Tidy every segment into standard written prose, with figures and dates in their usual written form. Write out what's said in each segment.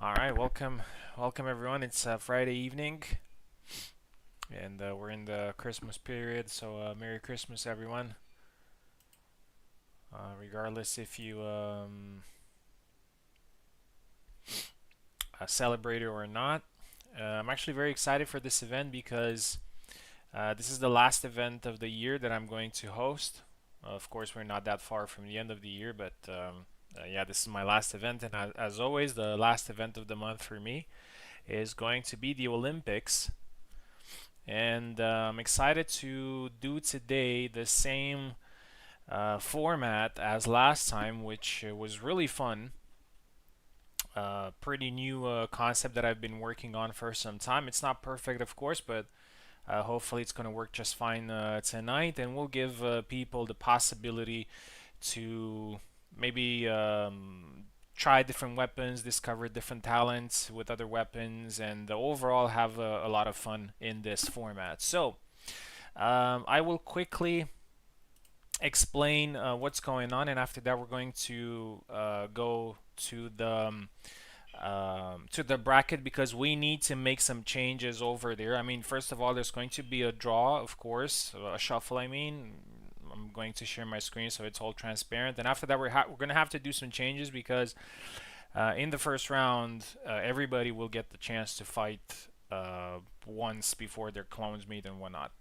All right, welcome everyone. It's Friday evening, and we're in the Christmas period. So Merry Christmas, everyone. Regardless if you celebrate it or not, I'm actually very excited for this event because this is the last event of the year that I'm going to host. Of course, we're not that far from the end of the year, but yeah, this is my last event, and as always, the last event of the month for me is going to be the Olympics. And I'm excited to do today the same format as last time, which was really fun. Pretty new concept that I've been working on for some time. It's not perfect, of course, but hopefully it's going to work just fine tonight, and we'll give people the possibility to maybe try different weapons, discover different talents with other weapons, and overall have a lot of fun in this format. So, I will quickly explain what's going on, and after that, we're going to go to the bracket because we need to make some changes over there. I mean, first of all, there's going to be a draw, of course, a shuffle. I mean, I'm going to share my screen so it's all transparent. And after that, we're going to have to do some changes because in the first round, everybody will get the chance to fight once before their clones meet and whatnot.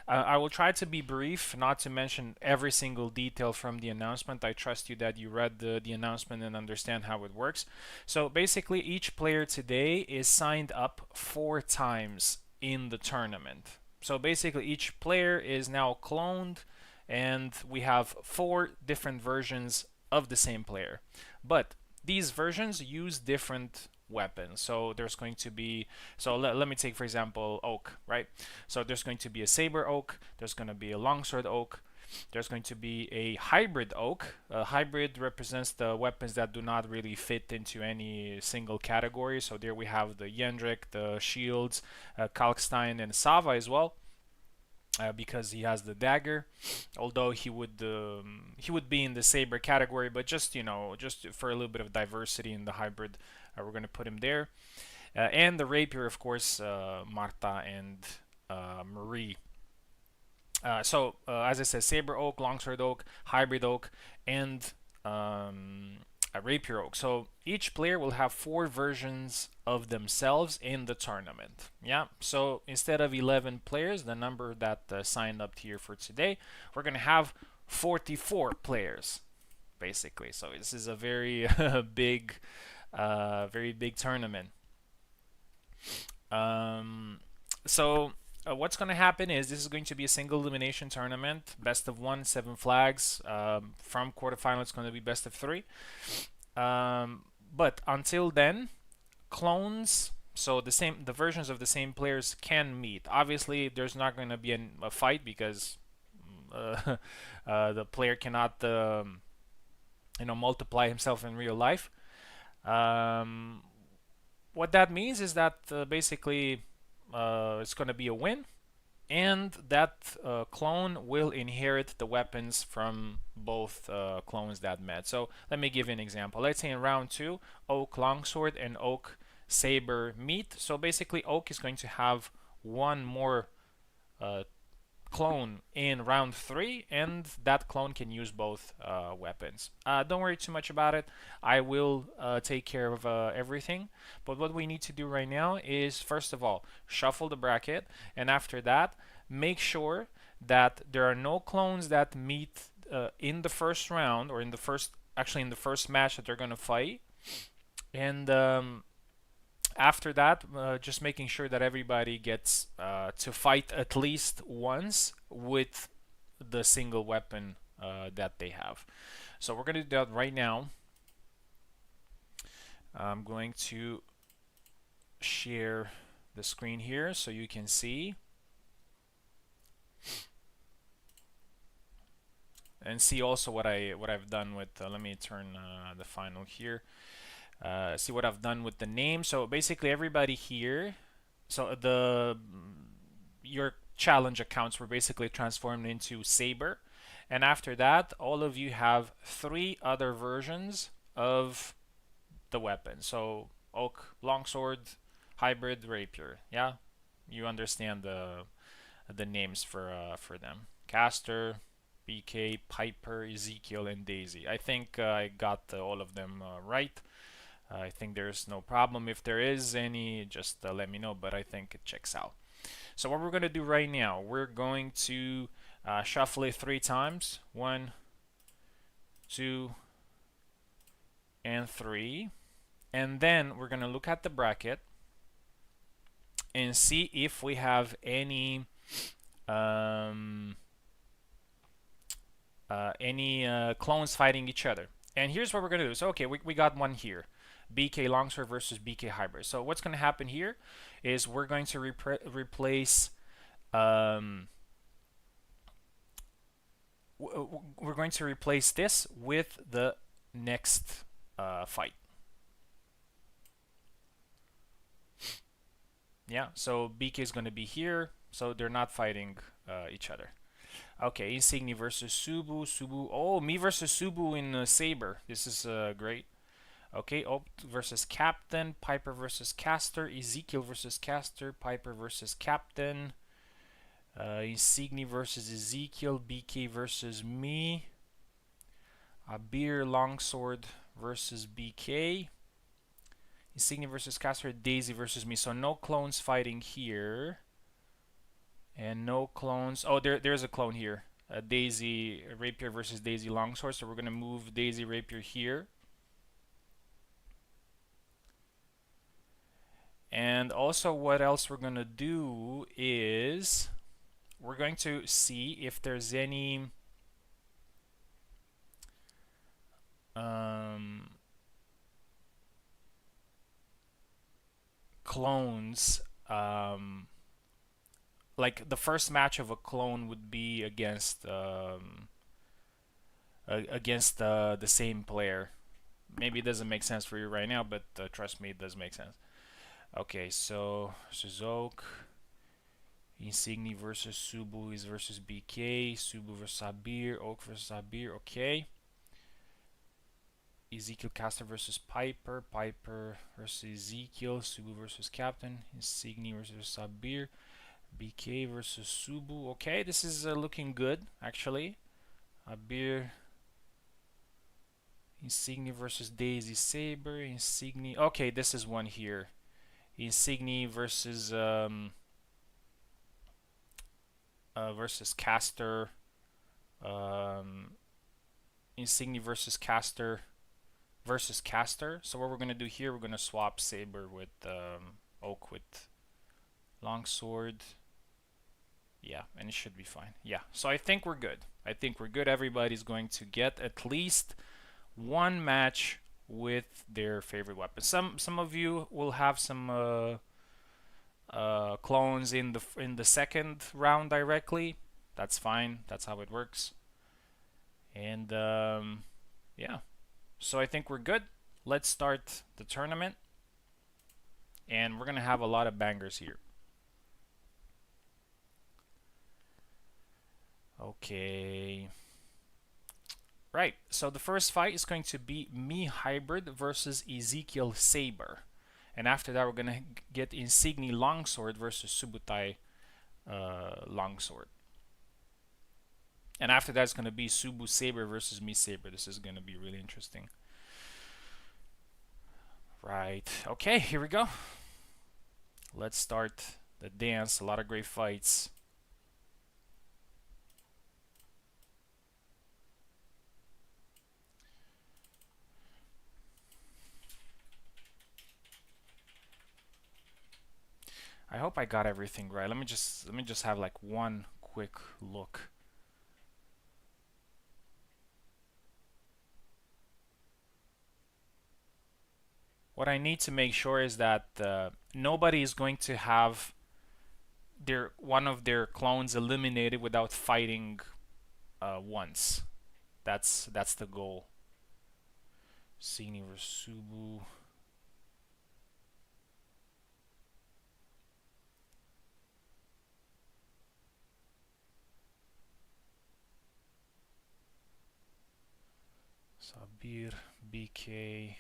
I will try to be brief, not to mention every single detail from the announcement. I trust you that you read the announcement and understand how it works. So basically, each player today is signed up 4 times in the tournament. So basically, each player is now cloned, and we have 4 different versions of the same player. But these versions use different weapons. So there's going to be, so let me take for example oak, right? So there's going to be a saber oak, there's going to be a longsword oak, there's going to be a hybrid oak. A hybrid represents the weapons that do not really fit into any single category. So there we have the Yendrik, the shields, Kalkstein, and Sava as well. Because he has the dagger, although he would be in the saber category, but just just for a little bit of diversity in the hybrid, we're going to put him there. And the rapier, of course, Marta and Marie. As I said, saber oak, longsword oak, hybrid oak, and a rapier oak. So each player will have 4 versions of themselves in the tournament. Yeah. So instead of 11 players, the number that signed up here for today, we're gonna have 44 players, basically. So this is a very very big tournament. Um, what's going to happen is this is going to be a single elimination tournament, best of one, 7 flags. From quarterfinal, it's going to be best of 3. But until then, clones. So the versions of the same players can meet. Obviously, there's not going to be a fight because uh, the player cannot, multiply himself in real life. Um, what that means is that basically it's going to be a win, and that clone will inherit the weapons from both clones that met. So let me give you an example. Let's say in round 2, Oak Longsword and Oak Saber meet. So basically, Oak is going to have one more uh, clone in round 3, and that clone can use both weapons. Don't worry too much about it. I will take care of everything. But what we need to do right now is, first of all, shuffle the bracket, and after that, make sure that there are no clones that meet in the first round, or in the first, actually in the first match that they're going to fight. And after that, just making sure that everybody gets to fight at least once with the single weapon that they have. So we're going to do that right now. I'm going to share the screen here so you can see and see also what I've done with. Let me turn the final here. See what I've done with the name. So basically, everybody here. So your challenge accounts were basically transformed into Saber, and after that, all of you have 3 other versions of the weapon. So Oak longsword, hybrid rapier. Yeah, you understand the names for them. Caster, BK, Piper, Ezekiel, and Daisy. I think I got all of them right. I think there's no problem. If there is any, just let me know, but I think it checks out. So what we're going to do right now, we're going to shuffle it 3 times. 1, 2, and 3. And then we're going to look at the bracket and see if we have um, any clones fighting each other. And here's what we're going to do. So, okay, we got one here. BK Longsword versus BK Hybrid. So what's going to happen here is we're going to replace we're going to replace this with the next fight. Yeah, so BK is going to be here, so they're not fighting each other. Okay, Insigni versus Subu. Subu. Oh, me versus Subu in Saber. This is great. Okay, Opt versus Captain. Piper versus Caster. Ezekiel versus Caster. Piper versus Captain. Insigni versus Ezekiel. BK versus me. Abir Longsword versus BK. Insignia versus Caster. Daisy versus me. So no clones fighting here. And no clones. Oh, there's a clone here. Daisy Rapier versus Daisy Longsword. So we're going to move Daisy Rapier here. And also what else we're going to do is we're going to see if there's any clones. Like the first match of a clone would be against the same player. Maybe it doesn't make sense for you right now, but trust me, it does make sense. Okay, so Suzoke, Insigni versus Subu is versus BK, Subu versus Abir, Oak versus Abir, okay. Ezekiel Caster versus Piper, Piper versus Ezekiel, Subu versus Captain, Insigni versus Abir, BK versus Subu. Okay, this is looking good, actually. Abir, Insigni versus Daisy Saber, Insigni. Okay, this is one here. Insigni versus versus Caster. Insigni versus Caster versus Caster. So what we're gonna do here, we're gonna swap Saber with Oak with Longsword. Yeah, and it should be fine. Yeah, so I think we're good. I think we're good. Everybody's going to get at least one match with their favorite weapon. Some of you will have some clones in the second round directly. That's fine. That's how it works. And yeah, so I think we're good. Let's start the tournament, and we're gonna have a lot of bangers here. Okay. Right, so the first fight is going to be me Hybrid versus Ezekiel Saber. And after that, we're going to get Insigni Longsword versus Subutai Longsword. And after that, it's going to be Subu Saber versus me Saber. This is going to be really interesting. Right, okay, here we go. Let's start the dance. A lot of great fights. I hope I got everything right. Let me just have like one quick look. What I need to make sure is that nobody is going to have one of their clones eliminated without fighting once. That's the goal. Sini versus Subu. Sabir, BK.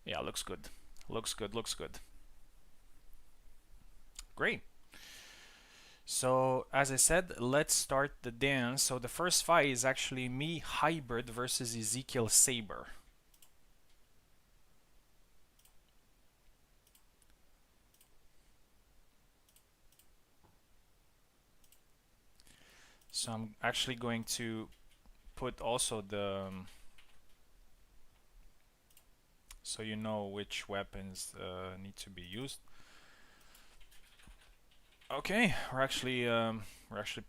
Yeah, looks good. Looks good, looks good. Great. So, as I said, let's start the dance. So the first fight is actually me Hybrid versus Ezekiel Saber. So I'm actually going to put also the so you know which weapons need to be used. Okay, we're actually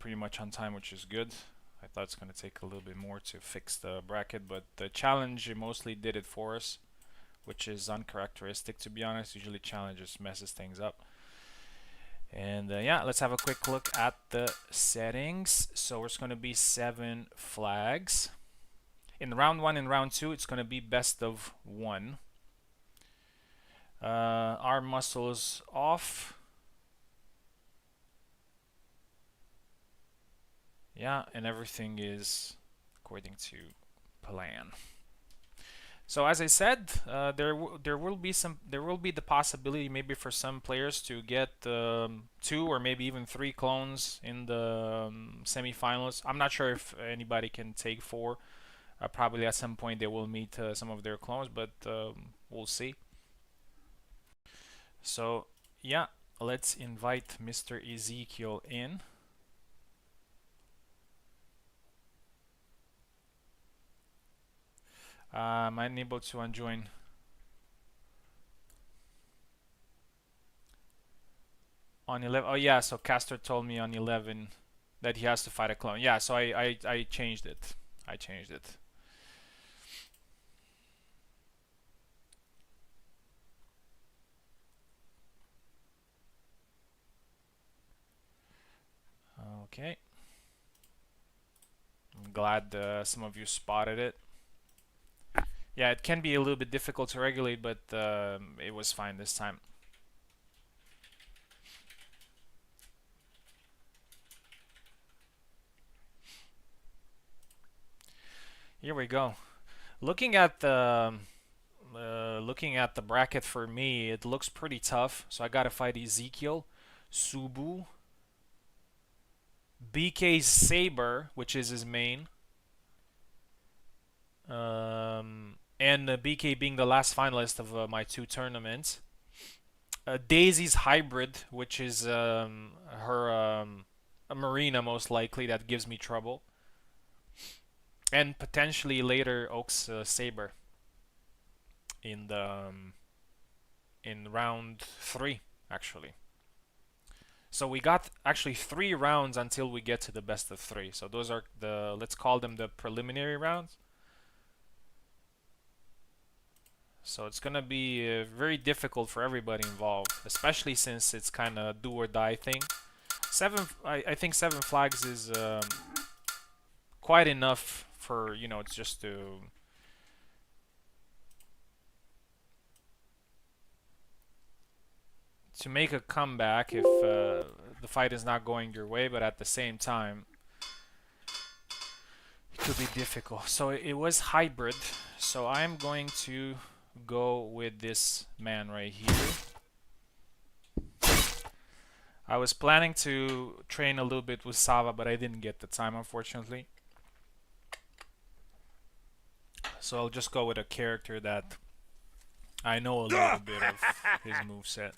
pretty much on time, which is good. I thought it's gonna take a little bit more to fix the bracket, but the challenge mostly did it for us, which is uncharacteristic to be honest. Usually challenge just messes things up. And yeah, let's have a quick look at the settings. So it's going to be 7 flags. In round 1 and round 2, it's going to be best of 1. Arm muscles off. Yeah, and everything is according to plan. So as I said, there will be the possibility maybe for some players to get 2 or maybe even 3 clones in the semifinals. I'm not sure if anybody can take 4. Probably at some point they will meet some of their clones, but we'll see. So yeah, let's invite Mr. Ezekiel in. I'm unable to unjoin. On 11. Oh yeah, so Castor told me on 11 that he has to fight a clone. Yeah, so I changed it. I changed it. Okay. I'm glad some of you spotted it. Yeah, it can be a little bit difficult to regulate, but it was fine this time. Here we go. Looking at the bracket for me, it looks pretty tough. So I gotta fight Ezekiel, Subu, BK's Saber, which is his main, and BK being the last finalist of my 2 tournaments. Daisy's Hybrid, which is her a Marina most likely that gives me trouble, and potentially later Oak's Saber in the in round 3 actually. So we got actually 3 rounds until we get to the best of 3. So those are the, let's call them the preliminary rounds. So it's gonna be very difficult for everybody involved, especially since it's kind of do or die thing. I think 7 flags is quite enough for, you know, it's just to make a comeback if the fight is not going your way, but at the same time it could be difficult. So it was hybrid, so I'm going to go with this man right here. I was planning to train a little bit with Sava, but I didn't get the time, unfortunately. So I'll just go with a character that I know a little bit of his moveset.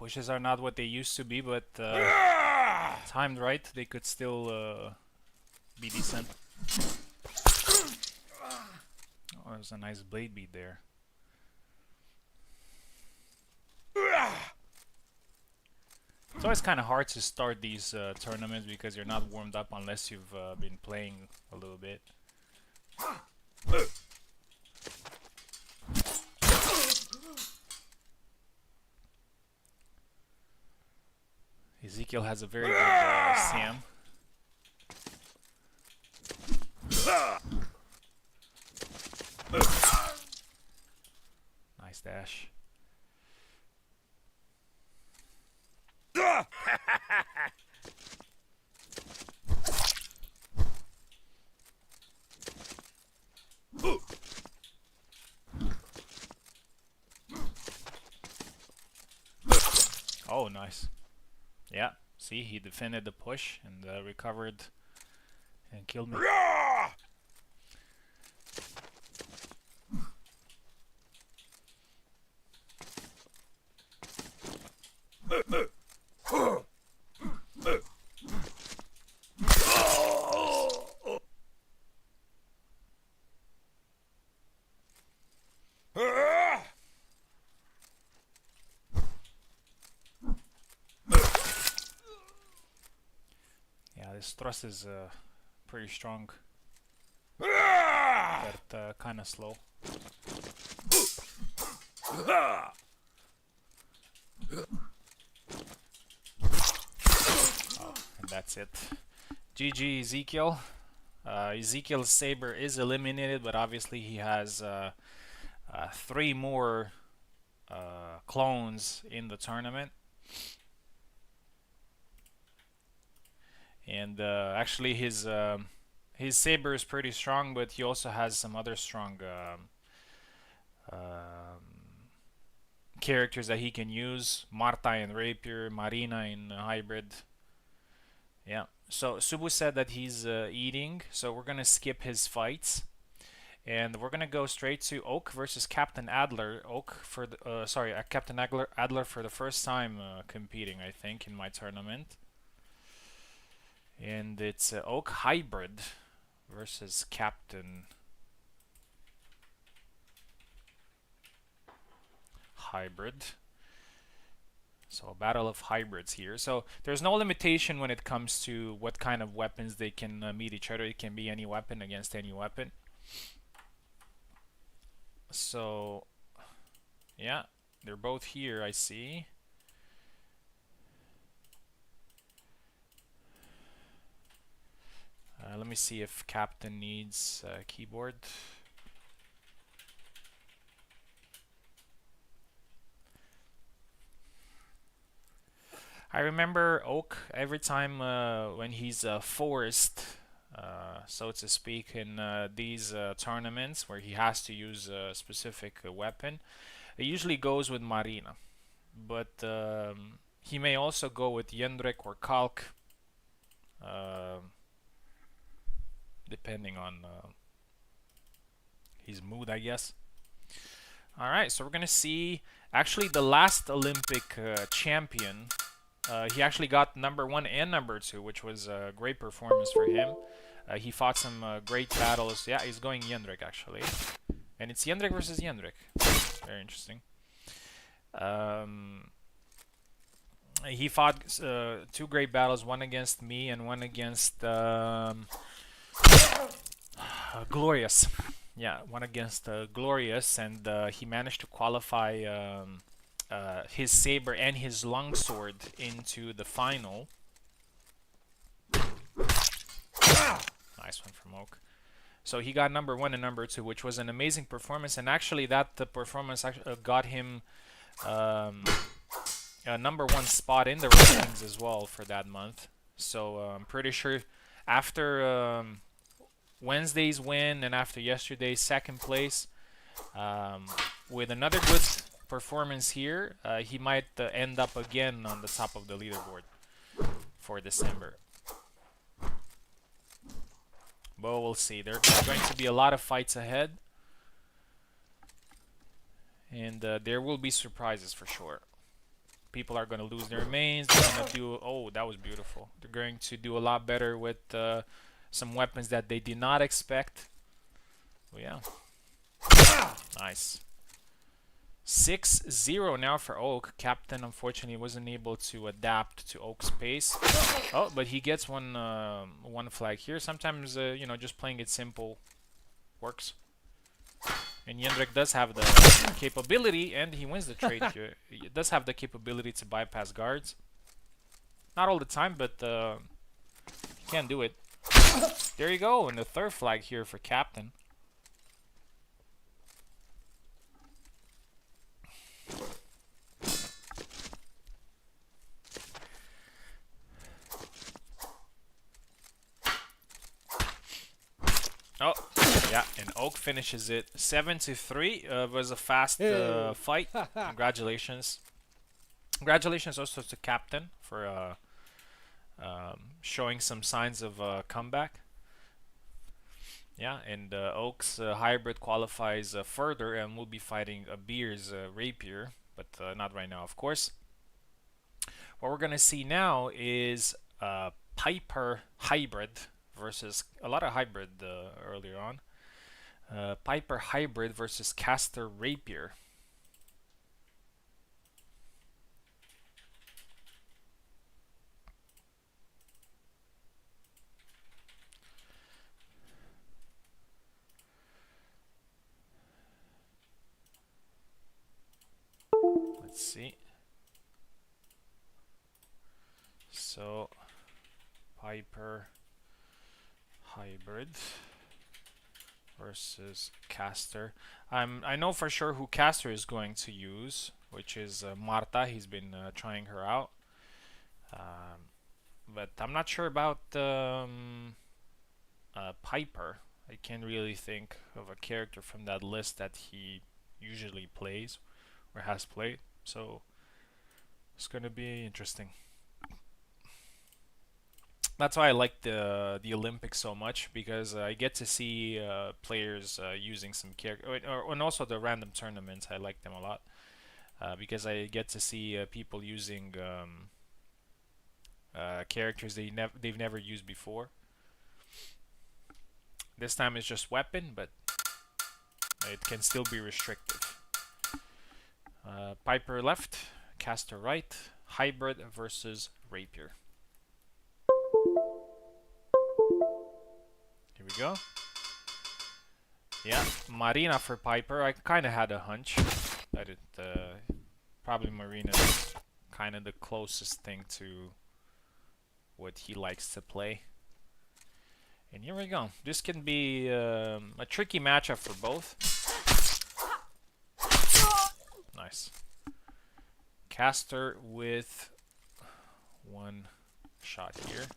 Pushes are not what they used to be, but timed right, they could still be decent. Oh, there's a nice blade beat there. It's always kind of hard to start these tournaments because you're not warmed up unless you've been playing a little bit. Ezekiel has a very good Sam. Nice dash. Oh, nice. Yeah, see, he defended the push and recovered and killed me. This thrust is pretty strong, but kind of slow. Oh, and that's it. GG Ezekiel. Ezekiel's Saber is eliminated, but obviously he has 3 more clones in the tournament. And actually his Saber is pretty strong, but he also has some other strong characters that he can use. Marta in Rapier, Marina in Hybrid. Yeah, so Subu said that he's eating, so we're gonna skip his fights. And we're gonna go straight to Oak versus Captain Adler. Oak for the, Captain Adler for the first time competing, I think, in my tournament. And it's Oak Hybrid versus Captain Hybrid. So a battle of hybrids here. So there's no limitation when it comes to what kind of weapons they can meet each other. It can be any weapon against any weapon. So yeah, they're both here, I see. Let me see if Captain needs a keyboard. I remember Oak every time when he's forced, so to speak, in these tournaments where he has to use a specific weapon, it usually goes with Marina. But he may also go with Jendrik or Kalk, depending on his mood, I guess. Alright, so we're gonna see actually the last Olympic champion. He actually got #1 and #2, which was a great performance for him. He fought some great battles. Yeah, he's going Jendrik actually. And it's Jendrik versus Jendrik. Very interesting. He fought 2 great battles, one against me and one against Glorious. Yeah, one against Glorious, and he managed to qualify his Saber and his longsword into the final. Nice one from Oak. So he got #1 and #2, which was an amazing performance, and actually that performance got him a #1 spot in the rankings as well for that month. So I'm pretty sure after Wednesday's win and after yesterday's second place, with another good performance here, he might end up again on the top of the leaderboard for December. But we'll see. There's going to be a lot of fights ahead, and there will be surprises for sure. people are gonna lose their mains. They're gonna do. Oh, that was beautiful. They're going to do a lot better with some weapons that they did not expect. Oh, yeah. Nice. 6-0 now for Oak. Captain unfortunately wasn't able to adapt to Oak's pace. Oh, but he gets one flag here. Sometimes you know, just playing it simple works. And Jendrik does have the capability, and he wins the trade here. He does have the capability to bypass guards. Not all the time, but he can do it. There you go, and the third flag here for Captain. Oh, yeah, and Oak finishes it 7-3. It was a fast fight. Congratulations. Congratulations also to Captain for showing some signs of comeback. Yeah, and Oak's hybrid qualifies further and will be fighting Beer's rapier, but not right now, of course. What we're gonna see now is Piper hybrid versus a lot of hybrid earlier on. Piper hybrid versus Caster rapier. Let's see. So Piper hybrid versus Caster. I know for sure who Caster is going to use, which is Marta. He's been trying her out, but I'm not sure about Piper. I can't really think of a character from that list that he usually plays or has played, so it's gonna be interesting. That's why I like the Olympics so much, because I get to see players using some character, and also the random tournaments. I like them a lot because I get to see people using characters they've never used before. This time it's just weapon, but it can still be restrictive. Piper left, Caster right, hybrid versus rapier. Here we go. Yeah, Marina for Piper. I kind of had a hunch that it probably Marina is kind of the closest thing to what he likes to play. And here we go. This can be a tricky matchup for both. Nice. Caster with one shot here.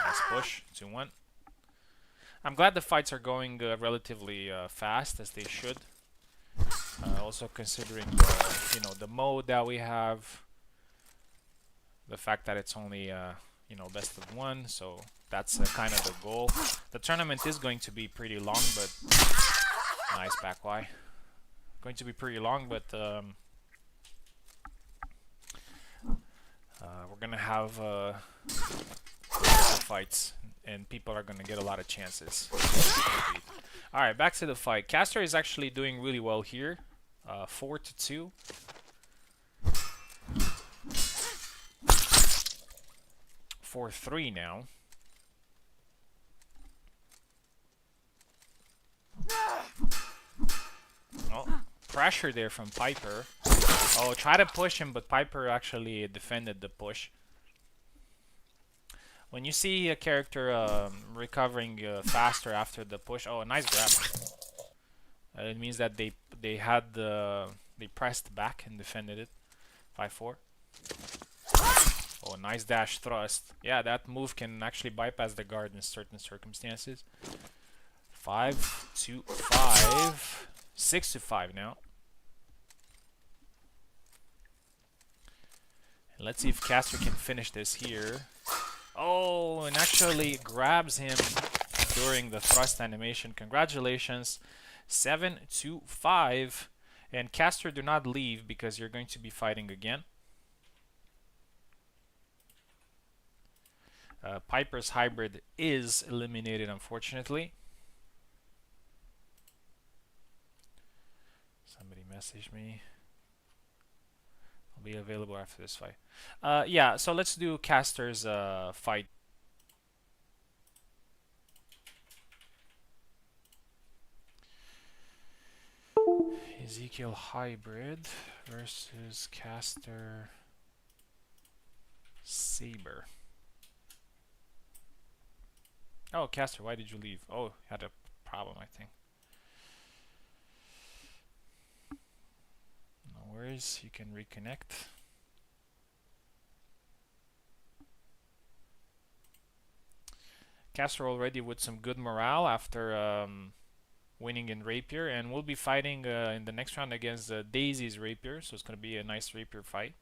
Nice push, 2-1. I'm glad the fights are going relatively fast, as they should. Also considering you know, the mode that we have, the fact that it's only you know, best of one, so that's kind of the goal. The tournament is going to be pretty long, but nice back Y. Going to be pretty long, but we're gonna have fights, and people are gonna get a lot of chances. All right, back to the fight. Caster is actually doing really well here. 4-2. 4-3 now. Oh, pressure there from Piper. Oh, try to push him, but Piper actually defended the push. When you see a character recovering faster after the push, oh, nice grab. It means that they had they pressed back and defended it. 5-4. Oh, nice dash thrust. Yeah, that move can actually bypass the guard in certain circumstances. 5-5. 6-5 now. And let's see if Caster can finish this here. Oh, and actually grabs him during the thrust animation. Congratulations. 7-5. And Caster, do not leave because you're going to be fighting again. Piper's hybrid is eliminated, unfortunately. Somebody messaged me. I'll be available after this fight. Yeah, so let's do Caster's fight. Ezekiel hybrid versus Caster Saber. Oh, Caster, why did you leave? Oh, had a problem, I think. No worries, you can reconnect. Caster already with some good morale after winning in Rapier, and we'll be fighting in the next round against Daisy's Rapier, so it's going to be a nice Rapier fight.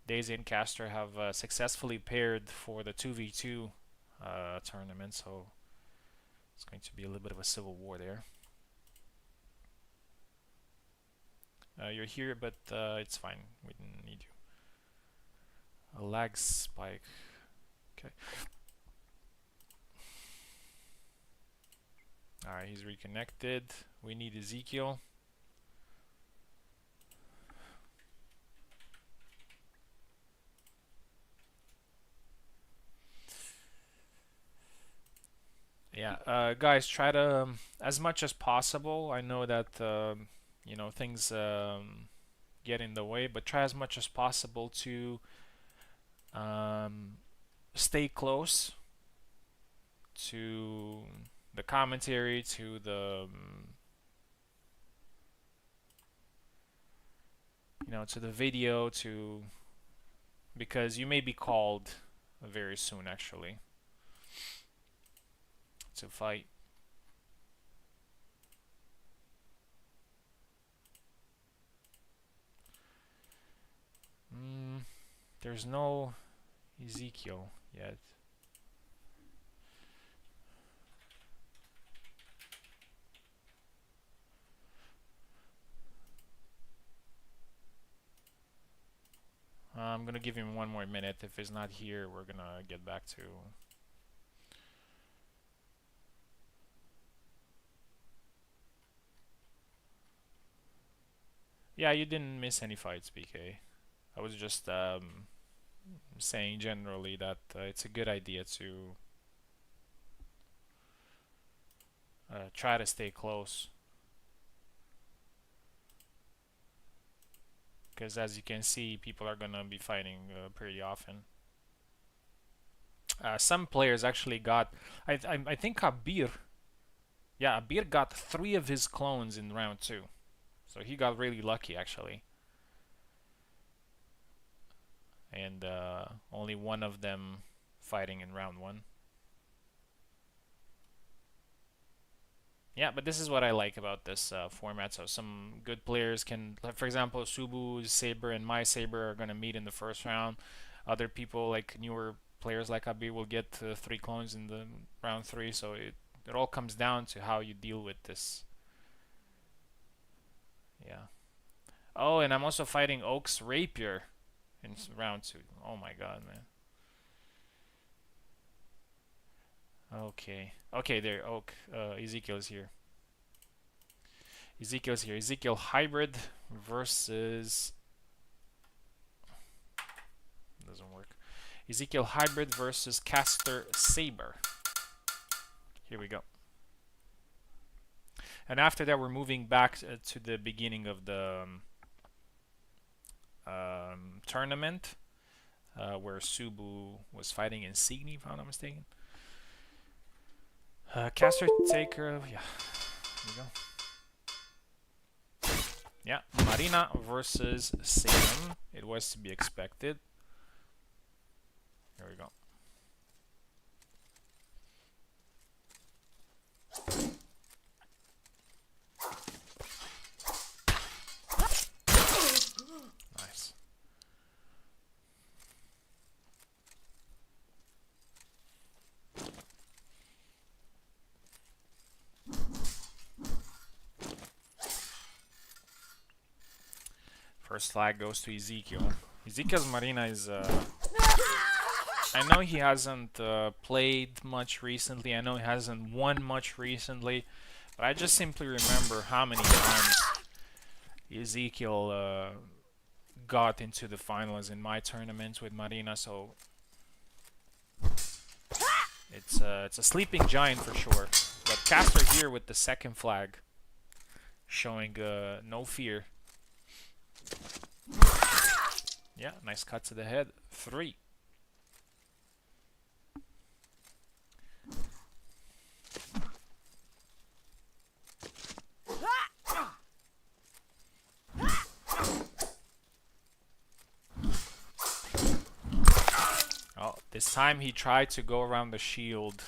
Daisy and Caster have successfully paired for the 2v2 tournament, so it's going to be a little bit of a civil war there. You're here, but it's fine. We didn't need you. A lag spike. Okay. Alright, he's reconnected. We need Ezekiel. Yeah, guys, try to, as much as possible. I know that, you know, things get in the way, but try as much as possible to stay close to the commentary, to the you know, to the video, to because you may be called very soon actually to fight. There's no Ezekiel yet. I'm gonna give him one more minute. If he's not here, we're gonna get back to. Yeah, you didn't miss any fights, BK. I was just saying generally that it's a good idea to try to stay close. Because as you can see, people are gonna be fighting pretty often. Some players actually got, I think Abir, yeah, Abir got 3 of his clones in round 2, so he got really lucky actually, and only 1 of them fighting in round 1. Yeah, but this is what I like about this format. So some good players can, like, for example, Subu's Saber and my Saber are gonna meet in the first round. Other people, like newer players like Abi, will get 3 clones in the round 3. So it all comes down to how you deal with this. Yeah. Oh, and I'm also fighting Oak's Rapier in round 2. Oh my god, man. Okay. Okay, there, Oak. Ezekiel's here. Ezekiel's here. Ezekiel hybrid versus. Doesn't work. Ezekiel hybrid versus Caster Saber. Here we go. And after that, we're moving back to the beginning of the tournament, where Subu was fighting Insigni, if I'm not mistaken. Caster Taker, yeah, here we go. Yeah, Marina versus Salem. It was to be expected. Here we go. Nice. First flag goes to Ezekiel. Ezekiel's Marina is I know he hasn't played much recently. I know he hasn't won much recently, but I just simply remember how many times Ezekiel got into the finals in my tournaments with Marina. So it's a sleeping giant for sure. But Caster here with the second flag, showing no fear. Yeah, nice cut to the head. 3. Oh, this time he tried to go around the shield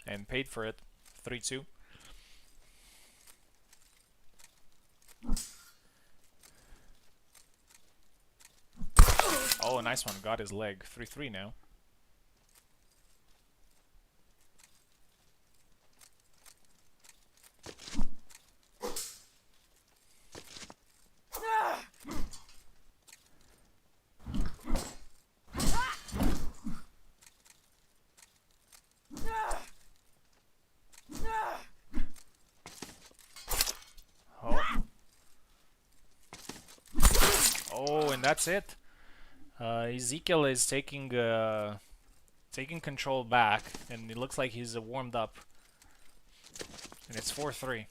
and paid for it. 3-2. Oh, nice one. Got his leg. 3-3 now. Oh. Oh, and that's it. Ezekiel is taking control back, and it looks like he's warmed up. And it's 4-3.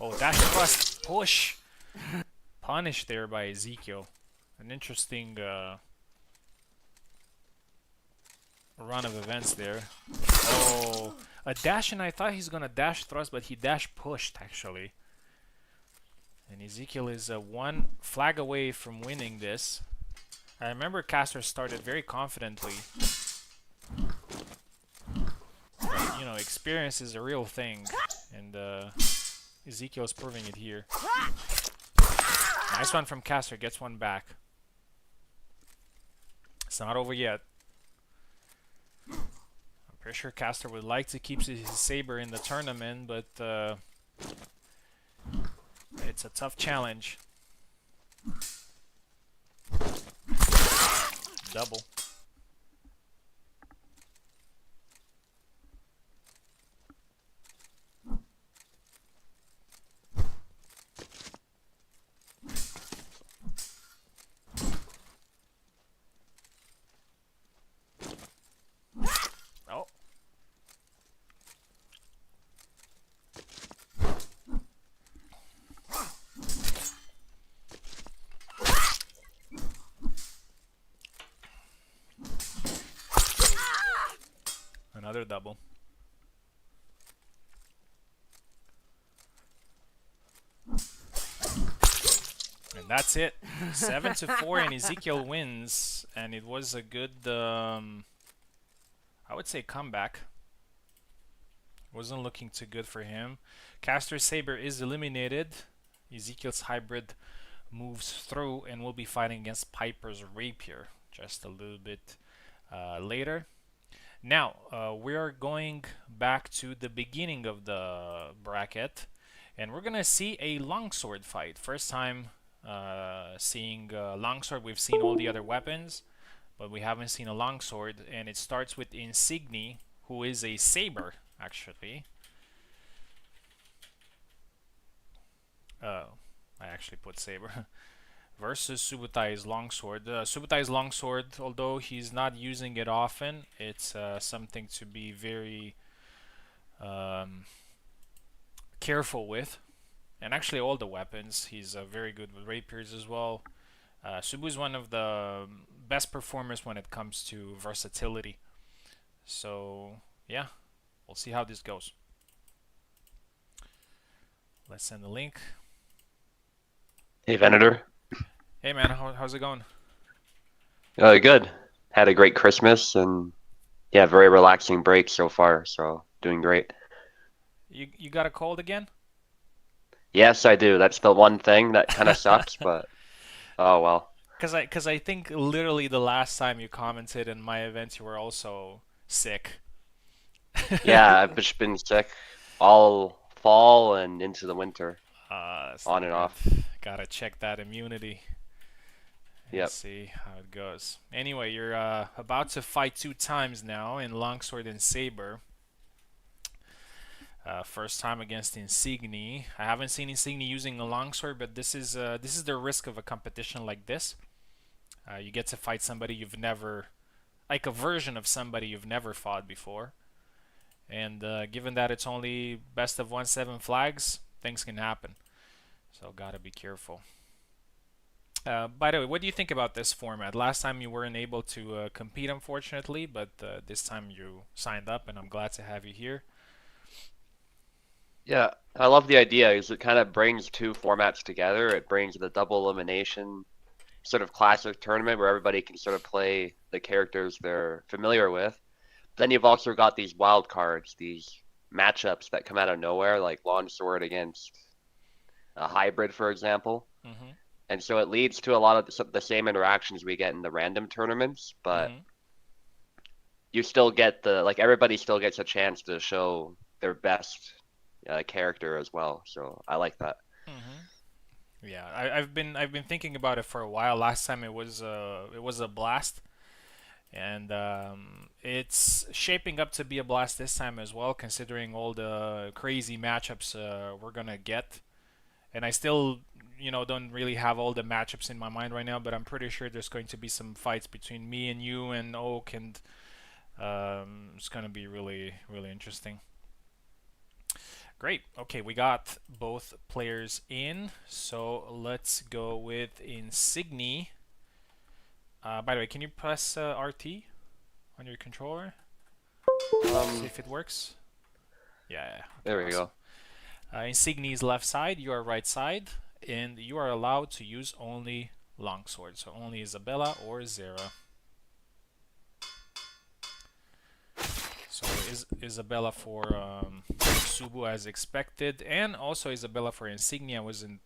Oh, dash plus push. Punish there by Ezekiel. An interesting run of events there. Oh, a dash, and I thought he's gonna dash thrust, but he dash pushed actually. And Ezekiel is one flag away from winning this. I remember Caster started very confidently. But, you know, experience is a real thing, and Ezekiel's proving it here. Nice one from Caster, gets one back. It's not over yet. I'm pretty sure Caster would like to keep his saber in the tournament, but it's a tough challenge. Double. Oh. Another double. And that's it. 7-4, and Ezekiel wins. And it was a good, I would say, comeback. Wasn't looking too good for him. Caster's saber is eliminated. Ezekiel's hybrid moves through, and will be fighting against Piper's rapier just a little bit later. Now, we are going back to the beginning of the bracket, and we're gonna see a longsword fight. First time seeing longsword. We've seen all the other weapons, but we haven't seen a longsword, and it starts with Insigni, who is a saber, actually. Oh, I actually put saber. Versus Subutai's longsword. Subutai's longsword, although he's not using it often, it's something to be very careful with. And actually all the weapons, he's very good with rapiers as well. Subu is one of the best performers when it comes to versatility. So yeah, we'll see how this goes. Let's send the link. Hey, Venator. Hey man, how's it going? Good. Had a great Christmas and yeah, very relaxing break so far. So doing great. You got a cold again? Yes, I do. That's the one thing that kind of sucks, but oh well. Cause I think literally the last time you commented in my event, you were also sick. Yeah, I've just been sick all fall and into the winter, That's on not and good. off. Gotta check that immunity and Yep. see how it goes. Anyway, you're about to fight 2 times now in Longsword and Saber. First time against Insigni. I haven't seen Insigni using a longsword, but this is the risk of a competition like this. You get to fight somebody you've never, like a version of somebody you've never fought before. And given that it's only best of 1-7 flags, things can happen. So gotta be careful. By the way, what do you think about this format? Last time you weren't able to compete, unfortunately, but this time you signed up, and I'm glad to have you here. Yeah, I love the idea because it kind of brings two formats together. It brings the double elimination sort of classic tournament where everybody can sort of play the characters they're familiar with. Then you've also got these wild cards, these matchups that come out of nowhere, like Longsword against a hybrid, for example. Mm-hmm. And so it leads to a lot of the same interactions we get in the random tournaments, but Mm-hmm. you still get the like everybody still gets a chance to show their best character as well. So I like that. Mm-hmm. Yeah, I've been thinking about it for a while. Last time it was a blast, and it's shaping up to be a blast this time as well, considering all the crazy matchups we're gonna get. And I still, don't really have all the matchups in my mind right now, but I'm pretty sure there's going to be some fights between me and you and Oak, and it's gonna be really really interesting. Great. Okay, we got both players in, so let's go with Insigni. By the way, can you press RT on your controller? See Um, if it works. Yeah, yeah. Okay, there we awesome. go. Insigni's left side, you are right side, and you are allowed to use only longsword, so only Isabella or Zera. So Isabella for Subu as expected, and also Isabella for Insignia wasn't.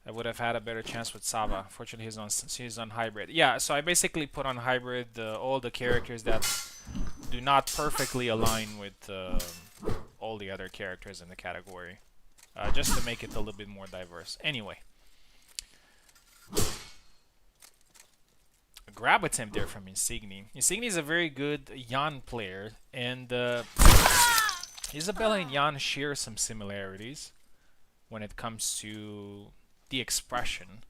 I would have had a better chance with Sava. Fortunately, he's on hybrid. Yeah, so I basically put on hybrid all the characters that do not perfectly align with all the other characters in the category, just to make it a little bit more diverse. Anyway, a grab attempt there from Insigni. Insigni is a very good Yan player, and Isabella and Yan share some similarities when it comes to the expression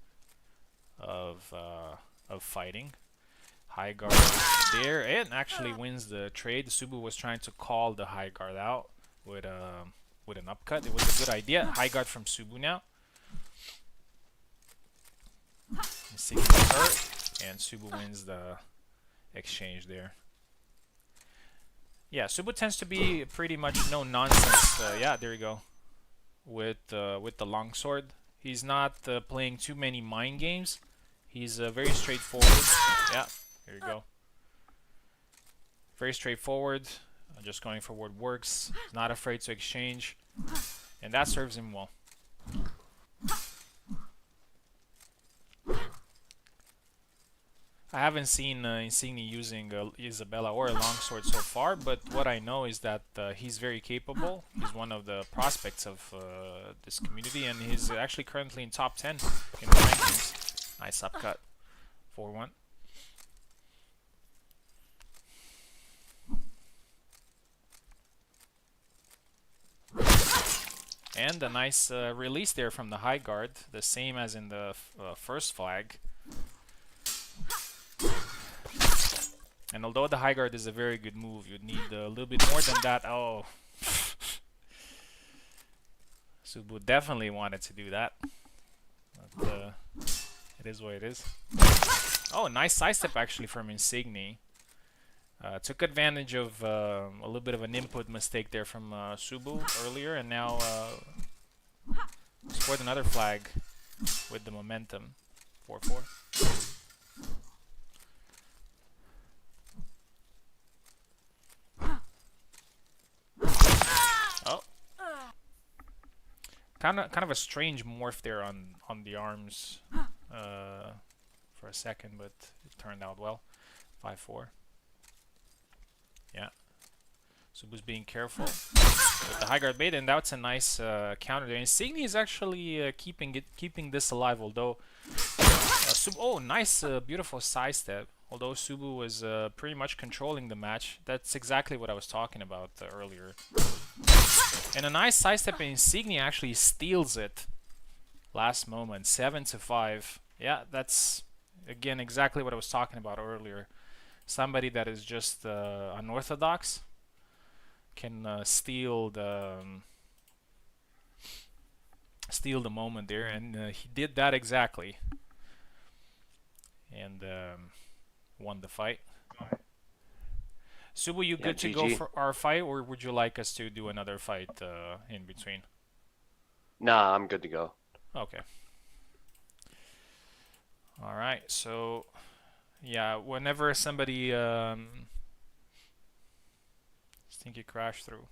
of fighting. High guard there, and actually wins the trade. Subu was trying to call the high guard out with an upcut. It was a good idea. High guard from Subu now. Insignia hurt, and Subu wins the exchange there. Yeah, Subu tends to be pretty much no nonsense. Yeah, there you go. With the longsword, he's not playing too many mind games. He's very straightforward. Yeah, here you go. Very straightforward. Just going for what works. Not afraid to exchange, and that serves him well. I haven't seen Insigni using Isabella or a longsword so far, but what I know is that he's very capable. He's one of the prospects of this community, and he's actually currently in top 10 in the rankings. Nice upcut. 4-1. And a nice release there from the high guard, the same as in the first flag. And although the high guard is a very good move, you'd need a little bit more than that. Oh, Subu definitely wanted to do that. But it is what it is. Oh, nice sidestep actually from Insigni. Took advantage of a little bit of an input mistake there from Subu earlier, and now scored another flag with the momentum. 4-4. Oh, Kind of a strange morph there on the arms for a second, but it turned out well. 5-4. Yeah. Subu's being careful with the high guard bait, and that's a nice counter there. Insignia is actually keeping this alive, although oh, nice, beautiful sidestep. Although Subu was pretty much controlling the match. That's exactly what I was talking about earlier. And a nice sidestep, and Insignia actually steals it last moment. 7-5. Yeah, that's again exactly what I was talking about earlier. Somebody that is just unorthodox can steal the moment there, and he did that exactly, and won the fight. Subu, you good to go GG. for our fight, or would you like us to do another fight in between? Nah, I'm good to go. Okay. All right. So, yeah, whenever somebody I think you crashed through.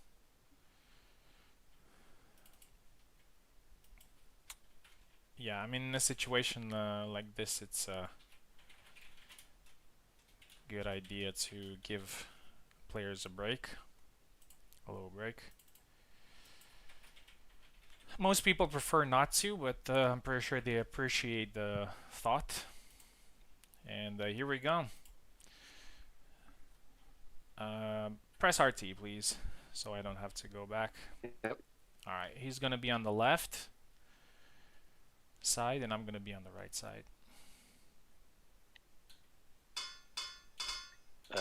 Yeah, I mean, in a situation like this, it's a good idea to give players a break, a little break. Most people prefer not to, but I'm pretty sure they appreciate the thought. And here we go. Press RT, please, so I don't have to go back. Yep. Alright, he's going to be on the left side, and I'm going to be on the right side.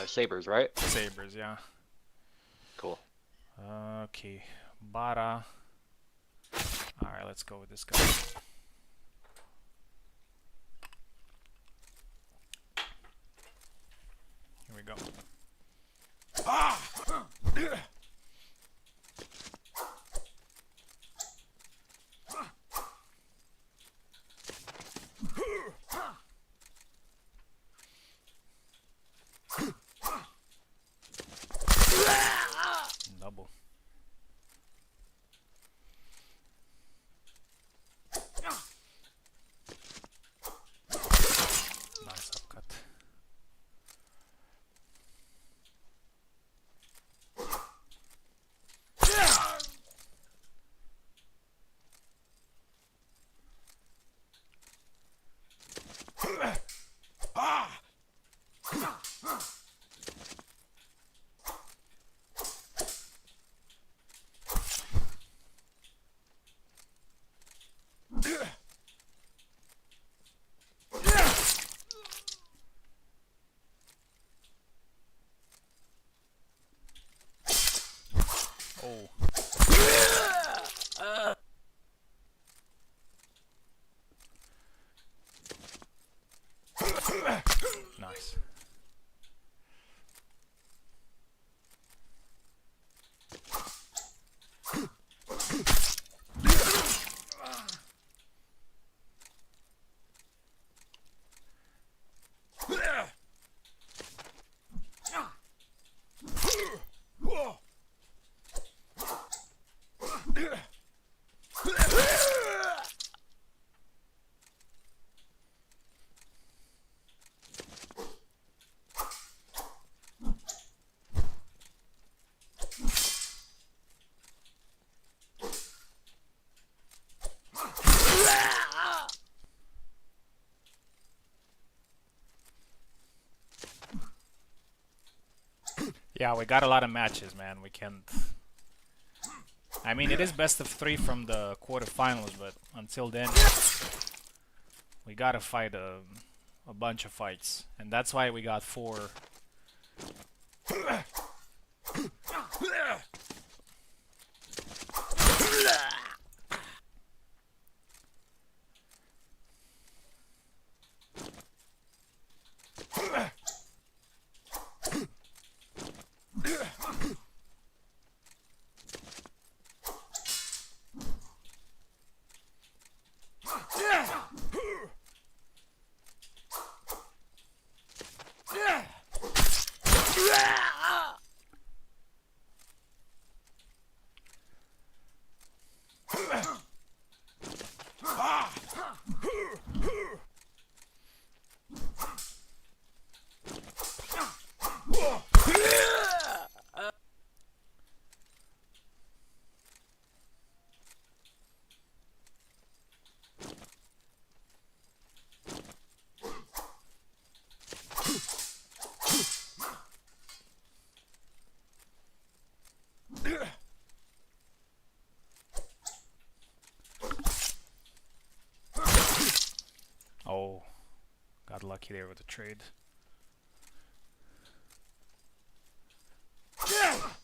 Sabers, right? Sabers, yeah. Cool. Okay, Bara. Alright, let's go with this guy. Here we go. Double. Nice upcut. Oh. Nice. Yeah, we got a lot of matches, man. We can't. I mean, it is best of 3 from the quarterfinals, but until then, we gotta fight a bunch of fights, and that's why we got 4. lucky there with the trade. Oh.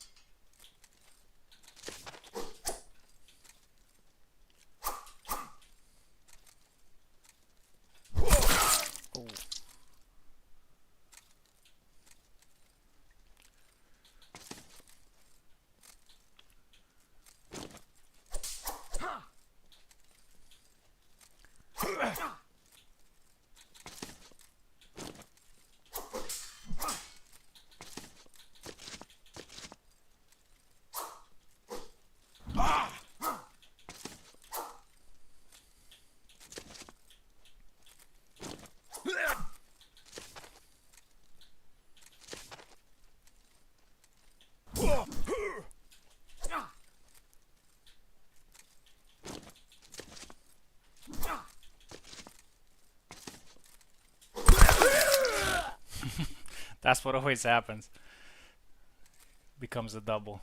That's what always happens. Becomes a double.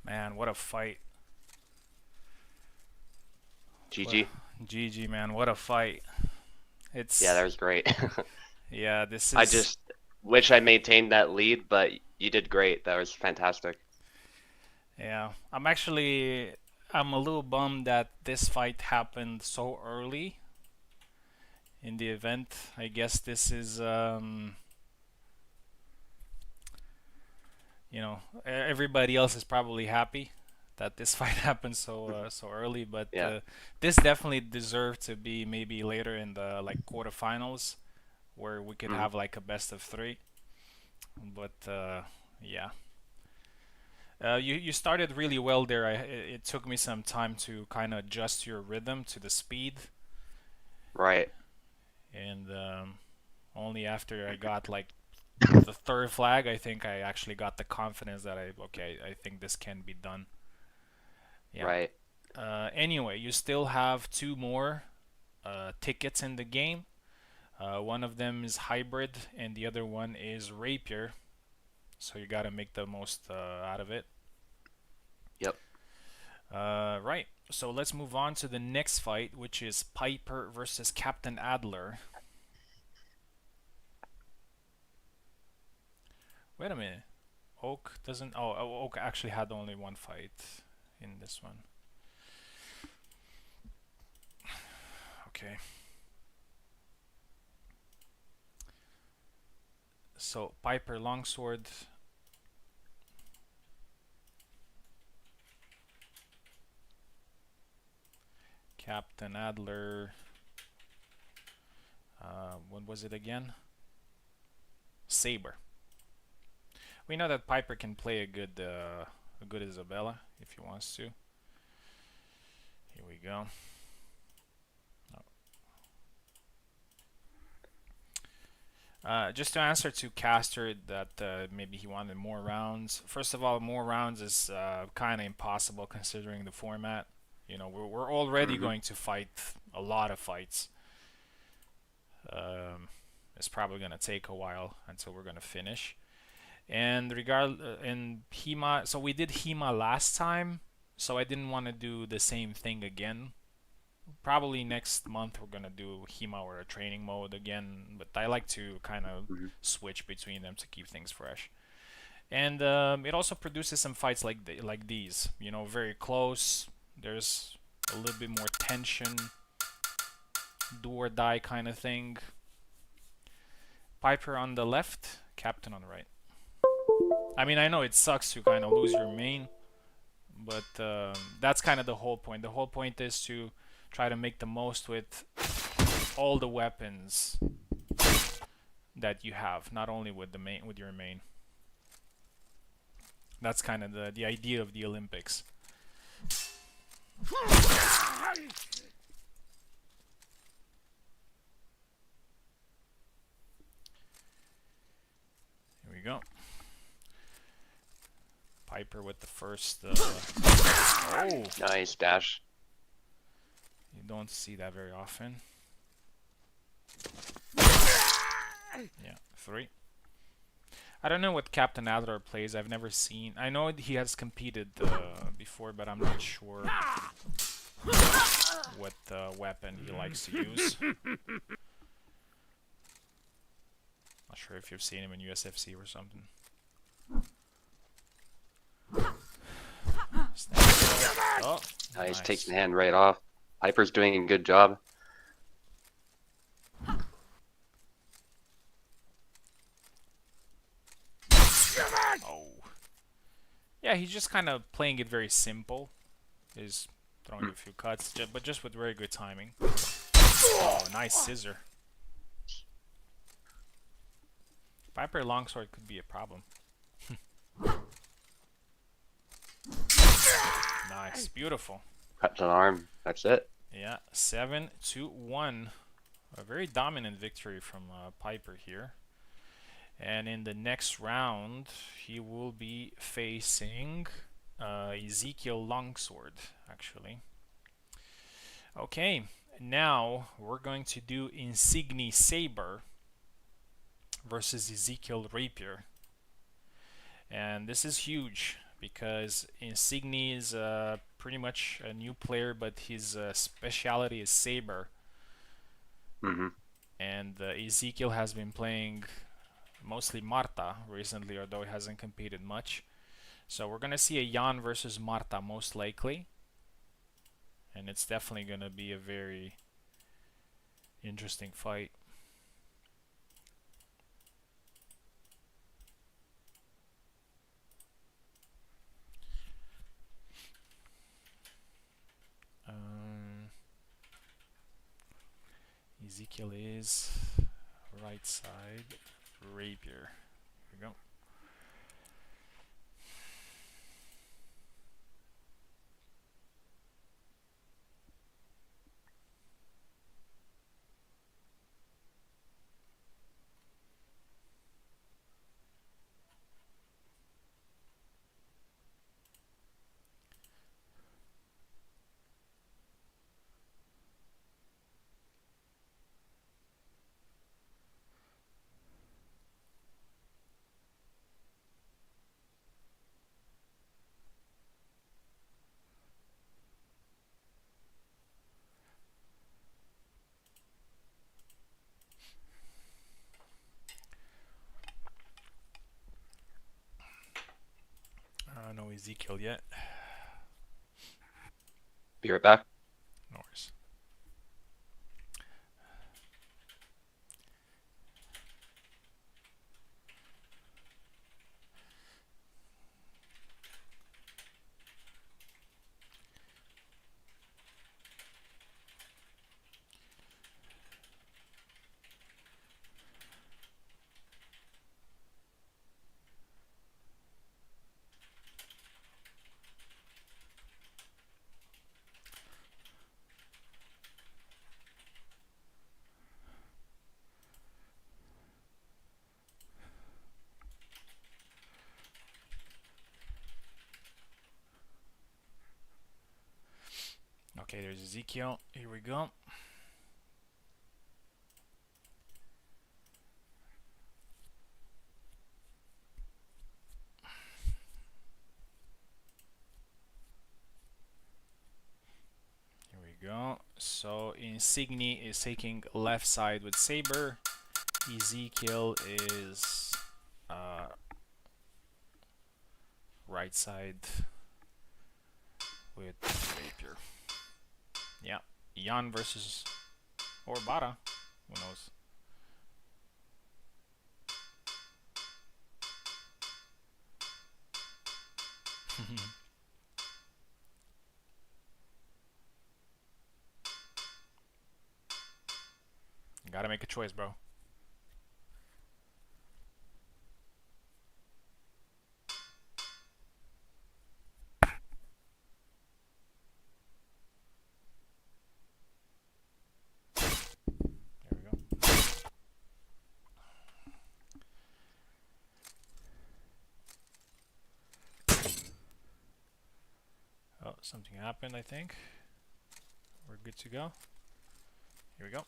Man, what a fight. GG. GG, man, what a fight. Yeah, that It's was great. yeah, this I is just wish I maintained that lead, but you did great. That was fantastic. yeah. I'm a little bummed that this fight happened so early in the event. I guess this is everybody else is probably happy that this fight happened so early, but Yeah. this definitely deserved to be maybe later in the like quarterfinals where we could Mhm. have like a best of three. But yeah, you started really well there. It took me some time to kind of adjust your rhythm to the speed, Right. and only after I got like the third flag, I think I actually got the confidence that I think this can be done. Yeah. Right. Anyway, you still have two more tickets in the game. One of them is hybrid, and the other one is rapier. So you gotta make the most out of it. Yep. Right. So let's move on to the next fight, which is Piper versus Captain Adler. Wait a minute. Oak doesn't. Oh, Oak actually had only one fight in this one. Okay. So Piper Longsword. Captain Adler. What was it again? Saber. We know that Piper can play a good Isabella if he wants to. Here we go. Just to answer to Caster that maybe he wanted more rounds. First of all, more rounds is kind of impossible considering the format. You know, we're already Mhm. going to fight a lot of fights. It's probably gonna take a while until we're gonna finish. And in Hema, so we did Hema last time, so I didn't want to do the same thing again. Probably next month we're gonna do Hema or a training mode again, but I like to kind of Mhm. switch between them to keep things fresh. And it also produces some fights like these, you know, very close. There's a little bit more tension, do or die kind of thing. Piper on the left, Captain on the right. I mean, I know it sucks to kind of lose your main, but that's kind of the whole point. The whole point is to try to make the most with all the weapons that you have, not only with the main, with your main. That's kind of the idea of the Olympics. Here we go. Piper with the first. Oh, Nice dash. you don't see that very often. Yeah, 3. I don't know what Captain Adler plays. I've never seen. I know he has competed before, but I'm not sure what weapon he likes to use. Not sure if you've seen him in USFC or something. Oh, Nice, takes the hand right off. Piper's doing a good job. Oh. Yeah, he's just kind of playing it very simple. He's throwing a few cuts, but just with very good timing. Oh, nice scissor. Piper longsword could be a problem. Nice, beautiful. Cuts an arm. That's it. Yeah, 7-1. A very dominant victory from Piper here. And in the next round, he will be facing Ezekiel Longsword, actually. Okay, now we're going to do Insigni Saber versus Ezekiel Rapier. And this is huge because Insigni is pretty much a new player, but his speciality is Saber. And Ezekiel has been playing mostly Marta recently, although he hasn't competed much. So we're going to see a Jan versus Marta most likely. And it's definitely going to be a very interesting fight. Ezekiel is right side, Rapier. Here we go. No Ezekiel yet. Be right back. No worries. Okay, there's Ezekiel. Here we go. Here we go. So Insigni is taking left side with Saber. Ezekiel is right side with Rapier. Yeah, Jan versus or Bara. Who knows? You gotta make a choice, bro. something happened, I think. We're good to go. Here we go.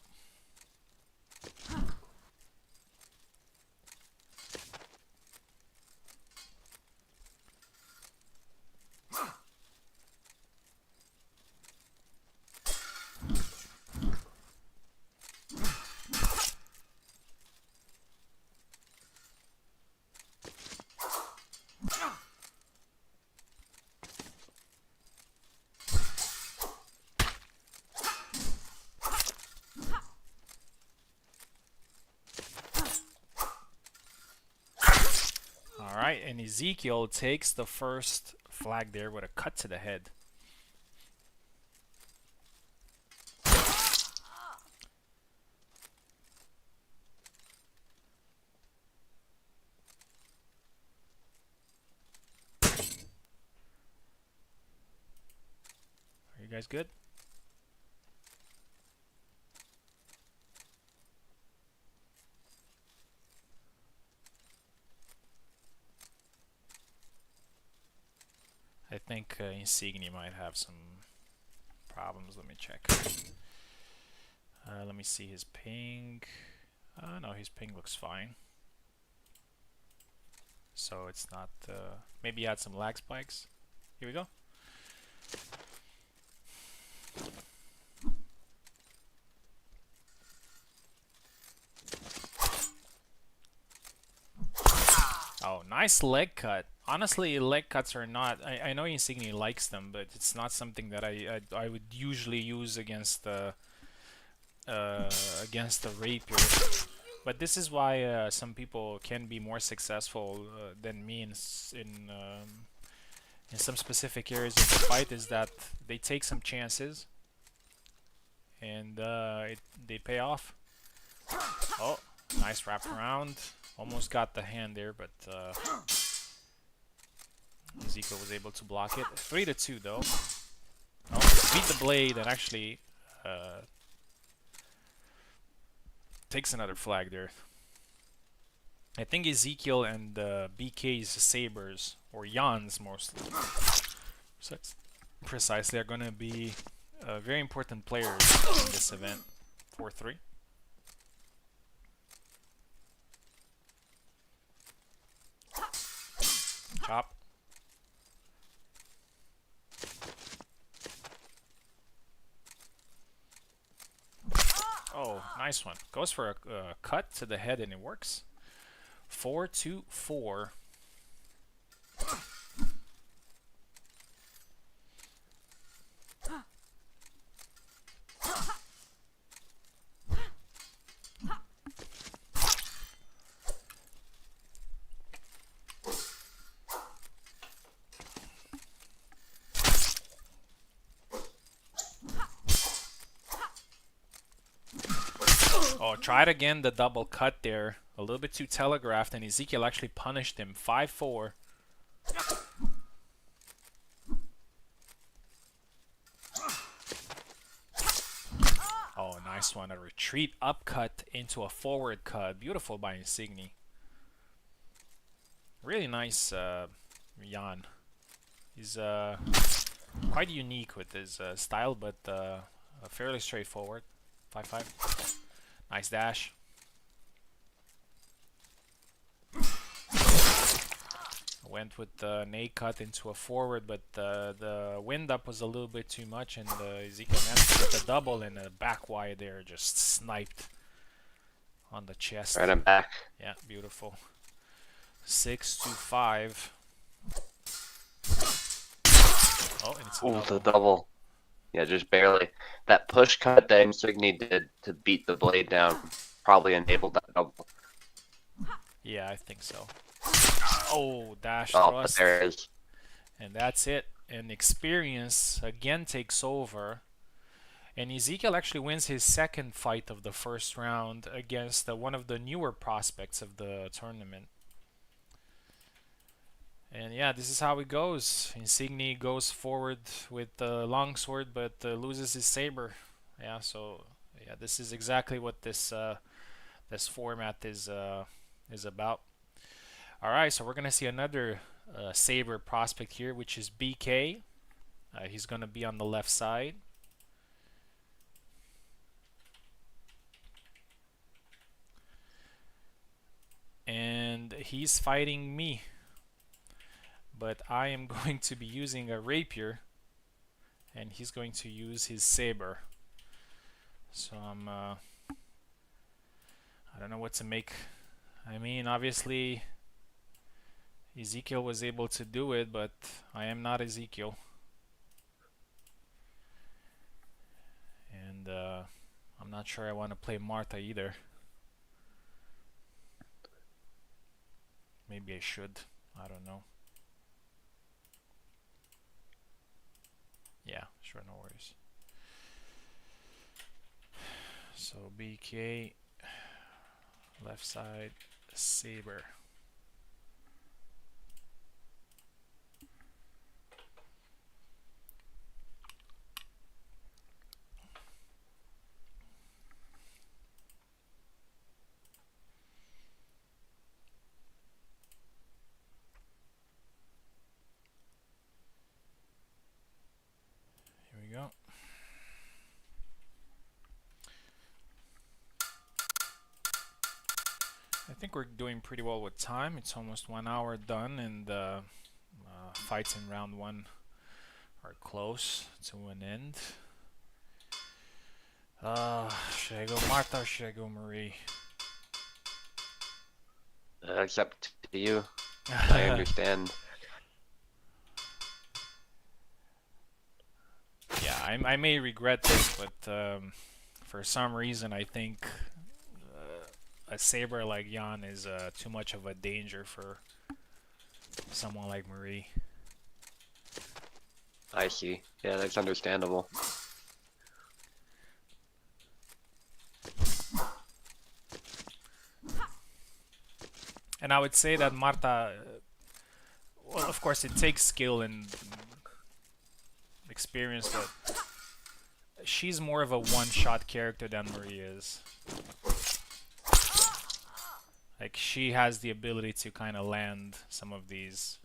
Alright, and Ezekiel takes the first flag there with a cut to the head. Are you guys good? I think Insignia might have some problems. Let me check. Let me see his ping. No, his ping looks fine. So it's not... maybe he had some lag spikes. Here we go. Oh, nice leg cut. Honestly, leg cuts are not... I know Insignia likes them, but it's not something that I would usually use against the rapier. But this is why some people can be more successful than me in some specific areas of the fight, is that they take some chances and they pay off. Oh, nice wrap around. Almost got the hand there, but Ezekiel was able to block it. 3-2 though. Oh, beat the blade and actually takes another flag there. I think Ezekiel and BK's Sabers, or Jan's mostly, precisely, are going to be very important players in this event. 4-3. Chop. Oh, nice one. Goes for a cut to the head and it works. 4-4. Oh, tried again the double cut there. A little bit too telegraphed, and Ezekiel actually punished him. 5-4. Oh, nice one. A retreat upcut into a forward cut. Beautiful by Insignia. Really nice Jan. He's quite unique with his style, but fairly straightforward. 5-5. Nice dash. Went with the nade cut into a forward, but the wind up was a little bit too much, and Ezekiel managed to get the double, and the back wide there just sniped on the chest. Right, I'm back. Yeah, beautiful. 6-5. Oh, and it's a double. The double. Yeah, just barely. That push cut that Insignia did to beat the blade down probably enabled that double. Yeah, I think so. Oh, dash Oh, thrust. but there it is. And that's it. And experience again takes over. And Ezekiel actually wins his second fight of the first round against one of the newer prospects of the tournament. And yeah, this is how it goes. Insignia goes forward with the longsword, but loses his saber. Yeah, so yeah, this is exactly what this this format is about. All right, so we're gonna see another saber prospect here, which is BK. He's gonna be on the left side. And he's fighting me. But I am going to be using a rapier, and he's going to use his saber. So I don't know what to make. I mean, obviously Ezekiel was able to do it, but I am not Ezekiel. And I'm not sure I want to play Martha either. Maybe I should. I don't know. Yeah, sure, no worries. So BK, left side, saber. Here we go. I think we're doing pretty well with time. It's almost 1 hour done, and fights in round 1 are close to an end. Should I go Martha or should I go Marie? It's up to you. I understand. Yeah, I may regret this, but for some reason I think a saber like Jan is too much of a danger for someone like Marie. I see. Yeah, that's understandable. And I would say that Marta, well, of course, it takes skill and experience, but she's more of a one-shot character than Marie is. Like, she has the ability to kind of land some of these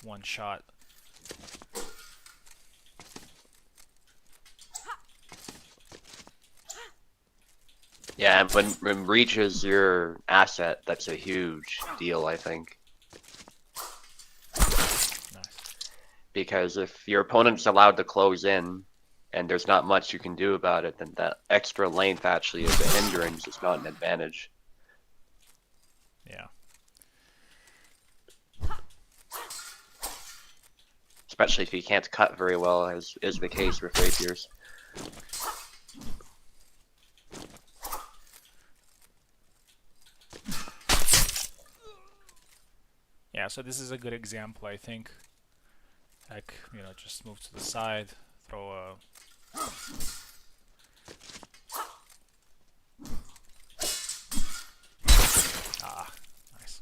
one-shot. Yeah, and when reach is your asset, that's a huge deal, I think. Nice. Because if your opponent's allowed to close in, and there's not much you can do about it, then that extra length actually is a hindrance, it's not an advantage. Yeah. Especially if you can't cut very well, as is the case with rapiers. Yeah, so this is a good example, I think. Like, you know, just move to the side, throw a... Ah, nice.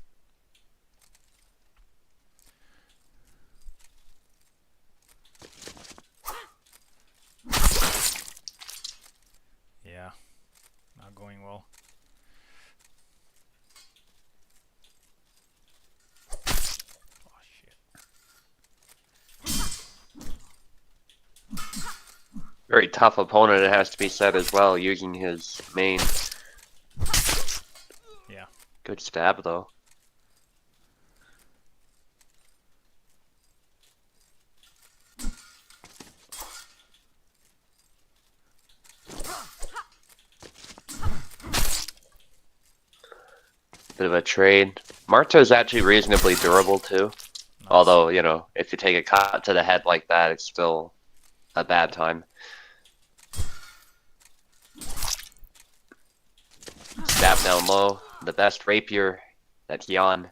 Yeah, not going well. Oh, shit. Very tough opponent, it has to be said as well, using his main. Yeah. Good stab, though. Bit of a trade. Marta is actually reasonably durable, too. Nice. Although, you know, if you take a cut to the head like that, it's still a bad time. Stab down low. The best rapier. That's Jan.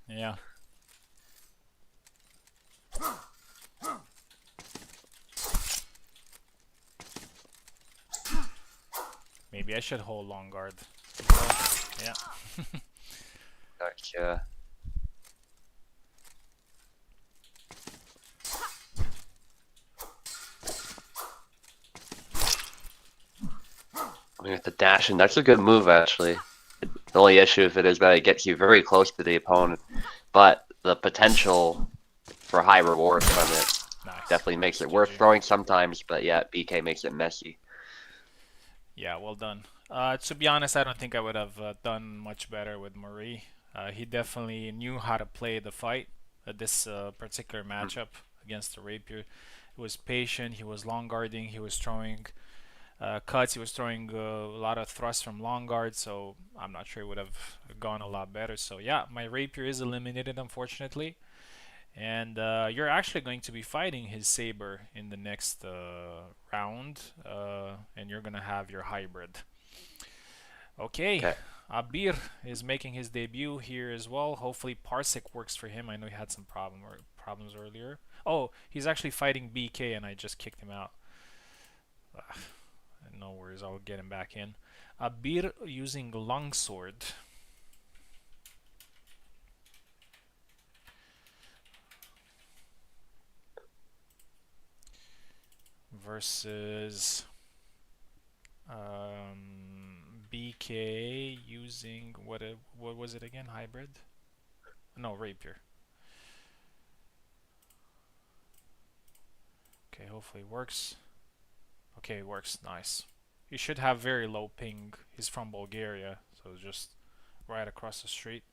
Yeah. Maybe I should hold long guard. Oh, yeah. Gotcha. With the dash, and that's a good move, actually. The only issue with it is that it gets you very close to the opponent, but the potential for high reward from it Nice. Definitely makes Nice. it worth GG. throwing sometimes, but yeah, BK makes it messy. Yeah, well done. To be honest, I don't think I would have done much better with Marie. He definitely knew how to play the fight, this particular Mhm. matchup against the Rapier. He was patient, he was long guarding, he was throwing cuts, he was throwing a lot of thrusts from long guard, so I'm not sure it would have gone a lot better. So yeah, my Rapier is eliminated, unfortunately. And you're actually going to be fighting his Saber in the next round, and you're going to have your hybrid. Okay, Okay. Abir is making his debut here as well. Hopefully Parsec works for him. I know he had some problems earlier. Oh, he's actually fighting BK and I just kicked him out. Ugh, no worries, I'll get him back in. Abir using longsword versus BK using what was it again? Hybrid? No, rapier. Okay, hopefully it works. Okay, it works. Nice. He should have very low ping. He's from Bulgaria, so just right across the street.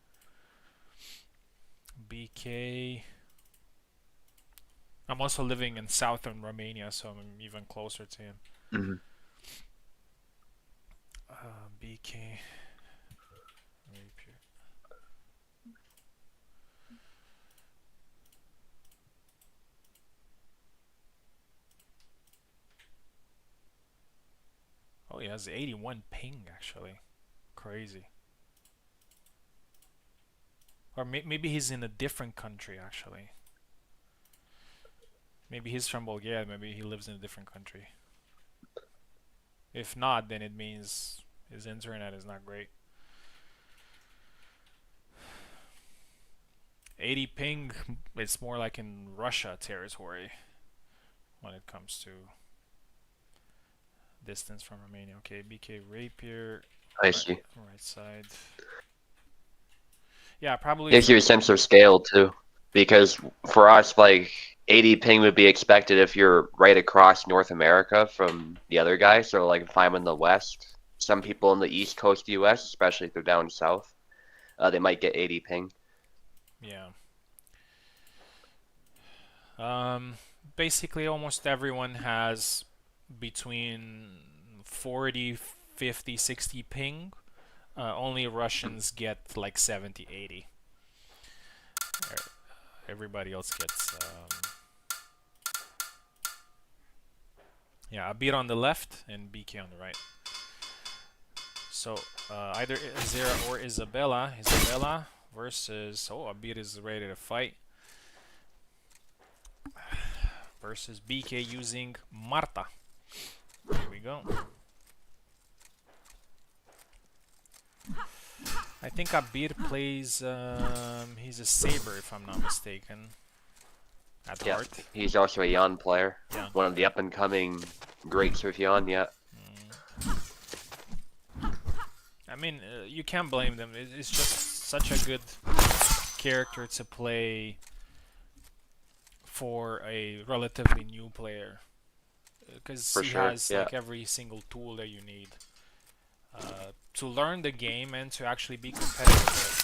BK. I'm also living in southern Romania, so I'm even closer to him. Hmm. BK. Rapier. Oh, he has 81 ping actually. Crazy. Or maybe he's in a different country actually. Maybe he's from Bulgaria. Maybe he lives in a different country. If not, then it means his internet is not great. 80 ping, it's more like in Russia territory when it comes to distance from Romania. Okay, BK Rapier, I right, see. right side. Yeah, probably Gives you a sense of scale too, because for us, like 80 ping would be expected if you're right across North America from the other guy. So like if I'm in the West, some people in the East Coast US, especially if they're down south, they might get 80 ping. yeah. Um, Basically, almost everyone has between 40, 50, 60 ping. Only Russians get like 70, 80. Everybody else gets yeah, a beat on the left and BK on the right. So either Azera or Isabella. Isabella versus Abir is ready to fight versus BK using Marta. Here we go. I think Abir plays. He's a saber, if I'm not mistaken. At Yeah, heart. he's also a Yan player, Yeah. one of the Okay. up and coming greats with Yan. Yeah. I mean, you can't blame them. It's just such a good character to play for a relatively new player, because For he sure. has Yeah. like every single tool that you need to learn the game and to actually be competitive.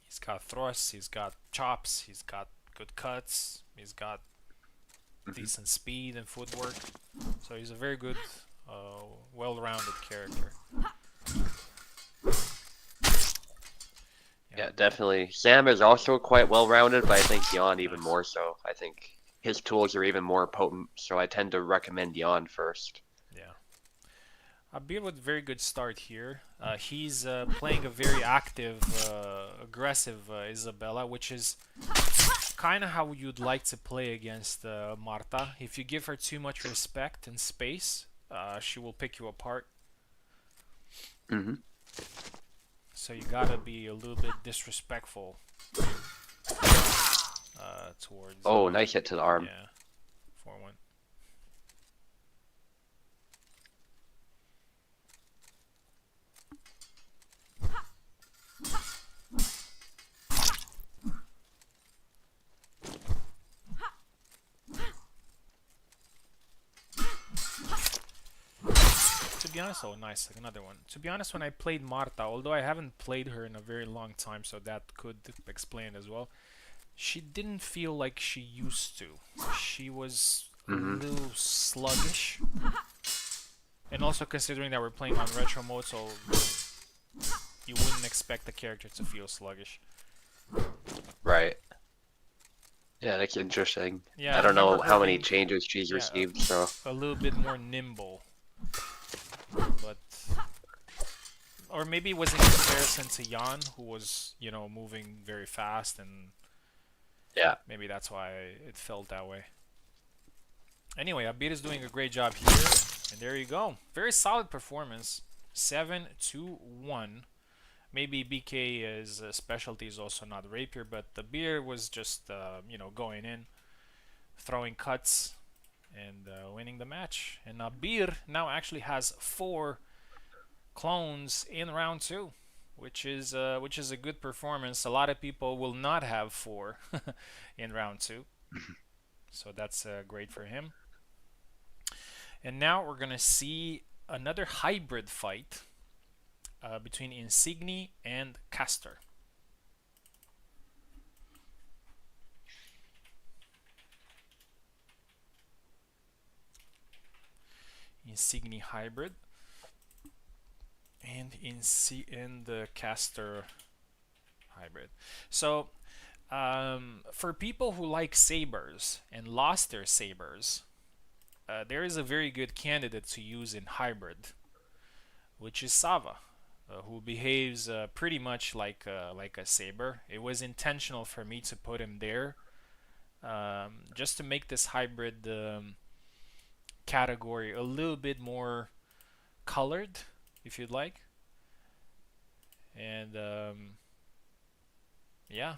He's got thrusts, he's got chops, he's got good cuts, he's got Hmm. decent speed and footwork. So he's a very good, well-rounded character. Yeah, Yeah, definitely. Sam is also quite well rounded, but I think Yan even nice. more so. I think his tools are even more potent, so I tend to recommend Yan first. Yeah. Abir with very good start here. He's playing a very active, aggressive Isabella, which is kind of how you'd like to play against Marta. If you give her too much respect and space, she will pick you apart. Hmm. So you gotta be a little bit disrespectful towards. Oh, nice hit to the arm. Yeah, 4-1. be honest, oh nice, like another one. To be honest, when I played Marta, although I haven't played her in a very long time, so that could explain as well. She didn't feel like she used to. She was a Hmm. little sluggish. And also considering that we're playing on retro mode, so you wouldn't expect the character to feel sluggish. Right. Yeah, that's interesting. Yeah, I I don't remember know her how many being, changes she's yeah, received, so. a little bit more nimble. But or maybe it was in comparison to Jan, who was, moving very fast, and Yeah. maybe that's why it felt that way. Anyway, Abir is doing a great job here, and there you go. Very solid performance. 7-1. Maybe BK's specialty is also not rapier, but the beer was just, going in, throwing cuts, and winning the match. And Abir now actually has 4 clones in round 2, which is a good performance. A lot of people will not have 4 in round 2, so that's great for him. And now we're gonna see another hybrid fight between Insigni and Castor. Insigni hybrid and in the Castor hybrid. So for people who like sabers and lost their sabers, there is a very good candidate to use in hybrid, which is Sava, who behaves pretty much like a saber. It was intentional for me to put him there, just to make this hybrid category a little bit more colored, if you'd like. And yeah,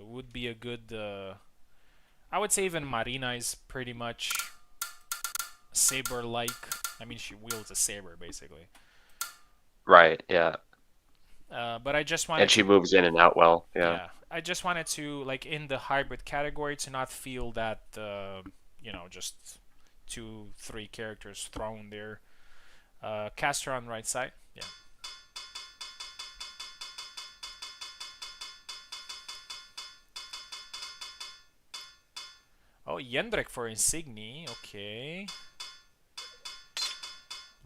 would be a good. I would say even Marina is pretty much saber-like. I mean, she wields a saber basically. Right, yeah. But I just wanted And she to, moves in and out well, yeah. yeah, I just wanted to, like, in the hybrid category, to not feel that, just 2, 3 characters thrown there. Caster on right side, yeah. Oh, Jendrik for Insigni, okay.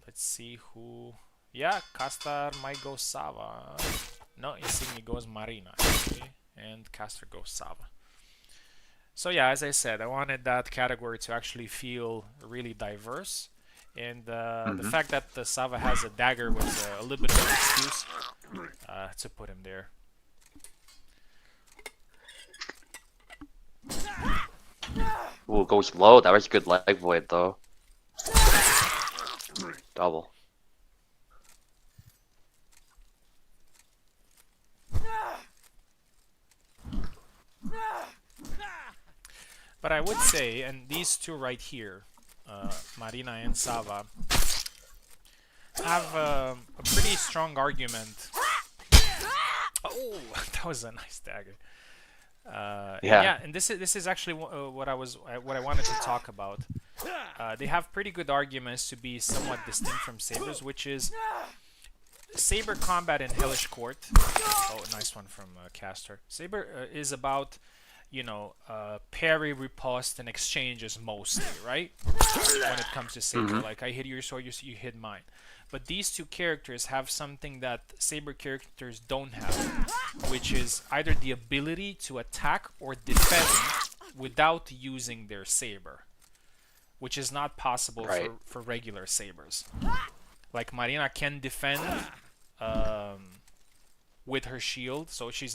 Let's see who. Yeah, Castor might go Sava. No, Insigni goes Marina, actually. And Castor goes Sava. So yeah, as I said, I wanted that category to actually feel really diverse. And the Hmm. fact that the Sava has a dagger was a little bit of an excuse to put him there. Ooh, goes low. That was a good leg void, though. Double. But I would say, and these two right here, Marina and Sava, have a pretty strong argument. Oh, that was a nice dagger. Yeah, and this is actually what I wanted to talk about. They have pretty good arguments to be somewhat distinct from sabers, which is saber combat in Hellish Quart. Oh, nice one from Castor. Saber is about, parry, riposte, and exchanges mostly, right? When it comes to saber, like I hit your sword, you hit mine. But these two characters have something that saber characters don't have, which is either the ability to attack or defend without using their saber, which is not possible Right. for regular sabers. Like Marina can defend with her shield, so she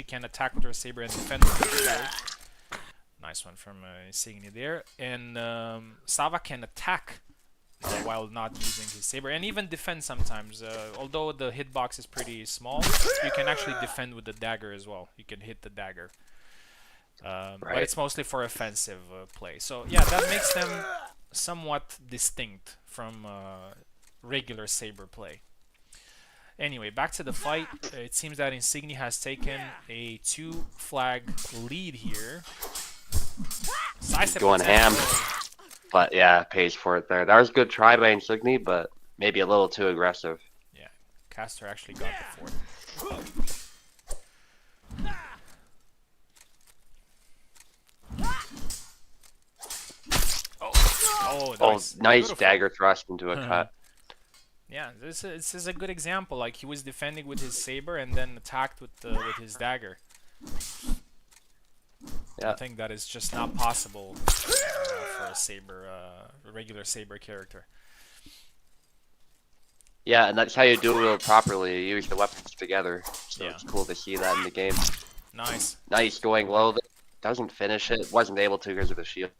can attack with her saber and defend with her shield. Nice one from Insignia there. And Sava can attack while not using his saber, and even defend sometimes. Although the hitbox is pretty small, you can actually defend with the dagger as well. You can hit the dagger. But Right. it's mostly for offensive play. So yeah, that makes them somewhat distinct from regular saber play. Anyway, back to the fight. It seems that Insignia has taken a 2-flag lead here. Sidestep Going attack. ham. But yeah, pays for it there. That was a good try by Insigny, but maybe a little too aggressive. Yeah, Caster actually got the fort. Oh, oh, Oh, nice, nice beautiful. dagger thrust into a cut. Yeah, this is a good example. Like he was defending with his saber and then attacked with his dagger. I Yeah. think that is just not possible for a saber, a regular saber character. Yeah, and that's how you do it properly. You use the weapons together. So Yeah, it's cool to see that in the game. nice. Nice going low. Doesn't finish it. Wasn't able to because of the shield.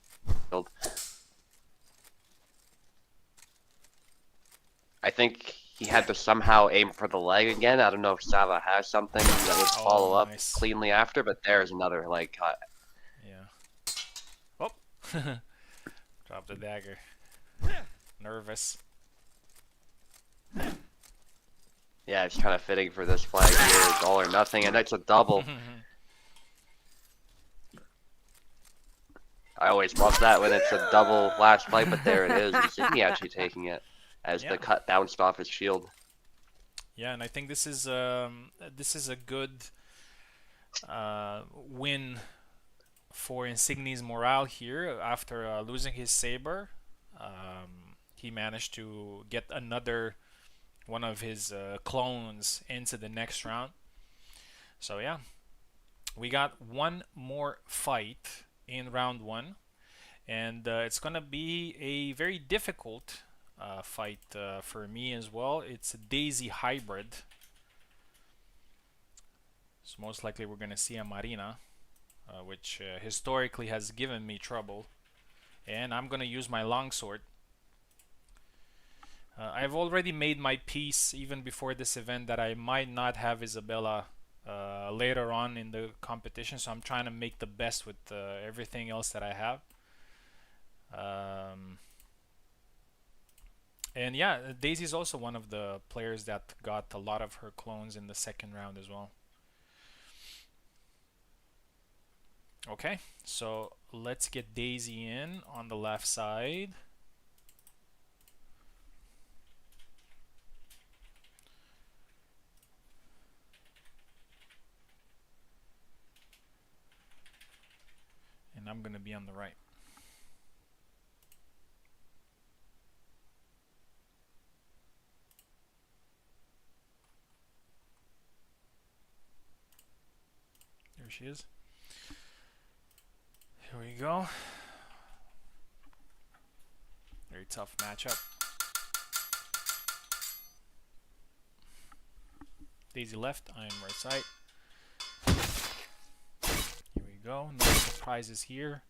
I think he had to somehow aim for the leg again. I don't know if Sava has something that would follow up Nice. cleanly after, but there's another leg cut. Yeah. Oh, drop the dagger. Nervous. Yeah, it's kind of fitting for this flag here. It's all or nothing, and it's a double. I always love that when it's a double last fight, but there it is. Insigny actually taking it as Yeah. the cut bounced off his shield. Yeah, and I think this is a good win for Insigni's morale here after losing his saber. He managed to get another one of his clones into the next round. So yeah, we got one more fight in round one, and it's gonna be a very difficult fight for me as well. It's a Daisy hybrid, so most likely we're gonna see a Marina, which historically has given me trouble, and I'm gonna use my longsword. I've already made my peace even before this event that I might not have Isabella later on in the competition, so I'm trying to make the best with everything else that I have. And yeah, Daisy is also one of the players that got a lot of her clones in the second round as well. Okay, so let's get Daisy in on the left side. And I'm gonna be on the right. There she is. Here we go. Very tough matchup. Daisy left, I am right side. Here we go. No surprises here.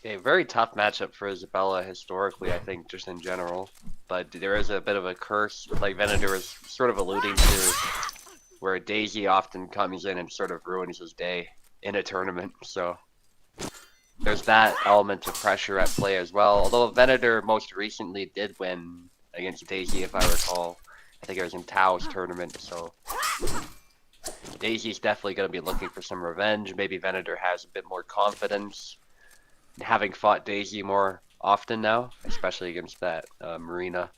A very tough matchup for Isabella historically, I think, just in general. But there is a bit of a curse, like Venator is sort of alluding to, where Daisy often comes in and sort of ruins his day in a tournament. So there's that element of pressure at play as well. Although Venator most recently did win against Daisy, if I recall. I think it was in Tao's tournament, so Daisy's definitely going to be looking for some revenge. Maybe Venator has a bit more confidence having fought Daisy more often now, especially against that Marina.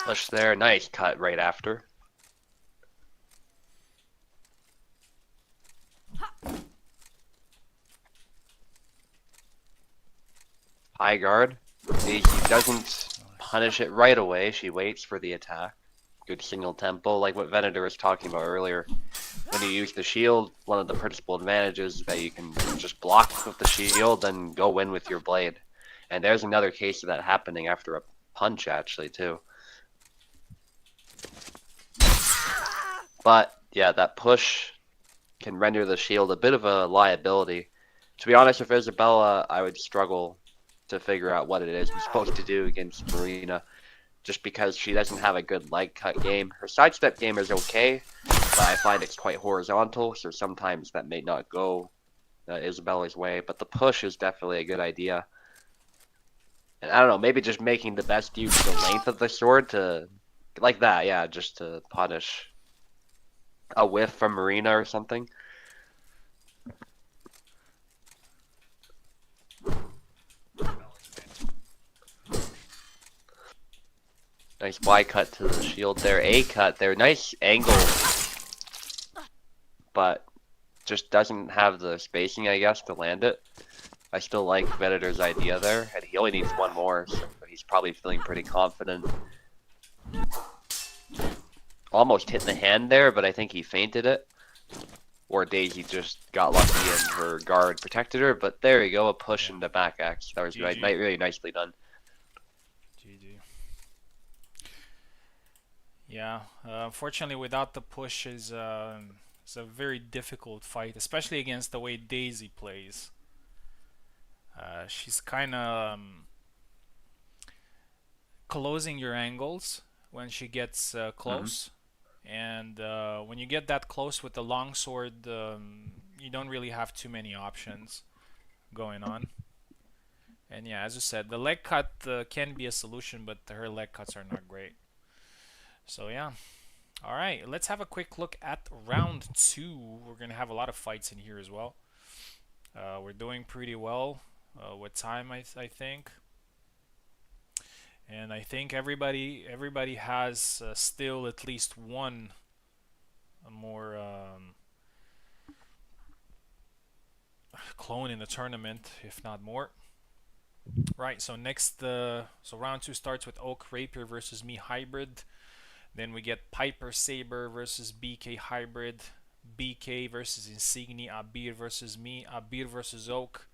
Push there, nice cut right after. High guard. Daisy doesn't punish it right away, she waits for the attack. Good single tempo, like what Venator was talking about earlier. When you use the shield, one of the principal advantages is that you can just block with the shield and go in with your blade. And there's another case of that happening after a punch actually too. But yeah, that push can render the shield a bit of a liability. To be honest, with Isabella, I would struggle to figure out what it is I'm supposed to do against Marina, just because she doesn't have a good leg cut game. Her sidestep game is okay, but I find it's quite horizontal, so sometimes that may not go Isabella's way. But the push is definitely a good idea. And I don't know, maybe just making the best use of the length of the sword to, like that, yeah, just to punish a whiff from Marina or something. Nice Y cut to the shield there. A cut there. Nice angle, but just doesn't have the spacing, I guess, to land it. I still like Venator's idea there, and he only needs one more, so he's probably feeling pretty confident. Almost hit the hand there, but I think he feinted it. Or Daisy just got lucky and her guard protected her, but there you go, a push into back X. That was really nicely done. GG. Yeah, unfortunately, without the push is it's a very difficult fight, especially against the way Daisy plays. She's kind of closing your angles when she gets close, and when you get that close with the longsword, you don't really have too many options going on. And yeah, as you said, the leg cut can be a solution, but her leg cuts are not great. So yeah. All right, let's have a quick look at round 2. We're going to have a lot of fights in here as well. We're doing pretty well with time, I think. And I think everybody has still at least one more clone in the tournament, if not more. Right, so next, so round 2 starts with Oak Rapier versus me Hybrid. Then we get Piper Saber versus BK Hybrid, BK versus Insignia, Abir versus me, Abir versus Oak,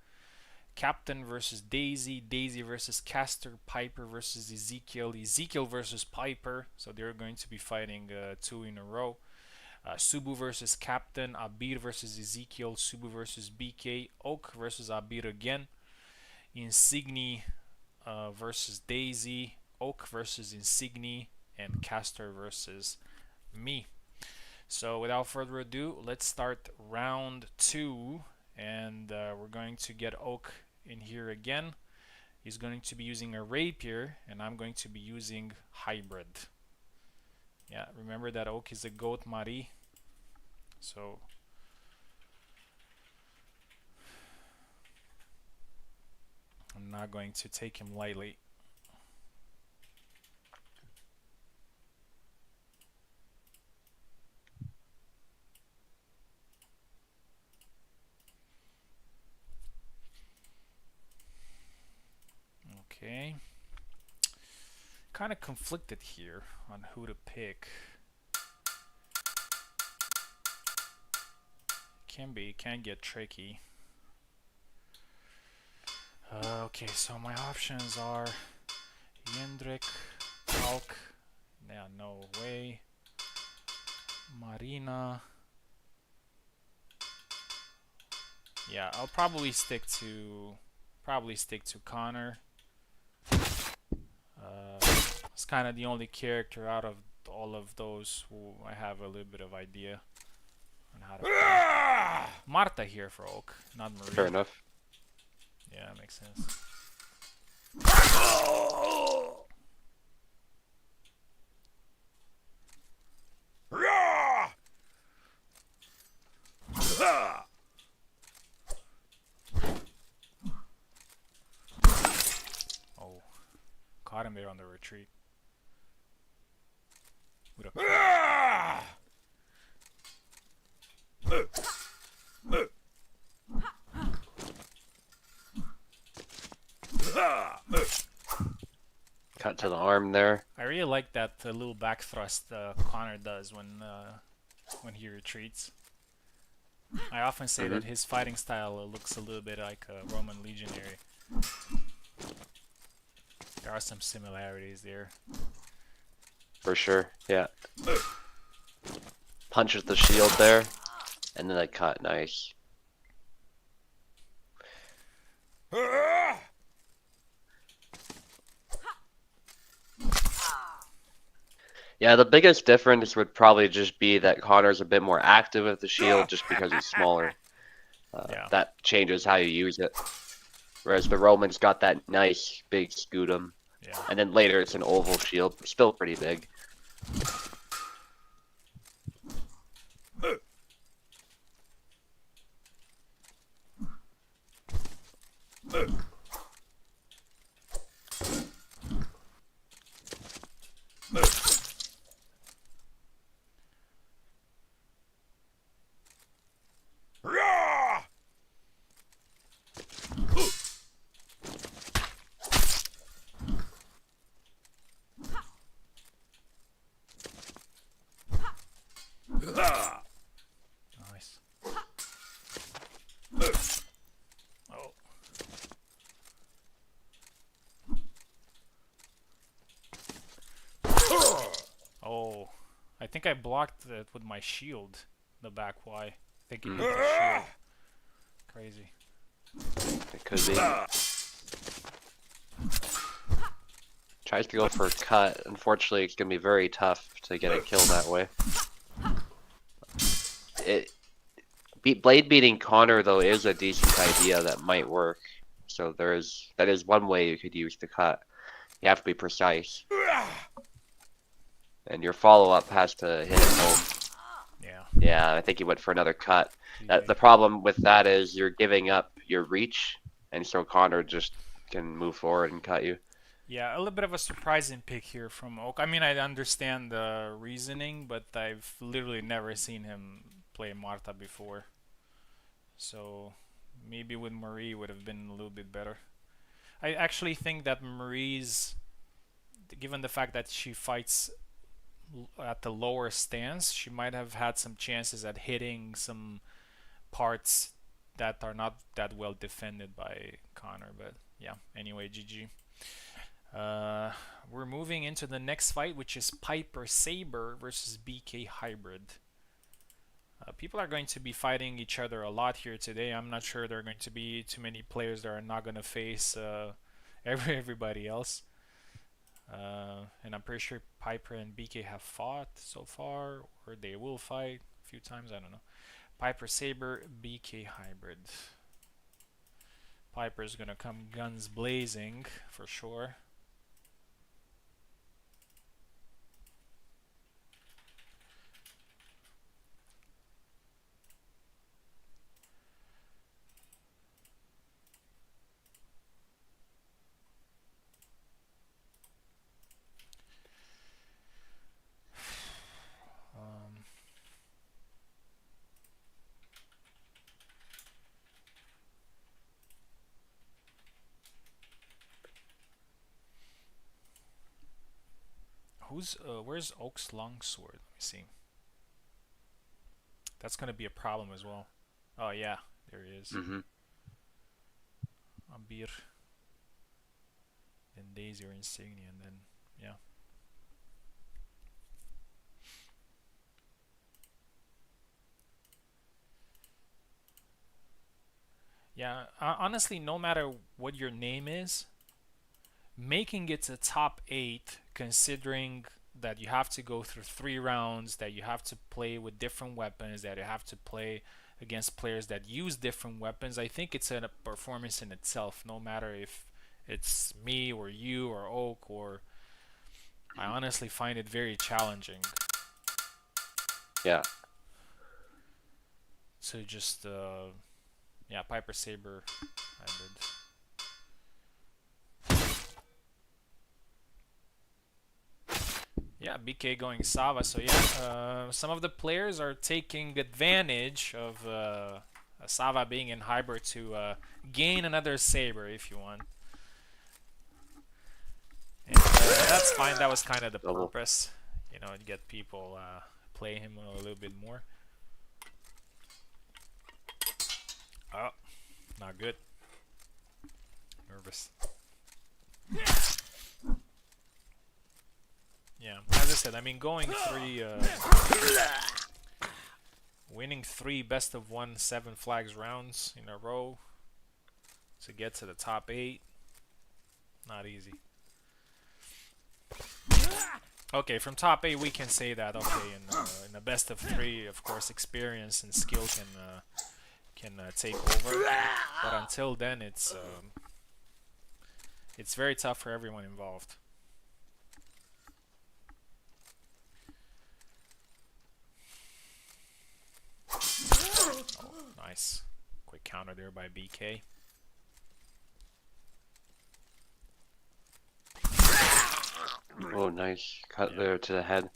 Captain versus Daisy, Daisy versus Caster, Piper versus Ezekiel, Ezekiel versus Piper. So they're going to be fighting 2 in a row. Subu versus Captain, Abir versus Ezekiel, Subu versus BK, Oak versus Abir again, Insignia versus Daisy, Oak versus Insignia, and Caster versus me. So without further ado, let's start round 2, and we're going to get Oak in here again. He's going to be using a rapier, and I'm going to be using hybrid. Yeah, remember that Oak is a goat Marie, so I'm not going to take him lightly. Okay. Kind of conflicted here on who to pick. Can get tricky. Okay, so my options are Yendrik, Hulk, yeah, no way, Marina. Yeah, I'll probably stick to Connor. It's kind of the only character out of all of those who I have a little bit of idea on how to play. Marta here for Oak, not Marie. Fair enough. Yeah, that makes sense. Oh, caught him there on the retreat. Cut to the arm there. I really like that little back thrust Connor does when he retreats. I often say that his fighting style looks a little bit like a Roman legionary. There are some similarities there. For sure. Yeah. Punches the shield there, and then I cut. Nice. Yeah, the biggest difference would probably just be that Connor's a bit more active with the shield just because he's smaller. Yeah. That changes how you use it. Whereas the Roman's got that nice big scutum. Yeah. And then later it's an oval shield, still pretty big. Nice. Oh. Oh. I think I blocked it with my shield. The back Y. I think it hit the shield. Crazy. It could be. Tries to go for a cut. Unfortunately, it's going to be very tough to get a kill that way. Blade beating Connor, though, is a decent idea that might work. So that is one way you could use the cut. You have to be precise. And your follow-up has to hit it home. Yeah. Yeah, I think he went for another cut. GG. The problem with that is you're giving up your reach, and so Connor just can move forward and cut you. Yeah, a little bit of a surprising pick here from Oak. I mean, I understand the reasoning, but I've literally never seen him play Marta before. So maybe with Marie would have been a little bit better. I actually think that Marie's, given the fact that she fights at the lower stance, she might have had some chances at hitting some parts that are not that well defended by Connor. But yeah, anyway, GG. We're moving into the next fight, which is Piper Saber versus BK Hybrid. People are going to be fighting each other a lot here today. I'm not sure there are going to be too many players that are not going to face everybody else. And I'm pretty sure Piper and BK have fought so far, or they will fight a few times. I don't know. Piper Saber, BK Hybrid. Piper's gonna come guns blazing for sure. Where's Oak's longsword? Let me see. That's gonna be a problem as well. Oh yeah, there he is. Ambir. Then Daisy or Insignia, and then yeah. Yeah, honestly, no matter what your name is, making it to top 8, considering that you have to go through 3 rounds, that you have to play with different weapons, that you have to play against players that use different weapons, I think it's a performance in itself, no matter if it's me or you or Oak, or I honestly find it very challenging. Yeah. So just yeah, Piper Saber Hybrid. Yeah, BK going Sava. So yeah, some of the players are taking advantage of Sava being in hybrid to gain another Saber if you want. And that's fine. That was kind of the purpose, you know, to get people play him a little bit more. Oh, not good. Nervous. Yeah, as I said, I mean, winning three best of one 7 flags rounds in a row to get to the top 8, not easy. Okay, from top 8 we can say that. Okay, in a best of 3, of course, experience and skill can take over. But until then, it's very tough for everyone involved. Oh, nice. Quick counter there by BK. Oh, nice cut Yeah. there to the head.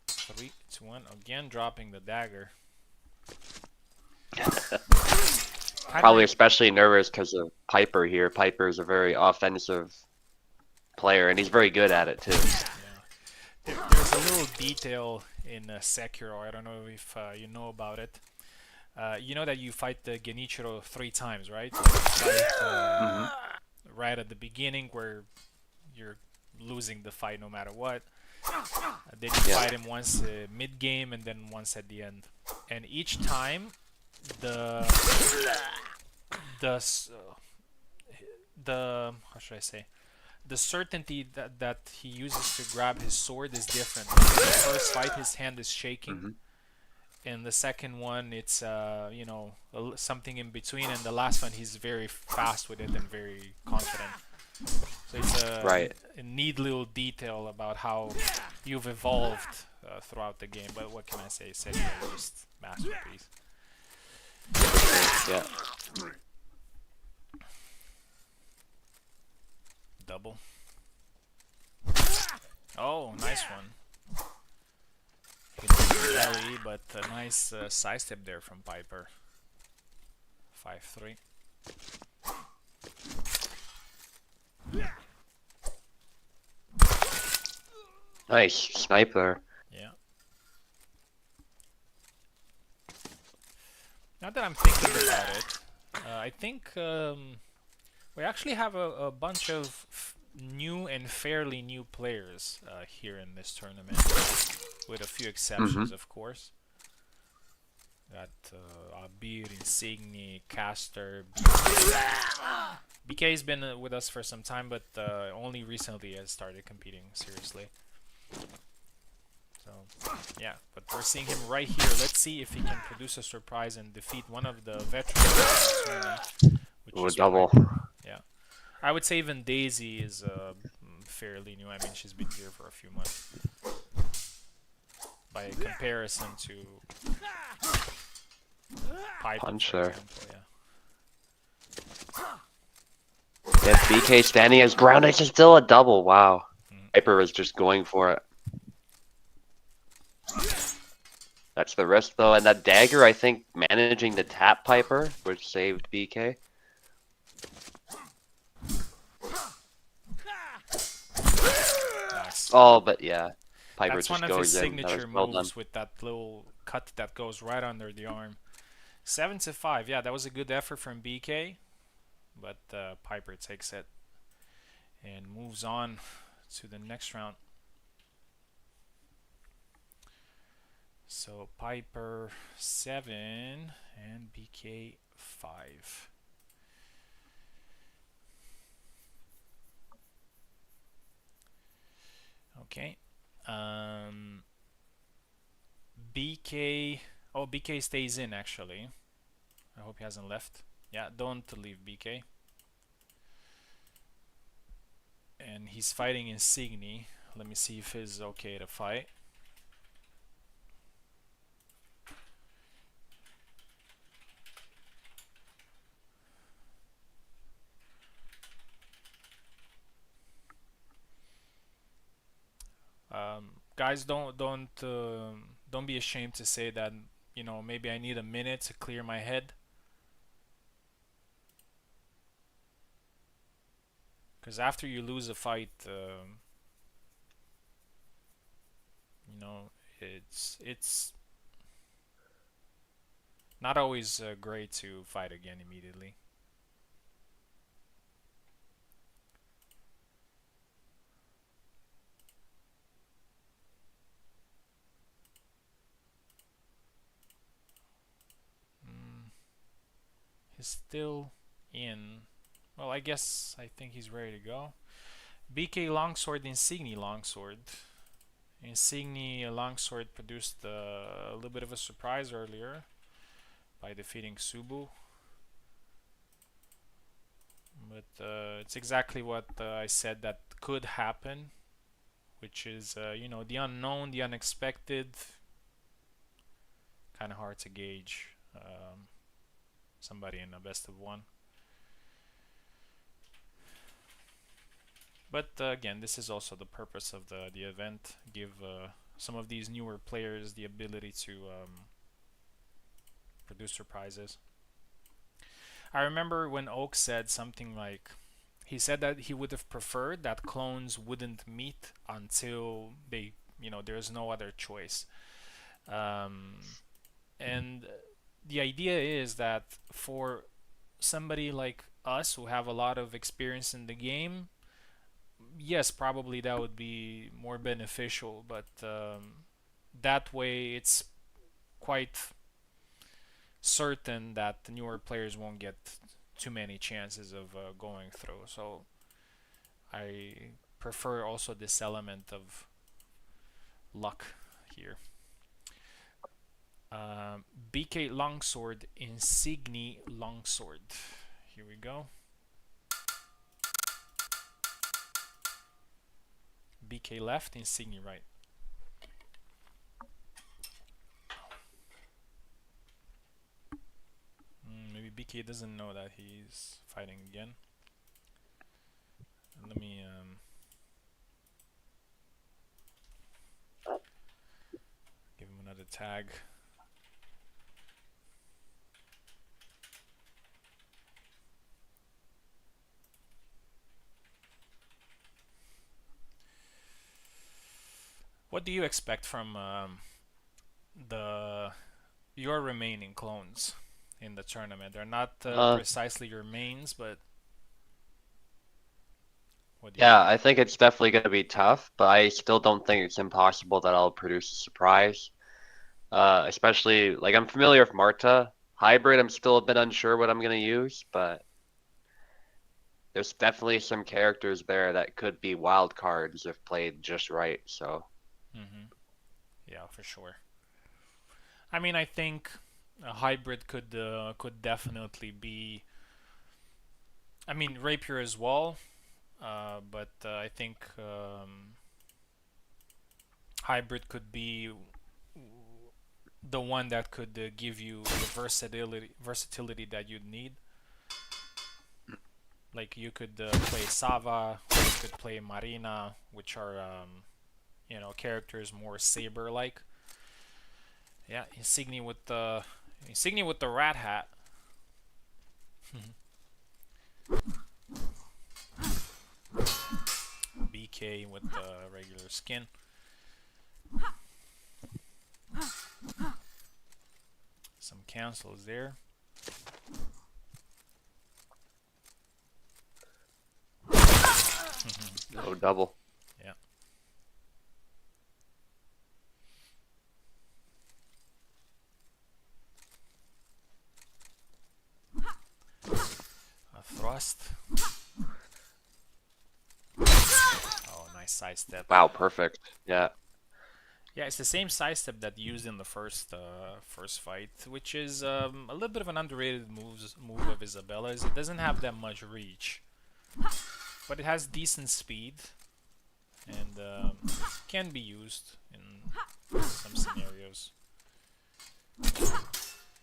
3, 2, 1. Again, dropping the dagger. Probably especially nervous because of Piper here. Piper is a very offensive player, and he's very good at it too. Yeah. There's a little detail in Sekiro. I don't know if you know about it. You know that you fight the Genichiro 3 times, right? You fight right at the beginning where you're losing the fight no matter what. Then you fight him once mid game and then once at the end. And each time the the the how should I say, the certainty that he uses to grab his sword is different. In the first fight, his hand is shaking. In the second one, it's you know, something in between, and the last one he's very fast with it and very confident. So it's a neat little detail about how you've evolved throughout the game. But what can I say? Sekiro is just masterpiece. Yeah. Double. Oh, nice one. Belly, but a nice side step there from Piper. 5-3. Nice sniper. Yeah. Now that I'm thinking about it, I think we actually have a bunch of new and fairly new players here in this tournament, with a few exceptions, of course. Got Abir, Insigni, Caster. BK's been with us for some time, but only recently has started competing seriously. So, yeah, but we're seeing him right here. Let's see if he can produce a surprise and defeat one of the veterans. Ooh, double. Yeah. I would say even Daisy is fairly new. I mean, she's been here for a few months. By comparison to Piper, Puncher. for example, Yeah, BK standing as ground. It's still a double. Wow. Piper was just going for it. That's the risk, though. And that dagger, I think, managing to tap Piper, which saved BK. Nice. Oh, but yeah. Piper That's just one of his goes in. signature Well moves done. with that little cut that goes right under the arm. 7-5. Yeah, that was a good effort from BK, but Piper takes it and moves on to the next round. So Piper 7 and BK 5. Okay. BK. Oh, BK stays in actually. I hope he hasn't left. Yeah, don't leave BK. And he's fighting Insigni. Let me see if he's okay to fight. Guys, don't be ashamed to say that, you know, maybe I need a minute to clear my head. Because after you lose a fight, you know, it's not always great to fight again immediately. is still in. Well, I guess I think he's ready to go. BK Longsword, Insignia Longsword. Insignia Longsword produced a little bit of a surprise earlier by defeating Subu. But it's exactly what I said that could happen, which is, you know, the unknown, the unexpected. Kind of hard to gauge somebody in a best of one. But again, this is also the purpose of the event. Give some of these newer players the ability to produce surprises. I remember when Oak said something like, he said that he would have preferred that clones wouldn't meet until they, you know, there's no other choice. And the idea is that for somebody like us who have a lot of experience in the game, yes, probably that would be more beneficial, but that way it's quite certain that the newer players won't get too many chances of going through. So I prefer also this element of luck here. BK Longsword, Insignia Longsword. Here we go. BK left, Insignia right. Maybe BK doesn't know that he's fighting again. Let me give him another tag. What do you expect from your remaining clones in the tournament? They're not precisely your mains, but what do you Yeah, think? I think it's definitely going to be tough, but I still don't think it's impossible that I'll produce a surprise. Especially, like, I'm familiar with Marta. Hybrid, I'm still a bit unsure what I'm going to use, but there's definitely some characters there that could be wild cards if played just right, so. Yeah, for sure. I mean, I think a hybrid could definitely be. I mean, rapier as well, but I think hybrid could be the one that could give you the versatility that you'd need. Like you could play Sava, or you could play Marina, which are you know, characters more saber-like. Yeah, Insignia with the rat hat. BK with the regular skin. Some cancels there. No double. Yeah. A thrust. Oh, nice sidestep. Wow, perfect. Yeah. Yeah, it's the same sidestep that used in the first fight, which is a little bit of an underrated move of Isabella's. It doesn't have that much reach, but it has decent speed, and can be used in some scenarios.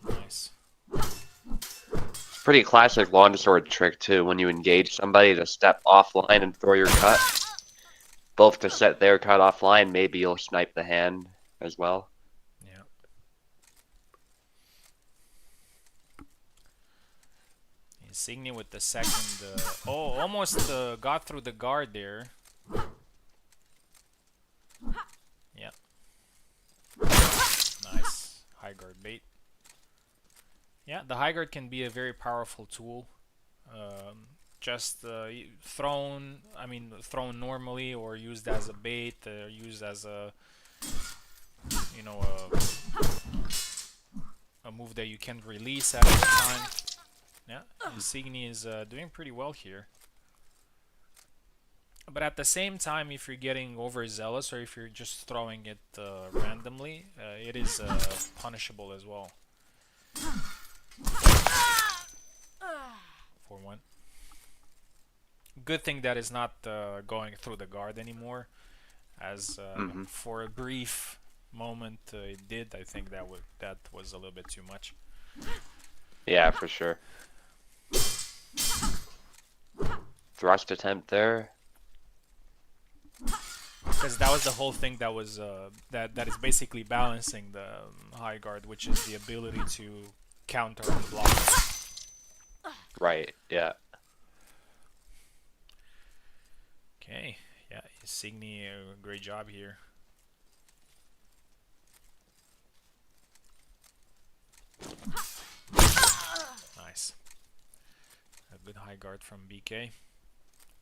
Nice. It's pretty classic longsword trick too, when you engage somebody to step offline and throw your cut. Both to set their cut offline, maybe you'll snipe the hand as well. Yeah. Insignia with the second. Oh, almost got through the guard there. Yeah. Nice. High guard bait. Yeah, the high guard can be a very powerful tool. Just thrown normally, or used as a bait, used as a, you know, a move that you can release at any time. Yeah, Yeah, Insigne is doing pretty well here. But at the same time, if you're getting overzealous or if you're just throwing it randomly, it is punishable as well. 4-1. Good thing that is not going through the guard anymore, as for a brief moment it did. I think that was a little bit too much. Yeah, for sure. Thrust attempt there. Because that was the whole thing that was that is basically balancing the high guard, which is the ability to counter and block. Right, yeah. Okay, yeah, Insigne, great job here. Nice. A good high guard from BK.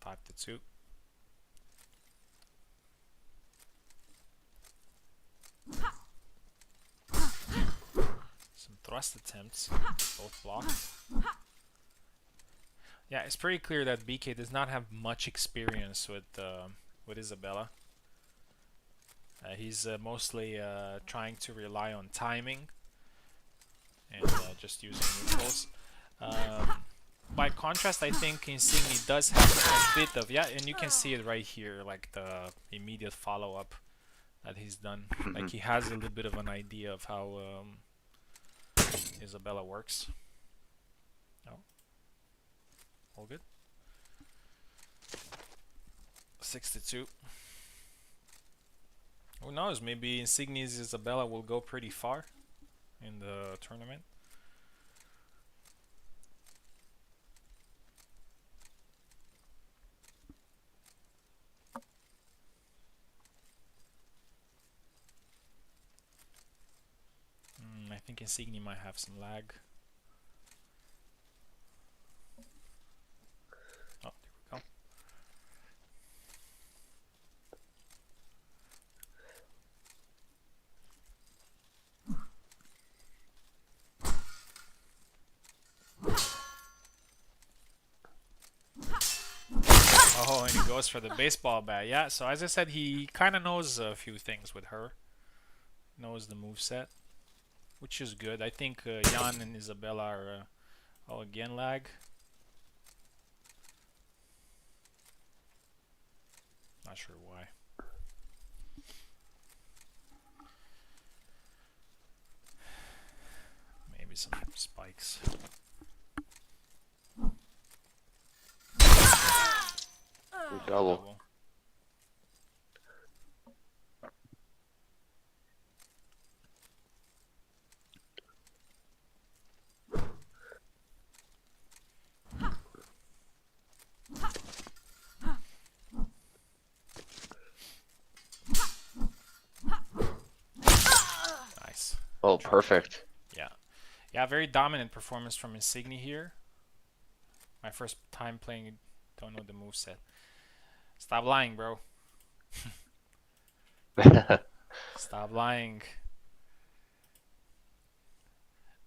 5-2. Some thrust attempts, both blocked. Yeah, it's pretty clear that BK does not have much experience with Isabella. He's mostly trying to rely on timing and just using neutrals. By contrast, I think Insigne does have a bit of, yeah, and you can see it right here, like the immediate follow-up that he's done. Like he has a little bit of an idea of how Isabella works. Oh, all good. 6-2. Who knows? Maybe Insigne's Isabella will go pretty far in the tournament. I think Insigne might have some lag. Oh, there we go. Oh, and he goes for the baseball bat. Yeah, so as I said, he kind of knows a few things with her. Knows the moveset, which is good. I think Jan and Isabella are... oh, again lag. Not sure why. Maybe some spikes. Double. Nice. Oh, perfect. Yeah. Yeah, very dominant performance from Insigne here. My first time playing, don't know the moveset. Stop lying, bro. Stop lying.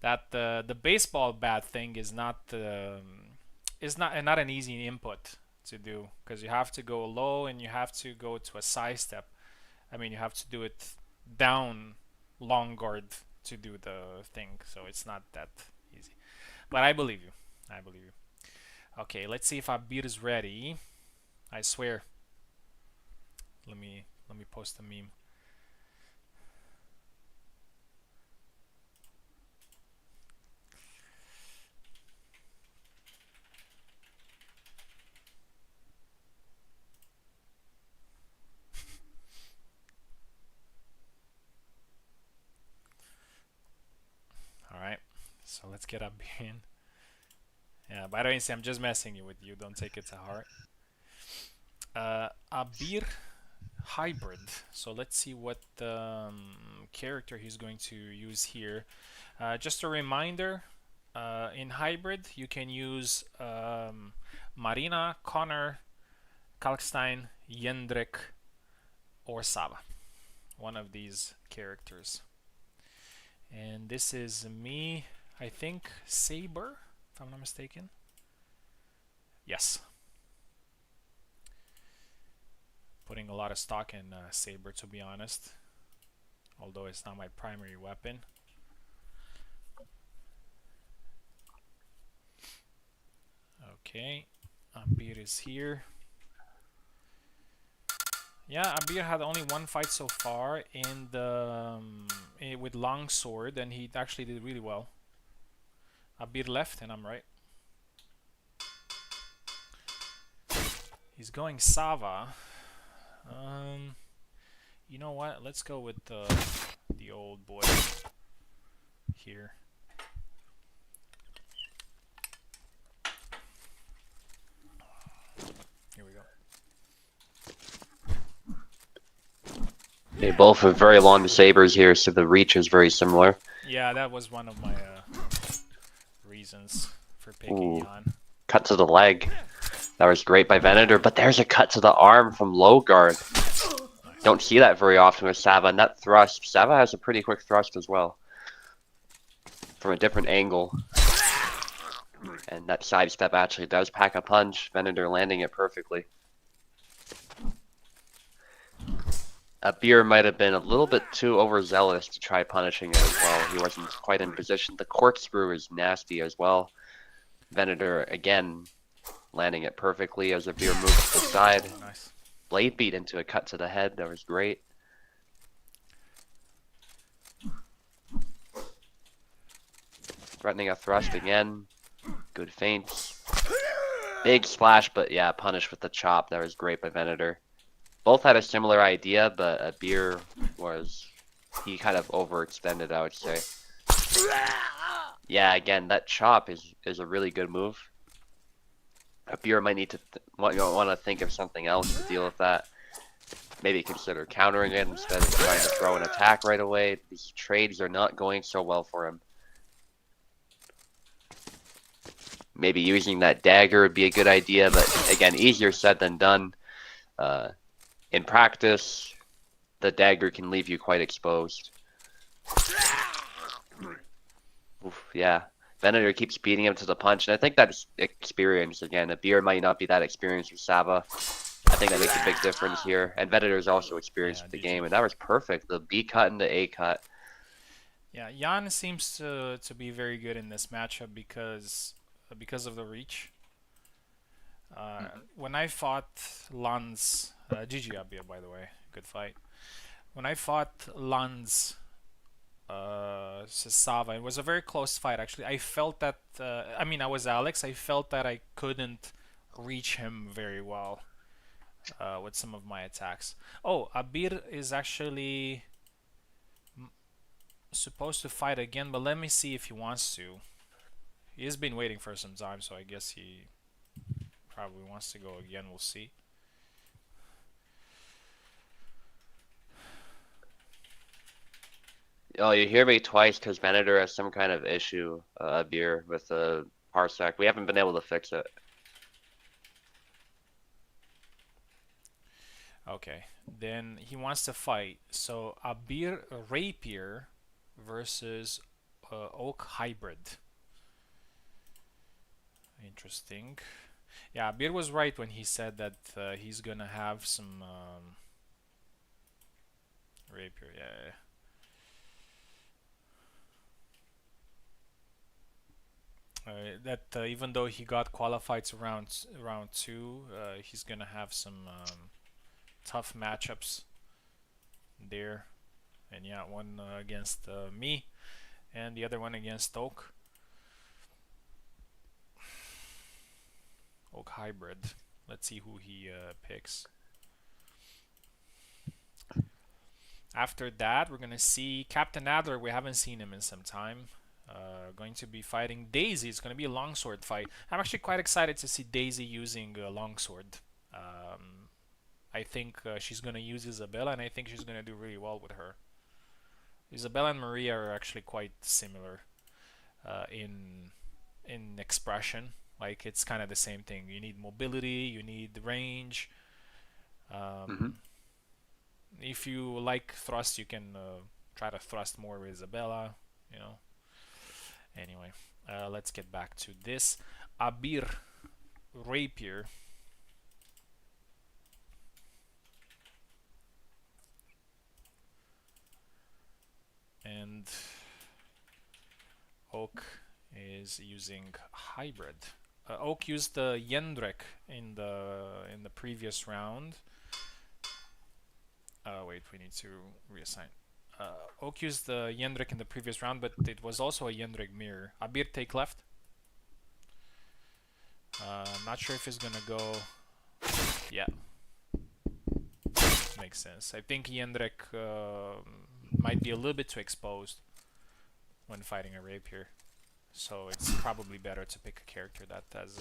That the baseball bat thing is not not an easy input to do, because you have to go low and you have to go to a side step. I mean, you have to do it down long guard to do the thing, so it's not that easy. But I believe you. I believe you. Okay, let's see if Abir is ready. I swear. Let me post a meme. Alright, so let's get Abir in. Yeah, by the way, I'm just messing with you. Don't take it to heart. Abir hybrid. So let's see what character he's going to use here. Just a reminder, in hybrid you can use Marina, Connor, Kalkstein, Jendrik, or Saba. One of these characters. And this is me, I think, Saber, if if I'm not mistaken. Yes. Putting a lot of stock in Saber, to be honest. Although it's not my primary weapon. Okay. Abir is here. Yeah, Abir had only one fight so far in the with longsword, and he actually did really well. Abir left, and I'm right. He's going Sava. Um, you know what? Let's go with the old boy here. Here we go. They both have very long sabers here, so the reach is very similar. Yeah, that was one of my reasons for picking Ooh, Jan. cut to the leg. That was great by Venator, but there's a cut to the arm from low guard. Don't see that very often with Sava, and that thrust. Sava has a pretty quick thrust as well. From a different angle. And that sidestep actually does pack a punch. Venator landing it perfectly. Beer might have been a little bit too overzealous to try punishing it as well. He wasn't quite in position. The corkscrew is nasty as well. Venator, again, landing it perfectly as Beer moves to the side. Oh, nice. Blade beat into a cut to the head. That was great. Threatening a thrust again. Good feints. Big splash, but yeah, punished with the chop. That was great by Venator. Both had a similar idea, but Beer was... he kind of overextended, I would say. Yeah, again, that chop is a really good move. Beer might need to want to think of something else to deal with that. Maybe consider countering it instead of trying to throw an attack right away. These trades are not going so well for him. Maybe using that dagger would be a good idea, but again, easier said than done. In practice, the dagger can leave you quite exposed. Oof, yeah, Venator keeps beating him to the punch, and I think that's experience again. A Beer might not be that experienced with Sava. I think that makes a big difference here. And Venator is also experienced with the game, and that was perfect. The B cut into A cut. Yeah, Jan seems to be very good in this matchup because of the reach. When I fought Lanz, GG Abir, by the way, good fight. When I fought Lanz Sava, it was a very close fight actually. I felt that, I mean, I was Alex, I felt that I couldn't reach him very well with some of my attacks. Oh, Abir is actually supposed to fight again, but let me see if he wants to. He has been waiting for some time, so I guess he probably wants to go again. We'll see. Oh, you hear me twice because Venator has some kind of issue, Beer, with the Parsec. We haven't been able to fix it. Okay, then he wants to fight. So Abir Rapier versus Oak Hybrid. Interesting. Yeah, Abir was right when he said that he's gonna have some Rapier. Yeah. That even though he got qualified to round two, he's gonna have some tough matchups there. And yeah, one against me, and the other one against Oak Hybrid. Let's see who he picks. After that, we're gonna see Captain Adler. We haven't seen him in some time. Going to be fighting Daisy. It's going to be a longsword fight. I'm actually quite excited to see Daisy using a longsword. I think she's going to use Isabella, and I think she's going to do really well with her. Isabella and Maria are actually quite similar in expression. Like, it's kind of the same thing. You need mobility, you need range. If you like thrust, you can try to thrust more with Isabella, you know. Anyway, Let's get back to this. Abir rapier. And Oak is using hybrid. Oak used the Yendrek in the previous round. Wait, we need to reassign. Oak used the Yendrek in the previous round, but it was also a Yendrek mirror. Abir take left. Not sure if he's gonna go. Yeah, makes sense. I think Yendrek might be a little bit too exposed when fighting a rapier, so it's probably better to pick a character that has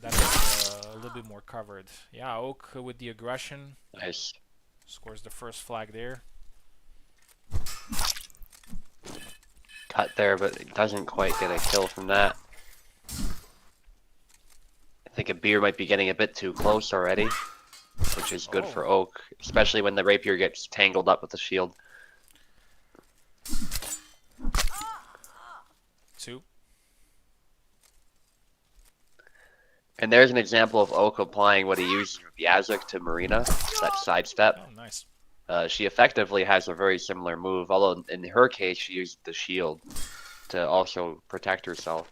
a little bit more covered. Yeah, Oak with the aggression. Nice. Scores the first flag there. Cut there, but it doesn't quite get a kill from that. I think a beer might be getting a bit too close already, which is good for Oak, especially when the rapier gets tangled up with the shield. 2. And there's an example of Oak applying what he used with Yazuk to Marina, that sidestep. Oh, nice. She effectively has a very similar move, although in her case she used the shield to also protect herself.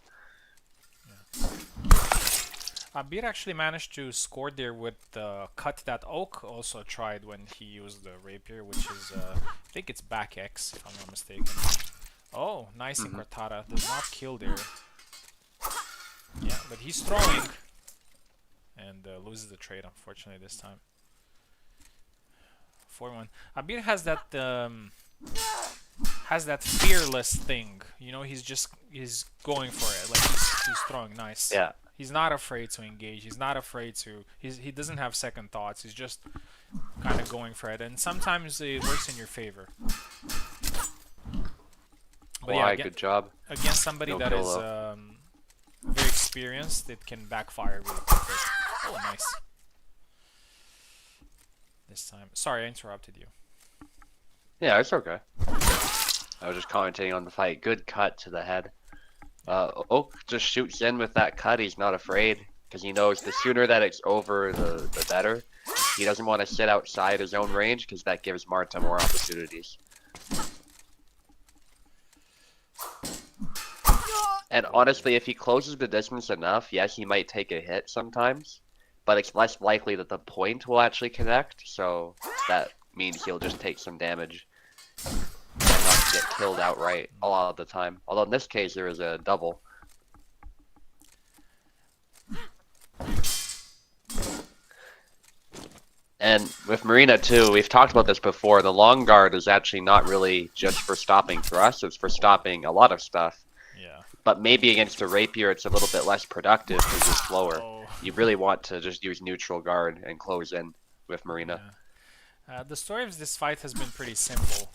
Abir actually managed to score there with the cut that Oak also tried when he used the rapier, which is, I think it's back X, if I'm not mistaken. Oh, nice Incortata. Does not kill there. Yeah, but he's throwing. And loses the trade, unfortunately, this time. 4-1. Abir has that fearless thing. You know, he's going for it. Like he's throwing nice. Yeah. He's not afraid to engage. He's not afraid to. He doesn't have second thoughts. He's just kind of going for it, and sometimes it works in your favor. But Why? yeah, Good job. Against somebody No that is very experienced, it can backfire really quickly. Oh, nice. This time. Sorry, I interrupted you. Yeah, it's okay. I was just commenting on the fight. Good cut to the head. Oak just shoots in with that cut. He's not afraid because he knows the sooner that it's over, the better. He doesn't want to sit outside his own range because that gives Marta more opportunities. And honestly, if he closes the distance enough, yes, he might take a hit sometimes, but it's less likely that the point will actually connect, so that means he'll just take some damage and not get killed outright a lot of the time. Although in this case, there is a double. And with Marina too, we've talked about this before, the long guard is actually not really just for stopping thrusts, it's for stopping a lot of stuff. Yeah. But maybe against a rapier, it's a little bit less productive because you're slower. Oh. You really want to just use neutral guard and close in with Marina. Yeah. The story of this fight has been pretty simple,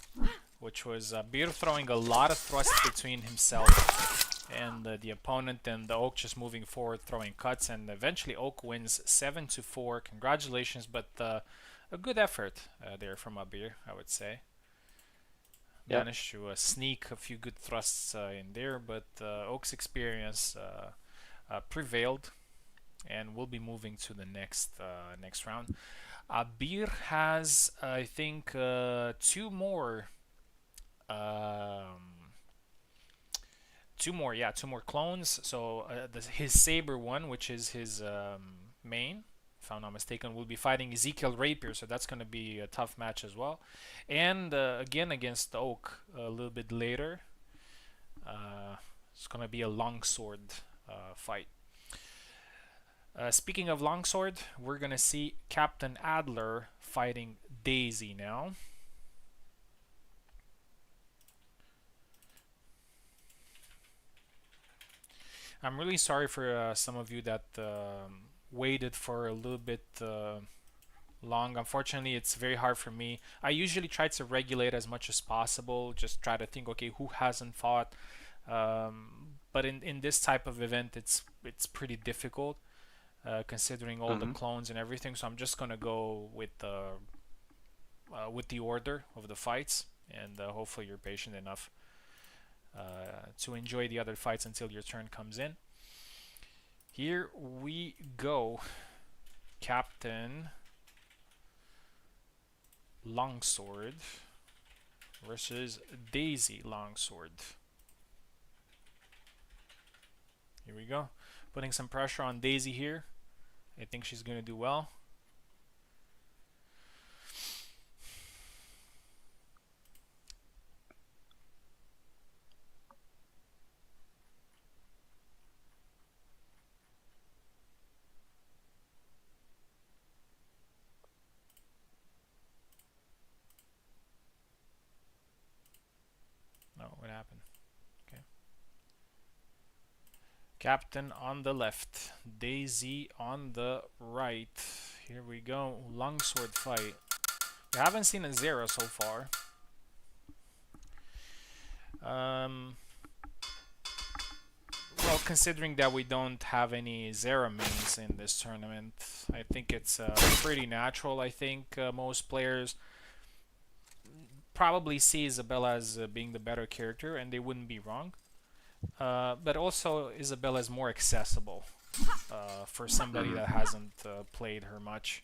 which was Beer throwing a lot of thrust between himself and the opponent, and the Oak just moving forward, throwing cuts, and eventually Oak wins 7-4. Congratulations, but a good effort there from Abir, I would say. Yep. Managed to sneak a few good thrusts in there, but Oak's experience prevailed, and we'll be moving to the next round. Abir has, I think, two more clones. So his Saber one, which is his main, if I'm not mistaken, will be fighting Ezekiel Rapier, so that's going to be a tough match as well. And again against Oak a little bit later. It's going to be a longsword fight. Speaking of longsword, we're going to see Captain Adler fighting Daisy now. I'm really sorry for some of you that waited for a little bit long. Unfortunately, it's very hard for me. I usually try to regulate as much as possible, just try to think, okay, who hasn't fought? But in this type of event, it's pretty difficult considering all the clones and everything. So I'm just gonna go with the order of the fights, and hopefully you're patient enough. to enjoy the other fights until your turn comes in. Here we go. Captain Longsword versus Daisy Longsword. Here we go. Putting some pressure on Daisy here. I think she's going to do well. No, what happened? Okay. Captain on the left, Daisy on the right. Here we go. Longsword fight. We haven't seen a Zera so far. Well, considering that we don't have any Zera mains in this tournament, I think it's pretty natural. I think most players probably see Isabella as being the better character, and they wouldn't be wrong. But also, Isabella is more accessible for somebody that hasn't played her much,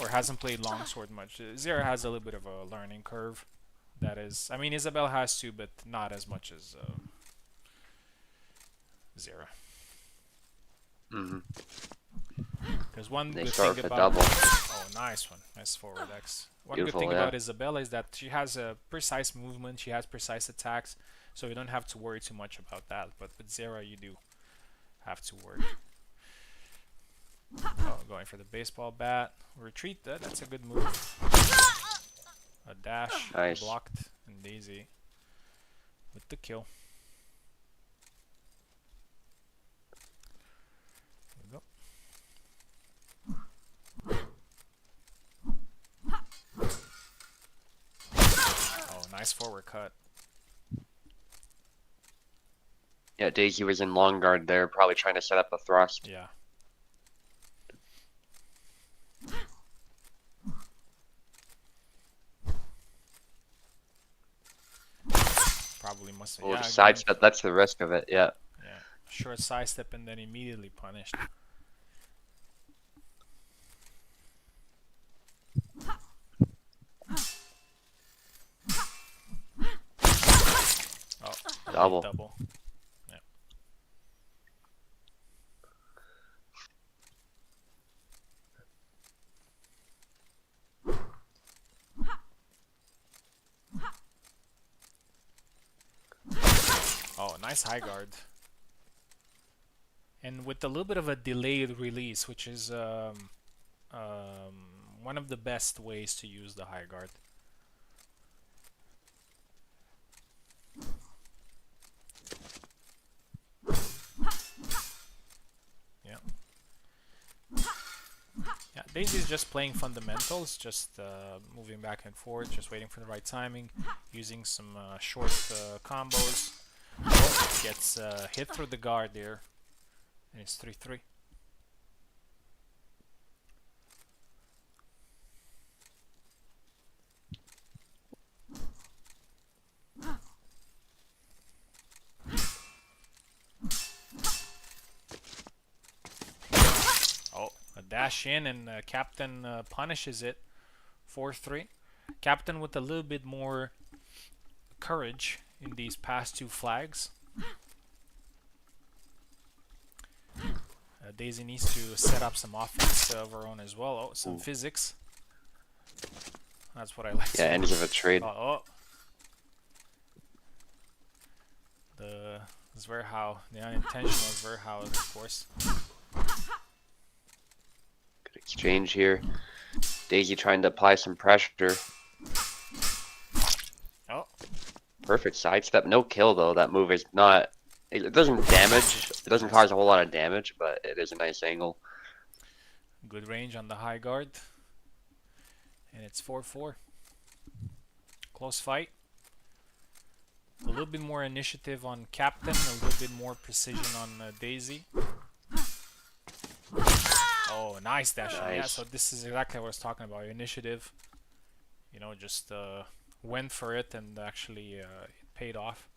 or hasn't played Longsword much. Zera has a little bit of a learning curve. That is, I mean, Isabella has to, but not as much as Zera. Because one They good start thing with a about double. oh, nice one, nice forward X. One Beautiful, good thing yeah. about Isabella is that she has a precise movement, she has precise attacks, so you don't have to worry too much about that. But with Zera, you do have to worry. Oh, going for the baseball bat. Retreat, that's a good move. A dash, Nice. blocked, and Daisy with the kill. There we go. Oh, nice forward cut. Yeah, Daisy was in long guard there, probably trying to set up a thrust. Yeah. Probably must have. Oh, Yeah, the sidestep, that's the risk of it, yeah. Yeah. Short sidestep and then immediately punished. Oh, Double. double. Yeah. Oh, nice high guard. And with a little bit of a delayed release, which is one of the best ways to use the high guard. Yeah. Yeah, Daisy's just playing fundamentals, just moving back and forth, just waiting for the right timing, using some short combos. Oh, gets hit through the guard there, and it's 3-3. Oh, a dash in, and Captain punishes it. 4-3. Captain with a little bit more courage in these past two flags. Daisy needs to set up some offense of her own as well. Oh, some physics. That's what I like. Yeah, ends of a trade. Oh. The Zwerhau, the unintentional Zwerhau, of course. Good exchange here. Daisy trying to apply some pressure. Oh. Perfect sidestep. No kill though. That move is not. It doesn't damage. It doesn't cause a whole lot of damage, but it is a nice angle. Good range on the high guard. And it's 4-4. Close fight. A little bit more initiative on Captain, a little bit more precision on Daisy. Oh, nice dash. Nice. Yeah, so this is exactly what I was talking about. Initiative. You know, just went for it and actually it paid off.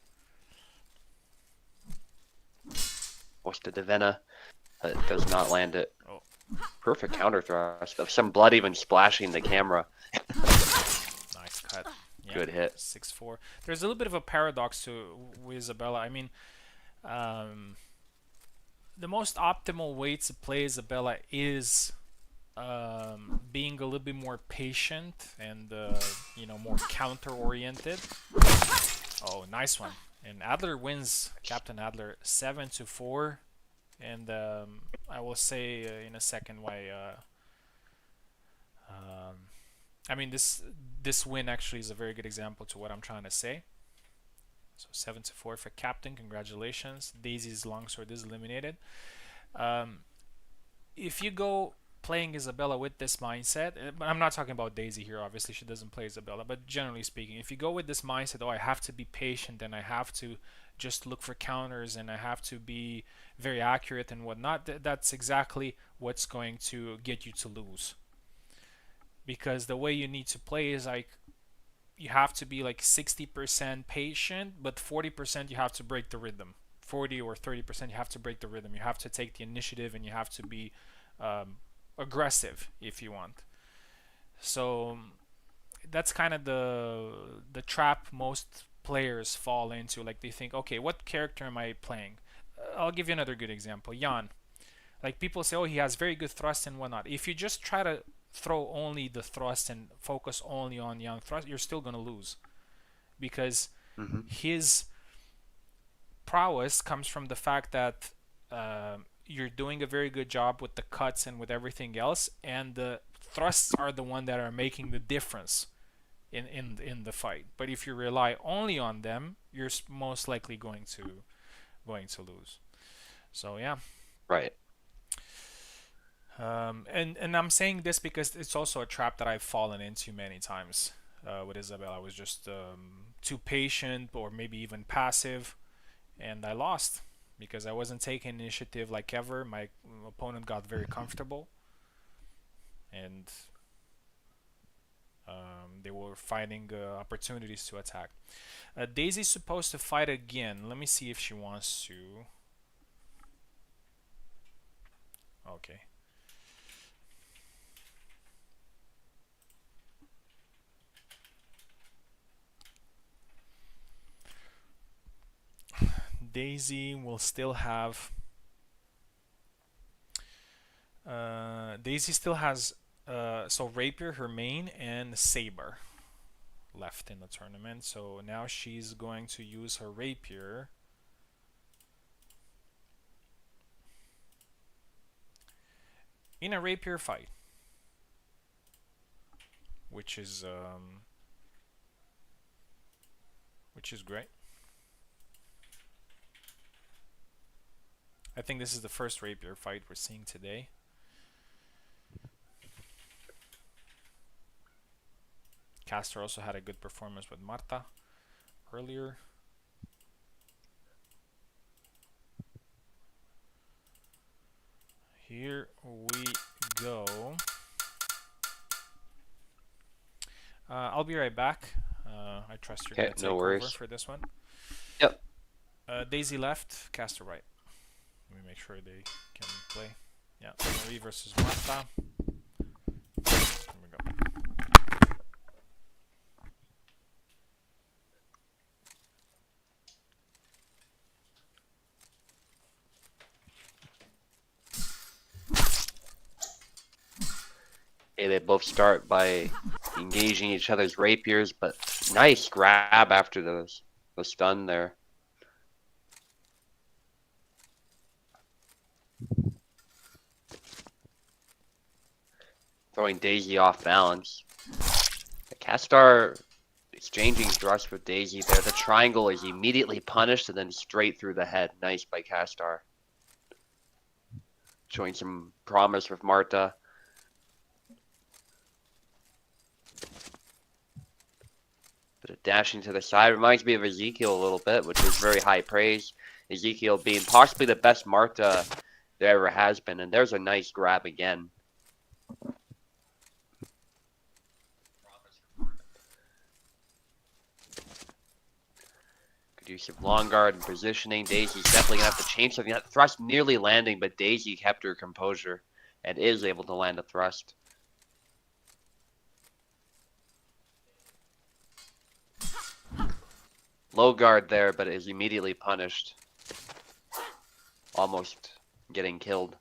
What's the Divina? Does not land it. Oh, Perfect counter thrust. Some blood even splashing the camera. nice cut. Yeah, Good hit. 6-4. There's a little bit of a paradox to with Isabella. I mean, um, the most optimal way to play Isabella is being a little bit more patient and more counter oriented. Oh, nice one. And Adler wins, Captain Adler, 7-4. And I will say in a second why. I mean, this win actually is a very good example to what I'm trying to say. So 7-4 for Captain. Congratulations. Daisy's longsword is eliminated. Um, if you go playing Isabella with this mindset, but I'm not talking about Daisy here, obviously she doesn't play Isabella, but generally speaking, if you go with this mindset, oh, I have to be patient and I have to just look for counters and I have to be very accurate and whatnot, that's exactly what's going to get you to lose. Because the way you need to play is like you have to be like 60% patient, but 40% you have to break the rhythm. 40 or 30% you have to break the rhythm. You have to take the initiative and you have to be aggressive if you want. So that's kind of the trap most players fall into. Like they think, okay, what character am I playing? I'll give you another good example. Jan. Like people say, oh, he has very good thrust and whatnot. If you just try to throw only the thrust and focus only on Jan thrust, you're still gonna lose because Mm-hmm. his prowess comes from the fact that you're doing a very good job with the cuts and with everything else, and the thrusts are the one that are making the difference in the fight. But if you rely only on them, you're most likely going to lose. So yeah. Right. And I'm saying this because it's also a trap that I've fallen into many times with Isabel. I was just too patient or maybe even passive, and I lost because I wasn't taking initiative like ever. My opponent got very comfortable, and they were finding opportunities to attack. Daisy's supposed to fight again. Let me see if she wants to. Okay. Daisy will still have. Daisy still has so Rapier, her main, and Saber left in the tournament. So now she's going to use her Rapier in a Rapier fight, which is great. I think this is the first Rapier fight we're seeing today. Castor also had a good performance with Marta earlier. Here we go. I'll be right back. I trust you're going to take no over worries. for this one. Yep. Daisy left, Castor right. Let me make sure they can play. Yeah, Marie versus Marta. Here we go. Okay, they both start by engaging each other's rapiers, but nice grab after the stun there. Throwing Daisy off balance. Castar exchanging thrusts with Daisy there. The triangle is immediately punished and then straight through the head. Nice by Castar. Showing some promise with Marta. Bit of dashing to the side. Reminds me of Ezekiel a little bit, which is very high praise. Ezekiel being possibly the best Marta there ever has been. And there's a nice grab again. use of long guard and positioning. Daisy's definitely gonna have to change something. That thrust nearly landing, but Daisy kept her composure and is able to land a thrust. Low guard there, but is immediately punished. Almost getting killed.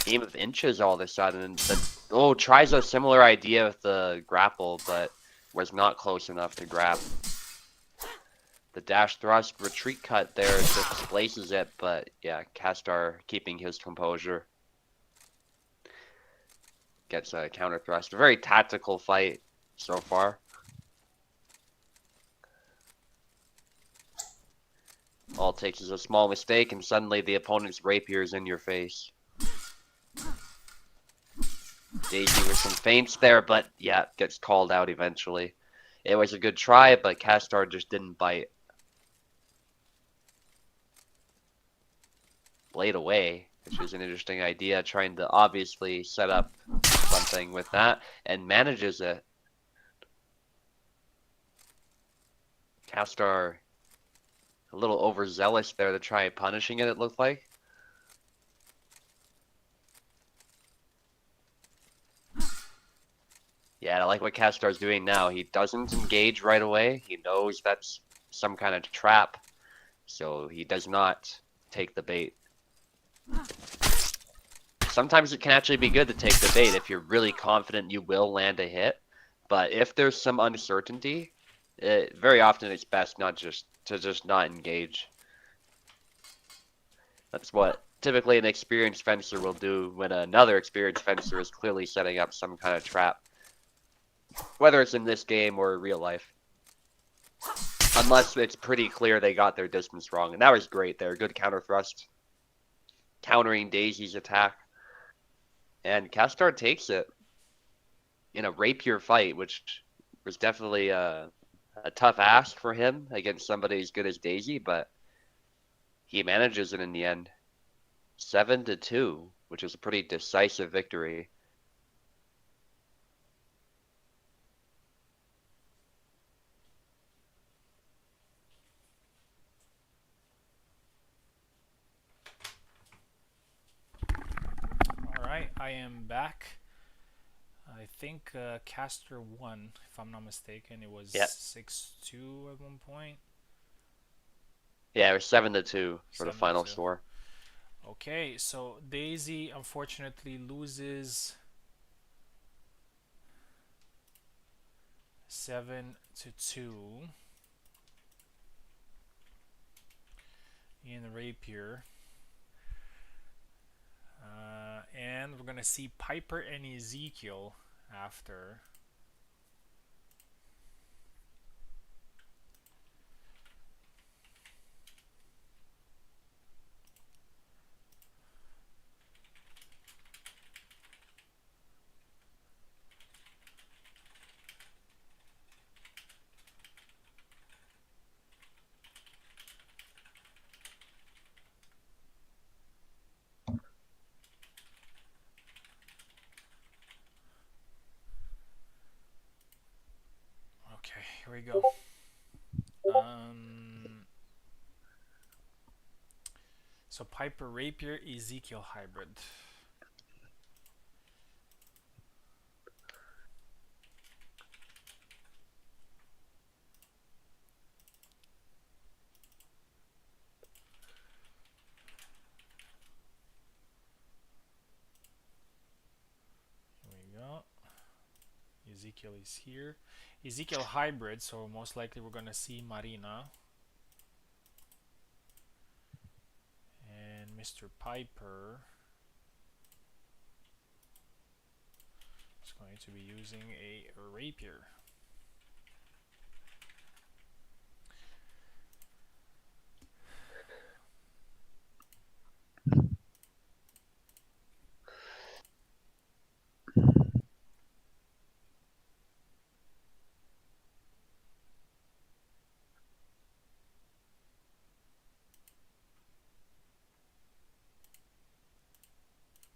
Game of inches all of a sudden. Oh, tries a similar idea with the grapple, but was not close enough to grab. The dash thrust retreat cut there displaces it, but yeah, Castar keeping his composure. Gets a counter thrust. A very tactical fight so far. All it takes is a small mistake, and suddenly the opponent's rapier is in your face. Daisy with some feints there, but yeah, gets called out eventually. It was a good try, but Castar just didn't bite. Blade away, which is an interesting idea, trying to obviously set up something with that, and manages it. Castar a little overzealous there to try punishing it, it looked like. Yeah, I like what Castar's doing now. He doesn't engage right away. He knows that's some kind of trap, so he does not take the bait. Sometimes it can actually be good to take the bait if you're really confident you will land a hit, but if there's some uncertainty, very often it's best not just not engage. That's what typically an experienced fencer will do when another experienced fencer is clearly setting up some kind of trap. Whether it's in this game or real life. Unless it's pretty clear they got their distance wrong. And that was great there. Good counter thrust. Countering Daisy's attack. And Castar takes it in a rapier fight, which was definitely a tough ask for him against somebody as good as Daisy, but he manages it in the end. 7-2, which is a pretty decisive victory. Alright, I am back. I think Caster won, if I'm not mistaken. It was Yeah. 6-2 at one point. Yeah, it was 7-2 for the 7 to final 2. score. Okay, so Daisy unfortunately loses 7-2 in Rapier. And we're gonna see Piper and Ezekiel after. Okay, here we go. So Piper Rapier, Ezekiel hybrid. Here we go. Ezekiel is here. Ezekiel hybrid, so most likely we're gonna see Marina. And Mr. Piper is going to be using a rapier.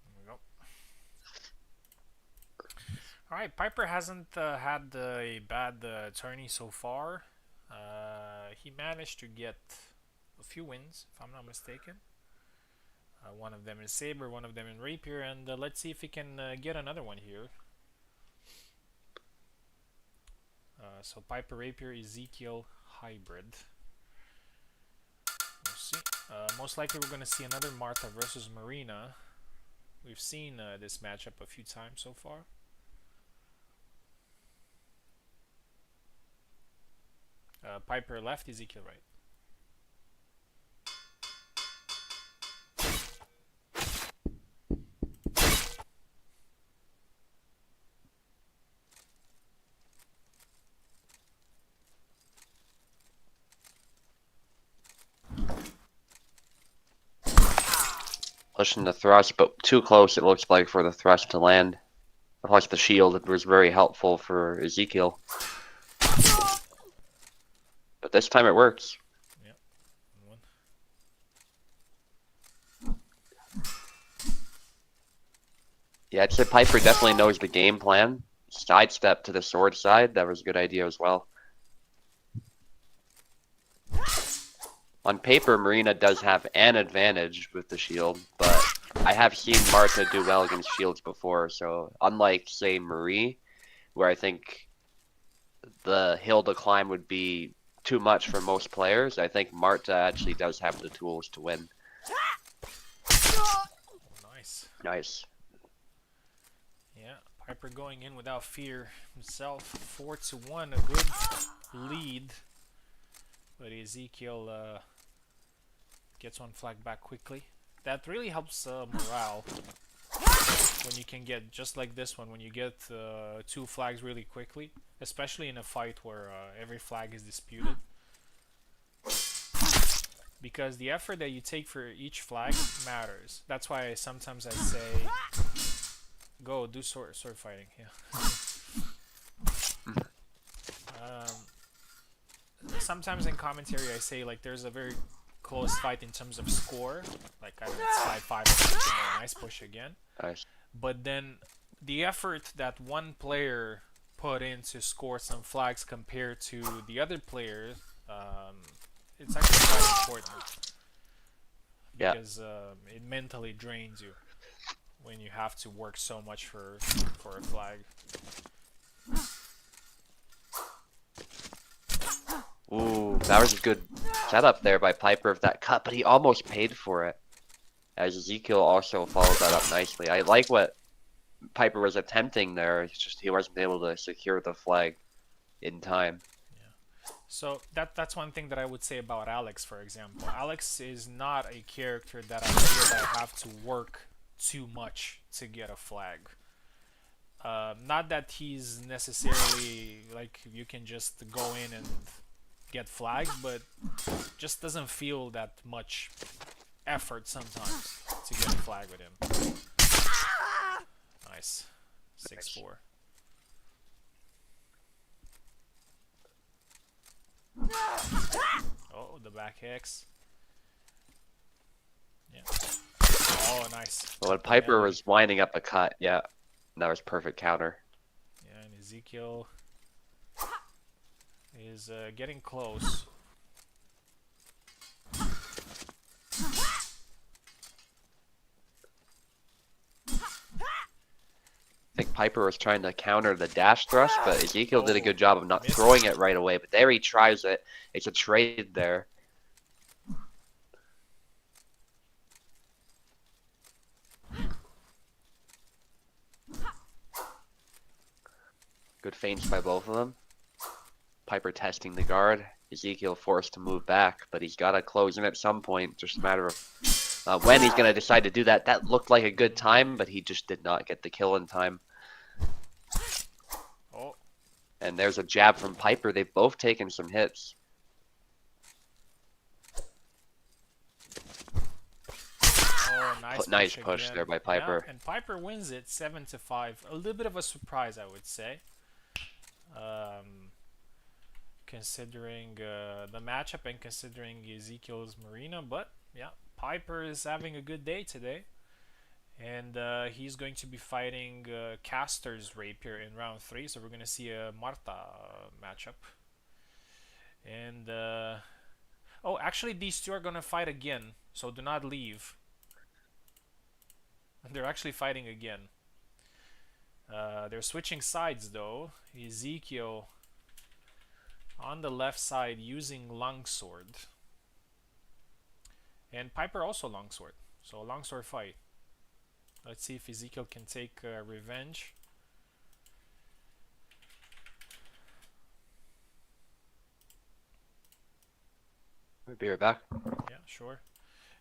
There we go. Alright, Piper hasn't had a bad tourney so far. He managed to get a few wins, if I'm not mistaken. One of them in Saber, one of them in Rapier, and let's see if he can get another one here. So Piper, Rapier, Ezekiel, Hybrid. We'll see. Most likely we're going to see another Martha versus Marina. We've seen this matchup a few times so far. Piper left, Ezekiel right. Pushing the thrust, but too close it looks like for the thrust to land. Plus the shield was very helpful for Ezekiel. But this time it works. Yep. Yeah, I'd say Piper definitely knows the game plan. Sidestep to the sword side, that was a good idea as well. On paper, Marina does have an advantage with the shield, but I have seen Marta do well against shields before, so unlike, say, Marie, where I think the hill to climb would be too much for most players, I think Marta actually does have the tools to win. Oh, nice. Nice. Yeah, Piper going in without fear himself. 4-1, a good lead. But Ezekiel gets one flag back quickly. That really helps morale. When you can get, just like this one, when you get 2 flags really quickly. Especially in a fight where every flag is disputed. Because the effort that you take for each flag matters. That's why sometimes I say, go do sword fighting. Yeah. Sometimes in commentary I say like there's a very close fight in terms of score, like I don't know, it's 5-5 or something, or a nice push again. Nice. But then the effort that one player put in to score some flags compared to the other players, it's actually quite important. Yeah. Because it mentally drains you when you have to work so much for a flag. Ooh, that was a good setup there by Piper of that cut, but he almost paid for it. As Ezekiel also followed that up nicely. I like what Piper was attempting there, it's just he wasn't able to secure the flag in time. Yeah. So that's one thing that I would say about Alex, for example. Alex is not a character that I feel that I have to work too much to get a flag. Not that he's necessarily like you can just go in and get flagged, but just doesn't feel that much effort sometimes to get a flag with him. Nice. 6-4. Oh, the back X. Yeah. Oh, nice. Well, when Piper was winding up a cut, yeah, that was perfect counter. Yeah, and Ezekiel is getting close. I think Piper was trying to counter the dash thrust, but Ezekiel did a good job of not missed. throwing it right away. But there he tries it. It's a trade there. Good feints by both of them. Piper testing the guard. Ezekiel forced to move back, but he's got to close in at some point. Just a matter of when he's going to decide to do that. That looked like a good time, but he just did not get the kill in time. Oh. And there's a jab from Piper. They've both taken some hits. Oh, nice push again. there by Piper. Yeah, and Piper wins it 7-5. A little bit of a surprise, I would say. Considering the matchup and considering Ezekiel's Marina, but yeah, Piper is having a good day today. And he's going to be fighting Caster's Rapier in round 3, so we're going to see a Marta matchup. And oh, actually these two are going to fight again, so do not leave. They're actually fighting again. They're switching sides though. Ezekiel on the left side using longsword, and Piper also longsword, so a longsword fight. Let's see if Ezekiel can take revenge. I'll be right back. Yeah, sure.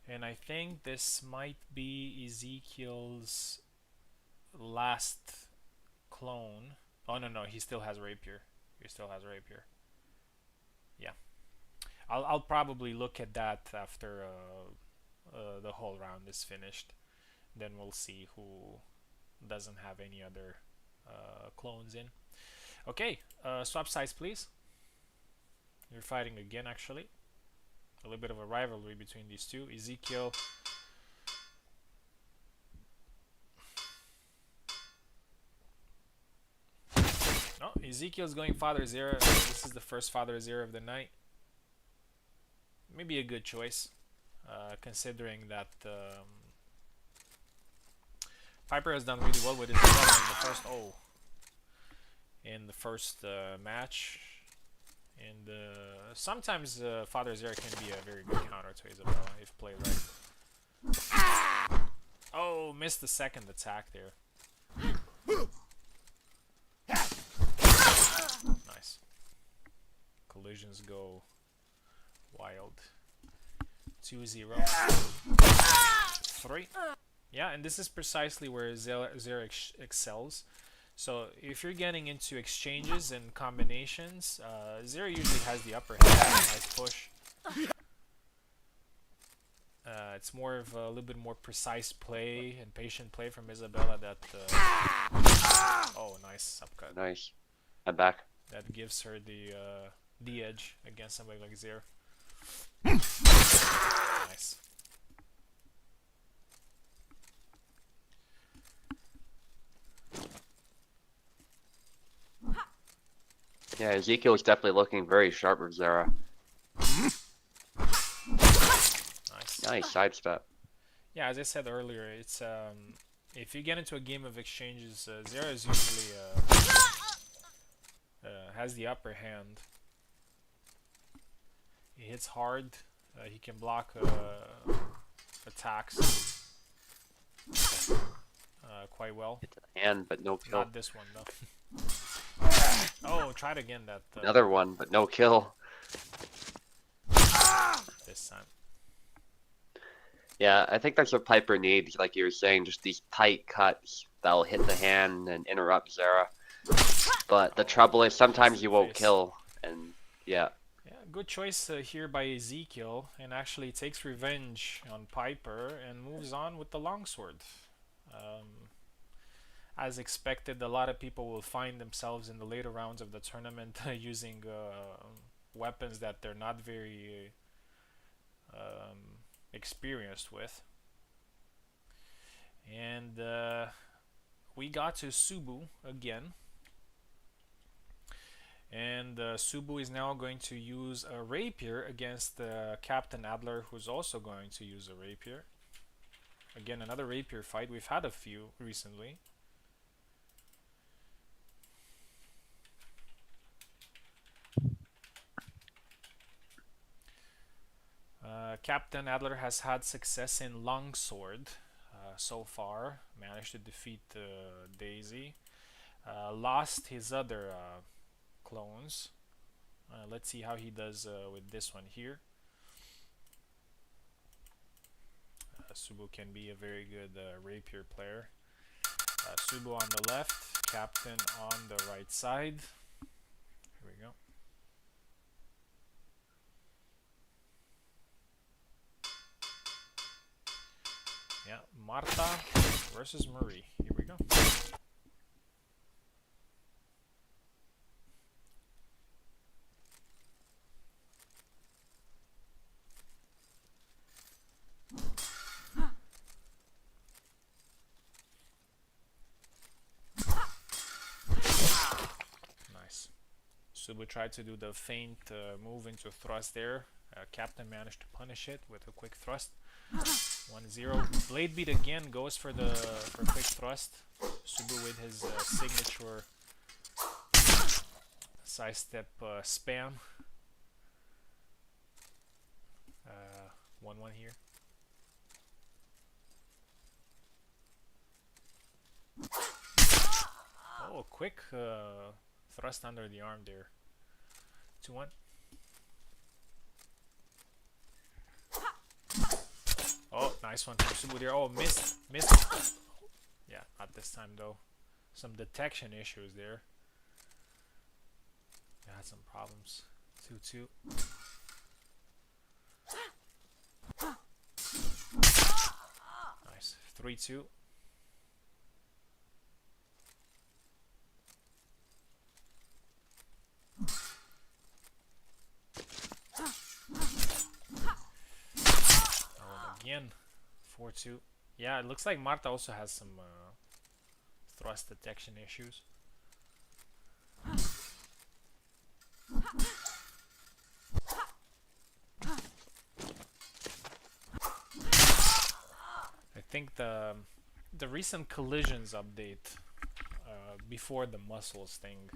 And I think this might be Ezekiel's last clone. Oh no, no, he still has rapier. He still has rapier. Yeah, I'll probably look at that after the whole round is finished. Then we'll see who doesn't have any other clones in. Okay, swap sides please. You're fighting again actually. A little bit of a rivalry between these two. Ezekiel. No, Ezekiel's going Father Zero. This is the first Father Zero of the night. Maybe a good choice, considering that Piper has done really well with his in the first match. And sometimes Father Zero can be a very good counter to Isabella if played right. Oh, missed the second attack there. Nice. Collisions go wild. 2-0. 3. Yeah, and this is precisely where Zero excels. So if you're getting into exchanges and combinations, Zero usually has the upper hand. Nice push. It's more of a little bit more precise play and patient play from Isabella that... oh, nice upcut. Nice. I'm back. That gives her the edge against somebody like Zero. Nice. Yeah, Ezekiel is definitely looking very sharp with Zara. Nice. Nice sidestep. Yeah, as I said earlier, it's if you get into a game of exchanges, Zero is usually has the upper hand. He hits hard. He can block attacks quite well. Hit the hand, but no kill. Not this one though. Oh, tried again that. Another one, but no kill. This time. Yeah, I think that's what Piper needs, like you were saying, just these tight cuts that'll hit the hand and interrupt Zara. But the trouble is sometimes you won't kill, and yeah. Yeah, good choice here by Ezekiel, and actually takes revenge on Piper and moves on with the longsword. As expected, a lot of people will find themselves in the later rounds of the tournament using weapons that they're not very experienced with. And we got to Subu again. And Subu is now going to use a rapier against Captain Adler, who's also going to use a rapier. Again, another rapier fight. We've had a few recently. Captain Adler has had success in longsword so far. Managed to defeat Daisy. Lost his other clones. Let's see how he does with this one here. Subu can be a very good rapier player. Subu on the left, Captain on the right side. Here we go. Yeah, Marta versus Marie. Here we go. Subu tried to do the feint move into thrust there. Captain managed to punish it with a quick thrust. 1-0. Blade beat again goes for quick thrust. Subu with his signature sidestep spam. 1-1 here. Oh, quick thrust under the arm there. 2-1. Oh, nice one from Subu there. Oh, missed. Yeah, not this time though. Some detection issues there. They had some problems. 2-2. Nice. 3-2. Again, 4-2. Yeah, it looks like Marta also has some thrust detection issues. I think the recent collisions update before the muscles thing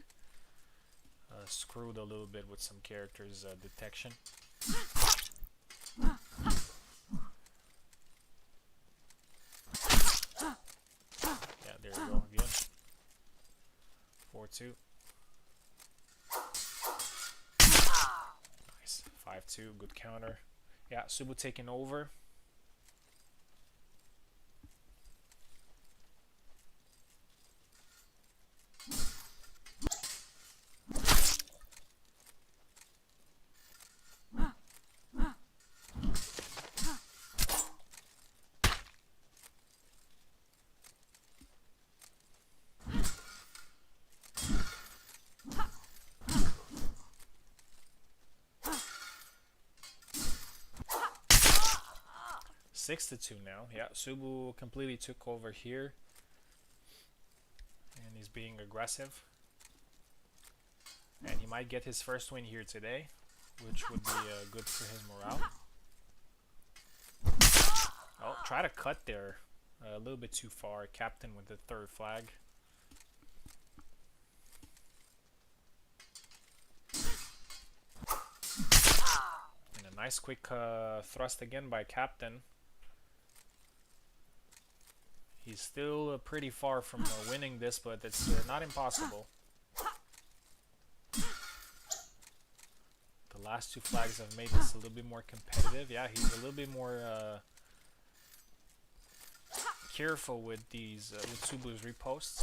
screwed a little bit with some characters' detection. Yeah, there we go again. 4-2. Nice. 5-2. Good counter. Yeah, Subu taking over. Six to 2 now. Yeah, Subu completely took over here. And he's being aggressive. And he might get his first win here today, which would be good for his morale. Oh, try to cut there. A little bit too far. Captain with the third flag. And a nice quick thrust again by Captain. He's still pretty far from winning this, but it's not impossible. The last two flags have made this a little bit more competitive. Yeah, he's a little bit more careful with these with Subu's reposts.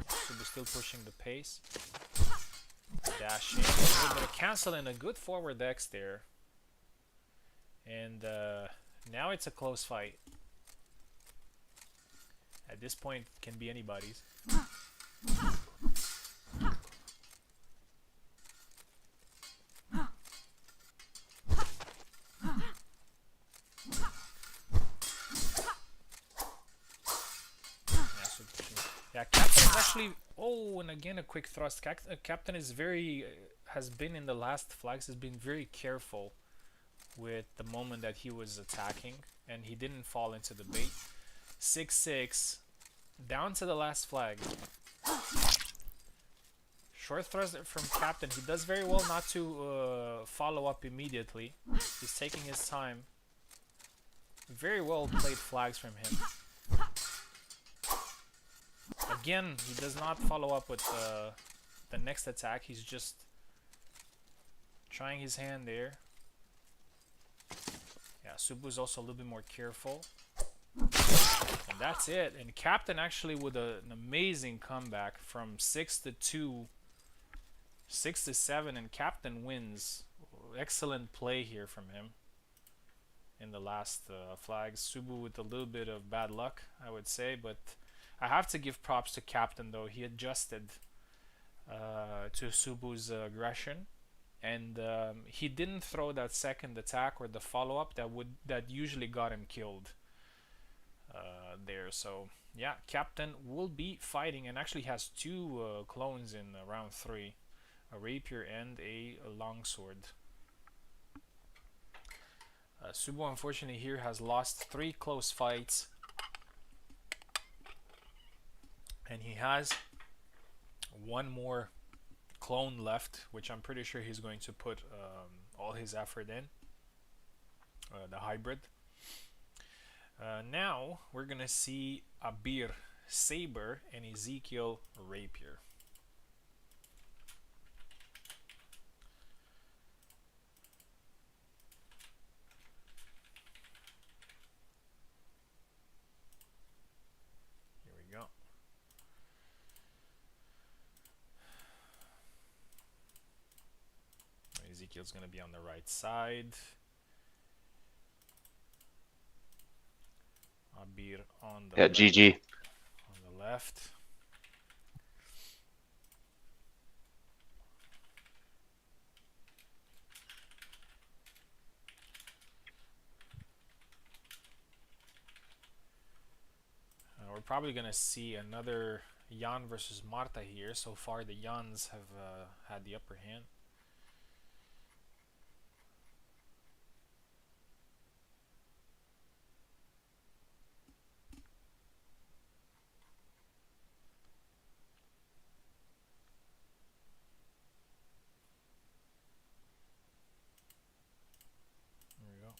Subu still pushing the pace. Dash in, a little bit of cancel and a good forward X there. And now it's a close fight. At this point, it can be anybody's. Yeah, Captain is actually... Oh, and again a quick thrust. Captain is very... has been in the last flags, has been very careful with the moment that he was attacking. And he didn't fall into the bait. 6-6. Down to the last flag. Short thrust from Captain. He does very well not to follow up immediately. He's taking his time. Very well played flags from him. Again, he does not follow up with the next attack. He's just trying his hand there. Yeah, Subu's also a little bit more careful. And that's it. And Captain actually with an amazing comeback from 6-2, 6-7, and Captain wins. Excellent play here from him in the last flags. Subu with a little bit of bad luck, I would say, but I have to give props to Captain though. He adjusted to Subu's aggression, and he didn't throw that second attack or the follow-up that usually got him killed there. So yeah, Captain will be fighting, and actually has two clones in round 3. a rapier and a longsword. Subo unfortunately here has lost 3 close fights, and he has one more clone left, which I'm pretty sure he's going to put all his effort in, the hybrid. Now we're gonna see Abir Saber and Ezekiel Rapier. Here we go. Ezekiel's gonna be on the right side. Abir on the GG. On the left. We're probably gonna see another Jan versus Marta here. So far, the Jans have had the upper hand. There we go.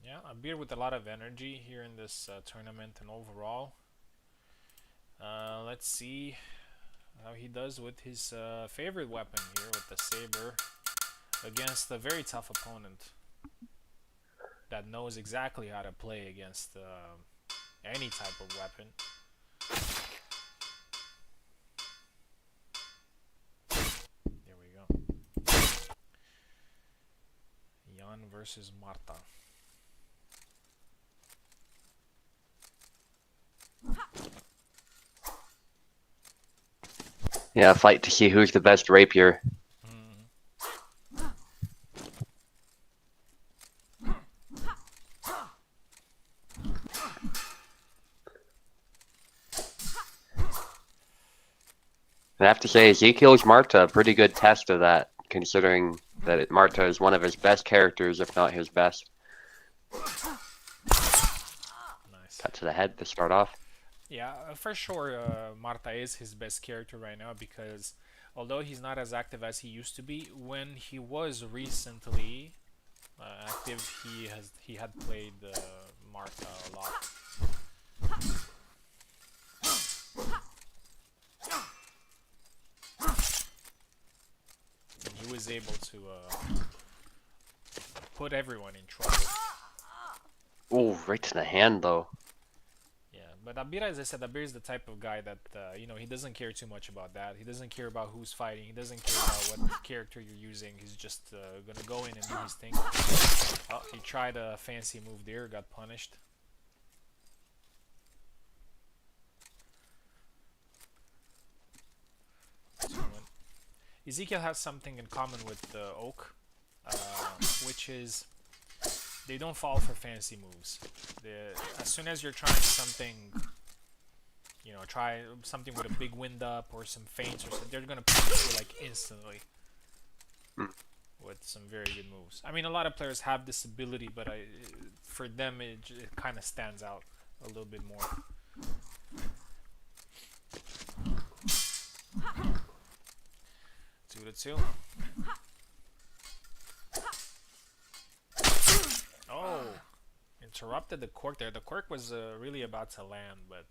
Yeah, Abir with a lot of energy here in this tournament and overall. Let's see how he does with his favorite weapon here, with the saber, against a very tough opponent that knows exactly how to play against any type of weapon. There we go. Jan versus Marta. Yeah, fight to see who's the best rapier. I have to say, Ezekiel's Marta, a pretty good test of that, considering that Marta is one of his best characters, if not his best. Nice. Cut to the head to start off. Yeah, for sure, Marta is his best character right now, because although he's not as active as he used to be, when he was recently active, he had played Marta a lot. And he was able to put everyone in trouble. Oh, right to the hand though. Yeah, but Abir, as I said, Abir is the type of guy that, you know, he doesn't care too much about that. He doesn't care about who's fighting. He doesn't care about what character you're using. He's just gonna go in and do his thing. Oh, he tried a fancy move there, got punished. Ezekiel has something in common with Oak, which is they don't fall for fancy moves. As soon as you're trying something, you know, try something with a big wind up or some feints or something, they're gonna punish you like instantly with some very good moves. I mean, a lot of players have this ability, but for them it kind of stands out a little bit more. 2-2. Oh, interrupted the quirk there. The quirk was really about to land, but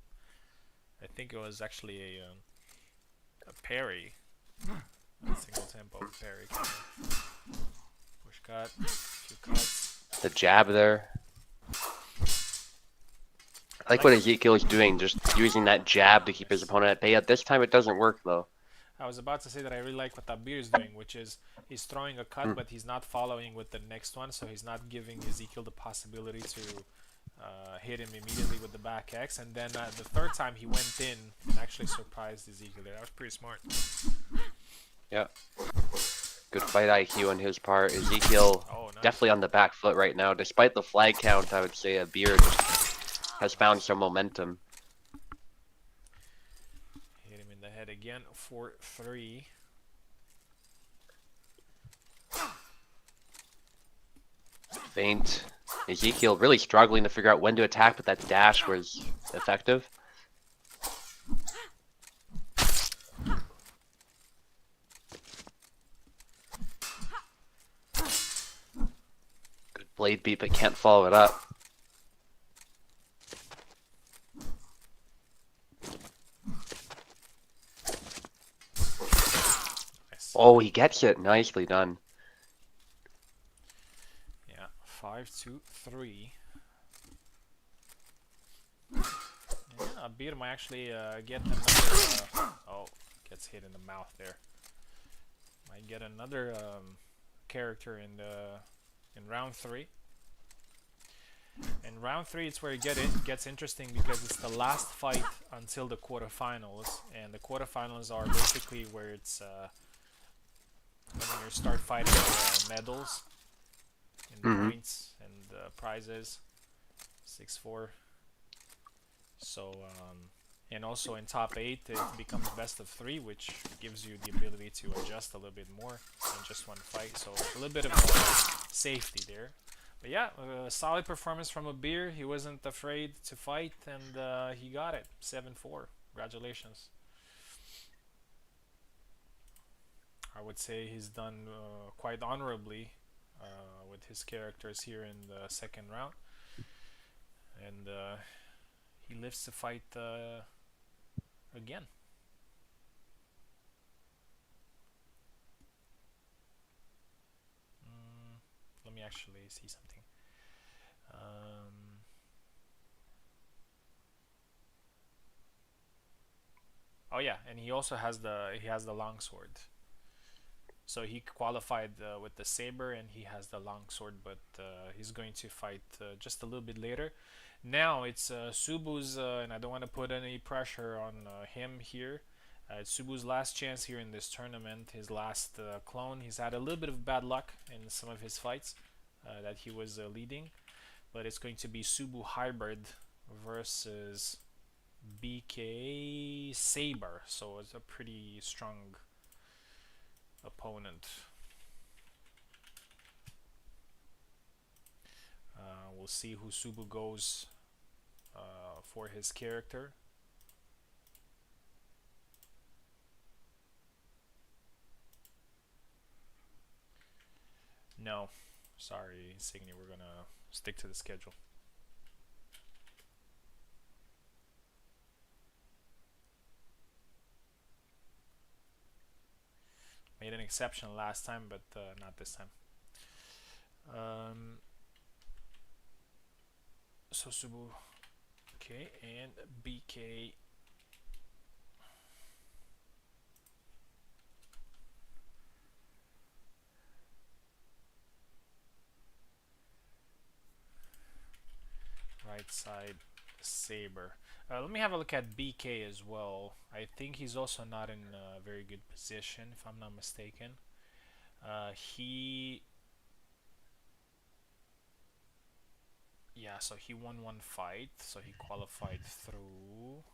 I think it was actually a parry. A single tempo parry. Push cut, few cuts. The jab there. I like what Ezekiel is doing, just using that jab to keep his opponent at bay. At this time, it doesn't work though. I was about to say that I really like what Abir is doing, which is he's throwing a cut, but he's not following with the next one, so he's not giving Ezekiel the possibility to hit him immediately with the back X. And then the third time he went in and actually surprised Ezekiel there. That was pretty smart. Yeah. Good fight IQ on his part. Ezekiel Oh, nice. definitely on the back foot right now. Despite the flag count, I would say Beer just has found some momentum. Hit him in the head again for 3. Feint. Ezekiel really struggling to figure out when to attack, but that dash was effective. Good blade beat, but can't follow it up. Nice. Oh, he gets it. Nicely done. Yeah, 5-2-3. Yeah, Beer might actually get another. Oh, gets hit in the mouth there. Might get another character in round 3. In round 3, it's where it gets interesting because it's the last fight until the quarterfinals, and the quarterfinals are basically where it's when you start fighting for medals and points and prizes. 6-4. So and also in top 8 it becomes best of 3, which gives you the ability to adjust a little bit more in just one fight. So a little bit of safety there. But yeah, solid performance from a Beer. He wasn't afraid to fight, and he got it. 7-4. Congratulations. I would say he's done quite honorably with his characters here in the second round, and he lives to fight again. Let me actually see something. Um, oh yeah, and he also has the longsword. So he qualified with the saber, and he has the longsword, but he's going to fight just a little bit later. Now it's Subu's, and I don't want to put any pressure on him here. It's Subu's last chance here in this tournament, his last clone. He's had a little bit of bad luck in some of his fights that he was leading, but it's going to be Subu Hybrid versus BK Saber, so it's a pretty strong opponent. We'll see who Subu goes for his character. No, sorry, Insignia, we're gonna stick to the schedule. Made an exception last time, but not this time. So Subu, okay, and BK. Right side Saber. Let me have a look at BK as well. I think he's also not in a very good position, if I'm not mistaken. Yeah, so he won one fight, so he qualified through.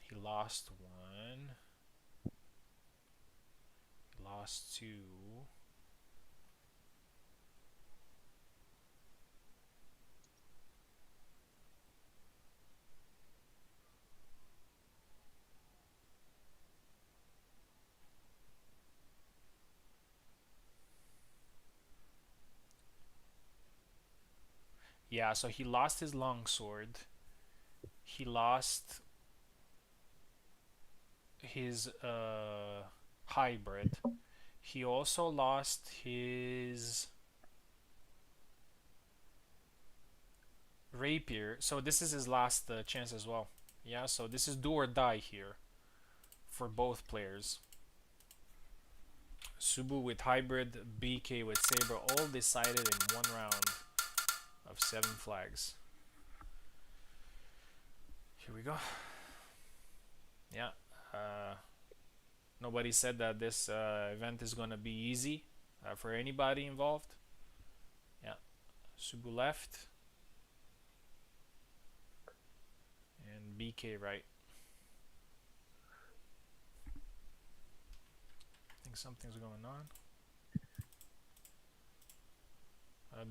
He lost one. He lost two. Yeah, so he lost his longsword. He lost his hybrid. He also lost his rapier. So this is his last chance as well. Yeah, so this is do or die here for both players. Subu with hybrid, BK with saber, all decided in one round of 7 flags. Here we go. Yeah. Uh, Nobody said that this event is gonna be easy for anybody involved. Yeah. Subu left and BK right. I think something's going on.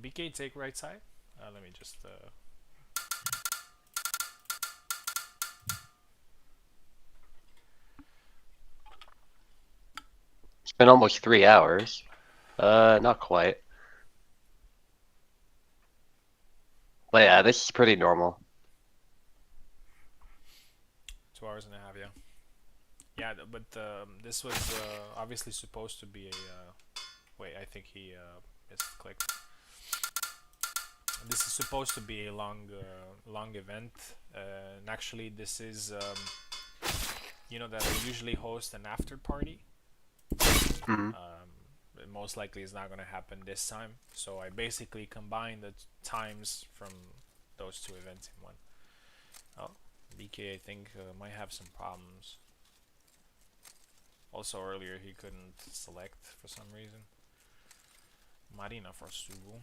BK take right side. Let me just. It's been almost 3 hours. Not quite. But yeah, this is pretty normal. 2 hours and a half. Yeah. Yeah, but this was obviously supposed to be a. Wait, I think he misclicked. This is supposed to be a long event, and actually, this is you know that I usually host an after party. Hmm. It most likely is not going to happen this time. So I basically combined the times from those two events in one. Oh, BK I think might have some problems. Also earlier he couldn't select for some reason. Marina for Subu.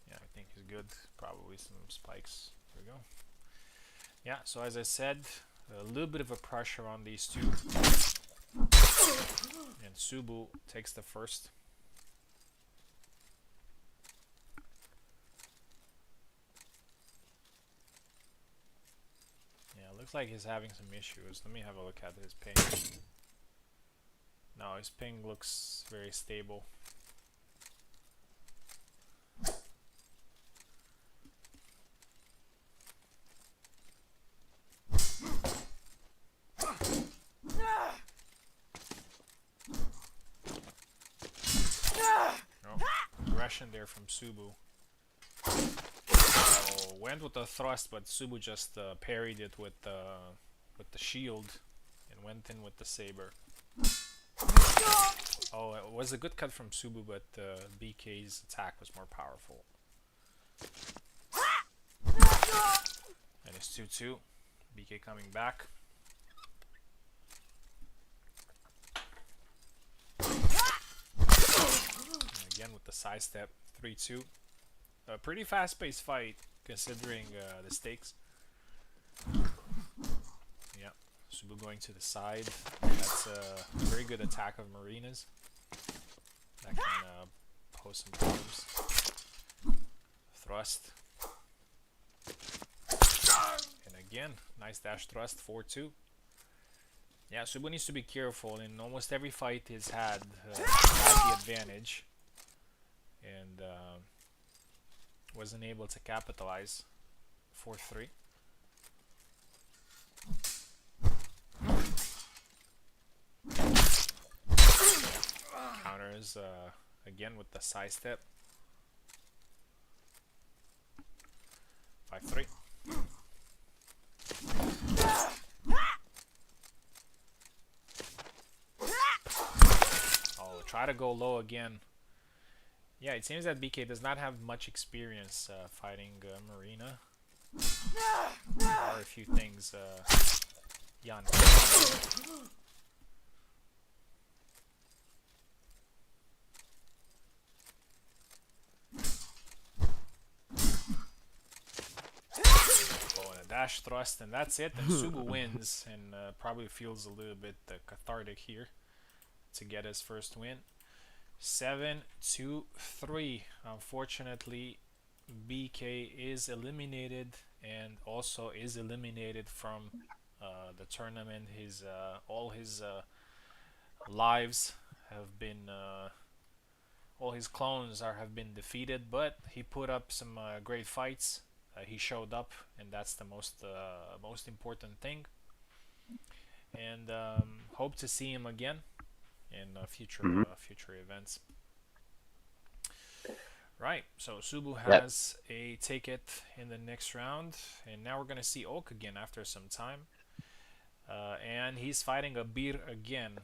Yeah, I think he's good. Probably some spikes. There we go. Yeah, so as I said, a little bit of a pressure on these two. And Subu takes the first. Yeah, looks like he's having some issues. Let me have a look at his ping. No, his ping looks very stable. No, aggression there from Subu. Oh, went with the thrust, but Subu just parried it with the shield and went in with the saber. Oh, it was a good cut from Subu, but BK's attack was more powerful. And it's 2-2. BK coming back. And again with the side step, 3-2. A pretty fast-paced fight considering the stakes. Yeah, Subu going to the side. That's a very good attack of Marina's. That can pose some problems. Thrust. And again, nice dash thrust, 4-2. Yeah, Subu needs to be careful. In almost every fight he's had the advantage. And wasn't able to capitalize. 4-3. Counters again with the side step. 5-3. Oh, try to go low again. Yeah, it seems that BK does not have much experience fighting Marina. There are a few things Jan. Oh, and a dash thrust, and that's it. And Subu wins, and probably feels a little bit cathartic here to get his first win. 7-2-3. Unfortunately, BK is eliminated and also is eliminated from the tournament. His all his lives have been all his clones have been defeated, but he put up some great fights. He showed up, and that's the most important thing. And hope to see him again in Hmm. future events. Right, so Subu Yep. has a ticket in the next round, and now we're gonna see Oak again after some time. And he's fighting Abir again.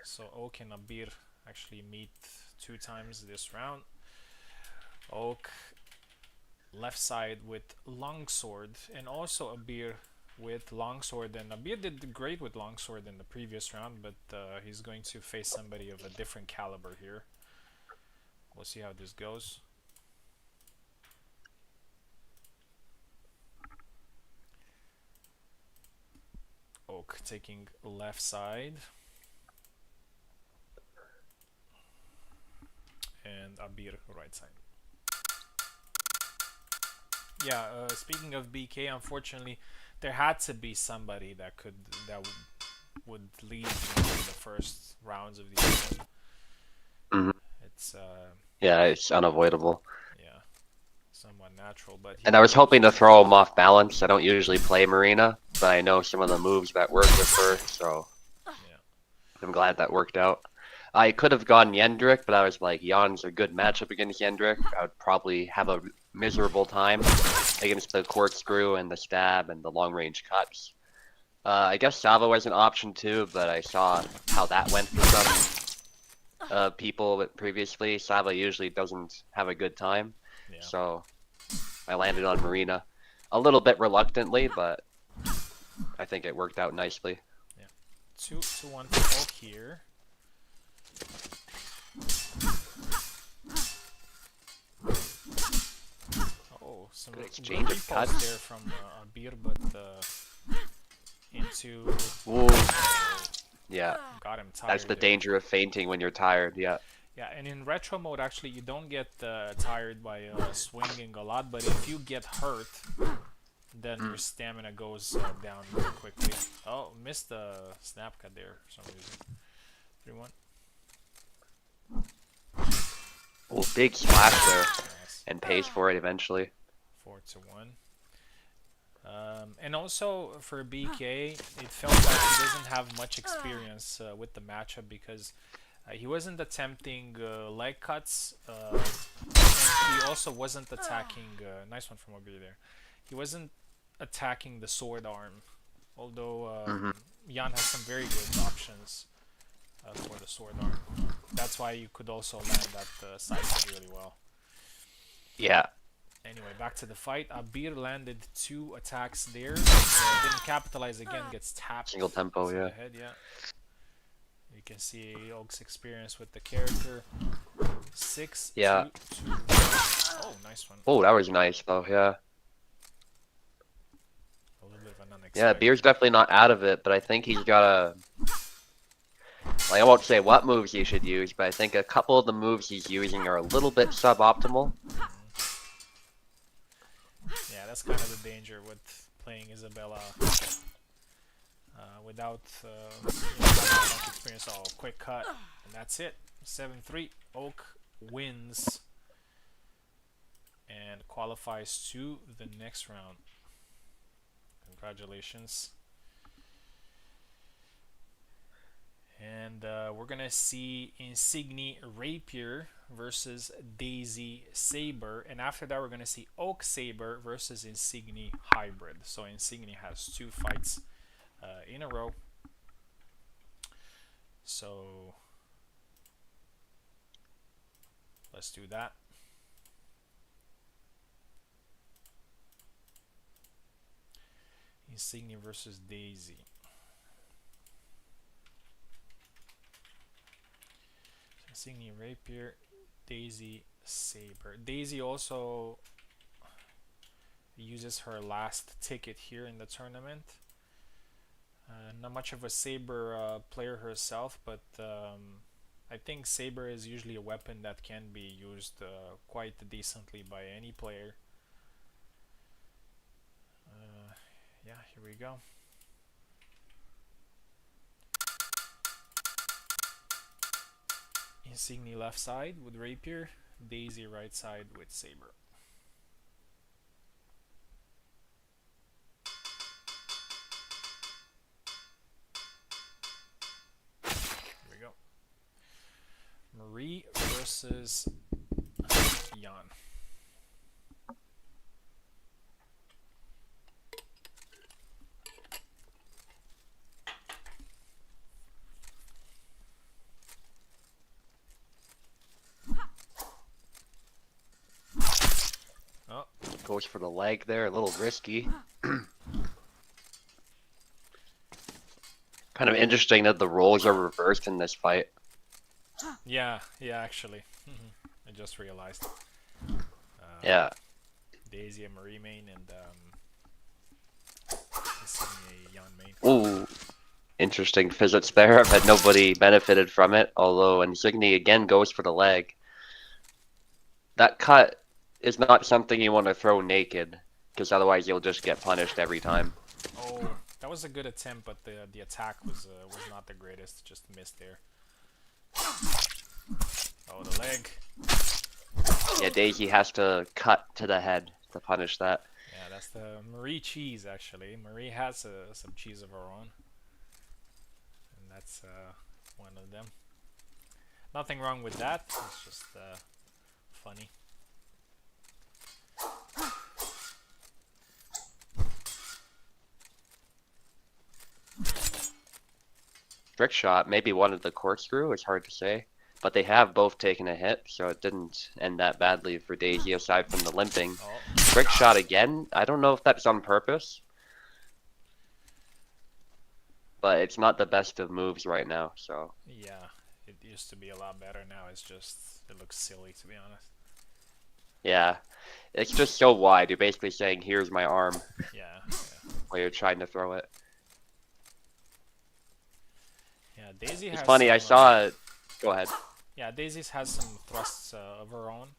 So Oak and Abir actually meet 2 times this round. Oak left side with longsword, and also a beer with longsword. And Abir did great with longsword in the previous round, but he's going to face somebody of a different caliber here. We'll see how this goes. Oak taking left side, and Abir right side. Yeah, speaking of BK, unfortunately, there had to be somebody that would lead in the first rounds of the event. Hmm. It's Yeah, it's unavoidable. yeah, somewhat natural, but he And I was goes. hoping to throw him off balance. I don't usually play Marina, but I know some of the moves that work with her, so Yeah, I'm glad that worked out. I could have gone Yendrick, but I was like, Yon's a good matchup against Yendrick. I would probably have a miserable time against the corkscrew and the stab and the long range cuts. I guess Sava was an option too, but I saw how that went for some people previously. Sava usually doesn't have a good time, yeah, so I landed on Marina a little bit reluctantly, but I think it worked out nicely. yeah. 2-1 for Oak here. Oh, some Good exchange of repulse cuts. there from Abir, but into Ooh, yeah, got him that's tired the there. danger of fainting when you're tired. Yeah. Yeah, and in retro mode, actually, you don't get tired by swinging a lot, but if you get hurt, then your stamina goes down really quickly. Oh, missed the snap cut there for some reason. 3-1. Oh, big splash there, Nice. and pays for it eventually. 4-1. And also for BK, it felt like he doesn't have much experience with the matchup because he wasn't attempting leg cuts, and he also wasn't attacking. Nice one from Abir there. He wasn't attacking the sword arm, although Hmm. Jan has some very good options for the sword arm. That's why you could also land that side really well. Yeah, Anyway, back to the fight. Abir landed 2 attacks there. Didn't capitalize again, gets tapped single tempo. to Yeah. the head, yeah. You can see Oak's experience with the character. 6, Yeah. 2, 2. Oh, nice one. Oh, that was nice though. Yeah. A little bit of an Yeah, unexpected. Beer's definitely not out of it, but I think he's got a. Like, I won't say what moves he should use, but I think a couple of the moves he's using are a little bit suboptimal. Yeah, that's kind of the danger with playing Isabella without having much experience. Oh, quick cut. And that's it. 7-3. Oak wins and qualifies to the next round. Congratulations. And we're gonna see Insigni Rapier versus Daisy Saber, and after that we're gonna see Oak Saber versus Insigni Hybrid. So Insigni has 2 fights in a row. So let's do that. Insignia versus Daisy. Insignia Rapier, Daisy Saber. Daisy also uses her last ticket here in the tournament. Not much of a Saber player herself, but I think Saber is usually a weapon that can be used quite decently by any player. Yeah, here we go. Insignia left side with Rapier, Daisy right side with Saber. Here we go. Marie versus Jan. goes for the leg there, a little risky. Kind of interesting that the roles are reversed in this fight. Yeah, yeah, actually. I just realized. Yeah. Daisy and Marie main and Insignia Yan main. Ooh, interesting physics there, but nobody benefited from it. Although Insignia again goes for the leg. That cut is not something you want to throw naked, because otherwise you'll just get punished every time. Oh, that was a good attempt, but the attack was not the greatest. Just missed there. Oh, the leg. Yeah, Daisy has to cut to the head to punish that. Yeah, that's the Marie cheese actually. Marie has some cheese of her own, and that's one of them. Nothing wrong with that. It's just funny. Trick shot, maybe one of the corkscrew, it's hard to say. But they have both taken a hit, so it didn't end that badly for Daisy aside from the limping. Oh, Trick shot again, I don't know if that's on purpose. But it's not the best of moves right now, so. yeah. It used to be a lot better. Now it's just it looks silly to be honest. Yeah, it's just so wide. You're basically saying, here's my arm, Yeah, while you're trying to throw it. yeah. Daisy It's has funny, I some. saw it. Go ahead. Yeah, Daisy has some thrusts of her own.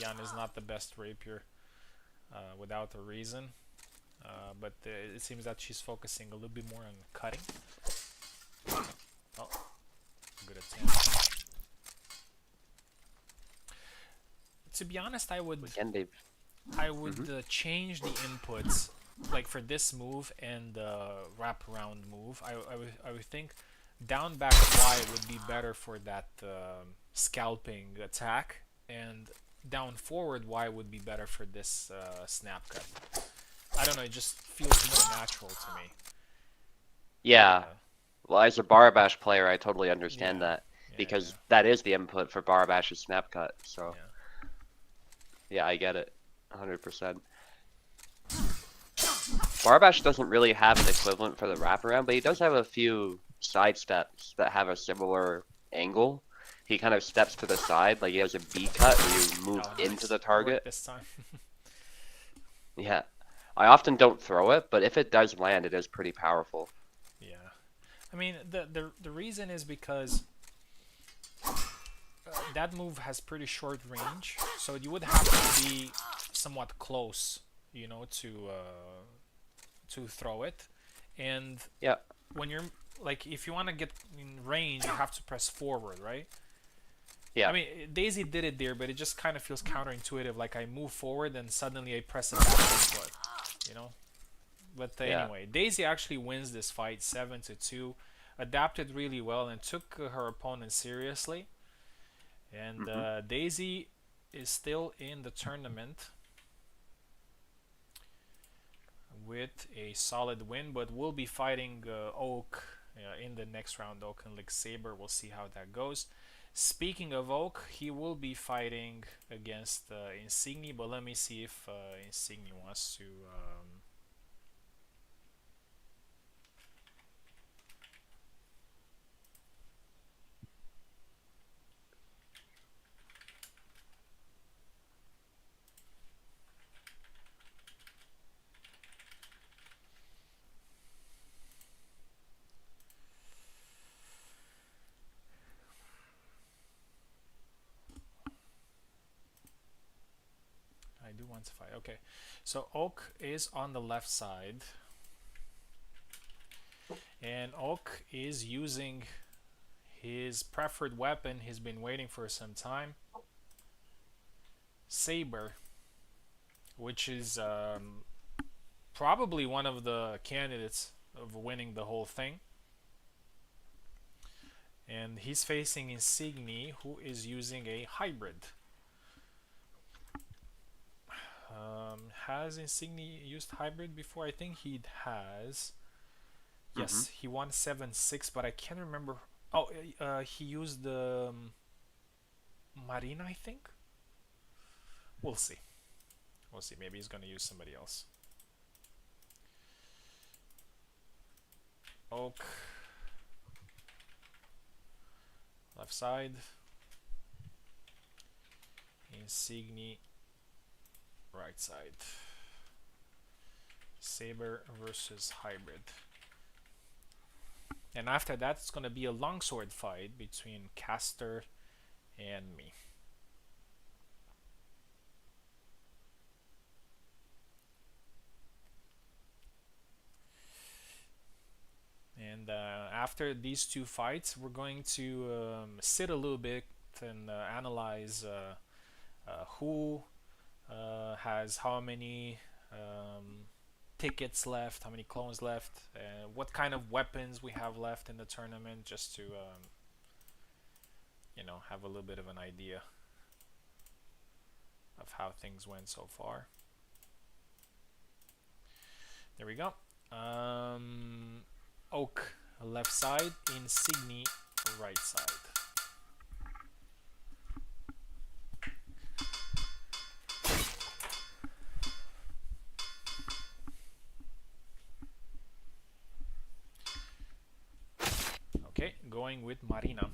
Yan is not the best rapier without a reason. But it seems that she's focusing a little bit more on cutting. Oh, good attempt. To be honest, Again, they've. I would change the inputs, like for this move and the wraparound move. I would think down back Y would be better for that scalping attack, and down forward Y would be better for this snap cut. I don't know, it just feels more natural to me. Yeah. Uh, Well, as a Barabash player, I totally understand yeah, that. yeah, Because that is the input for Barabash's snap cut, so. yeah. Yeah, I get it. 100%. Barbash doesn't really have an equivalent for the wraparound, but he does have a few side steps that have a similar angle. He kind of steps to the side, like he has a B cut where you move Oh, into nice. the Worked target. this time. Yeah. I often don't throw it, but if it does land, it is pretty powerful. Yeah. I mean, the reason is because that move has pretty short range, so you would have to be somewhat close, to throw it. And Yeah. when you're like, if you want to get in range, you have to press forward, right? I Yeah. mean, Daisy did it there, but it just kind of feels counterintuitive. Like I move forward and suddenly I press a back foot, you know. But Yeah. anyway, Daisy actually wins this fight 7-2. Adapted really well and took her opponent seriously. And hmm Daisy is still in the tournament with a solid win, but will be fighting Oak in the next round. Oak and Lick Saber. We'll see how that goes. Speaking of Oak, he will be fighting against Insigni, but let me see if Insigni wants to. I do want to fight. Okay, so Oak is on the left side, and Oak is using his preferred weapon. He's been waiting for some time. Saber, which is probably one of the candidates of winning the whole thing. And he's facing Insigni, who is using a hybrid. Has Insigni used hybrid before? I think he has. hmm Yes, he won 7-6, but I can't remember. Oh, he used the Marina, I think. We'll see. We'll see. Maybe he's gonna use somebody else. Oak. Left side. Insignia. Right side. Saber versus Hybrid. And after that, it's gonna be a longsword fight between Caster and me. And after these two fights, we're going to sit a little bit and analyze who has how many tickets left, how many clones left, what kind of weapons we have left in the tournament, just to you know, have a little bit of an idea of how things went so far. There we go. Oak left side, Insignia right side. Okay, going with Marina.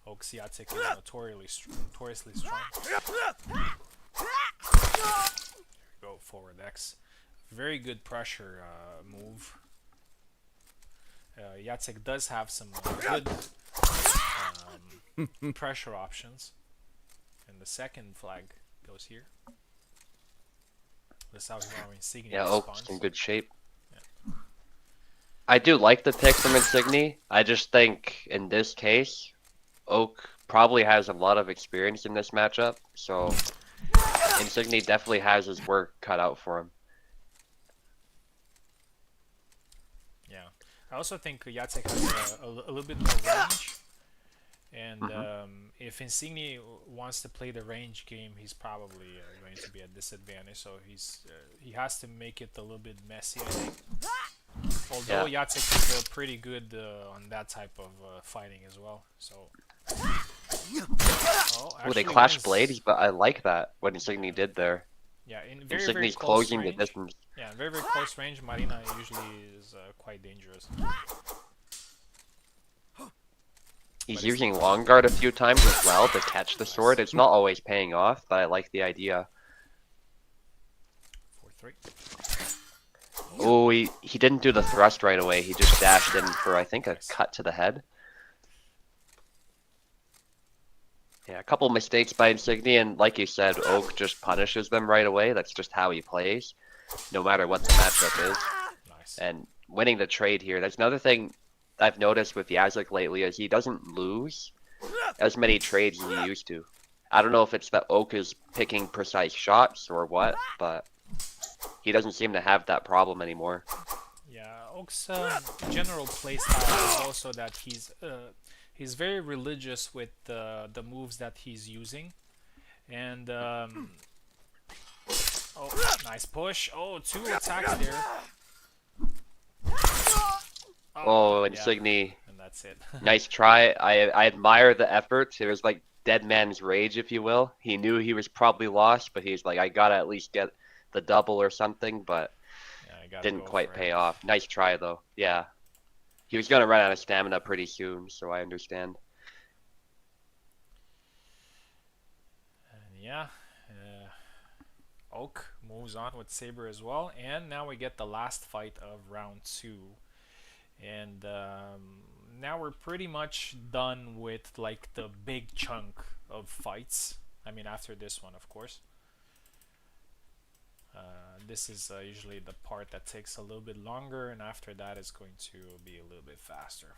Oak's Yatsik is notoriously strong. Go forward X. Very good pressure move. Yatsik does have some good pressure options. And the second flag goes here. This is how Insignia Yeah, responds. Oak's in good shape. Yeah. I do like the pick from Insignia. I just think in this case, Oak probably has a lot of experience in this matchup, so Insignia definitely has his work cut out for him. Yeah, I also think Yatsik has a little bit more range. And if Insignia wants to play the range game, he's probably going to be at disadvantage. So he has to make it a little bit messy, I think. Although Yatsik is pretty good on that type of fighting as well. So. Oh, they clash blades, but I like that what Insignia did there. Yeah, in Insignia's very close closing range. the distance. Yeah, in very close range, Marina usually is quite dangerous. He's using long guard a few times as well to catch the sword. It's not always paying off, but I like the idea. 4-3. Oh, he didn't do the thrust right away. He just dashed in for, I think, a cut to the head. Yeah, a couple mistakes by Insignia, and like you said, Oak just punishes them right away. That's just how he plays, no matter what the matchup is. Nice. And winning the trade here, that's another thing I've noticed with Yatsik lately, is he doesn't lose as many trades as he used to. I don't know if it's that Oak is picking precise shots or what, but he doesn't seem to have that problem anymore. Yeah, Oak's general playstyle is also that he's very religious with the moves that he's using, and oh, nice push. Oh, 2 attacks there. Oh, Insignia. Yeah. And that's it. Nice try. I admire the effort. It was like dead man's rage, if you will. He knew he was probably lost, but he's like, I gotta at least get the double or something, but yeah, didn't quite pay off. Nice try, though. Yeah. He was gonna run out of stamina pretty soon, so I understand. And yeah. Oak moves on with Saber as well, and now we get the last fight of round 2. And now we're pretty much done with like the big chunk of fights. I mean, after this one, of course. This is usually the part that takes a little bit longer, and after that it's going to be a little bit faster.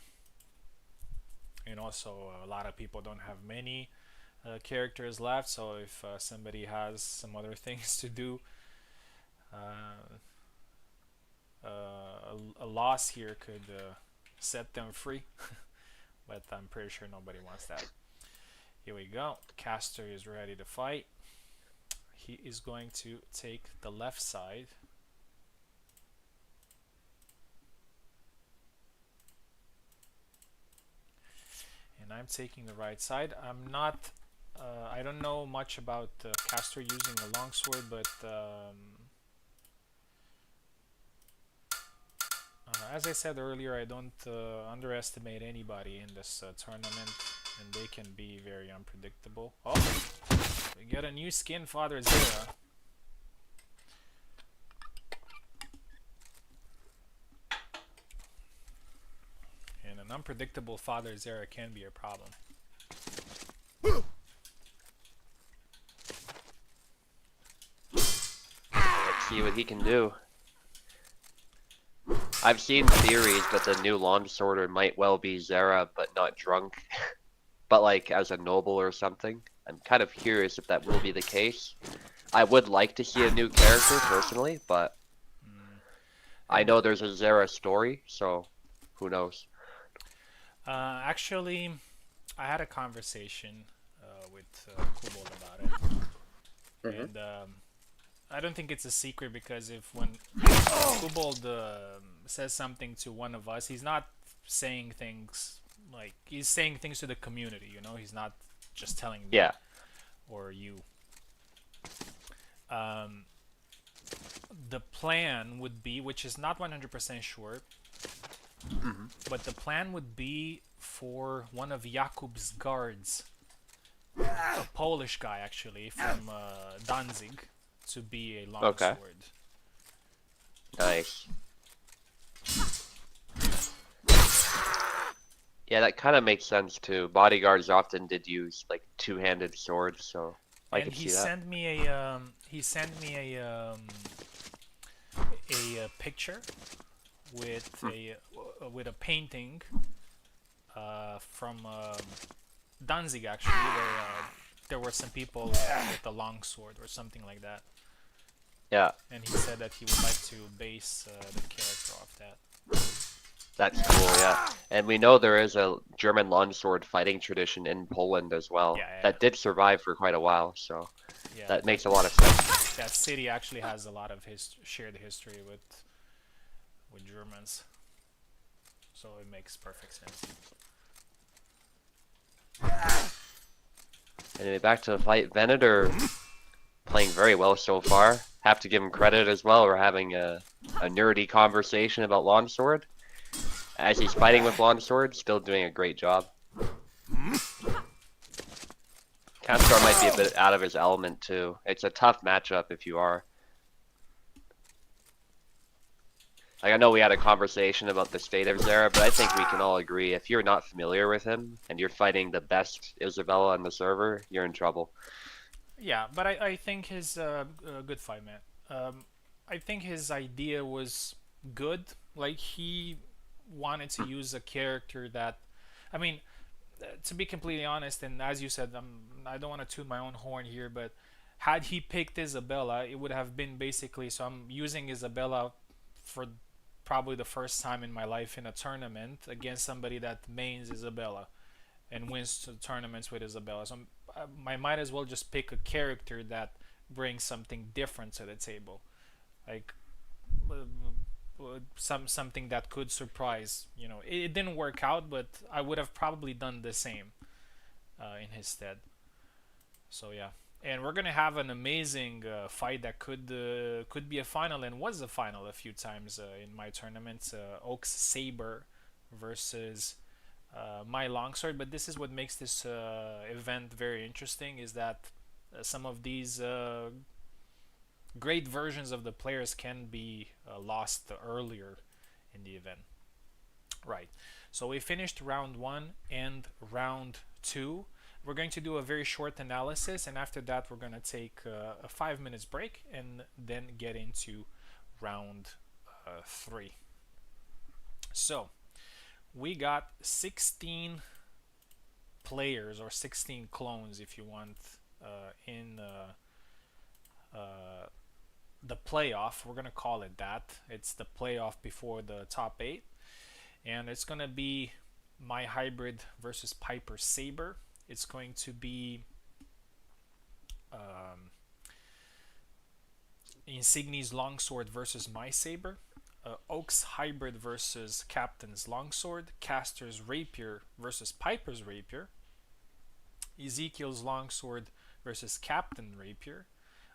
And also, a lot of people don't have many characters left, so if somebody has some other things to do, a loss here could set them free. But I'm pretty sure nobody wants that. Here we go. Caster is ready to fight. He is going to take the left side. and I'm taking the right side. I'm not. I don't know much about caster using a longsword, but as I said earlier, I don't underestimate anybody in this tournament, and they can be very unpredictable. Oh, we get a new skin, Father Zera. And an unpredictable Father Zera can be a problem. Let's see what he can do. I've seen theories that the new longsworder might well be Zera, but not drunk, but like as a noble or something. I'm kind of curious if that will be the case. I would like to see a new character personally, but I And know there's a Zera story, so who knows? actually, I had a conversation with Kobold about it, Hmm. and I don't think it's a secret because if when Kobold says something to one of us, he's not saying things like he's saying things to the community. You know, he's not just telling me Yeah. or you. Um, the plan would be, which is not 100% sure, Hmm. but the plan would be for one of Jakub's guards, a Polish guy actually from Danzig, to be a Okay. longsword. Nice. Yeah, that kind of makes sense too. Bodyguards often did use like two-handed swords, so I And could see that. he sent me a picture Hmm. with a painting from Danzig actually, where there were some people with a long sword or something like that, Yeah, and he said that he would like to base the character off that. that's cool, yeah. And we know there is a German longsword fighting tradition in Poland as well Yeah, that did survive for quite a while, so yeah. that makes a lot of sense. That city actually has a lot of his shared history with Germans, so it makes perfect sense. Anyway, back to the fight. Venator playing very well so far. Have to give him credit as well. We're having a nerdy conversation about longsword. As he's fighting with longsword, still doing a great job. Kanstar might be a bit out of his element too. It's a tough matchup if you are. Like I know we had a conversation about the state of Zera, but I think we can all agree if you're not familiar with him and you're fighting the best Isabella on the server, you're in trouble. Yeah, but I think his good fight, man. I think his idea was good. Like he wanted to use a character that, I mean, to be completely honest, and as you said, I don't want to toot my own horn here, but had he picked Isabella, it would have been basically. So I'm using Isabella for probably the first time in my life in a tournament against somebody that mains Isabella and wins tournaments with Isabella. So I might as well just pick a character that brings something different to the table, like something that could surprise. You know, it didn't work out, but I would have probably done the same in his stead. So yeah, and we're gonna have an amazing fight that could be a final and was a final a few times in my tournaments. Oak's Saber versus my longsword. But this is what makes this event very interesting: is that some of these great versions of the players can be lost earlier in the event. Right. So we finished round one and round two. We're going to do a very short analysis, and after that, we're going to take a 5 minutes break and then get into round three. So we got 16 players or 16 clones, if you want, in the playoff. We're going to call it that. It's the playoff before the top eight. And it's going to be my hybrid versus Piper Saber. It's going to be um, Insigni's longsword versus my saber. Oak's Hybrid versus Captain's Longsword, Caster's Rapier versus Piper's Rapier, Ezekiel's Longsword versus Captain Rapier,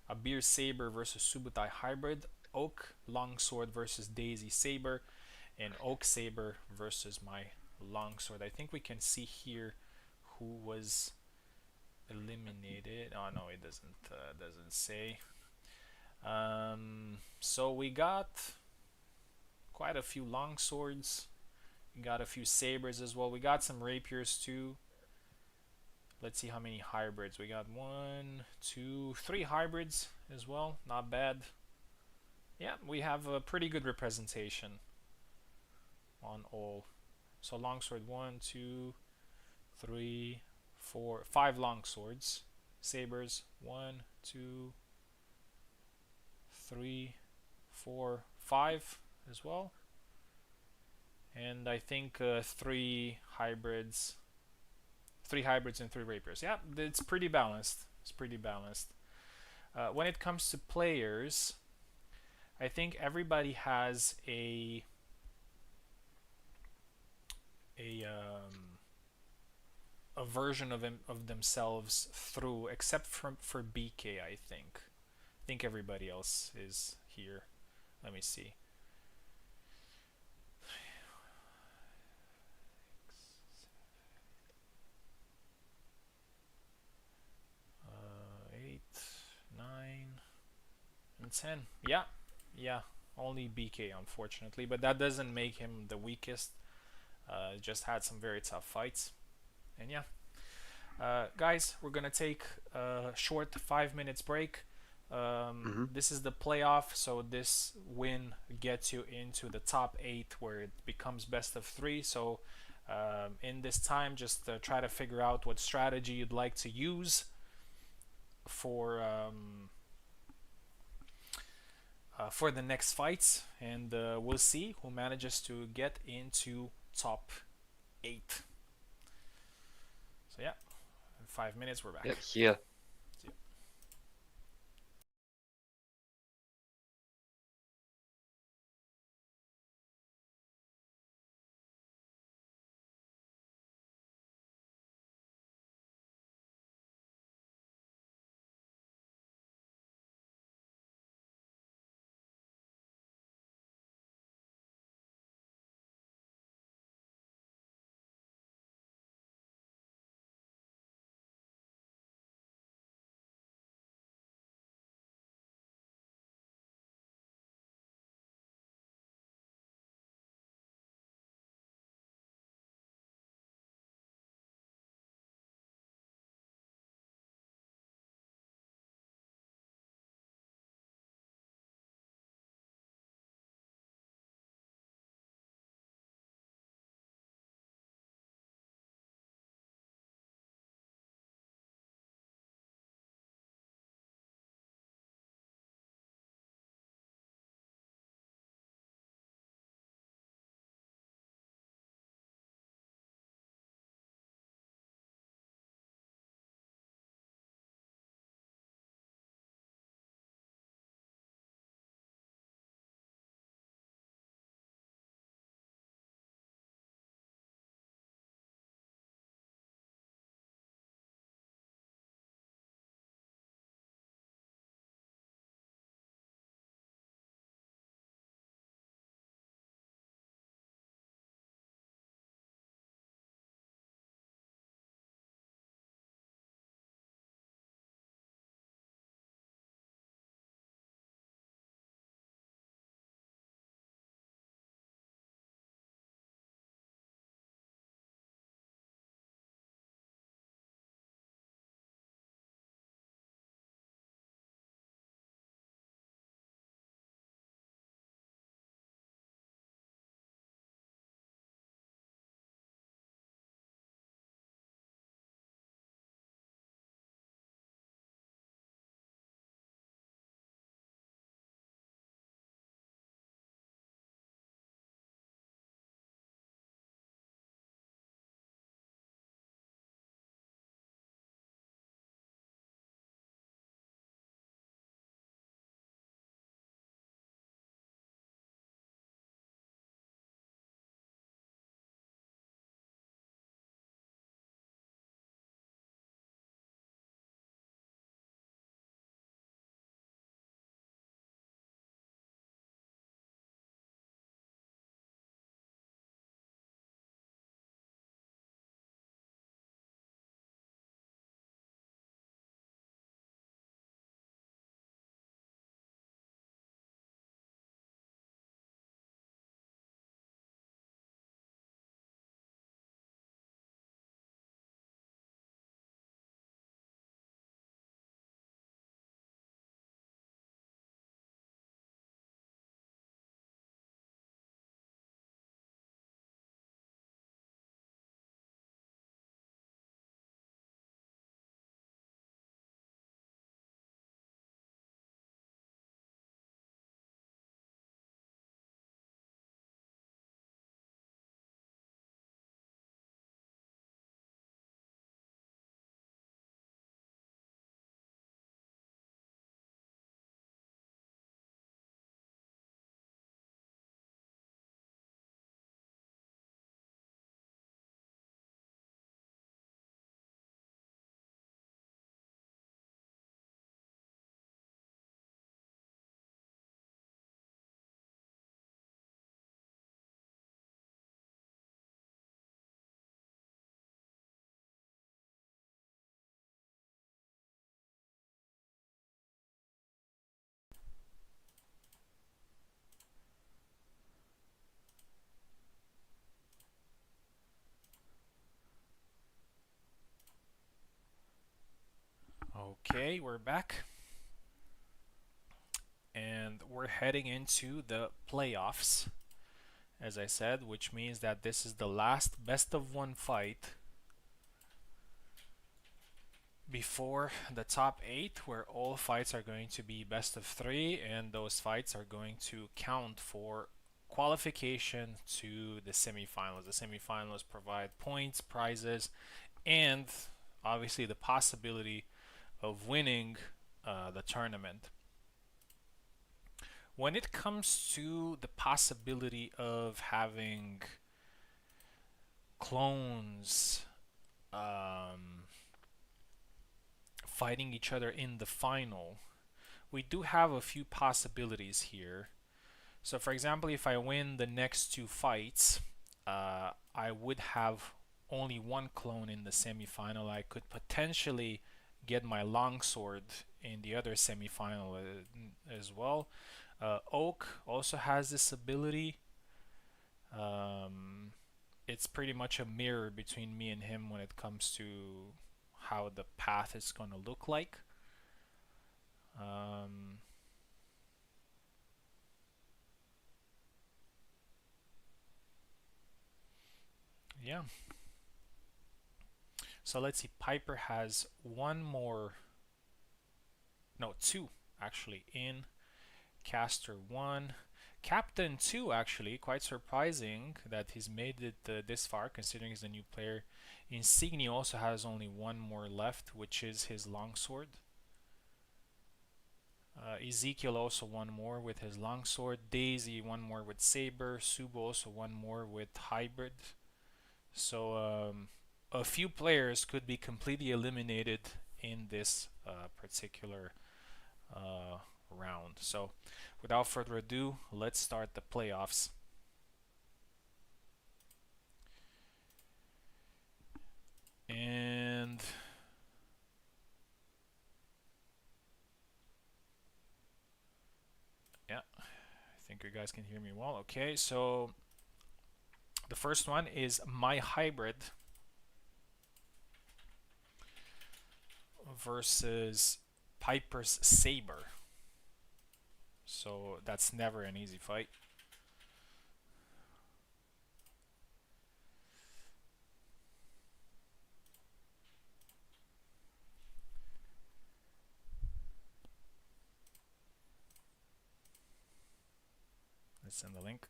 Abir Saber versus Subutai Hybrid, Oak Longsword versus Daisy Saber, and Oak Saber versus my Longsword. I think we can see here who was eliminated. Oh no, it doesn't say. So we got quite a few longswords. We got a few sabers as well. We got some rapiers too. Let's see how many hybrids. We got 1, 2, 3 hybrids as well. Not bad. Yeah, we have a pretty good representation on all. So longsword 1, 2, 3, 4, 5 longswords. Sabers 1, 2, 3, 4, 5 as well. And I think 3 hybrids and 3 rapiers. Yeah, it's pretty balanced. It's pretty balanced. When it comes to players, I think everybody has a version of themselves through, except for BK. I think everybody else is here. Let me see. 8, 9, and 10. Yeah, yeah. Only BK, unfortunately, but that doesn't make him the weakest. Just had some very tough fights, and yeah. Guys, we're gonna take a short 5 minutes break. Hmm. This is the playoff, so this win gets you into the top 8 where it becomes best of 3. So in this time, just try to figure out what strategy you'd like to use for the next fights, and we'll see who manages to get into top 8. So yeah, in 5 minutes we're back. Yep. See ya. See you. Okay, we're back. And we're heading into the playoffs, as I said, which means that this is the last best of one fight before the top 8, where all fights are going to be best of 3, and those fights are going to count for qualification to the semifinals. The semifinals provide points, prizes, and obviously the possibility of winning the tournament. When it comes to the possibility of having clones fighting each other in the final, we do have a few possibilities here. So, for example, if I win the next 2 fights, I would have only one clone in the semifinal. I could potentially get my longsword in the other semifinal as well. Oak also has this ability. It's pretty much a mirror between me and him when it comes to how the path is going to look like. Yeah. So let's see. Piper has one more, no, two actually in. Caster 1. Captain 2, actually. Quite surprising that he's made it this far, considering he's a new player. Insignia also has only one more left, which is his longsword. Ezekiel also one more with his longsword. Daisy one more with saber. Subo also one more with hybrid. So a few players could be completely eliminated in this particular round. So without further ado, let's start the playoffs. And yeah, I think you guys can hear me well. Okay, so the first one is my hybrid versus Piper's saber. So that's never an easy fight. Let's send the link.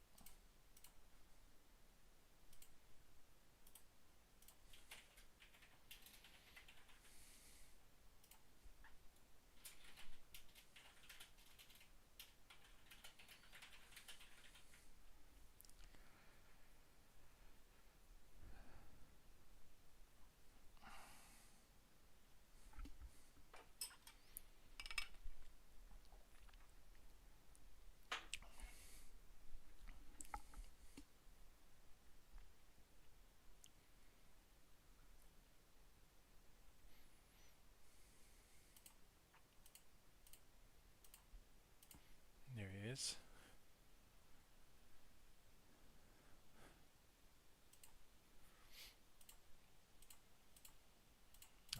There he is.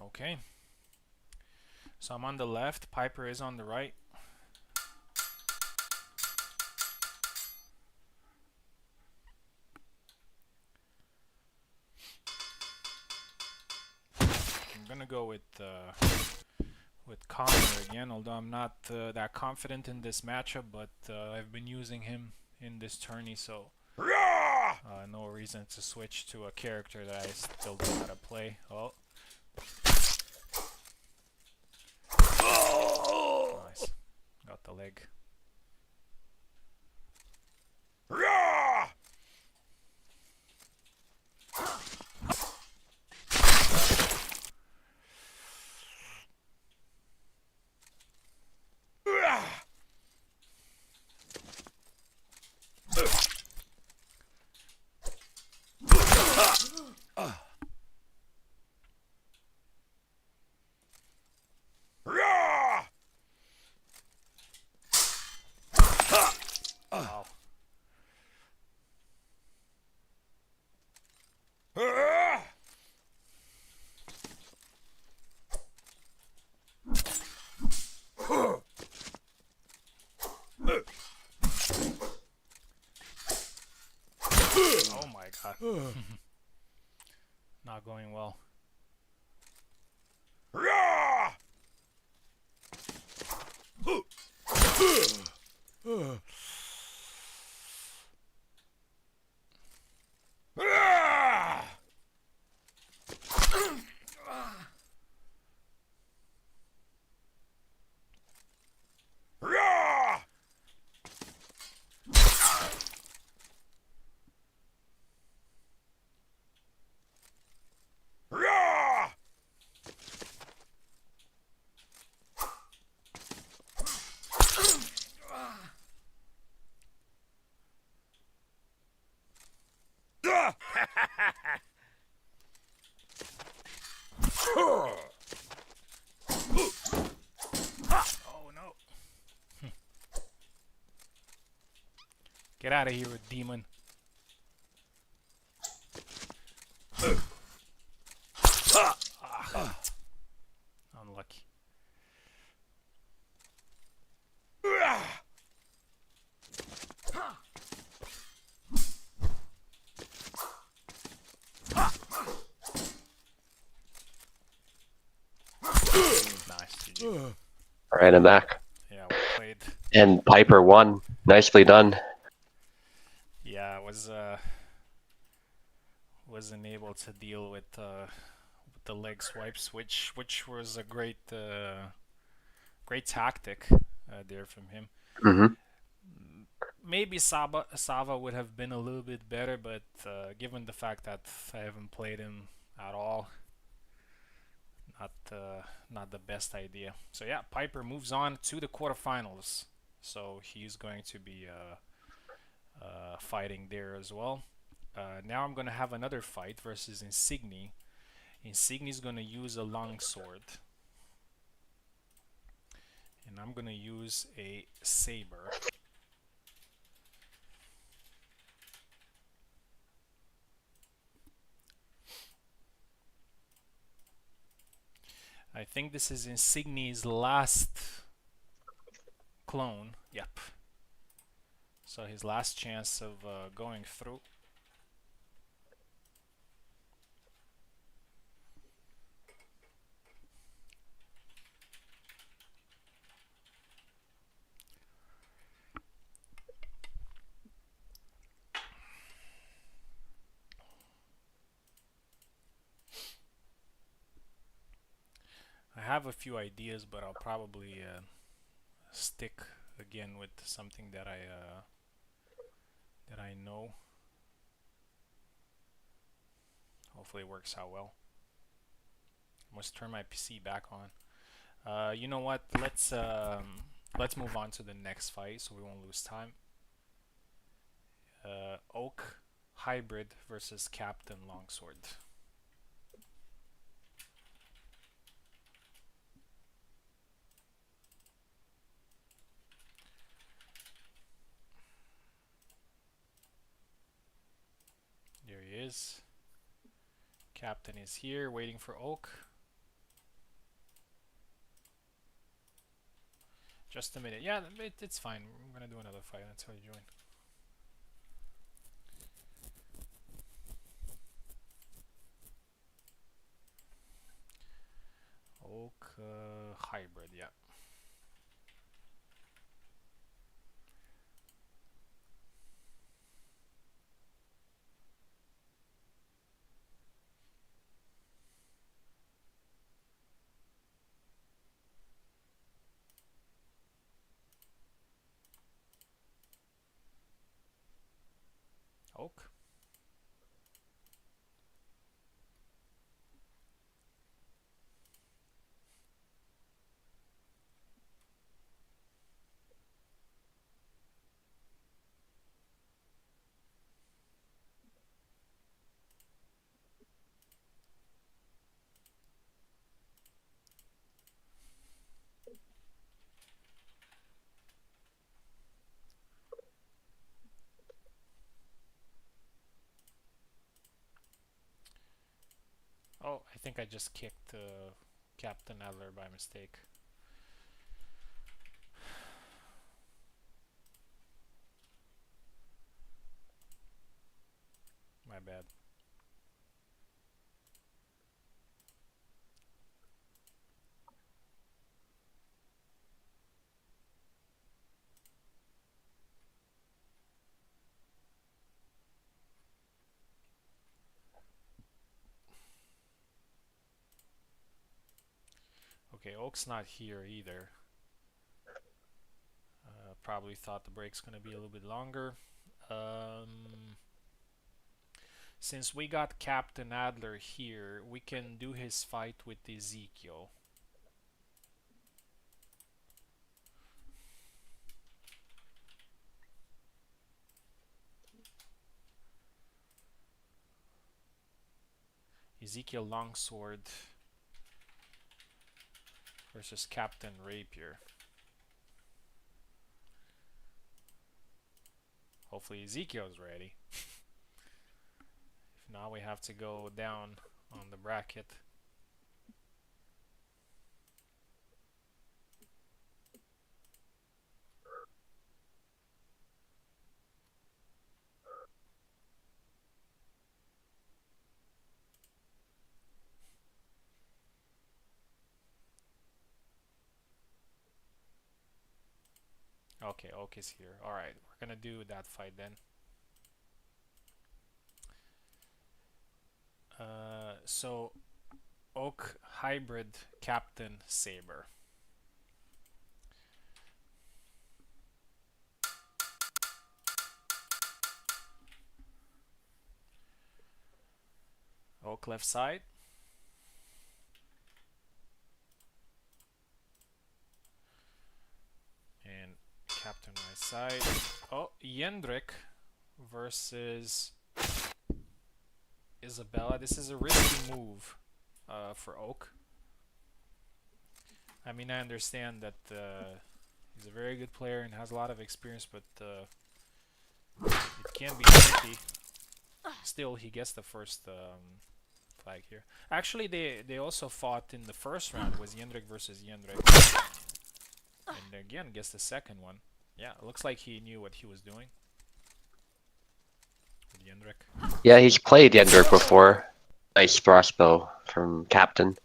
Okay. So I'm on the left, Piper is on the right. I'm gonna go with Connor again, although I'm not that confident in this matchup, but I've been using him in this tourney, so no reason to switch to a character that I still don't know how to play. Oh. Nice. Got the leg. Not going well. Oh no. Get out of here, demon. Ah, unlucky. Nice, GG. All right, I'm back. Yeah, well played. And Piper won. Nicely done. Yeah, I wasn't able to deal with the leg swipes, which was a great tactic there from him. Mm-hmm. Maybe Sava would have been a little bit better, but given the fact that I haven't played him at all, not the best idea. So yeah, Piper moves on to the quarterfinals. So he's going to be fighting there as well. Now I'm gonna have another fight versus Insigni. Insigni's gonna use a longsword, and I'm gonna use a saber. I think this is Insigni's last clone. Yep. So his last chance of going through. I have a few ideas, but I'll probably stick again with something that I know. Hopefully it works out well. I must turn my PC back on. You know what? Let's move on to the next fight so we won't lose time. Oak Hybrid versus Captain Longsword. There he is. Captain is here waiting for Oak. Just a minute. Yeah, it's fine. We're gonna do another fight until you join. Oak Hybrid, yeah. Oak. Oh, I think I just kicked Captain Adler by mistake. My bad. Okay, Oak's not here either. Probably thought the break's gonna be a little bit longer. Since we got Captain Adler here, we can do his fight with Ezekiel. Ezekiel Longsword versus Captain Rapier. Hopefully Ezekiel's ready. If not, we have to go down on the bracket. Okay, Oak is here. Alright, we're gonna do that fight then. So Oak Hybrid Captain Saber. Oak left side. And Captain right side. Oh, Yendrik versus Isabella. This is a risky move for Oak. I mean, I understand that he's a very good player and has a lot of experience, but it can be tricky. Still, he gets the first flag here. Actually, they also fought in the first round. It was Yendrik versus Yendrik. And again, gets the second one. Yeah, it looks like he knew what he was doing. With Yendrik. Yeah, he's played Yendrik before. Nice crossbow from Captain.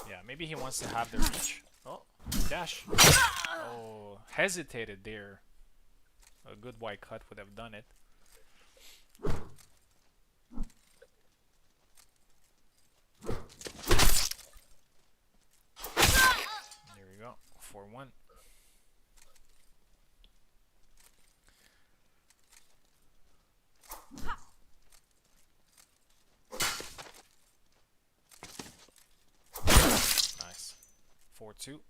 Yeah, maybe he wants to have the reach. Oh, dash. Oh, hesitated there. A good white cut would have done it. There we go. 4-1. Nice. 4-2.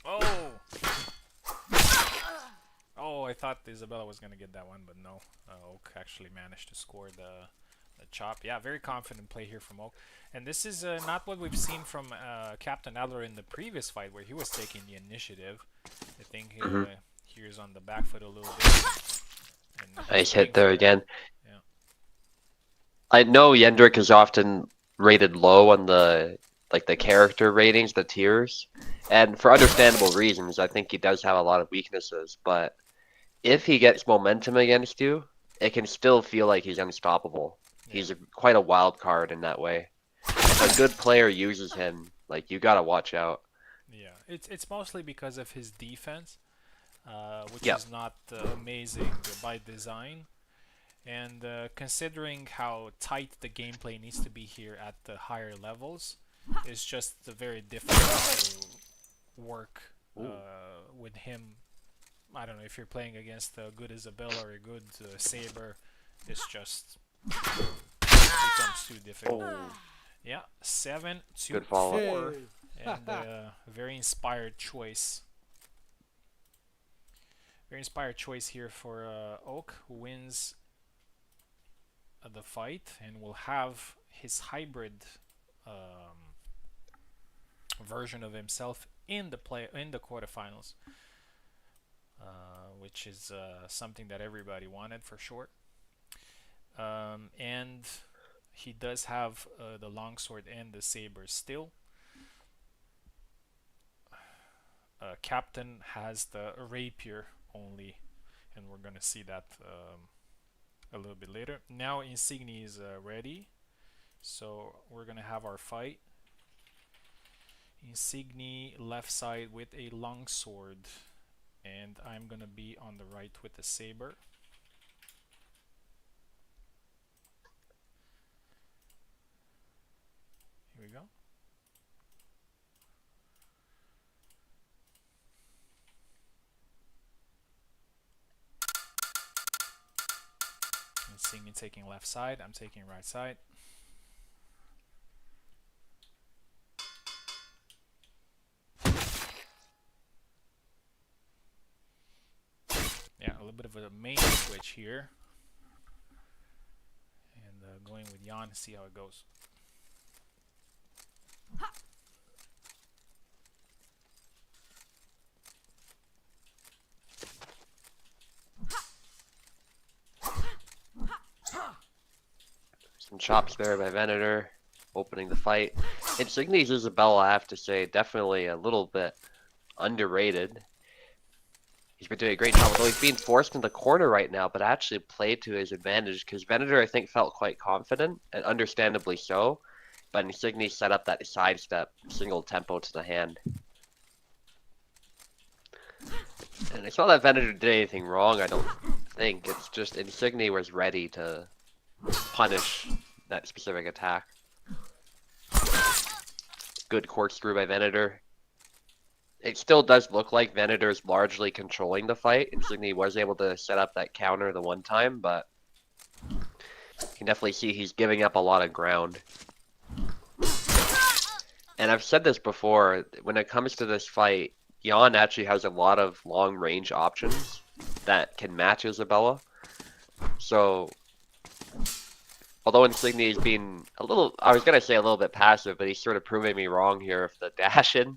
Oh! Oh, I thought Isabella was going to get that one, but no. Oak actually managed to score the chop. Yeah, very confident play here from Oak. And this is not what we've seen from Captain Adler in the previous fight, where he was taking the initiative. I think here's on the back foot a little bit. And Nice hit there again. Yeah. I know Yendrik is often rated low on the character ratings, the tiers, and for understandable reasons. I think he does have a lot of weaknesses, but if he gets momentum against you, it can still feel like he's unstoppable. Yeah. He's quite a wild card in that way. If a good player uses him, like, you gotta watch out. Yeah, it's mostly because of his defense, which Yep. is not amazing by design. And considering how tight the gameplay needs to be here at the higher levels, it's just very difficult to work with him. I don't know if you're playing against a good Isabella or a good Saber, it's just becomes too difficult. Oh. Yeah, 7-4. Good follow. And very inspired choice. Very inspired choice here for Oak, who wins the fight and will have his hybrid version of himself in the quarterfinals. which is something that everybody wanted for sure. And he does have the longsword and the saber still. Captain has the rapier only, and we're gonna see that a little bit later. Now Insignia is ready, so we're gonna have our fight. Insignia left side with a longsword, and I'm gonna be on the right with the saber. Here we go. Insignia taking left side, I'm taking right side. Yeah, a little bit of a main switch here. And going with Jan to see how it goes. Some chops there by Venator, opening the fight. Insignia's Isabella, I have to say, definitely a little bit underrated. He's been doing a great job, although he's being forced in the corner right now, but actually played to his advantage because Venator, I think, felt quite confident, and understandably so. But Insignia set up that sidestep, single tempo to the hand. And it's not that Venator did anything wrong, I don't think. It's just Insignia was ready to punish that specific attack. Good corkscrew by Venator. It still does look like Venator's largely controlling the fight. Insignia was able to set up that counter the one time, but you can definitely see he's giving up a lot of ground. And I've said this before, when it comes to this fight, Jan actually has a lot of long range options that can match Isabella. So, although Insignia is being a little, I was going to say a little bit passive, but he's sort of proving me wrong here with the dash in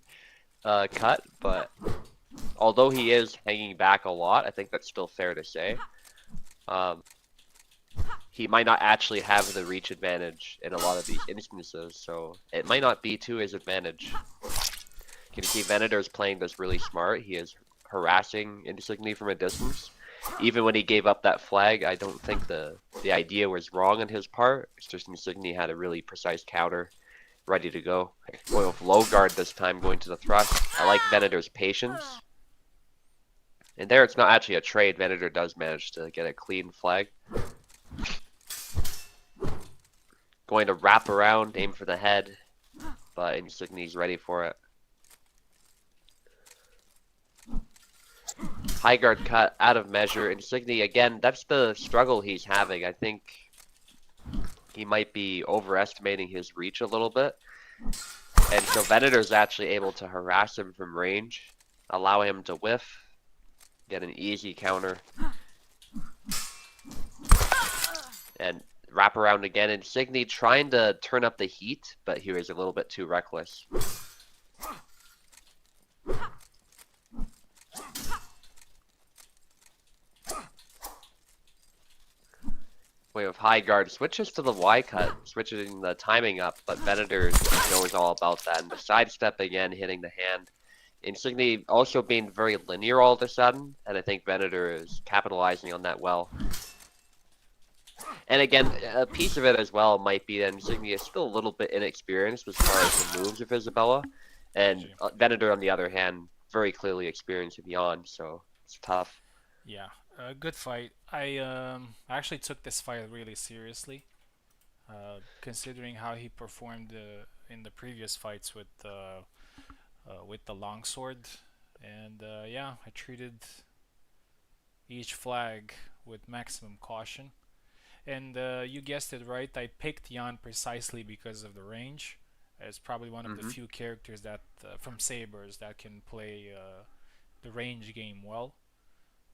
cut. But although he is hanging back a lot, I think that's still fair to say. He might not actually have the reach advantage in a lot of these instances, so it might not be to his advantage. You can see Venator's playing this really smart. He is harassing Insignia from a distance. Even when he gave up that flag, I don't think the idea was wrong on his part. It's just Insignia had a really precise counter ready to go. Going with low guard this time, going to the thrust. I like Venator's patience. And there it's not actually a trade. Venator does manage to get a clean flag. Going to wrap around, aim for the head, but Insignia's ready for it. High guard cut, out of measure. Insignia, again, that's the struggle he's having. I think he might be overestimating his reach a little bit. And so Venator's actually able to harass him from range, allow him to whiff, get an easy counter. And wrap around again. Insignia trying to turn up the heat, but he was a little bit too reckless. Way of high guard switches to the Y cut, switching the timing up, but Venator knows all about that. And the sidestep again, hitting the hand. Insignia also being very linear all of a sudden, and I think Venator is capitalizing on that well. And again, a piece of it as well might be that Insignia is still a little bit inexperienced as far as the moves of Isabella, and Venator, on the other hand, very clearly experienced with Jan, so it's tough. Yeah, good fight. I actually took this fight really seriously, considering how he performed in the previous fights with the longsword, and yeah, I treated each flag with maximum caution. And you guessed it right, I picked Jan precisely because of the range. It's probably one of the few characters that from Sabers that can play the range game well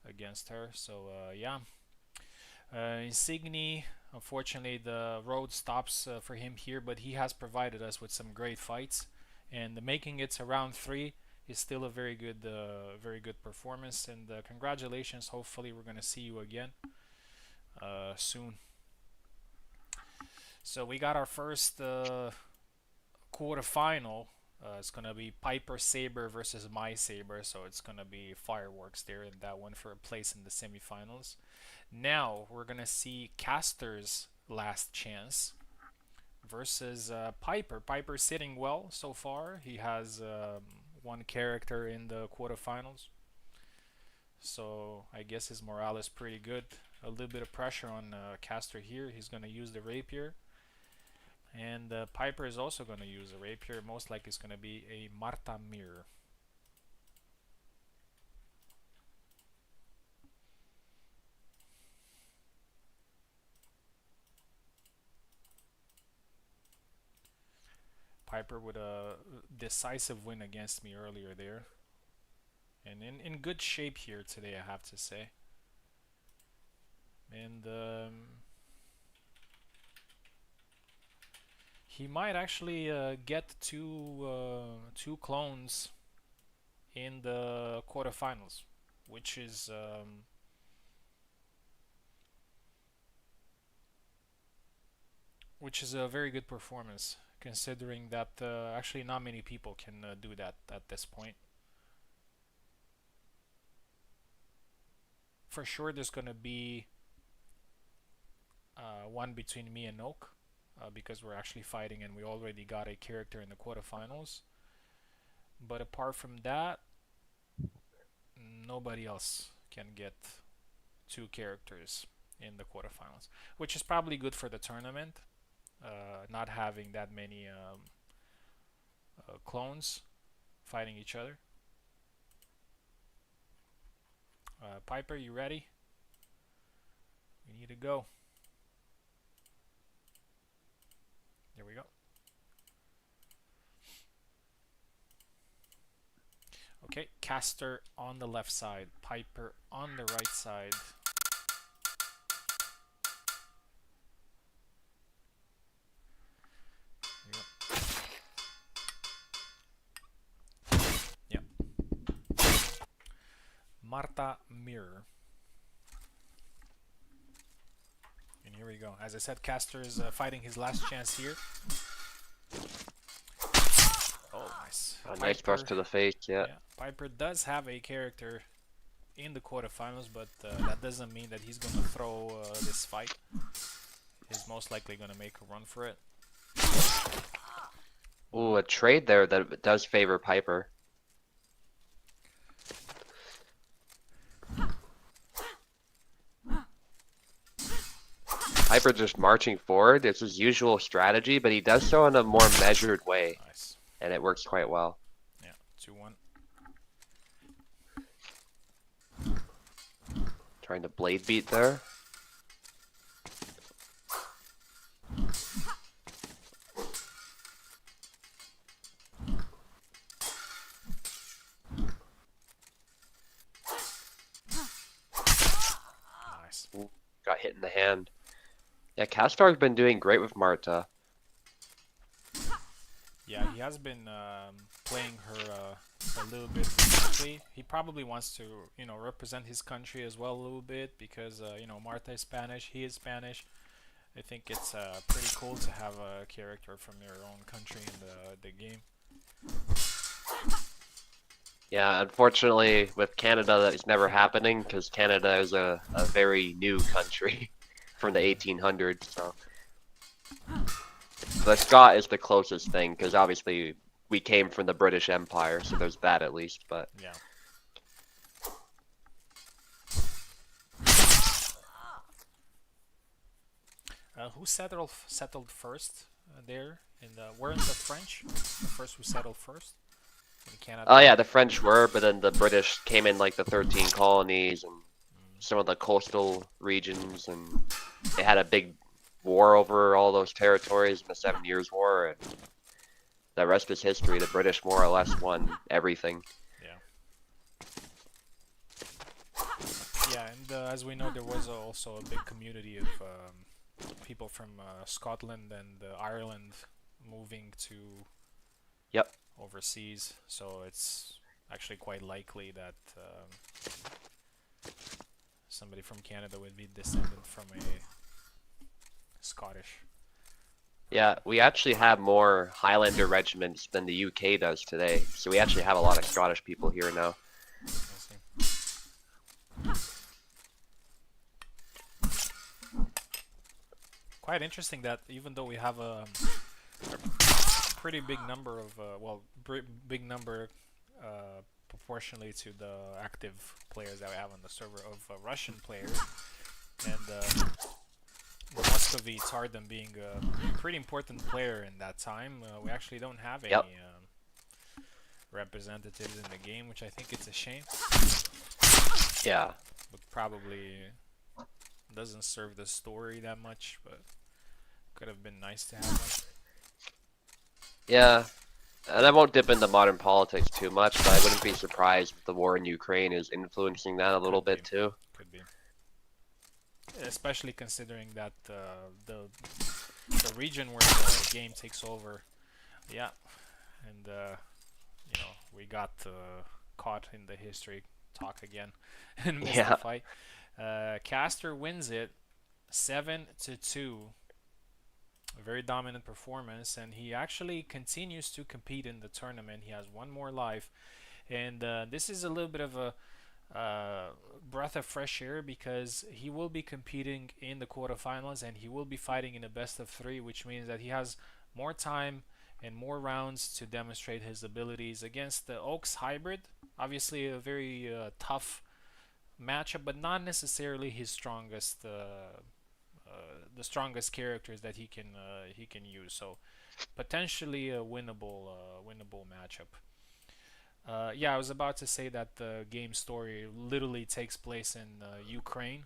against her. So yeah, Insignia. Unfortunately, the road stops for him here, but he has provided us with some great fights. And making it to round 3, is still a very good performance. And congratulations. Hopefully, we're gonna see you again soon. So we got our first quarterfinal. It's gonna be Piper Saber versus My Saber, so it's gonna be fireworks there in that one for a place in the semifinals. Now we're gonna see Caster's last chance versus Piper. Piper sitting well so far. He has one character in the quarterfinals, so I guess his morale is pretty good. A little bit of pressure on Caster here. He's gonna use the rapier. And Piper is also going to use a rapier. Most likely it's going to be a Marta Mir. Piper with a decisive win against me earlier there. And in good shape here today, I have to say. And he might actually get two clones in the quarterfinals, which is a very good performance, considering that actually not many people can do that at this point. For sure, there's gonna be one between me and Oak, because we're actually fighting and we already got a character in the quarterfinals. But apart from that, nobody else can get two characters in the quarterfinals, which is probably good for the tournament, not having that many clones fighting each other. Piper, you ready? We need to go. There we go. Okay, Caster on the left side, Piper on the right side. Yeah. Marta Mir. And here we go. As I said, Caster is fighting his last chance here. Oh, nice. A nice thrust to the face, yeah. Piper does have a character in the quarterfinals, but that doesn't mean that he's going to throw this fight. He's most likely going to make a run for it. Ooh, a trade there that does favor Piper. Piper just marching forward. It's his usual strategy, but he does so in a more measured way. Nice. And it works quite well. Yeah, 2-1. Trying to blade beat there. Nice. Ooh, got hit in the hand. Yeah, Castar's been doing great with Marta. Yeah, he has been playing her a little bit recently. He probably wants to, represent his country as well a little bit because, Marta is Spanish, he is Spanish. I think it's pretty cool to have a character from your own country in the game. Yeah, unfortunately with Canada that's never happening because Canada is a very new country from the 1800s. So the Scot is the closest thing because obviously we came from the British Empire, so there's that at least. But yeah. Who settled first there? Weren't the French the first who settled first in Canada? oh yeah, the French were, but then the British came in like the 13 colonies and some of the coastal regions, and they had a big war over all those territories in the 7 Years' War, and the rest is history. The British more or less won everything. Yeah, and as we know, there was also a big community of people from Scotland and Ireland moving to Yep. overseas. So it's actually quite likely that somebody from Canada would be descendant from a Scottish Yeah, person. we actually have more Highlander regiments than the UK does today, so we actually have a lot of Scottish people here now. I see. Quite interesting that even though we have a pretty big number of big number proportionally to the active players that we have on the server of Russian players, and Muscovy Tsardom being a pretty important player in that time, we actually don't have Yep. any representatives in the game, which I think it's a shame, Yeah. but probably doesn't serve the story that much, but could have been nice to have one. Yeah. And I won't dip into modern politics too much, but I wouldn't be surprised if the war in Ukraine is influencing that a little Could be, bit too. could be, especially considering that the region where the game takes over, yeah, and we got caught in the history talk again and missed the Yeah. fight. Caster wins it 7-2. A very dominant performance, and he actually continues to compete in the tournament. He has one more life, and this is a little bit of a breath of fresh air because he will be competing in the quarterfinals and he will be fighting in a best of three, which means that he has more time and more rounds to demonstrate his abilities against the Oaks hybrid. Obviously, a very tough matchup, but not necessarily his strongest. The strongest characters that he can use. So potentially a winnable matchup. Yeah, I was about to say that the game story literally takes place in Ukraine,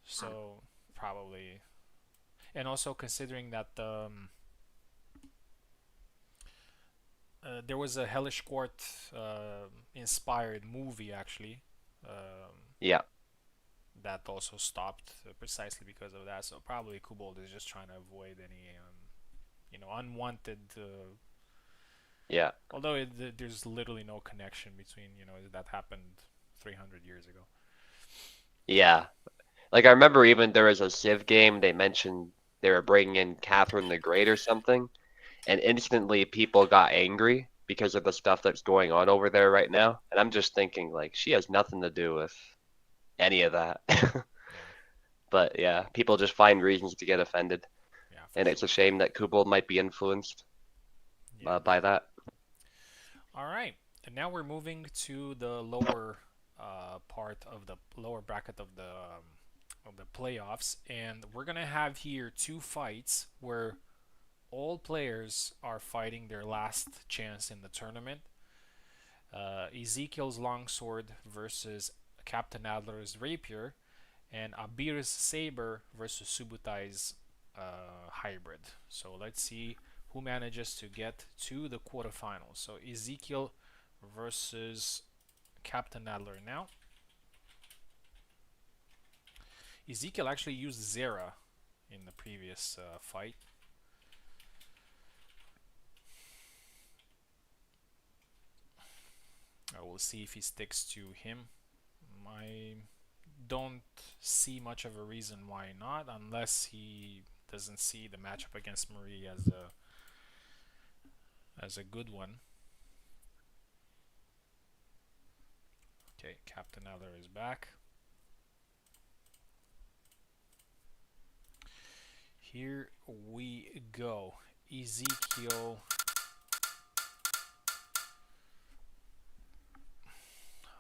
so probably, and also considering that there was a Hellish Quart inspired movie actually Yeah. that also stopped precisely because of that. So probably Kubold is just trying to avoid any unwanted. Yeah. Although there's literally no connection between that happened 300 years ago. Yeah. Like I remember even there was a Civ game they mentioned they were bringing in Catherine the Great or something, and instantly people got angry because of the stuff that's going on over there right now. And I'm just thinking like she has nothing to do with any of that. Yeah, But yeah, people just find reasons to get offended, yeah, for and it's sure. a shame that Kubold might be influenced Yeah. by that. All right, and now we're moving to the lower part of the lower bracket of the playoffs, and we're gonna have here two fights where all players are fighting their last chance in the tournament. Ezekiel's longsword versus Captain Adler's rapier, and Abir's saber versus Subutai's hybrid. So let's see who manages to get to the quarterfinals. So Ezekiel versus Captain Adler now. Ezekiel actually used Zera in the previous fight. I will see if he sticks to him. I don't see much of a reason why not, unless he doesn't see the matchup against Marie as a good one. Okay, Captain Adler is back. Here we go. Ezekiel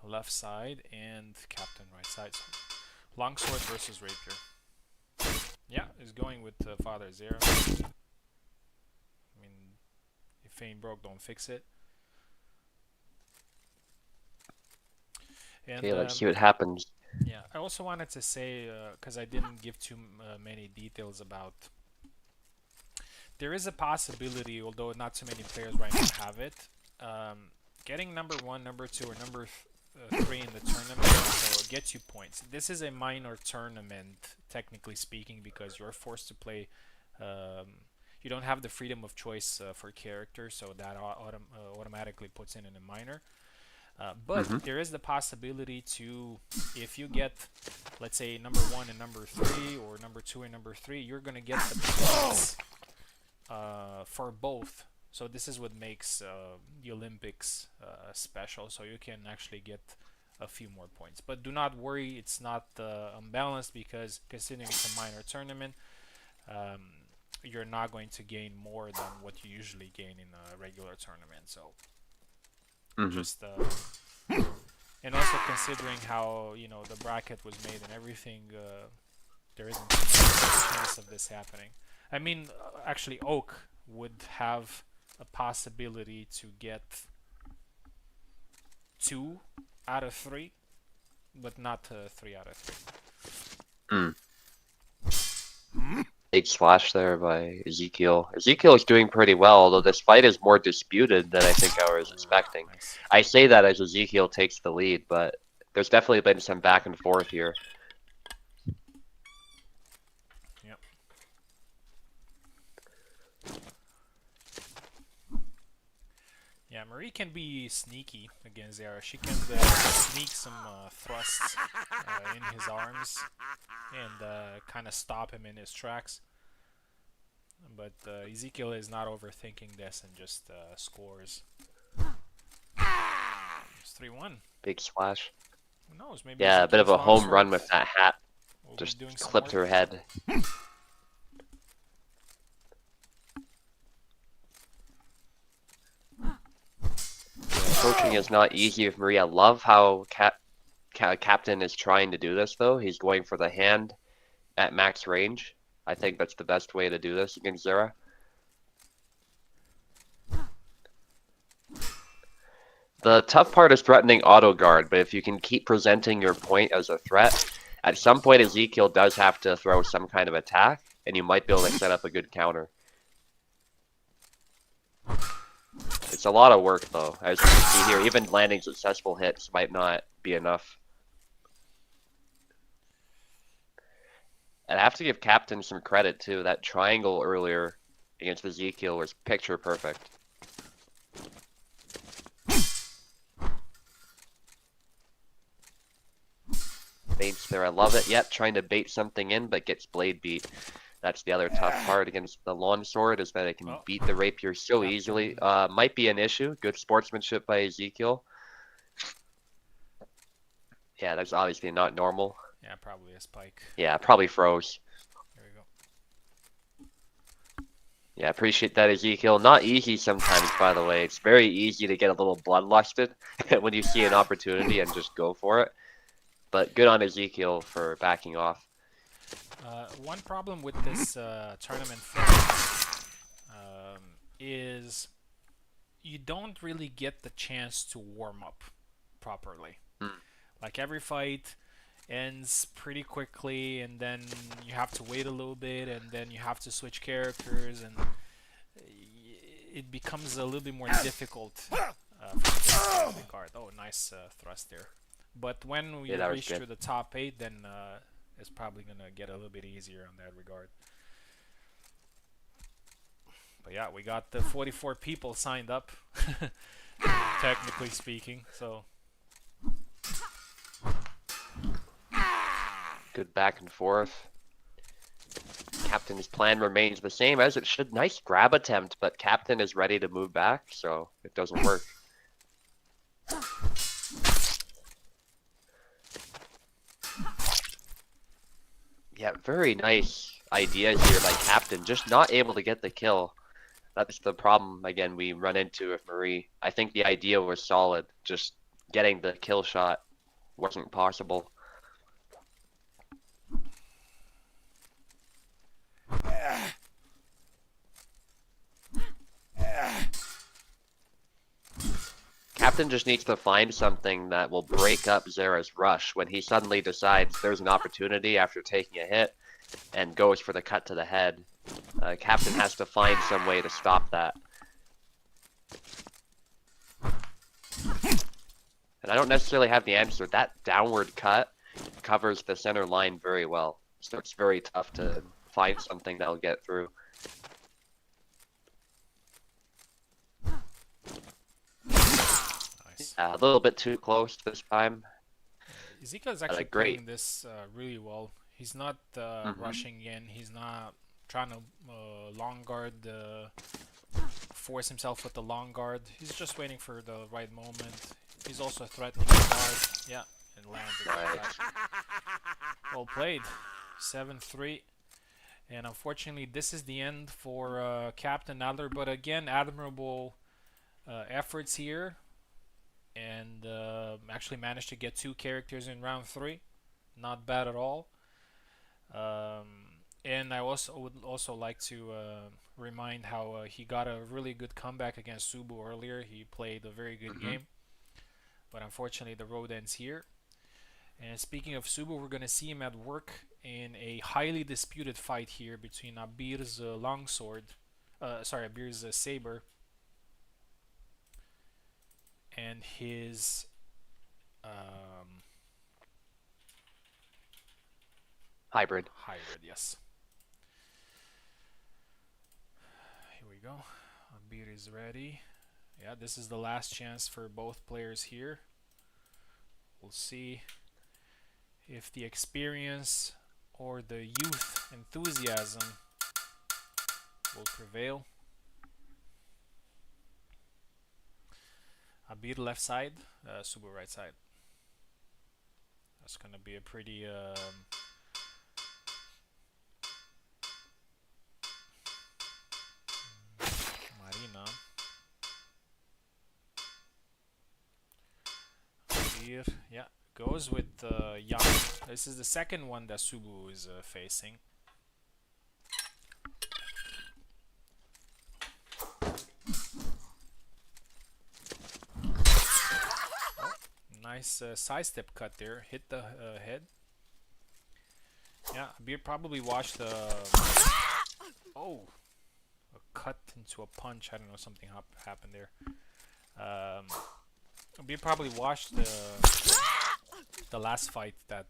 left side and Captain right side. So longsword versus rapier. Yeah, is going with Father Zero. I mean, if ain't broke, don't fix it. Okay, And let's see what happens. yeah, I also wanted to say because I didn't give too many details about. There is a possibility, although not too many players right now have it, getting number one, number two, or number three in the tournament will get you points. This is a minor tournament, technically speaking, because you're forced to play. You don't have the freedom of choice for characters, so that automatically puts in a minor. But Mm-hmm. there is the possibility to, if you get, let's say, number 1 and number 3, or number 2 and number 3, you're gonna get the points for both. So this is what makes the Olympics special. So you can actually get a few more points. But do not worry, it's not unbalanced, because considering it's a minor tournament, um, you're not going to gain more than what you usually gain in a regular tournament. So Mm-hmm. just and also considering how the bracket was made and everything, there isn't too much chance of this happening. I mean, actually, Oak would have a possibility to get 2 out of 3, but not 3 out of 3. Mm. Big splash there by Ezekiel. Ezekiel is doing pretty well, although this fight is more disputed than I think I was expecting. Nice. I say that as Ezekiel takes the lead, but there's definitely been some back and forth here. Yep. Yeah, Marie can be sneaky against Zara. She can sneak some thrusts in his arms and kind of stop him in his tracks. But Ezekiel is not overthinking this and just scores. It's 3-1. Big splash. Who knows? Maybe Yeah, a bit of Ezekiel's a home longsword run with that hat. will be Just doing some clipped work. her head. Approaching is not easy with Maria. Love how Captain is trying to do this, though. He's going for the hand at max range. I think that's the best way to do this against Zera. The tough part is threatening auto guard, but if you can keep presenting your point as a threat, at some point Ezekiel does have to throw some kind of attack, and you might be able to set up a good counter. It's a lot of work, though. As you can see here, even landing successful hits might not be enough. And I have to give Captain some credit, too. That triangle earlier against Ezekiel was picture perfect. Baits there, I love it. Yep, trying to bait something in, but gets blade beat. That's the other tough part against the longsword, is that it can beat the rapier so easily. Might be an issue. Good sportsmanship by Ezekiel. Yeah, that's obviously not normal. Yeah, probably a spike. Yeah, probably froze. There we go. Yeah, appreciate that, Ezekiel. Not easy sometimes, by the way. It's very easy to get a little bloodlusted when you see an opportunity and just go for it. But good on Ezekiel for backing off. One problem with this tournament fight is you don't really get the chance to warm up properly. Like every fight ends pretty quickly, and then you have to wait a little bit, and then you have to switch characters, and it becomes a little bit more difficult for the card. Oh, nice thrust there. But when we reach through the top 8, then it's probably gonna get a little bit easier on that regard. But yeah, we got the 44 people signed up, technically speaking. So good back and forth. Captain's plan remains the same as it should. Nice grab attempt, but Captain is ready to move back, so it doesn't work. Yeah, very nice ideas here by Captain, just not able to get the kill. That's the problem, again, we run into with Marie. I think the idea was solid, just getting the kill shot wasn't possible. Captain just needs to find something that will break up Zera's rush when he suddenly decides there's an opportunity after taking a hit and goes for the cut to the head. Captain has to find some way to stop that. And I don't necessarily have the answer. That downward cut covers the center line very well, so it's very tough to find something that'll get through. nice. A little bit too close this time. Ezekiel is But actually a great. playing this really well. He's not Hmm. rushing in. He's not trying to long guard, force himself with the long guard. He's just waiting for the right moment. He's also threatening the guard. Yeah, and lands it like that. Nice. Well played. 7-3. And unfortunately, this is the end for Captain Adler. But again, admirable efforts here. And actually managed to get 2 characters in round 3. Not bad at all. And I also would also like to remind how he got a really good comeback against Subu earlier. He played a very good Hmm. game, but unfortunately the road ends here. And speaking of Subu, we're gonna see him at work in a highly disputed fight here between Abir's longsword, Abir's saber, and his Hybrid. hybrid. Yes, here we go. Abir is ready. Yeah, this is the last chance for both players here. We'll see if the experience or the youth enthusiasm will prevail. Abir left side, Subu right side. That's gonna be a pretty Marina. Abir, yeah, goes with Yang. This is the second one that Subu is facing. Oh, nice side step cut there. Hit the head. Yeah, Abir probably watched the. Oh, a cut into a punch. I don't know, something happened there. Abir probably watched the last fight that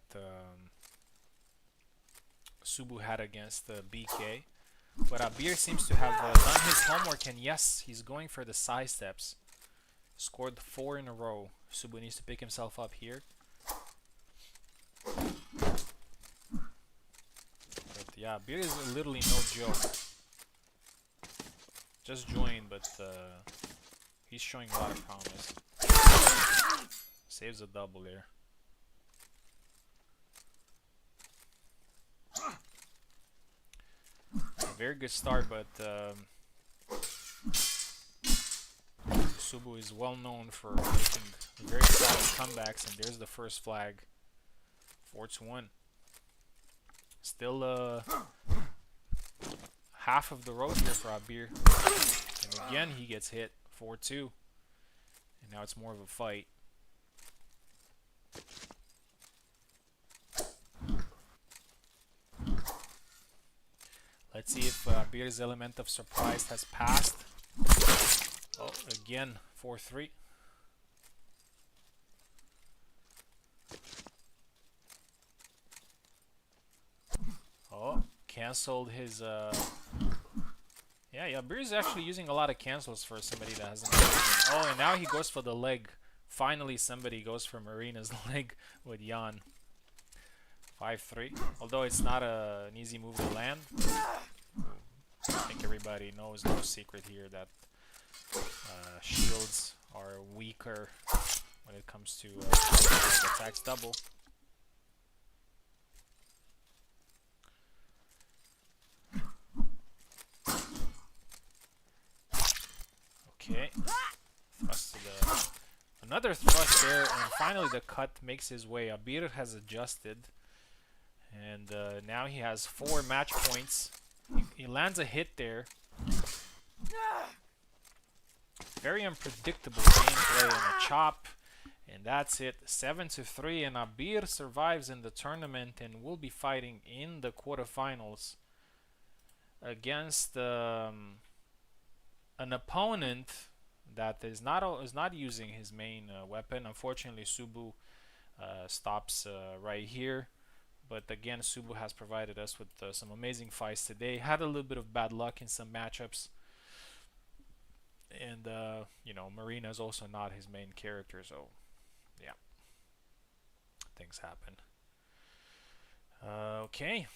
Subu had against BK. But Abir seems to have done his homework, and yes, he's going for the side steps. Scored 4 in a row. Subu needs to pick himself up here. But yeah, Abir is literally no joke. Just joined, but he's showing a lot of promise. Saves a double there. A very good start, but Subu is well known for making very solid comebacks, and there's the first flag. 4-1. Still half of the road here for Abir. And again, he gets hit. 4-2. And now it's more of a fight. Let's see if Abir's element of surprise has passed. Oh, again, 4-3. Oh, cancelled his yeah, Abir is actually using a lot of cancels for somebody that hasn't. Oh, and now he goes for the leg. Finally, somebody goes for Marina's leg with Jan. 5-3. Although it's not an easy move to land. I think everybody knows, no secret here, that shields are weaker when it comes to attacks double. Okay. Thrust to the. Another thrust there, and finally the cut makes his way. Abir has adjusted, and now he has 4 match points. He lands a hit there. Very unpredictable gameplay and a chop, and that's it. 7-3, and Abir survives in the tournament and will be fighting in the quarterfinals against an opponent that is not using his main weapon. Unfortunately, Subu stops right here. But again, Subu has provided us with some amazing fights today. Had a little bit of bad luck in some matchups. And you know, Marina is also not his main character, so yeah, things happen. Okay,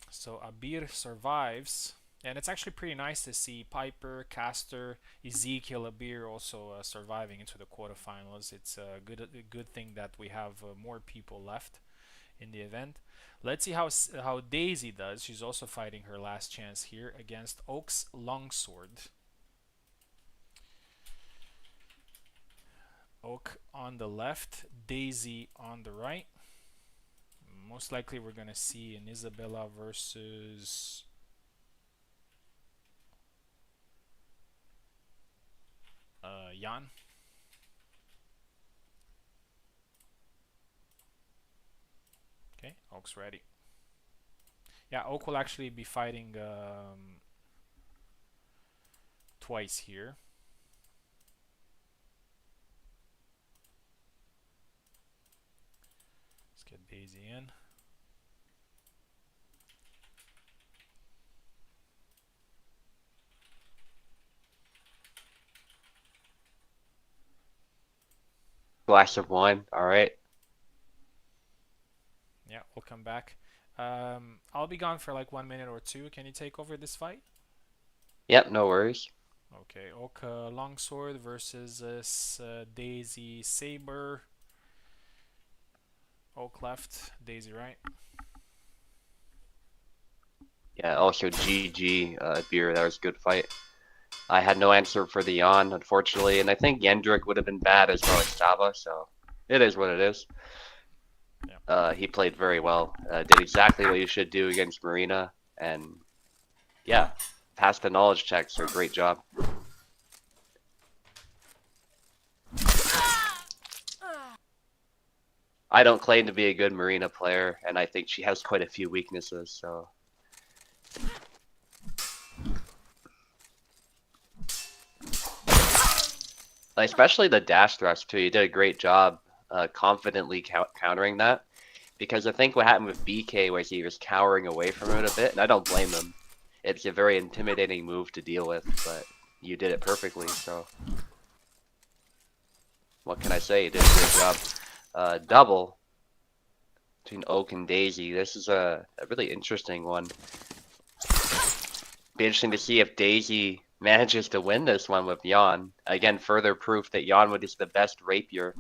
so Abir survives, and it's actually pretty nice to see Piper, Caster, Ezekiel, Abir also surviving into the quarterfinals. It's a good thing that we have more people left in the event. Let's see how Daisy does. She's also fighting her last chance here against Oak's Longsword. Oak on the left, Daisy on the right. Most likely we're gonna see an Isabella versus Jan. Okay, Oak's ready. Yeah, Oak will actually be fighting twice here. Let's get Daisy in. Glass of wine. All right. Yeah, we'll come back. I'll be gone for like 1 minute or two. Can you take over this fight? Yep, no worries. Okay, Oak Longsword versus Daisy Saber. Oak left, Daisy right. Yeah, also GG, Beer. That was a good fight. I had no answer for the Yon, unfortunately, and I think Yendrick would have been bad as well as Saba, so it is what it is. Yeah. He played very well, did exactly what you should do against Marina, and yeah, passed the knowledge check, so great job. I don't claim to be a good Marina player, and I think she has quite a few weaknesses, so. Especially the dash thrust too, you did a great job confidently countering that. Because I think what happened with BK was he was cowering away from it a bit, and I don't blame him. It's a very intimidating move to deal with, but you did it perfectly, so. What can I say? You did a great job. Double between Oak and Daisy. This is a really interesting one. Be interesting to see if Daisy manages to win this one with Jan. Again, further proof that Yanwood is the best rapier.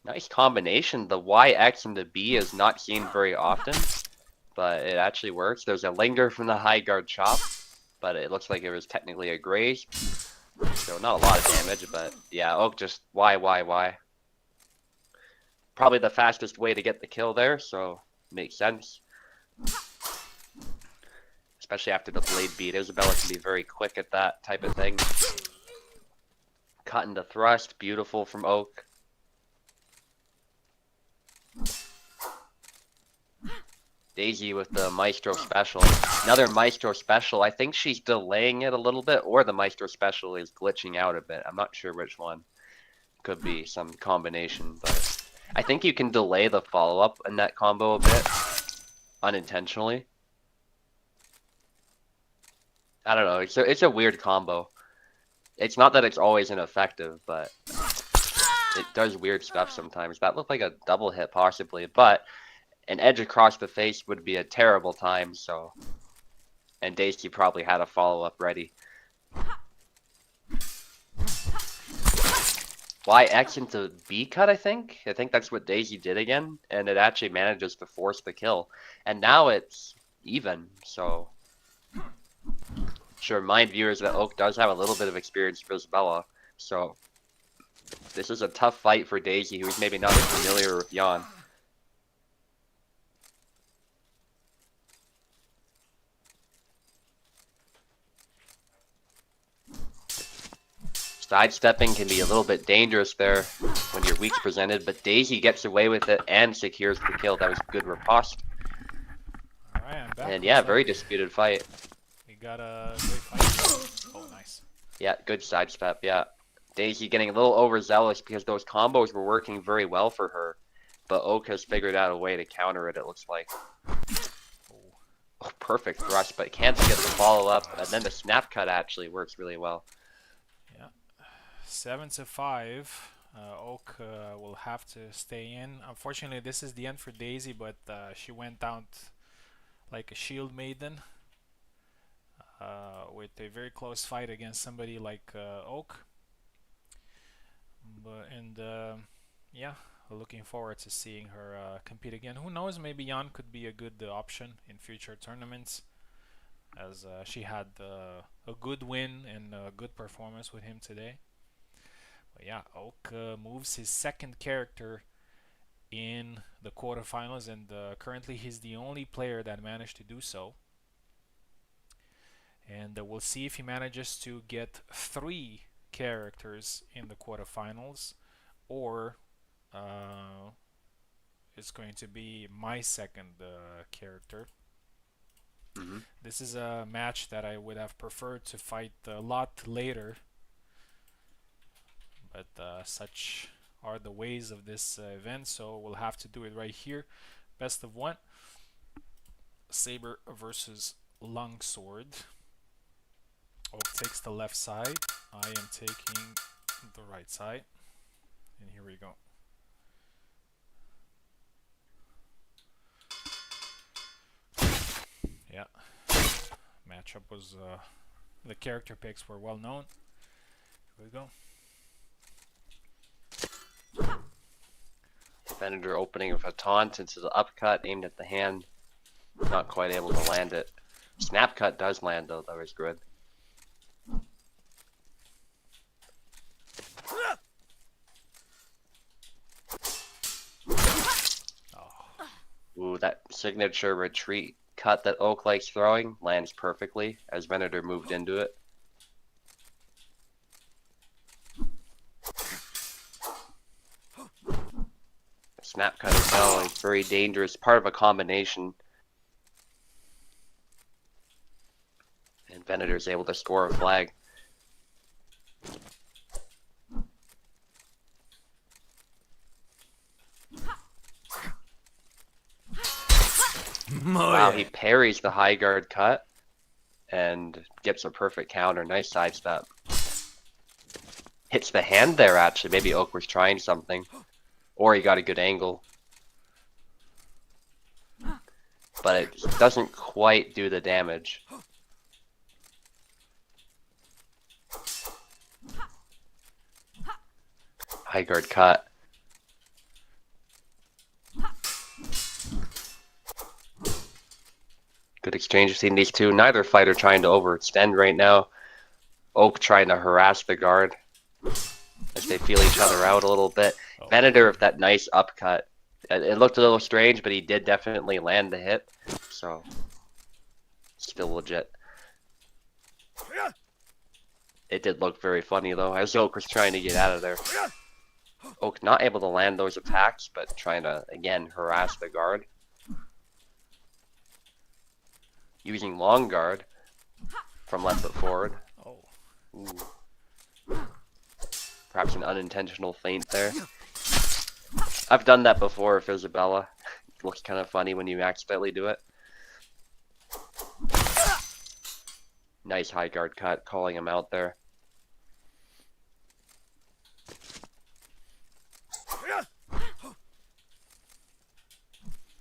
Nice combination. The YX and the B is not seen very often, but it actually works. There's a linger from the high guard chop, but it looks like it was technically a graze. So not a lot of damage, but yeah, Oak just Y. Probably the fastest way to get the kill there, so makes sense. Especially after the blade beat. Isabella can be very quick at that type of thing. Cut into thrust, beautiful from Oak. Daisy with the Maestro special. Another Maestro special. I think she's delaying it a little bit, or the Maestro special is glitching out a bit. I'm not sure which one. Could be some combination, but I think you can delay the follow-up in that combo a bit unintentionally. I don't know. It's a weird combo. It's not that it's always ineffective, but it does weird stuff sometimes. That looked like a double hit possibly, but an edge across the face would be a terrible time, so. And Daisy probably had a follow-up ready. YX into B cut, I think? I think that's what Daisy did again, and it actually manages to force the kill. And now it's even, so. Sure, mind viewers that Oak does have a little bit of experience with Isabella, so. This is a tough fight for Daisy, who's maybe not as familiar with Jan. Sidestepping can be a little bit dangerous there when your weak's presented, but Daisy gets away with it and secures the kill. That was good riposte. Alright, I'm back. And yeah, very disputed fight. We got a great fight. Oh, nice. Yeah, good sidestep, yeah. Daisy getting a little overzealous because those combos were working very well for her, but Oak has figured out a way to counter it, it looks like. Oh. Oh, perfect thrust, but can't get the follow-up, and then the snap cut actually works really well. Yeah, 7-5. Oak will have to stay in. Unfortunately, this is the end for Daisy, but she went down like a shield maiden with a very close fight against somebody like Oak. Yeah, looking forward to seeing her compete again. Who knows? Maybe Jan could be a good option in future tournaments, as she had a good win and a good performance with him today. But yeah, Oak moves his second character in the quarterfinals, and currently he's the only player that managed to do so. And we'll see if he manages to get 3 characters in the quarterfinals, or it's going to be my second character. Mm-hmm. This is a match that I would have preferred to fight a lot later, but such are the ways of this event, so we'll have to do it right here. Best of 1. Saber versus Longsword. Oak takes the left side. I am taking the right side. And here we go. Yeah. Matchup was... the character picks were well known. Here we go. Venator opening with a taunt into the upcut aimed at the hand. Not quite able to land it. Snap cut does land though, that was good. Ooh, that signature retreat cut that Oak likes throwing lands perfectly as Venator moved into it. Snap cut is now a very dangerous part of a combination. And Venator is able to score a flag. Wow, he parries the high guard cut and gets a perfect counter. Nice sidestep. Hits the hand there actually. Maybe Oak was trying something. Or he got a good angle. But it doesn't quite do the damage. High guard cut. Good exchange between these two. Neither fighter trying to overextend right now. Oak trying to harass the guard as they feel each other out a little bit. Venator with that nice upcut. It looked a little strange, but he did definitely land the hit. So, still legit. It did look very funny though, as Oak was trying to get out of there. Oak not able to land those attacks, but trying to, again, harass the guard. Using long guard from left foot forward. Ooh. Perhaps an unintentional feint there. I've done that before with Isabella. It looks kind of funny when you accidentally do it. Nice high guard cut, calling him out there.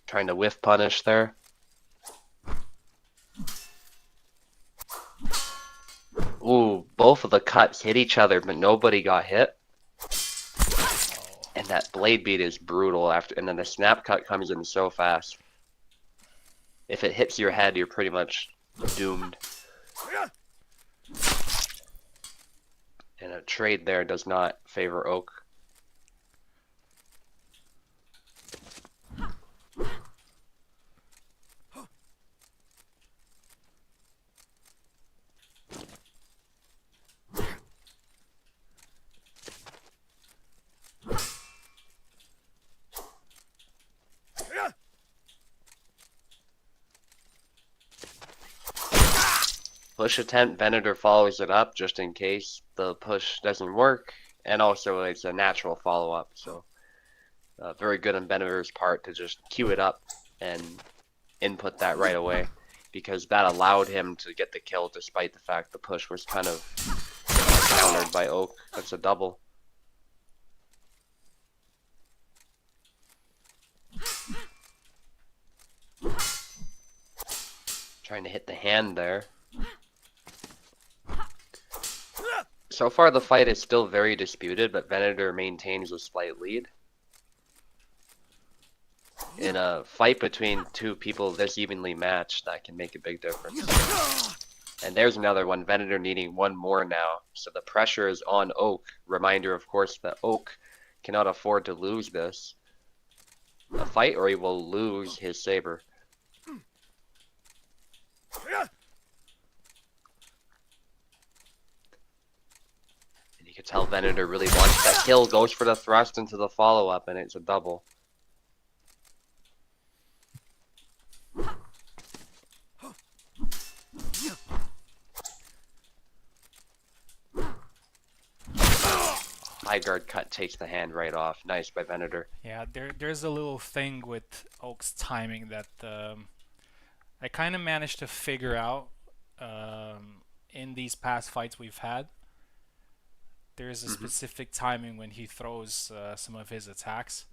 Trying to whiff punish there. Ooh, both of the cuts hit each other, but nobody got hit. And that blade beat is brutal after, and then the snap cut comes in so fast. If it hits your head, you're pretty much doomed. And a trade there does not favor Oak. Push attempt, Venator follows it up just in case the push doesn't work, and also it's a natural follow-up, so very good on Venator's part to just queue it up and input that right away. because that allowed him to get the kill despite the fact the push was kind of countered by Oak. That's a double. Trying to hit the hand there. So far the fight is still very disputed, but Venator maintains a slight lead. In a fight between two people this evenly matched, that can make a big difference. And there's another one, Venator needing one more now. So the pressure is on Oak. Reminder, of course, that Oak cannot afford to lose this a fight or he will lose his saber. And you can tell Venator really wants that kill, goes for the thrust into the follow-up, and it's a double. High guard cut takes the hand right off. Nice by Venator. Yeah, there's a little thing with Oak's timing that I kind of managed to figure out in these past fights we've had. There's a specific timing when he throws some of his attacks.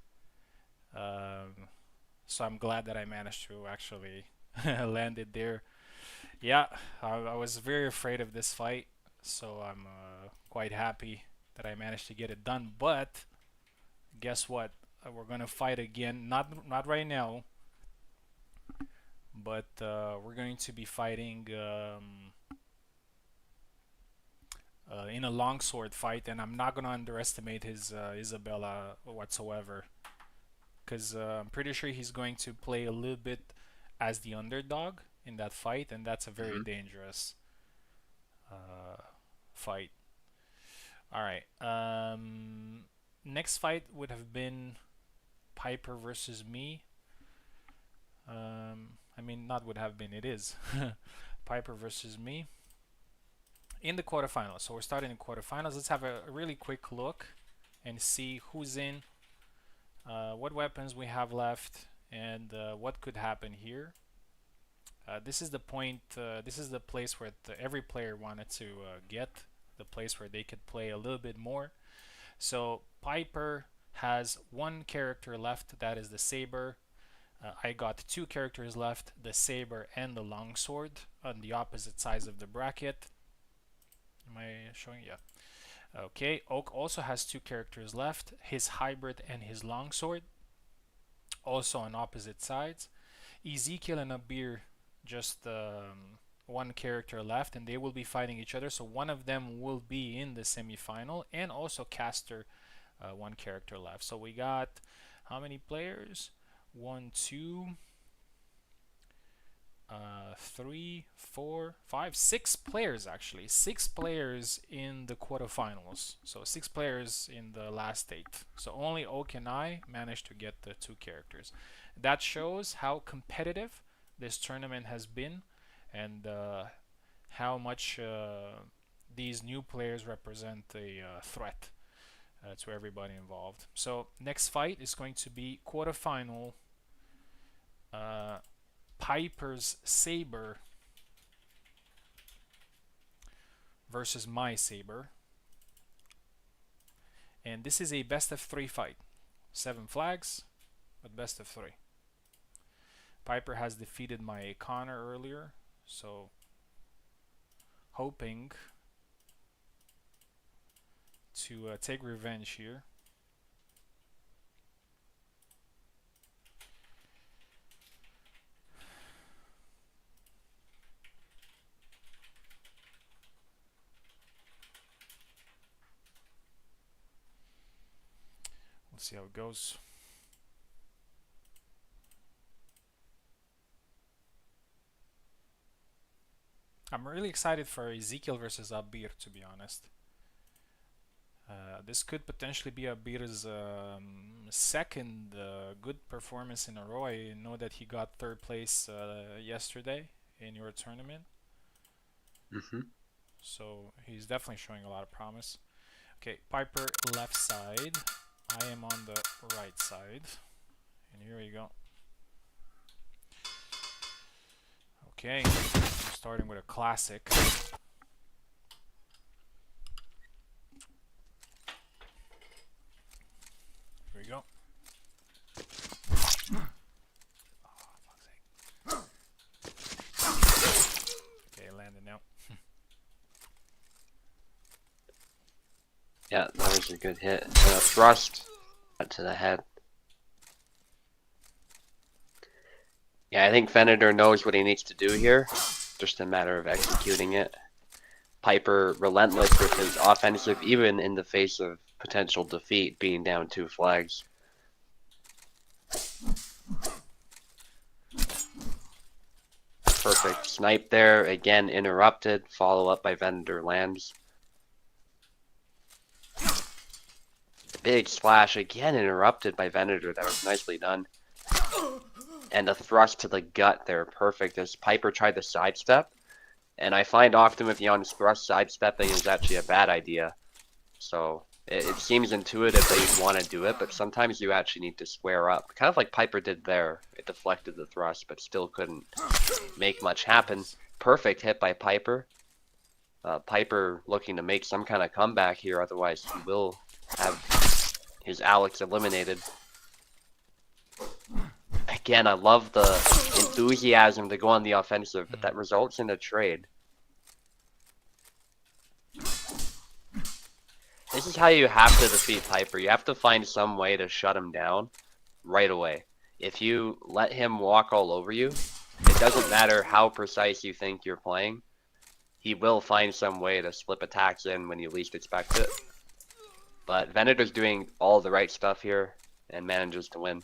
So I'm glad that I managed to actually land it there. Yeah, I was very afraid of this fight, so I'm quite happy that I managed to get it done. But guess what? We're gonna fight again. Not right now, but we're going to be fighting in a longsword fight, and I'm not gonna underestimate his Isabella whatsoever, because I'm pretty sure he's going to play a little bit as the underdog in that fight, and that's a very dangerous fight. All right. Next fight would have been Piper versus me. I mean, not would have been, it is. Piper versus me in the quarterfinals. So we're starting in quarterfinals. Let's have a really quick look and see who's in, what weapons we have left, and what could happen here. This is the point, this is the place where every player wanted to get, the place where they could play a little bit more. So Piper has one character left, that is the saber. I got two characters left, the saber and the longsword, on the opposite sides of the bracket. Am I showing? Yeah. Okay, Oak also has two characters left, his hybrid and his longsword, also on opposite sides. Ezekiel and Abir just one character left, and they will be fighting each other, so one of them will be in the semifinal, and also Caster, one character left. So we got how many players? 1, 2, 3, 4, 5, 6 players actually. 6 players in the quarterfinals. So 6 players in the last 8. So only Oak and I managed to get the 2 characters. That shows how competitive this tournament has been, and how much these new players represent a threat to everybody involved. So next fight is going to be quarterfinal, Piper's saber versus my saber, and this is a best of 3 fight. 7 flags, but best of 3. Piper has defeated my Connor earlier, so hoping to take revenge here. Let's see how it goes. I'm really excited for Ezekiel versus Abir, to be honest. This could potentially be Abir's second good performance in a row. I know that he got 3rd place yesterday in your tournament. So he's definitely showing a lot of promise. Okay, Piper left side. I am on the right side. And here we go. Okay, I'm starting with a classic. Here we go. Okay, landed now. Yeah, that was a good hit. Thrust to the head. Yeah, I think Venator knows what he needs to do here. Just a matter of executing it. Piper relentless with his offensive, even in the face of potential defeat, being down 2 flags. Perfect snipe there, again interrupted, follow up by Venator lands. Big slash, again interrupted by Venator, that was nicely done. And a thrust to the gut there, perfect, as Piper tried to sidestep. And I find often with Jan's thrust, sidestepping is actually a bad idea. So it seems intuitive that you'd want to do it, but sometimes you actually need to square up. Kind of like Piper did there. It deflected the thrust, but still couldn't make much happen. Perfect hit by Piper. Piper looking to make some kind of comeback here, otherwise he will have his Alex eliminated. Again, I love the enthusiasm to go on the offensive, but that results in a trade. This is how you have to defeat Piper. You have to find some way to shut him down right away. If you let him walk all over you, it doesn't matter how precise you think you're playing. He will find some way to slip attacks in when you least expect it. But Venator's doing all the right stuff here and manages to win.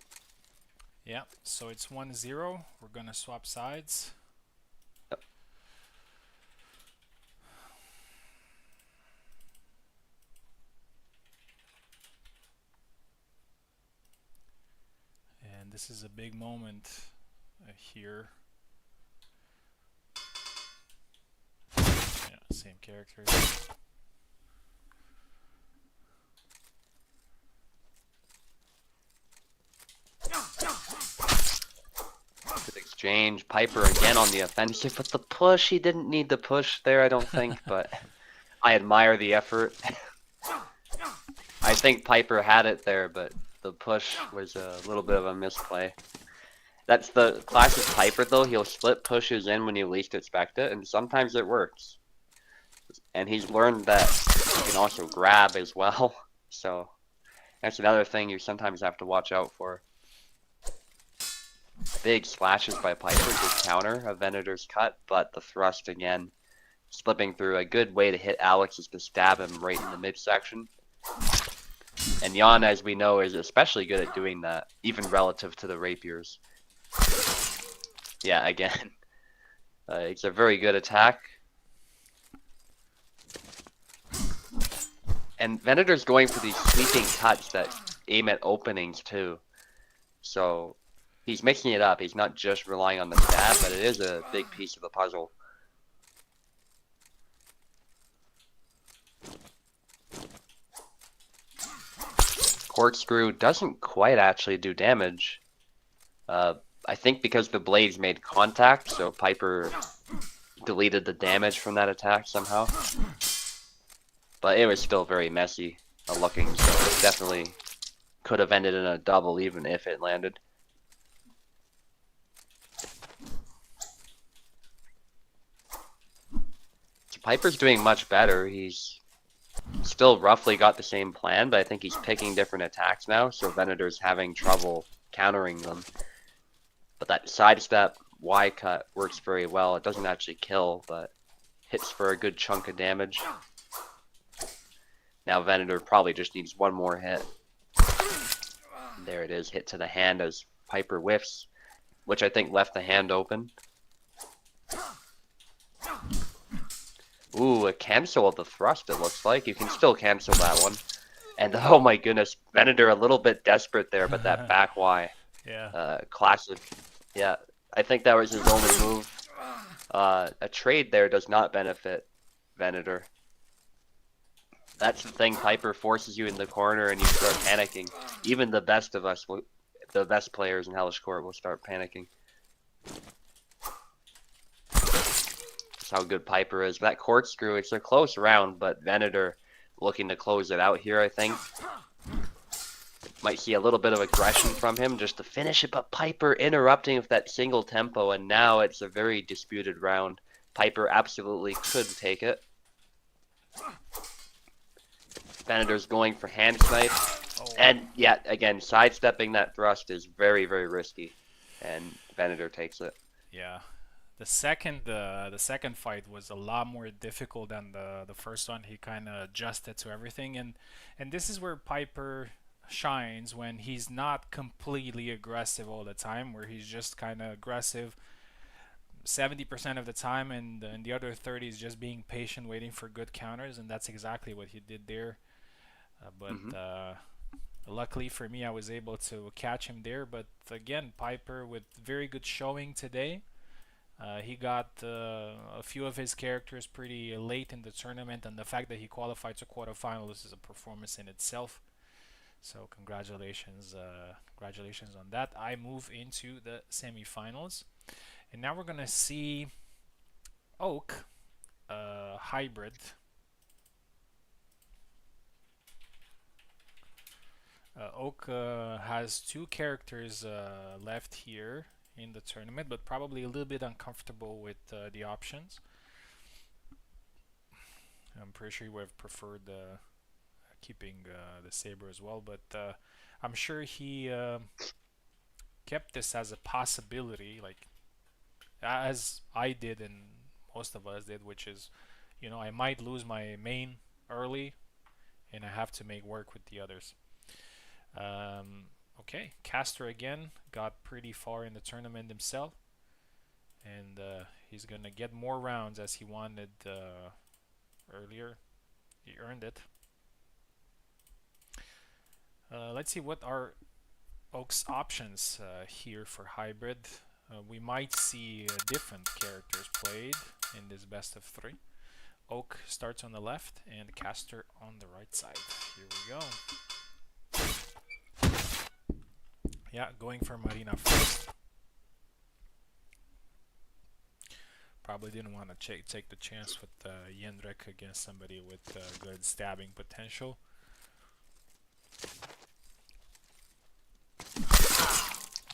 Yeah, so it's 1-0. We're gonna swap sides. Yep. And this is a big moment here. Yeah, same characters. Good exchange. Piper again on the offensive, but the push, he didn't need the push there, I don't think, but I admire the effort. I think Piper had it there, but the push was a little bit of a misplay. That's the classic Piper though, he'll slip pushes in when you least expect it, and sometimes it works. And he's learned that he can also grab as well, so that's another thing you sometimes have to watch out for. Big slashes by Piper, good counter of Venator's cut, but the thrust again, slipping through. A good way to hit Alex is to stab him right in the midsection. And Jan, as we know, is especially good at doing that, even relative to the rapiers. Yeah, again, it's a very good attack. And Venator's going for these sweeping cuts that aim at openings too. So he's mixing it up. He's not just relying on the stab, but it is a big piece of the puzzle. Corkscrew doesn't quite actually do damage. I think because the blades made contact, so Piper deleted the damage from that attack somehow. But it was still very messy looking, so it definitely could have ended in a double even if it landed. So Piper's doing much better. He's still roughly got the same plan, but I think he's picking different attacks now, so Venator's having trouble countering them. But that sidestep Y cut works very well. It doesn't actually kill, but hits for a good chunk of damage. Now Venator probably just needs one more hit. There it is, hit to the hand as Piper whiffs, which I think left the hand open. Ooh, a cancel of the thrust it looks like. You can still cancel that one. And oh my goodness, Venator a little bit desperate there, but that back Y. Yeah. Classic. Yeah, I think that was his only move. A trade there does not benefit Venator. That's the thing, Piper forces you in the corner and you start panicking. Even the best of us, the best players in Hellish Quart will start panicking. how good Piper is. That corkscrew, it's a close round, but Venator looking to close it out here, I think. Might see a little bit of aggression from him just to finish it, but Piper interrupting with that single tempo, and now it's a very disputed round. Piper absolutely could take it. Venator's going for hand snipe, and yeah, again, sidestepping that thrust is very, very risky, and Venator takes it. Yeah. The second fight was a lot more difficult than the first one. He kind of adjusted to everything, and this is where Piper shines, when he's not completely aggressive all the time, where he's just kind of aggressive 70% of the time, and the other 30 is just being patient, waiting for good counters, and that's exactly what he did there. But luckily for me, I was able to catch him there. But again, Piper with very good showing today. He got a few of his characters pretty late in the tournament, and the fact that he qualified to quarterfinals is a performance in itself. So congratulations on that. I move into the semifinals, and now we're gonna see Oak hybrid. Oak has two characters left here in the tournament, but probably a little bit uncomfortable with the options. I'm pretty sure he would have preferred keeping the saber as well, but I'm sure he kept this as a possibility, like as I did and most of us did, which is, I might lose my main early, and I have to make work with the others. Okay, Caster again got pretty far in the tournament himself, and he's gonna get more rounds as he wanted earlier. He earned it. Let's see what are Oak's options here for hybrid. We might see different characters played in this best of three. Oak starts on the left and Caster on the right side. Here we go. Yeah, going for Marina first. Probably didn't want to take the chance with Jendrik against somebody with good stabbing potential.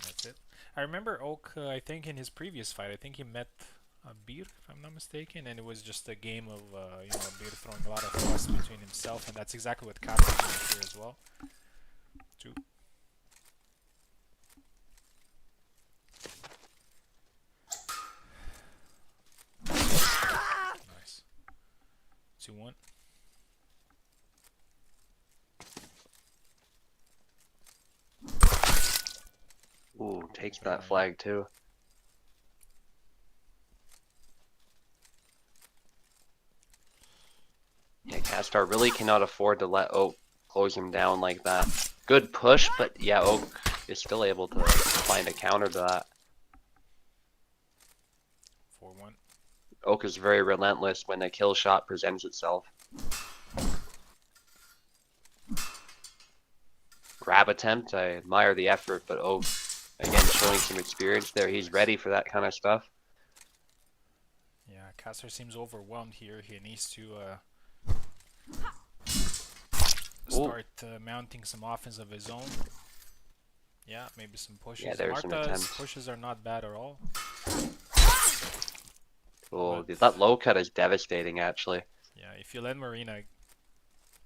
That's it. I remember Oak, I think in his previous fight, I think he met Beer, if I'm not mistaken, and it was just a game of Beer throwing a lot of thrust between himself, and that's exactly what Caster did here as well. Two. Nice. 2-1. Ooh, takes that flag too. Yeah, Castar really cannot afford to let Oak close him down like that. Good push, but yeah, Oak is still able to find a counter to that. 4-1. Oak is very relentless when a kill shot presents itself. Grab attempt, I admire the effort, but Oak, again, showing some experience there. He's ready for that kind of stuff. Yeah, Caster seems overwhelmed here. He needs to start mounting some offense of his own. Yeah, maybe some pushes. Yeah, there's some Marta's attempts. pushes are not bad at all. Oh, that low cut is devastating, actually. Yeah, if you let Marina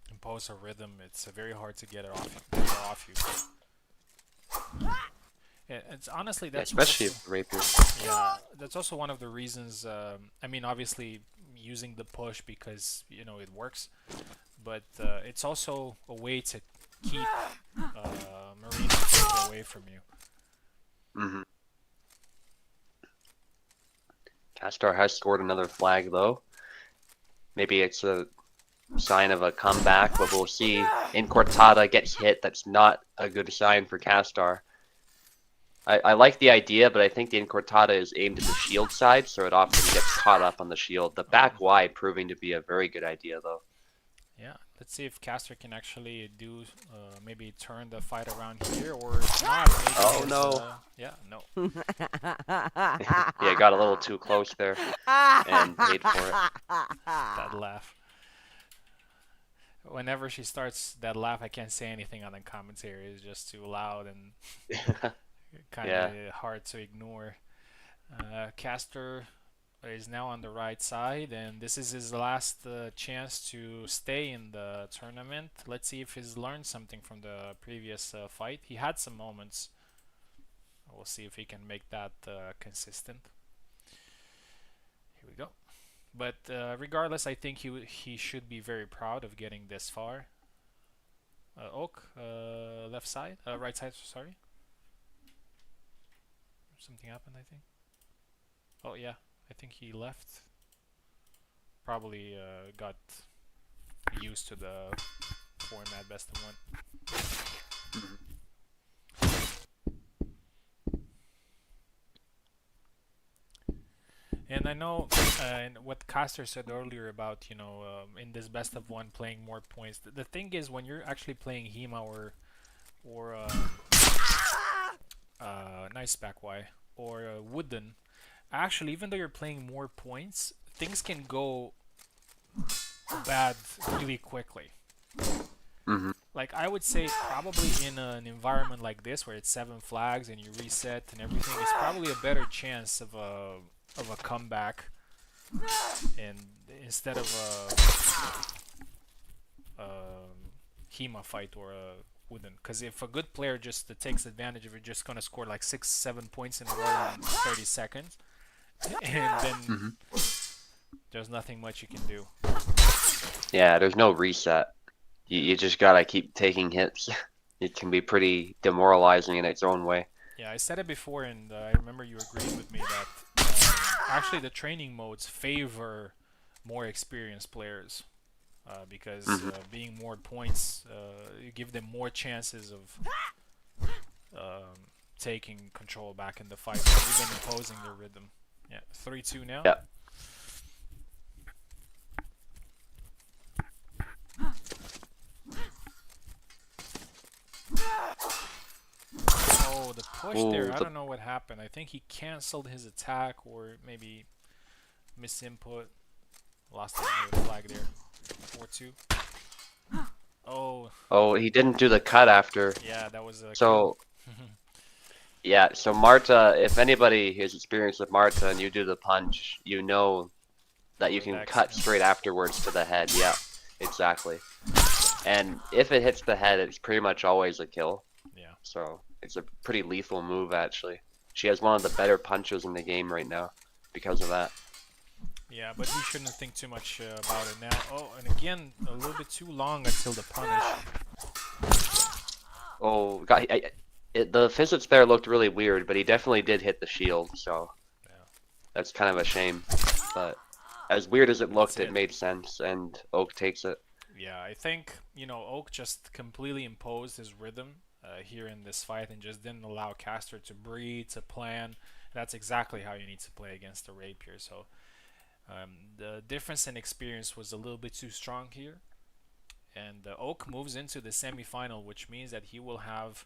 impose a rhythm, it's very hard to get it off you. Yeah, it's honestly that's especially also, if rapier. yeah, that's also one of the reasons. I mean, obviously using the push because it works, but it's also a way to keep Marina away from you. Mm-hmm. Castar has scored another flag though. Maybe it's a sign of a comeback, but we'll see. Incortada gets hit. That's not a good sign for Castar. I like the idea, but I think the Incortada is aimed at the shield side, so it often gets caught up on the shield. The back wide proving to be a very good idea though. Yeah, let's see if Caster can actually do maybe turn the fight around here, or if not, maybe Oh his no. yeah, no. Yeah, got a little too close there and paid for it. That laugh. Whenever she starts that laugh, I can't say anything on the commentary. It's just too loud and kind Yeah. of hard to ignore. Caster is now on the right side, and this is his last chance to stay in the tournament. Let's see if he's learned something from the previous fight. He had some moments. We'll see if he can make that consistent. Here we go. But regardless, I think he should be very proud of getting this far. Oak, left side, right side. Sorry, something happened. I think. Oh yeah, I think he left. Probably got used to the format best of one. Mhm. And I know, and what Caster said earlier about, in this best of one playing more points. The thing is, when you're actually playing Hema or nice back Y or Wooden, actually, even though you're playing more points, things can go bad really quickly. Mhm. Like I would say, probably in an environment like this where it's 7 flags and you reset and everything, it's probably a better chance of a comeback, and instead of a Hema fight or a Wooden. Because if a good player just takes advantage of it, just gonna score like 6, 7 points in a row in 30 seconds, and then Mhm. there's nothing much you can do. Yeah, there's no reset. You just gotta keep taking hits. It can be pretty demoralizing in its own way. Yeah, I said it before, and I remember you agreed with me that actually the training modes favor more experienced players because Mhm. being more points, you give them more chances of taking control back in the fight, or even imposing their rhythm. Yeah, 3-2 now. Yeah. Oh, the push there. Ooh, I the don't know what happened. I think he canceled his attack or maybe misinput. Lost the flag there. 4-2. Oh, oh, he didn't do the cut after. yeah, that was a kill. So yeah, so Marta, if anybody has experience with Marta and you do the punch, you know that you Forward can X, cut yeah. straight afterwards to the head. Yeah, exactly. And if it hits the head, it's pretty much always a kill. Yeah. So it's a pretty lethal move, actually. She has one of the better punches in the game right now because of that. Yeah, but he shouldn't think too much about it now. Oh, and again, a little bit too long until the punish. Oh, God, the physics there looked really weird, but he definitely did hit the shield, so Yeah, that's kind of a shame. But as weird as it that's looked, it it. made sense, and Oak takes it. Yeah, I think, Oak just completely imposed his rhythm here in this fight and just didn't allow Caster to breathe, to plan. That's exactly how you need to play against a rapier. So the difference in experience was a little bit too strong here. And Oak moves into the semifinal, which means that he will have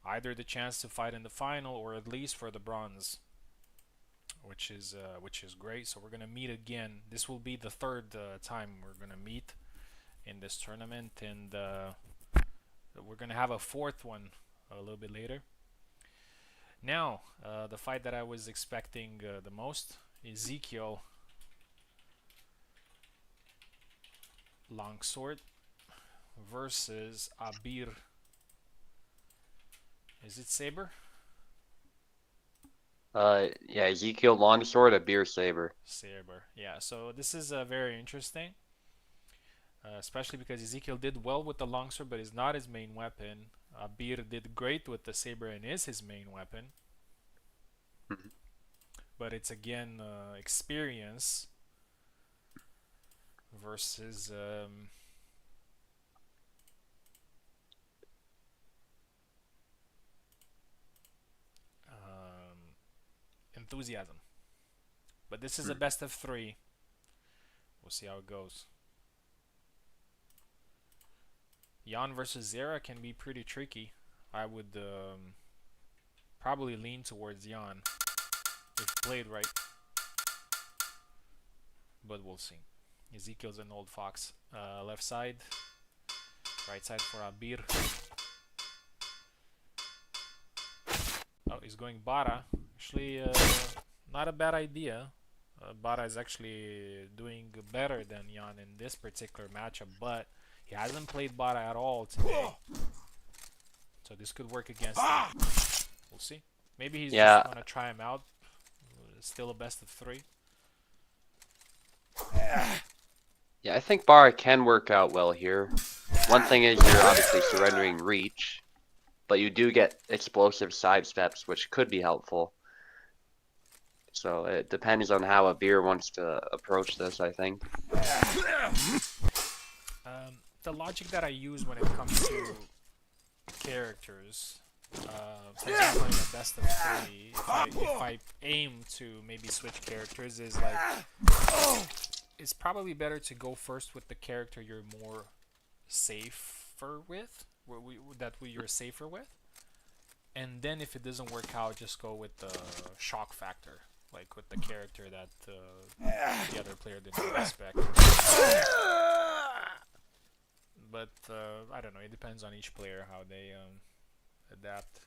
either the chance to fight in the final or at least for the bronze, which is great. So we're gonna meet again. This will be the third time we're gonna meet in this tournament, and we're gonna have a fourth one a little bit later. Now, the fight that I was expecting the most, Ezekiel Longsword versus Abir. Is it Saber? Yeah, Ezekiel Longsword, a beer saber. Saber. Yeah. So this is very interesting, especially because Ezekiel did well with the longsword, but is not his main weapon. Abir did great with the saber and is his main weapon, Mhm. but it's again experience versus enthusiasm. But this is a Mhm. best of three. We'll see how it goes. Jan versus Zera can be pretty tricky. I would probably lean towards Jan if played right, but we'll see. Ezekiel's an old fox. Left side, right side for Abir. Oh, he's going Bara. Actually, not a bad idea. Bara is actually doing better than Jan in this particular matchup, but he hasn't played Bara at all today. So this could work against him. We'll see. Maybe he's Yeah. just gonna try him out. Still a best of 3. Yeah, I think Bara can work out well here. One thing is you're obviously surrendering reach, but you do get explosive side steps, which could be helpful. So it depends on how Abir wants to approach this, I think. The logic that I use when it comes to characters, for example, in the best of 3, if I aim to maybe switch characters, is like it's probably better to go first with the character you're more safer with, you're safer with, and then if it doesn't work out, just go with the shock factor, like with the character that the other player didn't expect. But I don't know. It depends on each player how they adapt.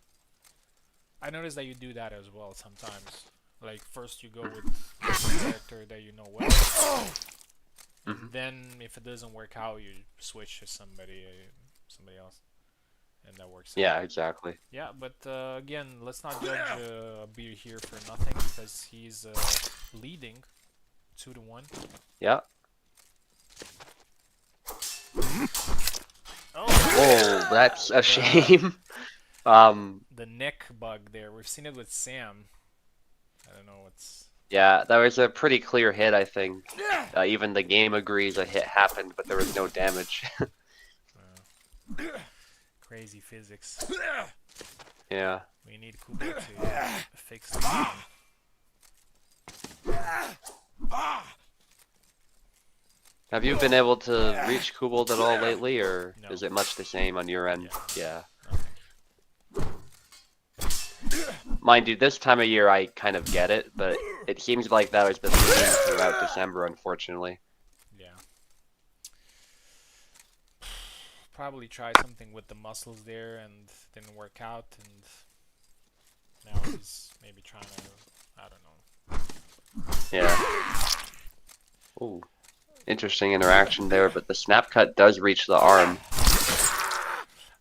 I noticed that you do that as well sometimes. Like first you go with the character that you know well, and then if it doesn't work out, you switch to somebody else, and that works. Yeah, exactly. Yeah, but again, let's not judge Abir here for nothing because he's leading 2-1. Yeah. Oh, that's a shame. The neck bug there. We've seen it with Sam. I don't know what's. Yeah, that was a pretty clear hit, I think. Even the game agrees a hit happened, but there was no damage. Crazy physics. Yeah. We need Kubo to fix the game. Have you been able to reach Kubald at all lately, or No. is it much the same on your end? Yeah. Mind you, this time of year I kind of get it, but it seems like that was the theme throughout December, unfortunately. Yeah. Probably try something with the muscles there and didn't work out, and now he's maybe trying to, I don't know. Yeah. Ooh. Interesting interaction there, but the snap cut does reach the arm.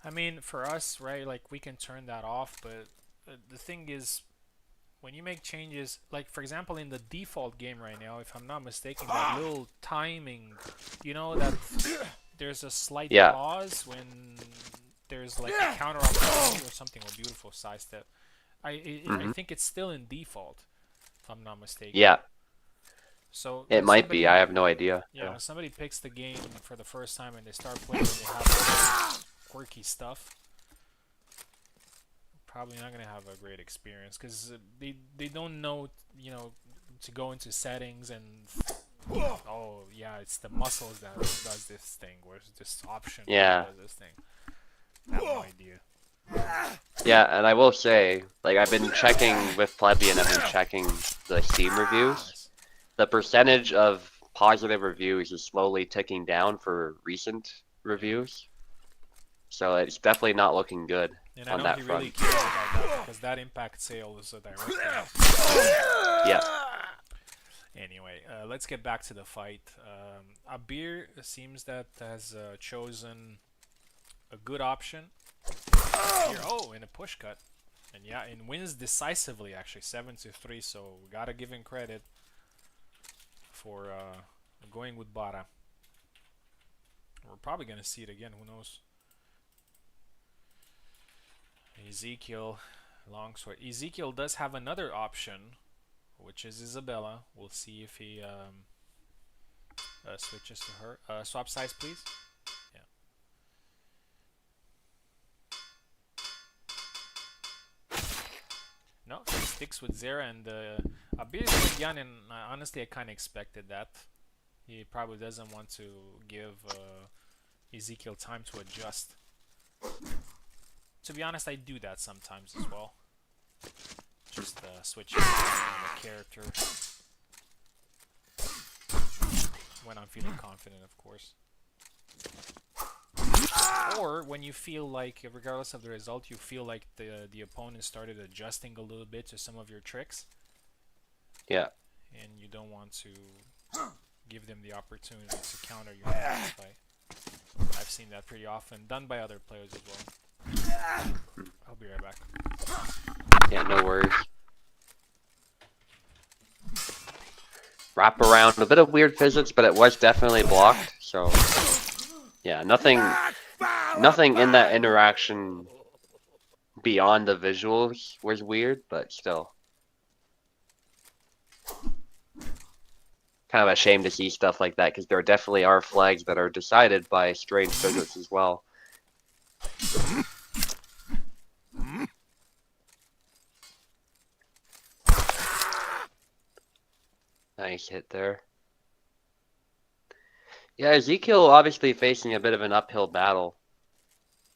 I mean, for us, right, like we can turn that off, but the thing is, when you make changes, like for example in the default game right now, if I'm not mistaken, that little timing, you know, that there's a slight pause when there's like a counter opportunity or something, a beautiful side step. I think it's still in default, if I'm not mistaken. Yeah. So it might be. I have no idea. Yeah, when somebody picks the game for the first time and they start playing, and they have all this quirky stuff. Probably not gonna have a great experience because they don't know, you know, to go into settings and oh yeah, it's the muscles that does this thing, where's this option that does this thing. I have no idea. Yeah, and I will say, like I've been checking with Plebeian, I've been checking the Steam reviews. The percentage of positive reviews is slowly ticking down for recent reviews. So it's definitely not looking good and on I know that he front. really cares about that because that impacts sales directly. Yeah. Anyway, let's get back to the fight. Abir seems that has chosen a good option here. Oh, in a push cut, and yeah, and wins decisively actually, 7-3. So we gotta give him credit for going with Bara. We're probably gonna see it again. Who knows? Ezekiel, longsword. Ezekiel does have another option, which is Isabella. We'll see if he switches to her. Swap sides, please. Yeah. No, he sticks with Zera and Abir is going Yan, and honestly, I kind of expected that. He probably doesn't want to give Ezekiel time to adjust. To be honest, I do that sometimes as well. Just switch the character when I'm feeling confident, of course. Or when you feel like, regardless of the result, you feel like the opponent started adjusting a little bit to some of your tricks. Yeah. And you don't want to give them the opportunity to counter your next fight. I've seen that pretty often, done by other players as well. I'll be right back. Yeah, no worries. Wrap around, a bit of weird physics, but it was definitely blocked, so yeah, nothing in that interaction beyond the visuals was weird, but still. Kind of a shame to see stuff like that, because there definitely are flags that are decided by strange physics as well. Nice hit there. Yeah, Ezekiel obviously facing a bit of an uphill battle.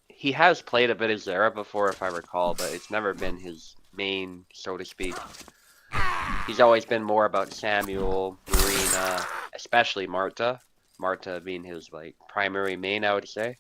He has played a bit of Zera before, if I recall, but it's never been his main, so to speak. He's always been more about Samuel, Marina, especially Marta. Marta being his like primary main, I would say.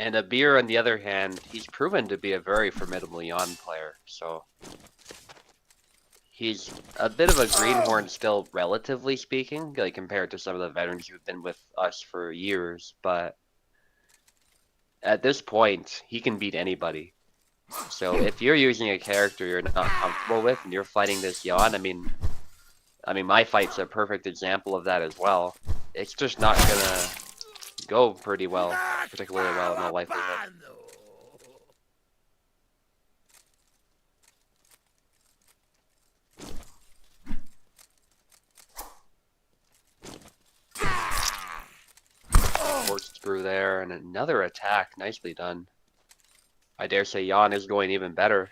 And Abir, on the other hand, he's proven to be a very formidable Yon player, so he's a bit of a greenhorn still, relatively speaking, like compared to some of the veterans who've been with us for years, but at this point, he can beat anybody. So if you're using a character you're not comfortable with and you're fighting this Yon, I mean my fight's a perfect example of that as well. It's just not gonna go pretty well, particularly well in all likelihood. Forced through there, and another attack, nicely done. I dare say Yon is going even better.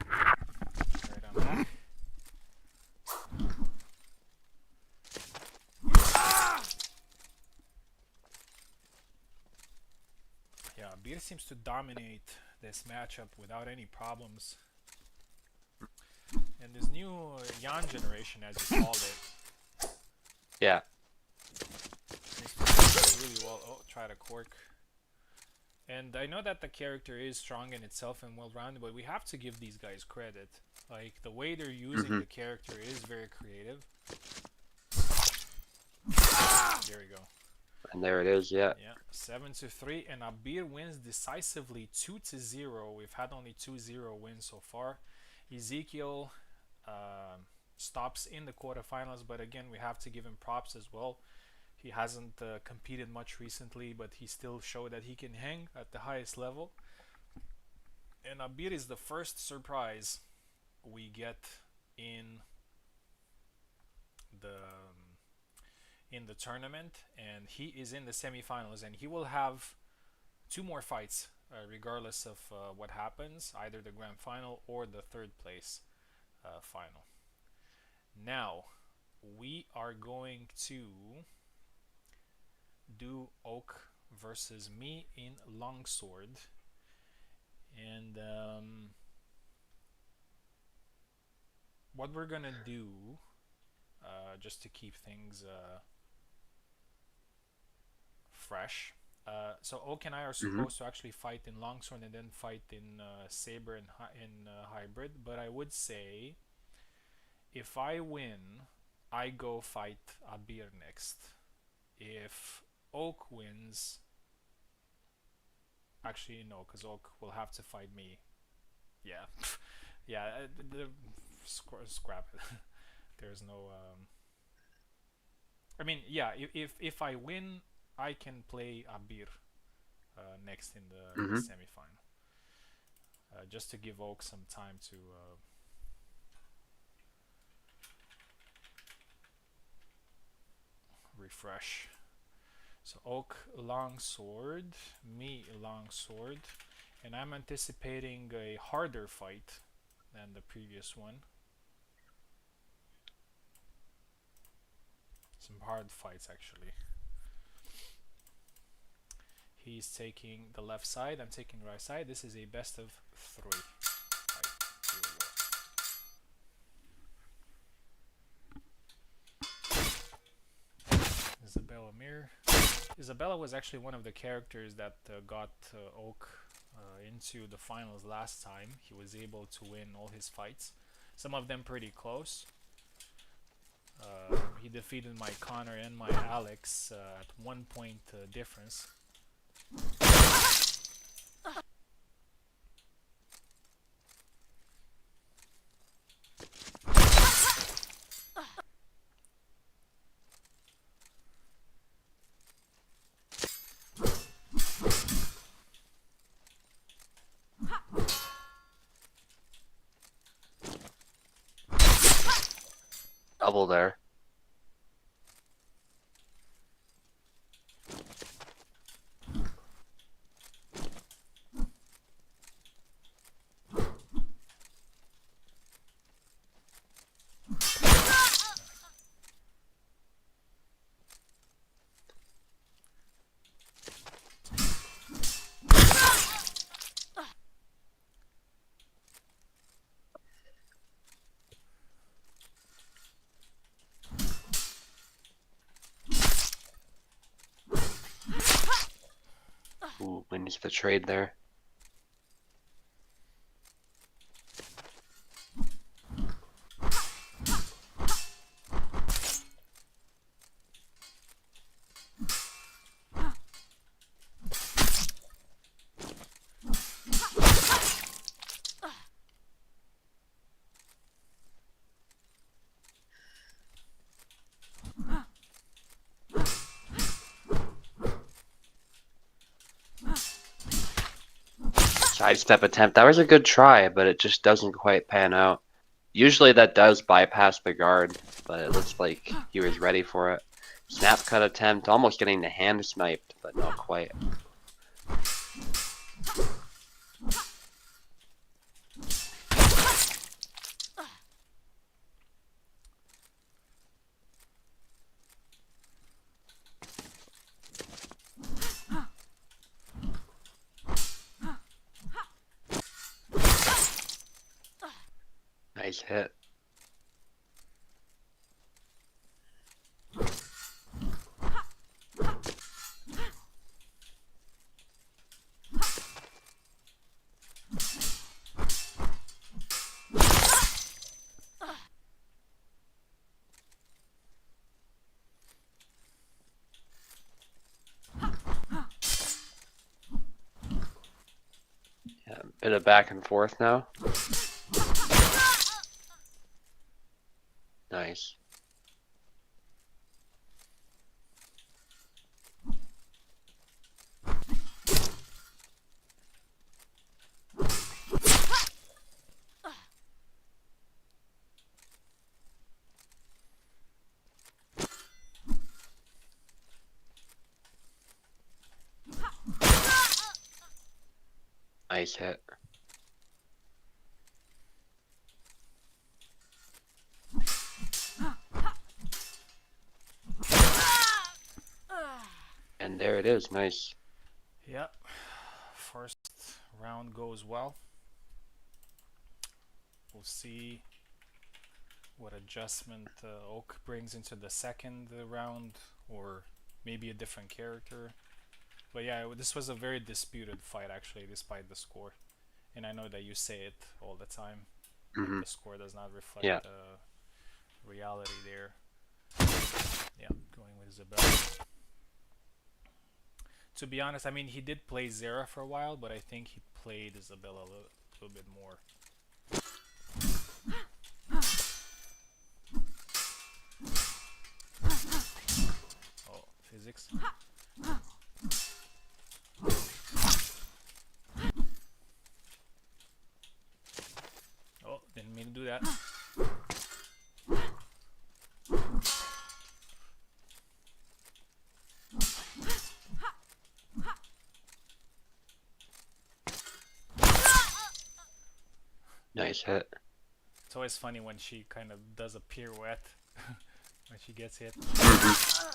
Right on back. Yeah, Beer seems to dominate this matchup without any problems. And this new Yan generation, as you called it, Yeah. seems to do really well. Oh, try to cork. And I know that the character is strong in itself and well-rounded, but we have to give these guys credit. Like, the way they're using the character is very creative. There we go. And there it is, yeah. Yeah, 7-3, and Abir wins decisively 2-0. We've had only 2-0 wins so far. Ezekiel stops in the quarterfinals, but again, we have to give him props as well. He hasn't competed much recently, but he still showed that he can hang at the highest level. And Abir is the first surprise we get in the tournament, and he is in the semifinals, and he will have 2 more fights regardless of what happens, either the grand final or the third place final. Now we are going to do Oak versus me in Longsword, and what we're gonna do, just to keep things fresh. So Oak and I are supposed to actually fight in Longsword and then fight in Saber and Hybrid, but I would say if I win, I go fight Abir next. If Oak wins, actually no, because Oak will have to fight me. Yeah, yeah, scrap it. There's no. I mean, yeah, if I win, I can play Abir next in the semifinal. just to give Oak some time to refresh. So Oak longsword, me longsword, and I'm anticipating a harder fight than the previous one. Some hard fights actually. He's taking the left side, I'm taking the right side. This is a best of 3 fight. Isabella Mir. Isabella was actually one of the characters that got Oak into the finals last time. He was able to win all his fights, some of them pretty close. He defeated my Connor and my Alex at 1 point difference. Double there. Ooh, wins the trade there. Sidestep attempt. That was a good try, but it just doesn't quite pan out. Usually that does bypass the guard, but it looks like he was ready for it. Snap cut attempt, almost getting the hand sniped, but not quite. Nice hit. Yeah, bit of back and forth now. Nice. Nice hit. And there it is. Nice. Yep. First round goes well. We'll see what adjustment Oak brings into the second round, or maybe a different character. But yeah, this was a very disputed fight actually, despite the score. And I know that you say it all the time, but the score does not reflect Yeah. reality there. Yeah, going with Isabella. To be honest, I mean, he did play Zera for a while, but I think he played Isabella a little bit more. Oh, physics. me to do that. Nice hit. It's always funny when she kind of does a pirouette when she gets hit. Mhm. Nice.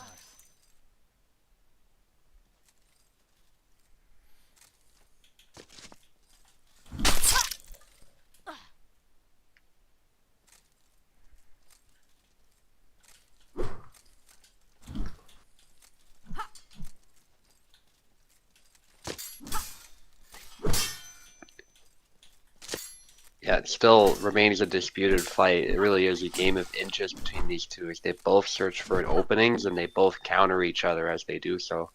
Yeah, it still remains a disputed fight. It really is a game of inches between these two as they both search for an openings and they both counter each other as they do so.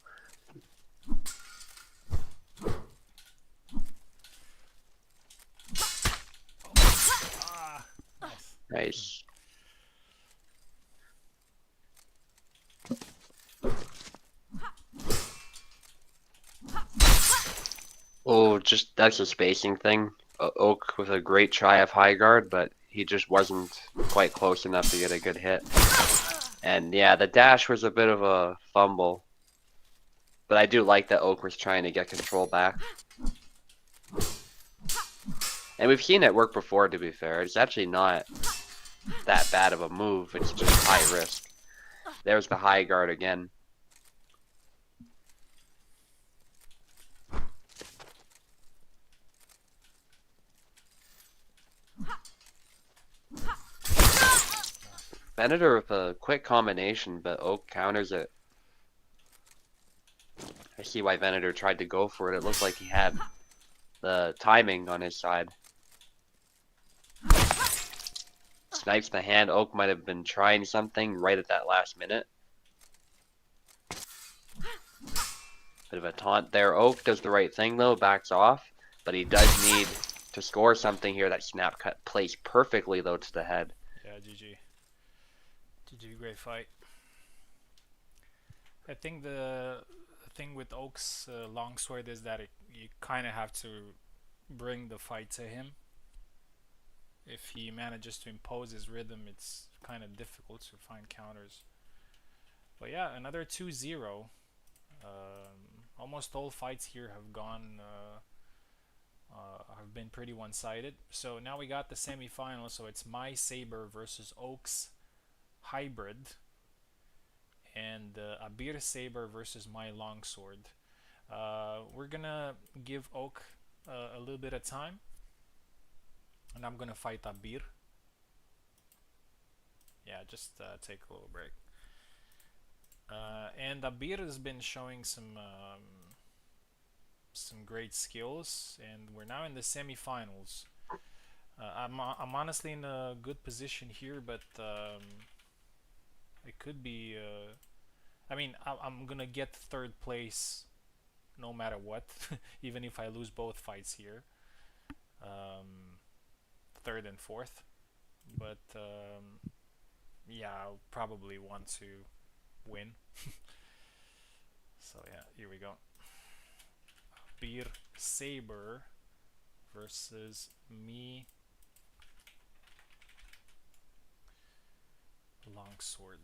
Ah, nice. Nice. Oh, just that's a spacing thing. Oak with a great try of high guard, but he just wasn't quite close enough to get a good hit. And yeah, the dash was a bit of a fumble. But I do like that Oak was trying to get control back. And we've seen it work before, to be fair. It's actually not that bad of a move. It's just high risk. There's the high guard again. Venator with a quick combination, but Oak counters it. I see why Venator tried to go for it. It looked like he had the timing on his side. Snipes the hand. Oak might have been trying something right at that last minute. Bit of a taunt there. Oak does the right thing though, backs off, but he does need to score something here. That snap cut plays perfectly though to the head. Yeah, GG. GG, great fight. I think the thing with Oak's longsword is that you kind of have to bring the fight to him. If he manages to impose his rhythm, it's kind of difficult to find counters. But yeah, another 2-0. Almost all fights here have gone have been pretty one-sided. So now we got the semi-final. So it's my saber versus Oak's hybrid, and Abir saber versus my longsword. We're gonna give Oak a little bit of time, and I'm gonna fight Abir. Yeah, just take a little break. And Abir has been showing some great skills, and we're now in the semifinals. I'm honestly in a good position here, but it could be. I mean, I'm gonna get third place no matter what, even if I lose both fights here. Third and fourth, but yeah, I'll probably want to win. So yeah, here we go. Bir Saber versus me Longsword.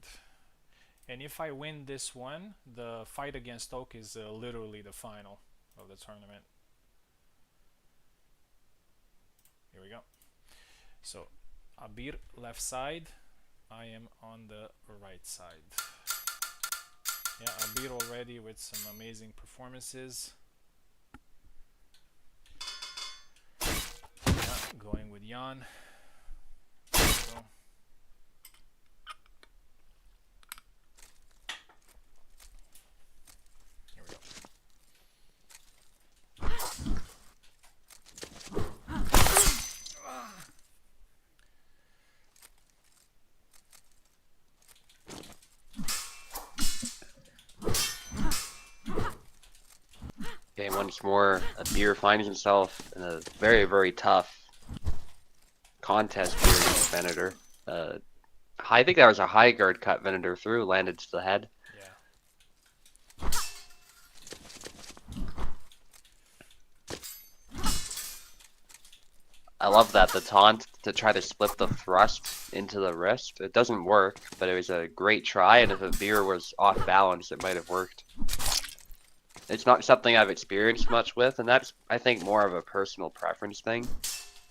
And if I win this one, the fight against Oak is literally the final of the tournament. Here we go. So Abir left side, I am on the right side. Yeah, Abir already with some amazing performances. Yeah, going with Jan. So. Here we go. Okay, once more, Abir finds himself in a very, very tough contest here against Venator. I think that was a high guard cut Venator through, landed to the head. Yeah. I love that, the taunt to try to split the thrust into the wrist. It doesn't work, but it was a great try, and if a beer was off balance, it might have worked. It's not something I've experienced much with, and that's, I think, more of a personal preference thing.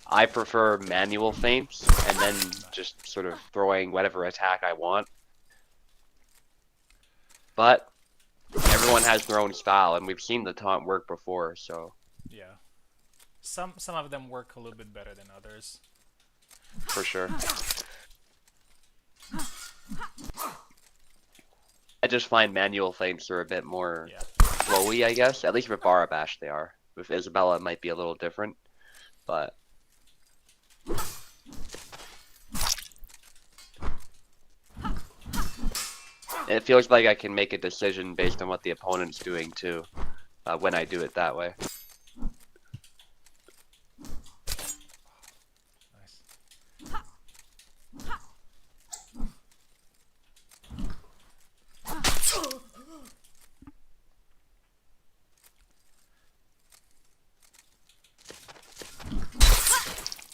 I prefer manual feints, and then just sort of throwing whatever attack I want. But everyone has their own style, and we've seen the taunt work before, so Yeah. Some of them work a little bit better than others. for sure. I just find manual feints are a bit more Yeah. flowy, I guess. At least with Barabash they are. With Isabella it might be a little different, but it feels like I can make a decision based on what the opponent's doing too, when I do it that way. Nice.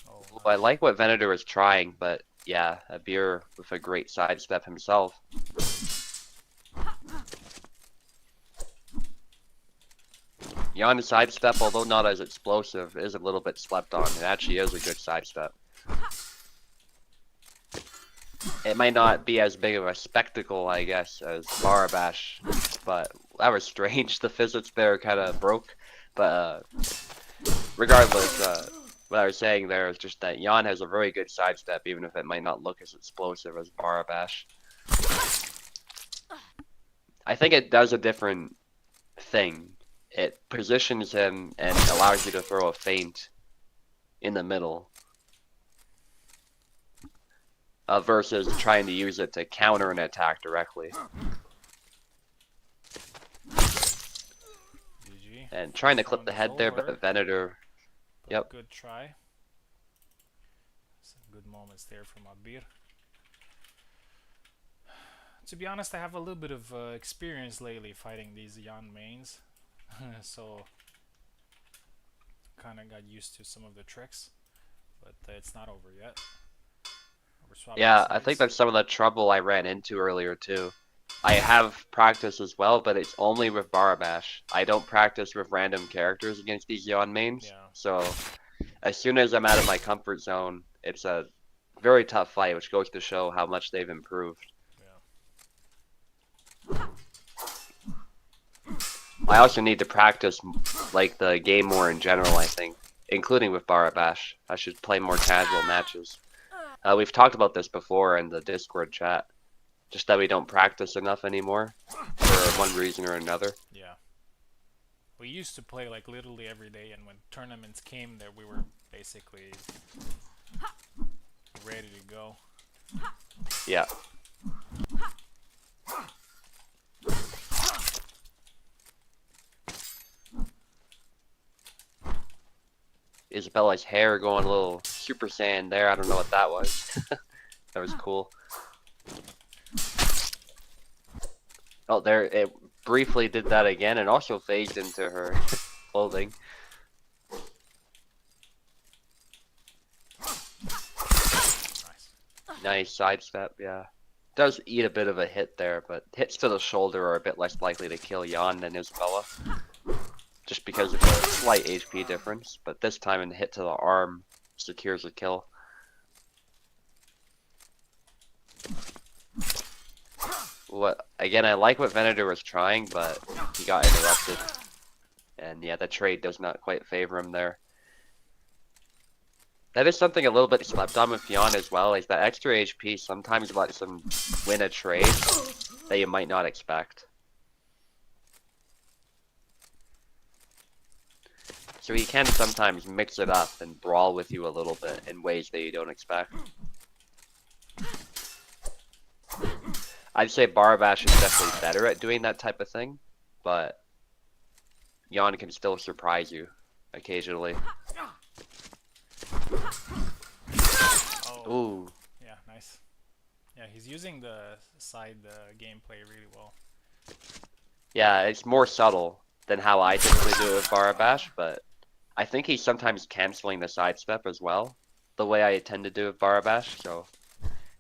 Oh, Well, I like what Venator is trying, but yeah, a beer with a great sidestep himself. Yon's sidestep, although not as explosive, is a little bit slept on. It actually is a good sidestep. It might not be as big of a spectacle, I guess, as Barabash, but that was strange. The physics there kind of broke. But regardless, what I was saying there is just that Yon has a very good sidestep, even if it might not look as explosive as Barabash. I think it does a different thing. It positions him and allows you to throw a feint in the middle. Versus trying to use it to counter an attack directly. GG. And trying to clip Round the is head there, over. but Venator, yep. Good try. Some good moments there from Abir. To be honest, I have a little bit of experience lately fighting these Yan mains. So kind of got used to some of the tricks, but it's not over yet. We're swapping Yeah, I think sides. that's some of the trouble I ran into earlier too. I have practice as well, but it's only with Barabash. I don't practice with random characters against these Yon mains. Yeah. So as soon as I'm out of my comfort zone, it's a very tough fight, which goes to show how much they've improved. Yeah. I also need to practice like the game more in general, I think, including with Barabash. I should play more casual matches. We've talked about this before in the Discord chat, just that we don't practice enough anymore for one reason or another. Yeah. We used to play like literally every day, and when tournaments came there, we were basically ready to go. Yeah. Isabella's hair going a little Super Saiyan there. I don't know what that was. That was cool. Oh, there, it briefly did that again and also phased into her clothing. Nice. Nice sidestep, yeah. Does eat a bit of a hit there, but hits to the shoulder are a bit less likely to kill Jan than Isabella. Just because of a slight HP difference, but this time a hit to the arm secures a kill. What again, I like what Venator was trying, but he got interrupted. And yeah, the trade does not quite favor him there. That is something a little bit slept on with Fionn as well, is that extra HP sometimes lets him win a trade that you might not expect. So he can sometimes mix it up and brawl with you a little bit in ways that you don't expect. I'd say Barabash is definitely better at doing that type of thing, but Jan can still surprise you occasionally. Oh. Ooh. Yeah, nice. Yeah, he's using the side gameplay really well. Yeah, it's more subtle than how I typically do it with Barabash, but I think he's sometimes canceling the sidestep as well, the way I tend to do with Barabash, so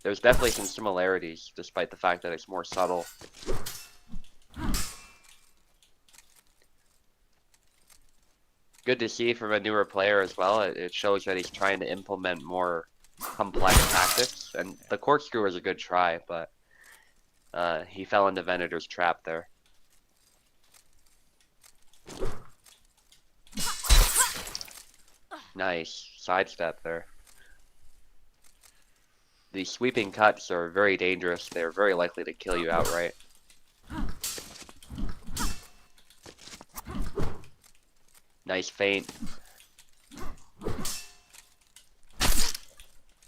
there's definitely some similarities, despite the fact that it's more subtle. Good to see from a newer player as well. It shows that he's trying to implement more complex tactics, and the corkscrew was a good try, but he fell into Venator's trap there. Nice sidestep there. The sweeping cuts are very dangerous. They're very likely to kill you outright. Nice feint.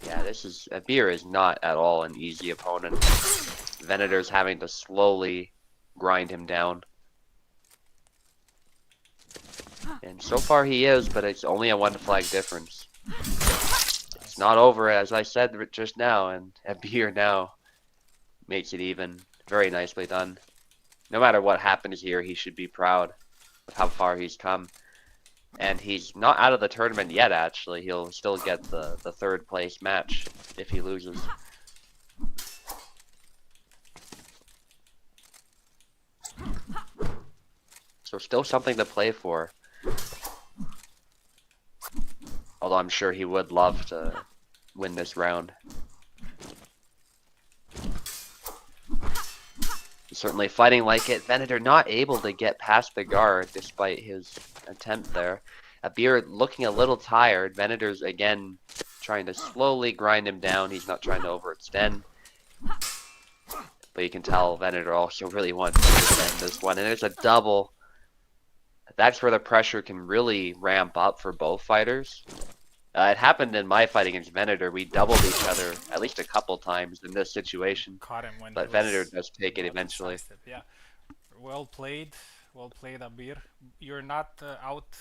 Yeah, Abir is not at all an easy opponent. Venator's having to slowly grind him down. And so far he is, but it's only a 1 flag difference. It's not over, as I said just now, and Abir now makes it even. Very nicely done. No matter what happens here, he should be proud of how far he's come. And he's not out of the tournament yet, actually. He'll still get the 3rd place match if he loses. So still something to play for. Although I'm sure he would love to win this round. He's certainly fighting like it. Venator not able to get past the guard despite his attempt there. Abir looking a little tired. Venator's again trying to slowly grind him down. He's not trying to overextend. But you can tell Venator also really wants to defend this one. And there's a double. That's where the pressure can really ramp up for both fighters. It happened in my fight against Venator. We doubled each other at least a couple times in this situation. Caught him when but Venator does take it eventually. Yeah, well played, Abir. You're not out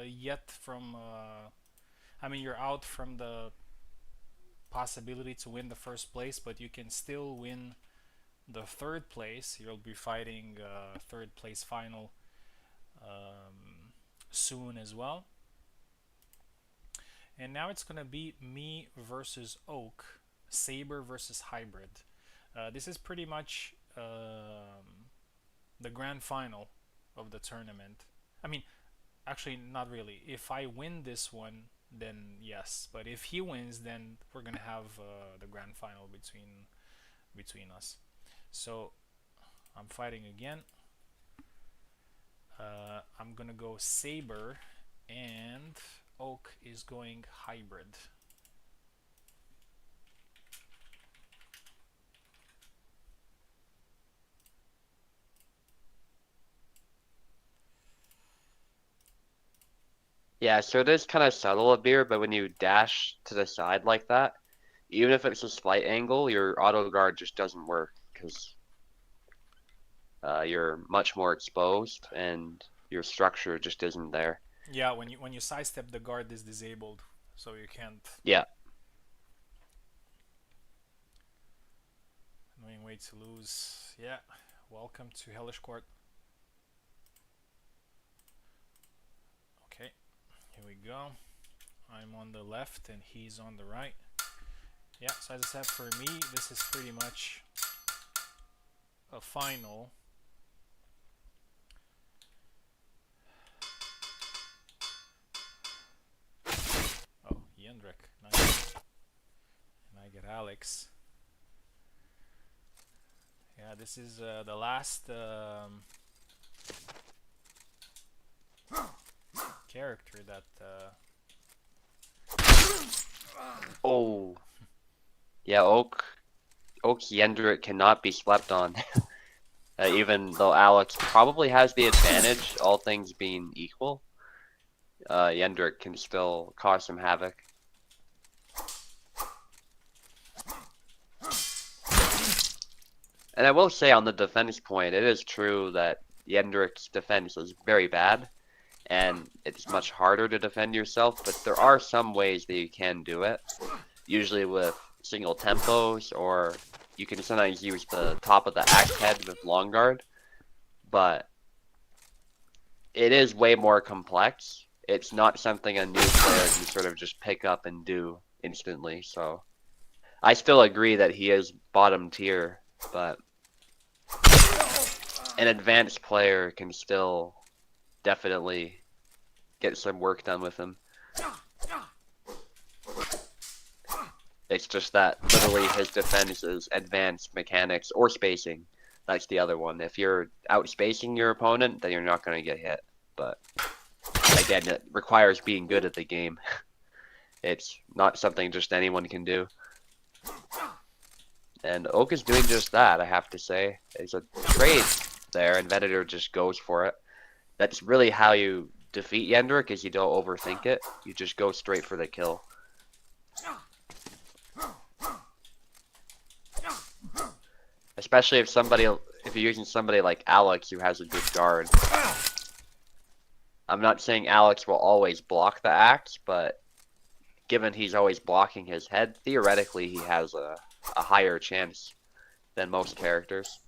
yet from. I mean, you're out from the possibility to win the 1st place, but you can still win the 3rd place. You'll be fighting 3rd place final soon as well. And now it's gonna be me versus Oak, Saber versus Hybrid. This is pretty much the grand final of the tournament. I mean, actually, not really. If I win this one, then yes. But if he wins, then we're gonna have the grand final between us. So I'm fighting again. I'm gonna go Saber, and Oak is going Hybrid. Yeah, so it is kind of subtle Abir, but when you dash to the side like that, even if it's a slight angle, your auto guard just doesn't work because you're much more exposed and your structure just isn't there. Yeah, when you sidestep, the guard is disabled, so you can't. Yeah. Annoying way to lose. Yeah, welcome to Hellish Quart. Okay, here we go. I'm on the left and he's on the right. Yeah, so as I said, for me, this is pretty much a final. Oh, Yendrik, nice. And I get Alex. Yeah, this is the last character that. Oh. Yeah, Oak Yendrik cannot be slept on. Even though Alex probably has the advantage, all things being equal, Yendrik can still cause some havoc. And I will say on the defense point, it is true that Yendrik's defense is very bad, and it's much harder to defend yourself, but there are some ways that you can do it, usually with single tempos, or you can sometimes use the top of the axe head with long guard, but it is way more complex, it's not something a new player can sort of just pick up and do instantly. So I still agree that he is bottom tier, but an advanced player can still definitely get some work done with him. It's just that literally his defense is advanced mechanics or spacing. That's the other one. If you're outspacing your opponent, then you're not going to get hit. But again, it requires being good at the game. It's not something just anyone can do. And Oak is doing just that, I have to say. There's a trade there, and Venator just goes for it. That's really how you defeat Yendrick, is you don't overthink it. You just go straight for the kill. Especially if you're using somebody like Alex who has a good guard. I'm not saying Alex will always block the axe, but given he's always blocking his head, theoretically he has a higher chance than most characters.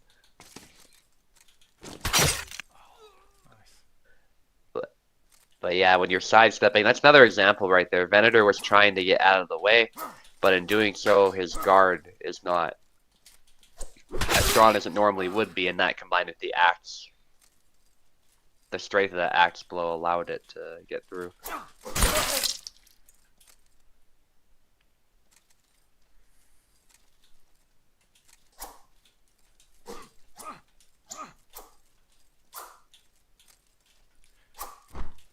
But yeah, when you're sidestepping, that's another example right there. Venator was trying to get out of the way, but in doing so, his guard is not as strong as it normally would be, and that combined with the axe, the strength of the axe blow allowed it to get through.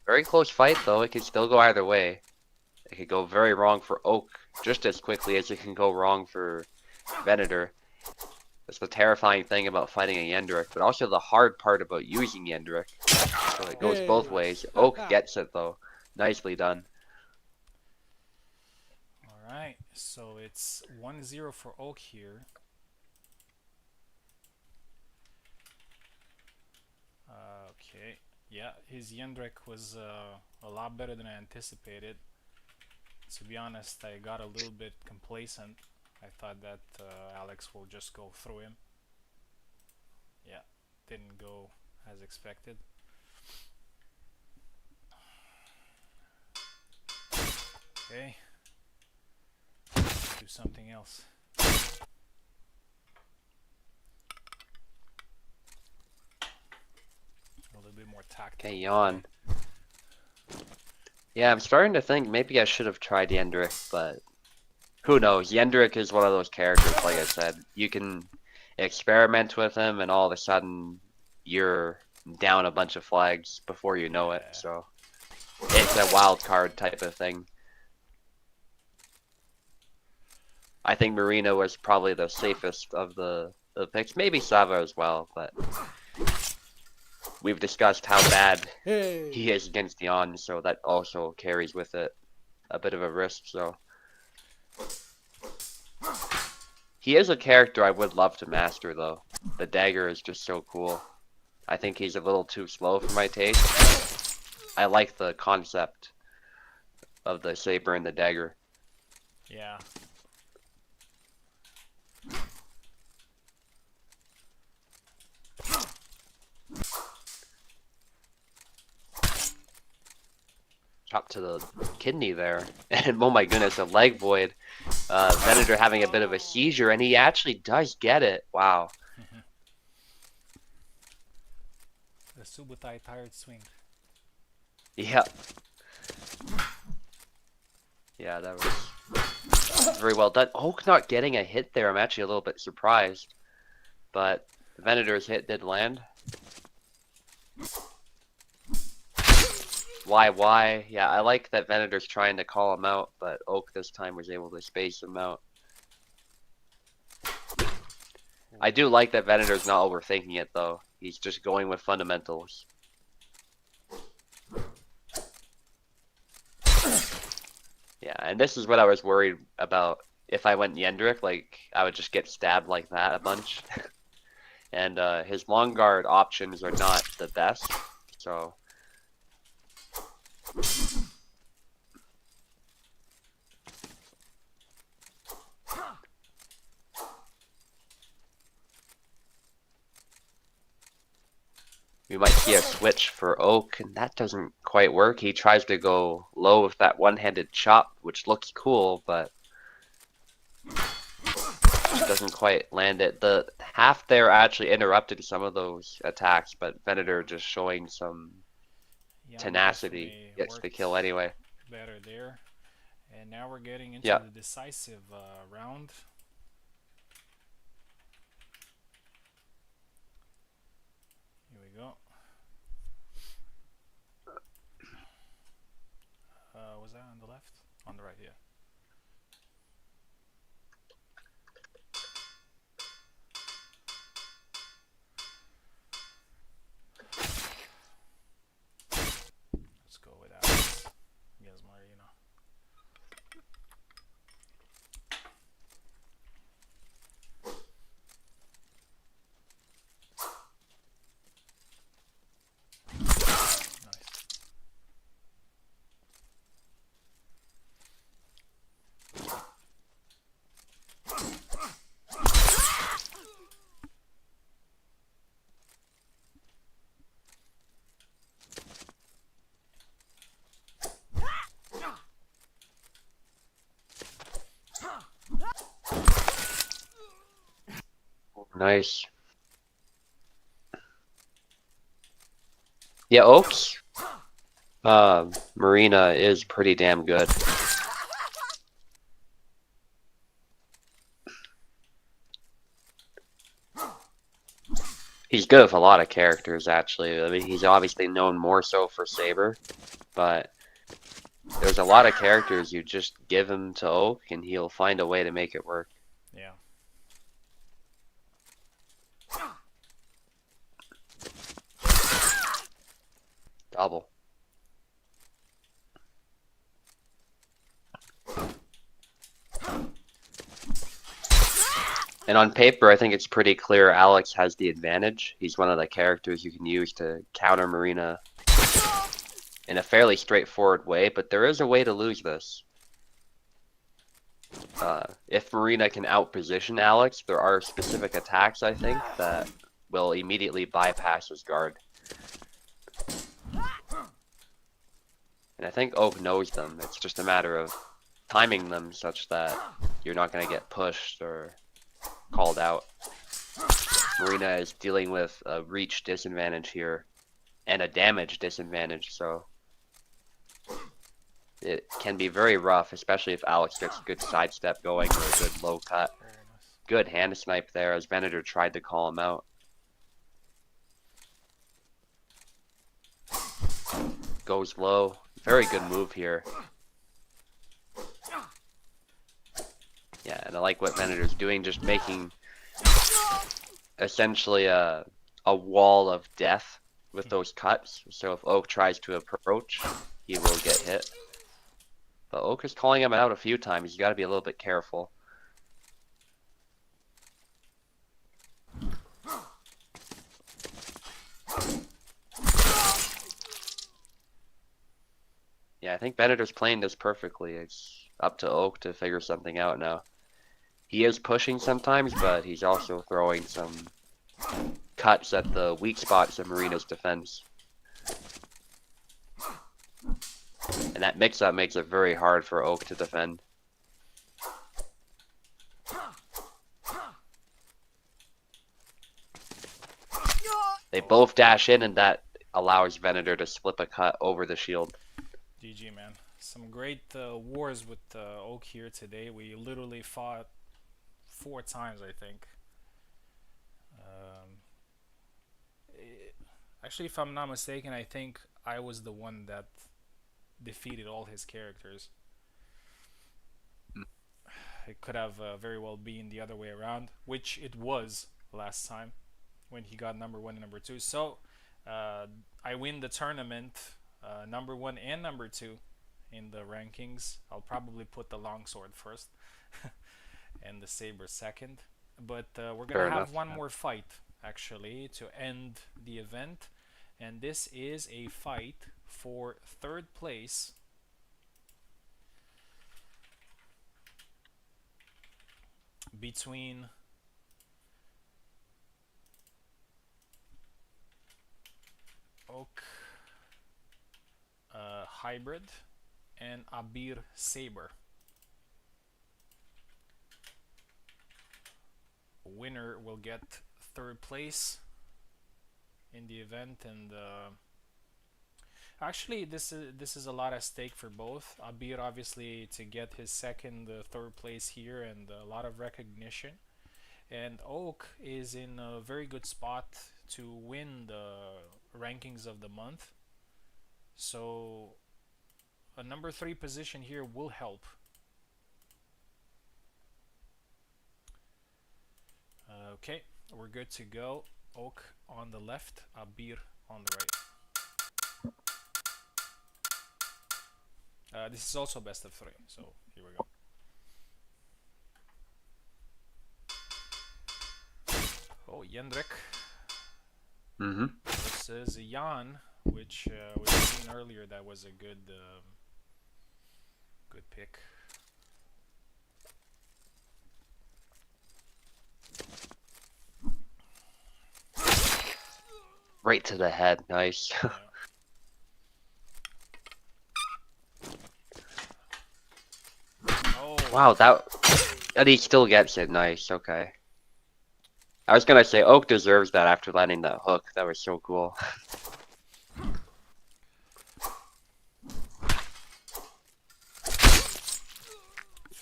Very close fight though, it could still go either way. It could go very wrong for Oak just as quickly as it can go wrong for Venator. That's the terrifying thing about fighting a Yendrick, but also the hard part about using Yendrick. So it goes both ways. Oak gets it though. Nicely done. Alright, so it's 1-0 for Oak here. Okay, yeah, his Yendrick was a lot better than I anticipated. To be honest, I got a little bit complacent. I thought that Alex will just go through him. Yeah, didn't go as expected. Okay, do something else. A little bit more tactical. Okay, yawn. Yeah, I'm starting to think maybe I should have tried Yendrick, but who knows? Yendrick is one of those characters, like I said. You can experiment with him, and all of a sudden, you're down a bunch of flags before you know it. So it's a wild card type of thing. I think Marina was probably the safest of the picks. Maybe Sava as well, but we've discussed how bad he is against Yon, so that also carries with it a bit of a risk. So he is a character I would love to master, though. The dagger is just so cool. I think he's a little too slow for my taste. I like the concept of the saber and the dagger. Yeah. Chop to the kidney there. And oh my goodness, a leg void. Venator having a bit of a seizure, and he actually does get it. Wow. The Subutai tired swing. Yep. Yeah, that was very well done. Oak not getting a hit there. I'm actually a little bit surprised. But Venator's hit did land. Why? Yeah, I like that Venator's trying to call him out, but Oak this time was able to space him out. I do like that Venator's not overthinking it, though. He's just going with fundamentals. Yeah, and this is what I was worried about. If I went Yendrick, like, I would just get stabbed like that a bunch. And his long guard options are not the best, so... we might see a switch for Oak, and that doesn't quite work. He tries to go low with that one-handed chop, which looks cool, but doesn't quite land it. The half there actually interrupted some of those attacks, but Venator just showing some Yam tenacity definitely gets the worked kill anyway. better there. And now we're getting into Yeah. the decisive round. Here we go. Was that on the left? On the right, yeah. Let's go with Alex against Marina. Nice. Nice. Yeah, Oaks. Marina is pretty damn good. He's good with a lot of characters, actually. I mean, he's obviously known more so for Saber, but there's a lot of characters you just give him to Oak and he'll find a way to make it work. Yeah. Double. And on paper, I think it's pretty clear Alex has the advantage. He's one of the characters you can use to counter Marina in a fairly straightforward way, but there is a way to lose this. If Marina can outposition Alex, there are specific attacks, I think, that will immediately bypass his guard. And I think Oak knows them. It's just a matter of timing them such that you're not going to get pushed or called out. Marina is dealing with a reach disadvantage here and a damage disadvantage, so it can be very rough, especially if Alex gets a good sidestep going or a good low cut. Very nice. Good hand snipe there as Venator tried to call him out. Goes low. Very good move here. Yeah, and I like what Venator's doing, just making essentially a wall of death with those cuts. So if Oak tries to approach, he will get hit. But Oak is calling him out a few times. You got to be a little bit careful. Yeah, I think Venator's playing this perfectly. It's up to Oak to figure something out now. He is pushing sometimes, but he's also throwing some cuts at the weak spots of Marina's defense. And that mix-up makes it very hard for Oak to defend. They both dash in, and that allows Venator to slip a cut over the shield. GG, man. Some great wars with Oak here today. We literally fought 4 times, I think. Actually, if I'm not mistaken, I think I was the one that defeated all his characters. It could have very well been the other way around, which it was last time when he got number 1 and number 2. So I win the tournament, number 1 and number 2 in the rankings. I'll probably put the longsword first and the saber second. But we're gonna have one more fight actually to end the event, and this is a fight for 3rd place. Between Oak Hybrid, and Abir Saber. Winner will get third place in the event, and actually this is a lot at stake for both. Abir obviously to get his second, third place here, and a lot of recognition. And Oak is in a very good spot to win the rankings of the month. So a number 3 position here will help. Okay, we're good to go. Oak on the left, Abir on the right. This is also best of 3, so here we go. Oh, Jendrik versus Jan, which we've seen earlier. That was a good pick. Right to the head, nice. Yeah. Oh. Wow, and he still gets it, nice, okay. I was gonna say Oak deserves that after landing that hook. That was so cool.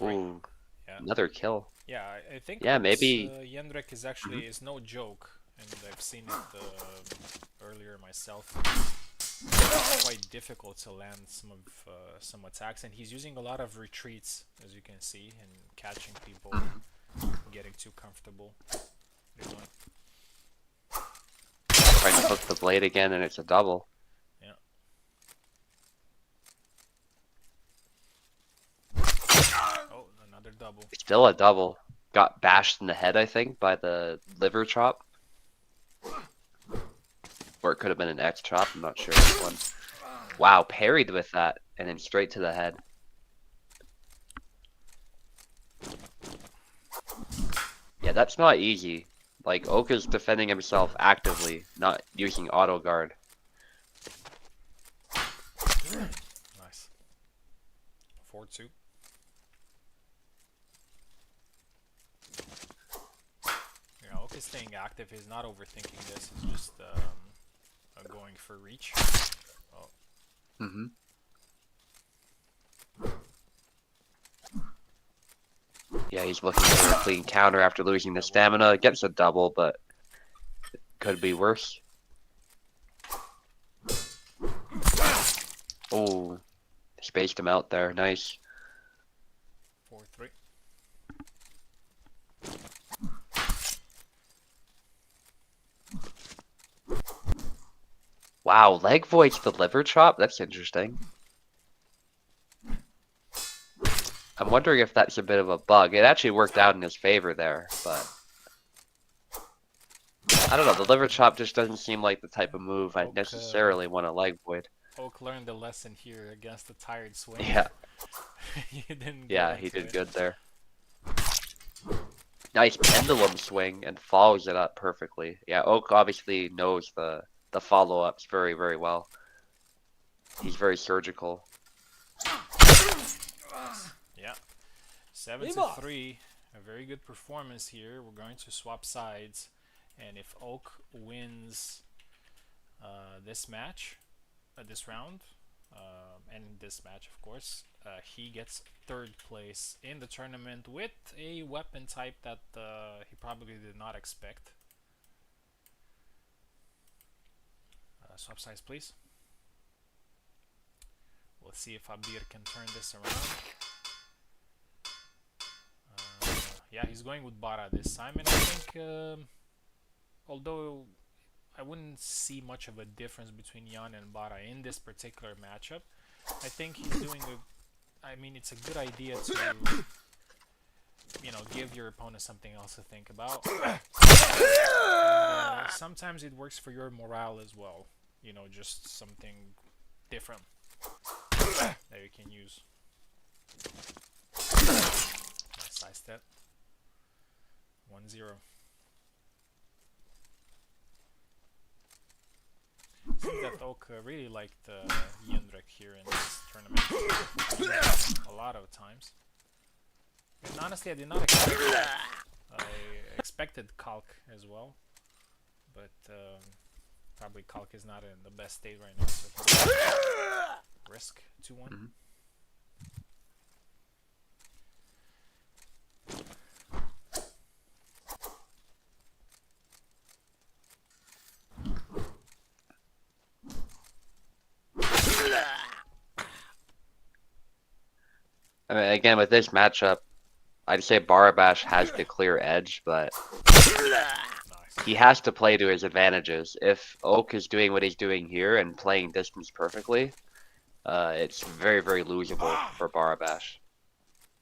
Ooh, Yeah. another kill. Yeah, I think Yeah, maybe. Jendrik is actually is no joke, and I've seen it earlier myself. It's quite difficult to land some attacks, and he's using a lot of retreats, as you can see, and catching people, getting too comfortable. Trying to hook the blade again, and it's a double. Yeah. Oh, another double. Still a double. Got bashed in the head, I think, by the liver chop. Or it could have been an X chop, I'm not sure which one. Wow, parried with that, and then straight to the head. Yeah, that's not easy. Like, Oak is defending himself actively, not using auto guard. Nice. 4-2. Yeah, Oak is staying active. He's not overthinking this. He's just going for reach. Oh. Yeah, he's looking for a clean counter after losing the stamina. Gets a double, but it could be worse. Oh, spaced him out there. Nice. 4-3. Wow, leg voids the liver chop? That's interesting. I'm wondering if that's a bit of a bug. It actually worked out in his favor there, but I don't know. The liver chop just doesn't seem like the type of move I'd necessarily want to leg void. Oak learned the lesson here against the tired swing. Yeah. He didn't. Yeah, he did good there. Nice pendulum swing and follows it up perfectly. Yeah, Oak obviously knows the follow-ups very, very well. He's very surgical. Yeah. 7-3. A very good performance here. We're going to swap sides, and if Oak wins this match, this round, and this match, of course, he gets third place in the tournament with a weapon type that he probably did not expect. Swap sides, please. We'll see if Abir can turn this around. Yeah, he's going with Bara this time, and I think, although I wouldn't see much of a difference between Jan and Bara in this particular matchup, I think he's doing I mean, it's a good idea to, give your opponent something else to think about. And, sometimes it works for your morale as well. Just something different that you can use. Nice side step. 1-0. Seems that Oak really liked Yendrek here in this tournament. A lot of times. And honestly, I did not expect Kalk. I expected Kalk as well, but probably Kalk is not in the best state right now, so risk 2-1. Mhm. I mean, again, with this matchup, I'd say Barabash has the clear edge, but Nice. he has to play to his advantages. If Oak is doing what he's doing here and playing distance perfectly, it's very, very losable for Barabash.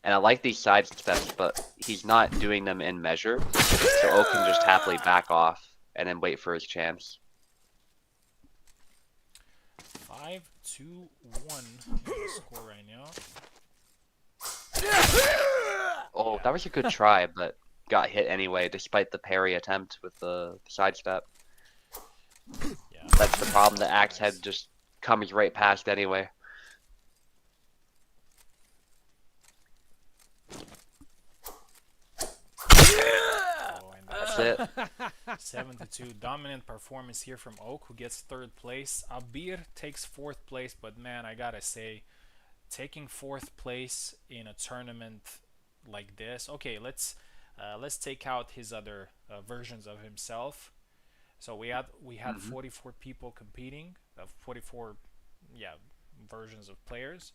And I like these side steps, but he's not doing them in measure, so Oak can just happily back off and then wait for his chance. 5-2-1 in the score right now. Oh, Yeah. that was a good try, but got hit anyway, despite the parry attempt with the sidestep. Yeah. That's the problem. The axe head Nice. just comes right past anyway. Oh, and That's it. that's 7-2. Dominant performance here from Oak, who gets third place. Abir takes fourth place, but man, I gotta say, taking fourth place in a tournament like this. Okay, let's take out his other versions of himself. So we had Hmm. 44 people competing, 44, yeah, versions of players,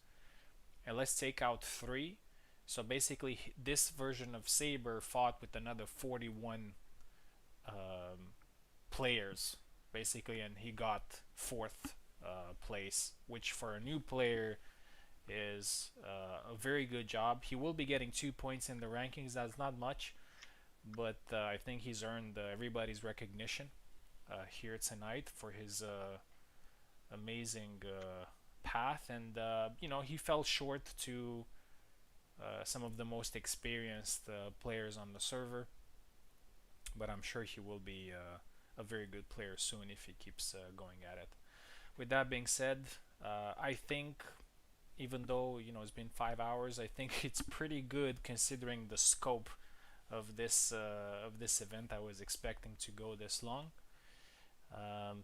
and let's take out three. So basically, this version of Saber fought with another 41 players, basically, and he got fourth place, which for a new player is a very good job. He will be getting 2 points in the rankings. That's not much, but I think he's earned everybody's recognition here tonight for his amazing path. And he fell short to some of the most experienced players on the server, but I'm sure he will be a very good player soon if he keeps going at it. With that being said, I think even though it's been 5 hours, I think it's pretty good considering the scope of this event. I was expecting to go this long.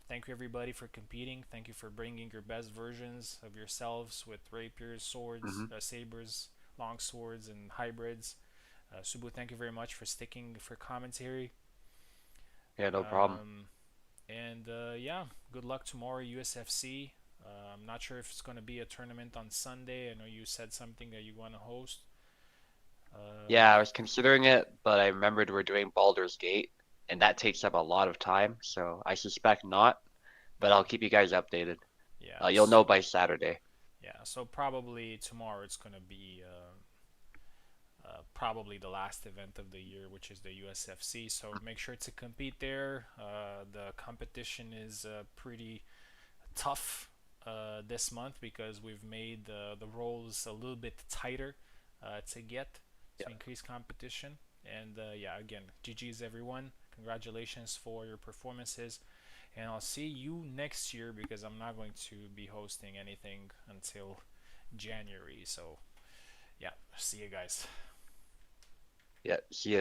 Thank you everybody for competing. Thank you for bringing your best versions of yourselves with rapiers, swords, Hmm. sabers, long swords, and hybrids. Subu, thank you very much for sticking for commentary. Yeah, no problem. Um, and yeah, good luck tomorrow, USFC. I'm not sure if it's going to be a tournament on Sunday. I know you said something that you want to host. Um, Yeah, I was considering it, but I remembered we're doing Baldur's Gate, and that takes up a lot of time, so I suspect not, but I'll keep you guys updated. yeah, You'll know by Saturday. yeah. So probably tomorrow it's going to be probably the last event of the year, which is the USFC. So make sure to compete there. The competition is pretty tough this month because we've made the roles a little bit tighter to get Yeah. to increase competition. And yeah, again, GG's everyone. Congratulations for your performances. And I'll see you next year because I'm not going to be hosting anything until January. So yeah, see you guys. Yeah, see ya.